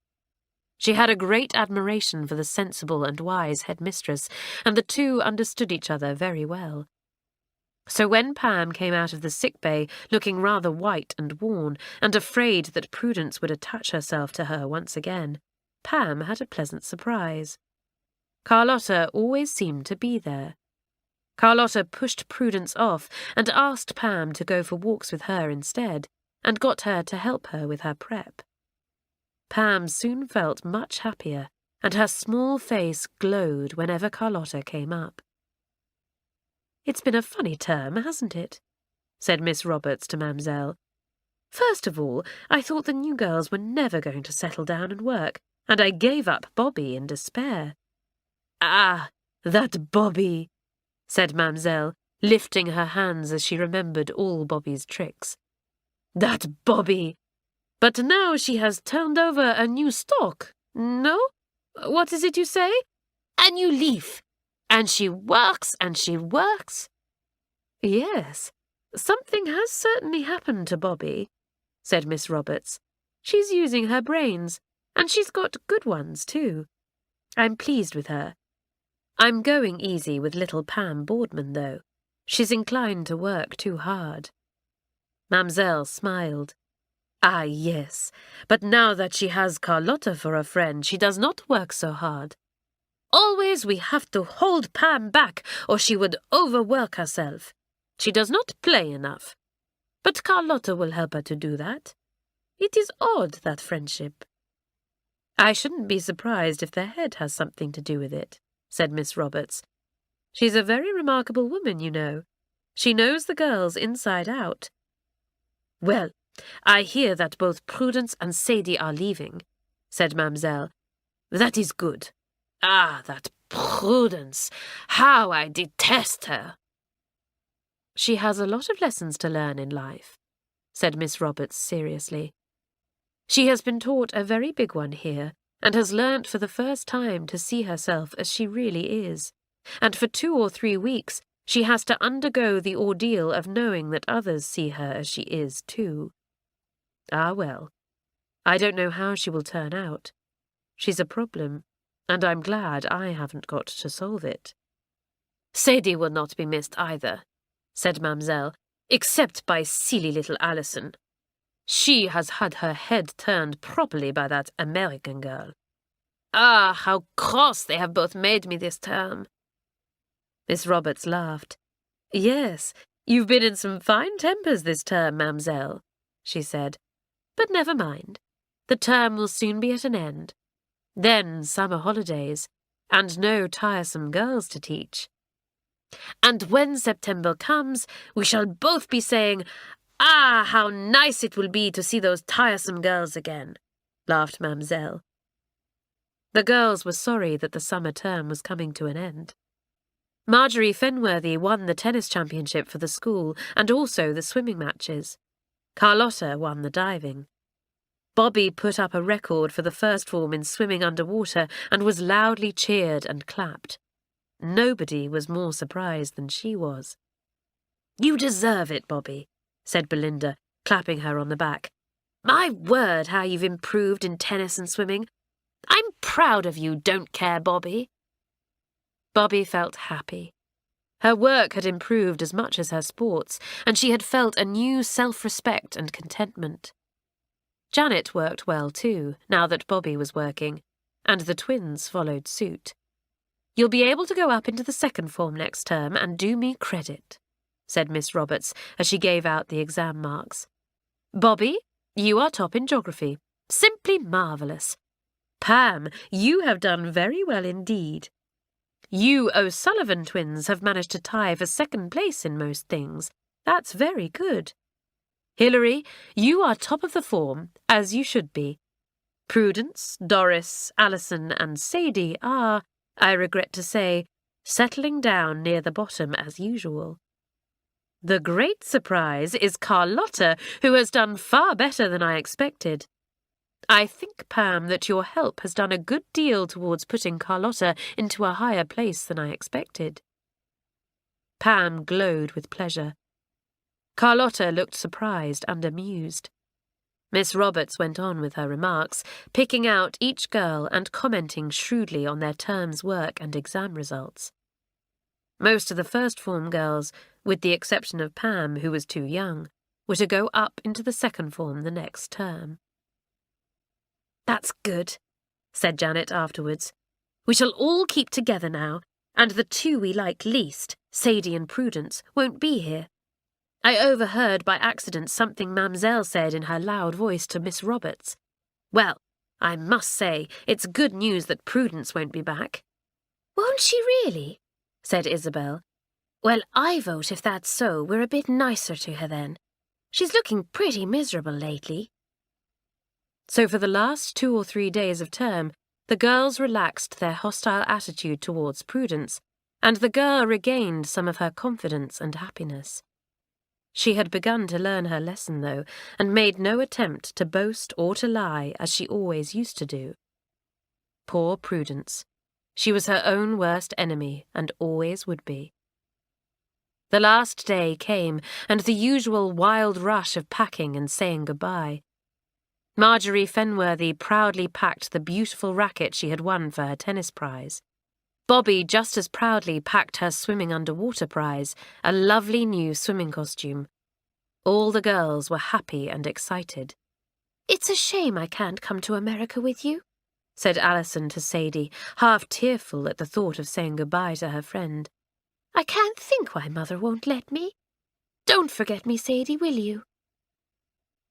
She had a great admiration for the sensible and wise headmistress, and the two understood each other very well. So when Pam came out of the sick-bay looking rather white and worn, and afraid that Prudence would attach herself to her once again, Pam had a pleasant surprise. Carlotta always seemed to be there. Carlotta pushed Prudence off and asked Pam to go for walks with her instead, and got her to help her with her prep. Pam soon felt much happier, and her small face glowed whenever Carlotta came up. "It's been a funny term, hasn't it?" said Miss Roberts to Mamselle. "First of all, I thought the new girls were never going to settle down and work, and I gave up Bobby in despair." "Ah, that Bobby!" said Mamselle, lifting her hands as she remembered all Bobby's tricks. "That Bobby! But now she has turned over a new stalk, no? What is it you say? A new leaf. And she works and she works. Yes, something has certainly happened to Bobby, said Miss Roberts. She's using her brains, and she's got good ones, too. I'm pleased with her. I'm going easy with little Pam Boardman, though. She's inclined to work too hard. Mamselle smiled. Ah, yes, but now that she has Carlotta for a friend, she does not work so hard. Always we have to hold Pam back, or she would overwork herself. She does not play enough. But Carlotta will help her to do that. It is odd, that friendship. I shouldn't be surprised if their head has something to do with it, said Miss Roberts. She's a very remarkable woman, you know. She knows the girls inside out. Well, I hear that both Prudence and Sadie are leaving, said Mamselle. That is good. Ah, that Prudence! How I detest her! She has a lot of lessons to learn in life, said Miss Roberts seriously. She has been taught a very big one here, and has learnt for the first time to see herself as she really is. And for 2 or 3 weeks she has to undergo the ordeal of knowing that others see her as she is, too. Ah, well, I don't know how she will turn out. She's a problem, and I'm glad I haven't got to solve it. Sadie will not be missed either, said Mamselle, except by silly little Alison. She has had her head turned properly by that American girl. Ah, how cross they have both made me this term. Miss Roberts laughed. Yes, you've been in some fine tempers this term, Mamselle, she said. But never mind. The term will soon be at an end. Then summer holidays, and no tiresome girls to teach. And when September comes, we shall both be saying, "Ah, how nice it will be to see those tiresome girls again," laughed Mamselle. The girls were sorry that the summer term was coming to an end. Marjorie Fenworthy won the tennis championship for the school and also the swimming matches. Carlotta won the diving. Bobby put up a record for the first form in swimming underwater and was loudly cheered and clapped. Nobody was more surprised than she was. "You deserve it, Bobby," said Belinda, clapping her on the back. "My word, how you've improved in tennis and swimming. I'm proud of you, don't care, Bobby." Bobby felt happy. Her work had improved as much as her sports, and she had felt a new self-respect and contentment. Janet worked well too, now that Bobby was working, and the twins followed suit. "You'll be able to go up into the second form next term and do me credit," said Miss Roberts as she gave out the exam marks. "Bobby, you are top in geography. Simply marvellous. Pam, you have done very well indeed. You O'Sullivan twins have managed to tie for second place in most things. That's very good. Hilary, you are top of the form, as you should be. Prudence, Doris, Alison, and Sadie are, I regret to say, settling down near the bottom as usual. The great surprise is Carlotta, who has done far better than I expected. I think, Pam, that your help has done a good deal towards putting Carlotta into a higher place than I expected." Pam glowed with pleasure. Carlotta looked surprised and amused. Miss Roberts went on with her remarks, picking out each girl and commenting shrewdly on their term's work and exam results. Most of the first form girls, with the exception of Pam, who was too young, were to go up into the second form the next term. "That's good," said Janet afterwards. "We shall all keep together now, and the 2 we like least, Sadie and Prudence, won't be here. I overheard by accident something Mamselle said in her loud voice to Miss Roberts. Well, I must say it's good news that Prudence won't be back." "Won't she really?" said Isabel. "Well, I vote if that's so, we're a bit nicer to her then. She's looking pretty miserable lately." So for the last 2 or 3 days of term, the girls relaxed their hostile attitude towards Prudence, and the girl regained some of her confidence and happiness. She had begun to learn her lesson, though, and made no attempt to boast or to lie as she always used to do. Poor Prudence. She was her own worst enemy and always would be. The last day came, and the usual wild rush of packing and saying goodbye. Marjorie Fenworthy proudly packed the beautiful racket she had won for her tennis prize. Bobby just as proudly packed her swimming underwater prize, a lovely new swimming costume. All the girls were happy and excited. "It's a shame I can't come to America with you," said Alison to Sadie, half tearful at the thought of saying goodbye to her friend. "I can't think why Mother won't let me. Don't forget me, Sadie, will you?"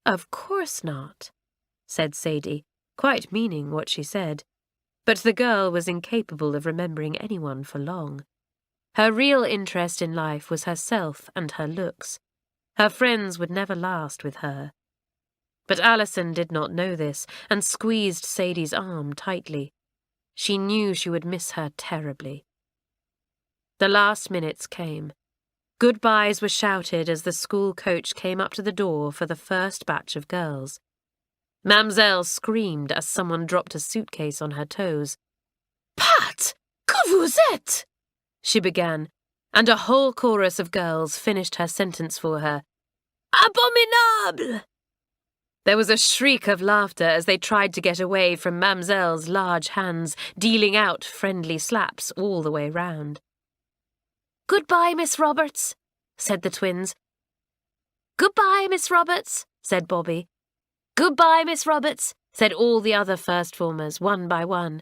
"Of course not," said Sadie, quite meaning what she said. But the girl was incapable of remembering anyone for long. Her real interest in life was herself and her looks. Her friends would never last with her. But Alison did not know this and squeezed Sadie's arm tightly. She knew she would miss her terribly. The last minutes came. Goodbyes were shouted as the school coach came up to the door for the first batch of girls. Mamselle screamed as someone dropped a suitcase on her toes. "Pat, que vous êtes?" she began, and a whole chorus of girls finished her sentence for her. "Abominable!" There was a shriek of laughter as they tried to get away from Mamselle's large hands, dealing out friendly slaps all the way round. "Goodbye, Miss Roberts," said the twins. "Goodbye, Miss Roberts," said Bobby. "Goodbye, Miss Roberts," said all the other first-formers, one by one.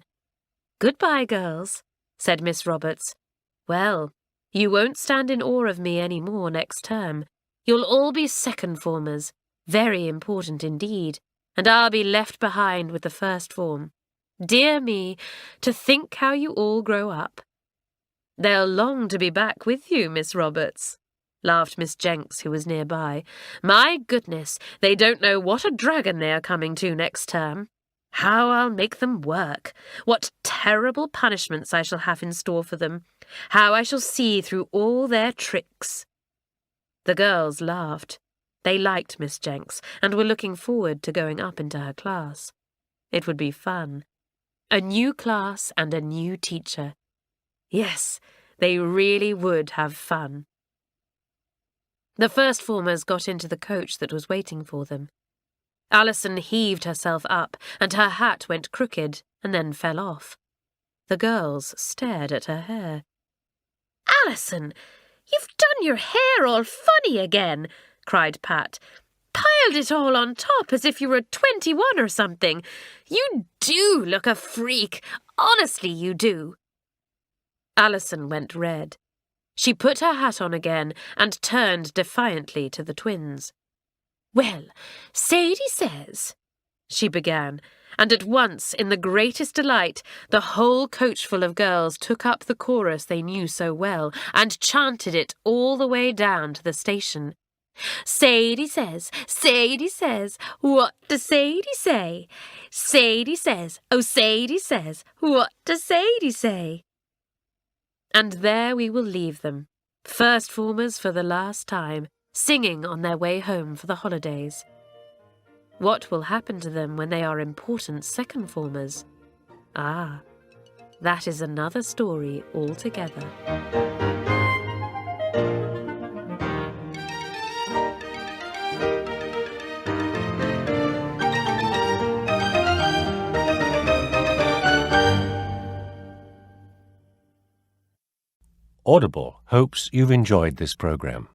"Goodbye, girls," said Miss Roberts. "Well, you won't stand in awe of me any more next term. You'll all be second-formers, very important indeed, and I'll be left behind with the first form. Dear me, to think how you all grow up." "They'll long to be back with you, Miss Roberts," laughed Miss Jenks, who was nearby. "My goodness, they don't know what a dragon they are coming to next term. How I'll make them work. What terrible punishments I shall have in store for them. How I shall see through all their tricks." The girls laughed. They liked Miss Jenks and were looking forward to going up into her class. It would be fun. A new class and a new teacher. Yes, they really would have fun. The first-formers got into the coach that was waiting for them. Alison heaved herself up, and her hat went crooked and then fell off. The girls stared at her hair. "Alison, you've done your hair all funny again," cried Pat. "Piled it all on top as if you were 21 or something. You do look a freak. Honestly, you do." Alison went red. She put her hat on again and turned defiantly to the twins. "Well, Sadie says," she began, and at once, in the greatest delight, the whole coachful of girls took up the chorus they knew so well and chanted it all the way down to the station. "Sadie says, what does Sadie say? Sadie says, oh Sadie says, what does Sadie say?" And there we will leave them, first-formers for the last time, singing on their way home for the holidays. What will happen to them when they are important second-formers? Ah, that is another story altogether. Audible hopes you've enjoyed this program.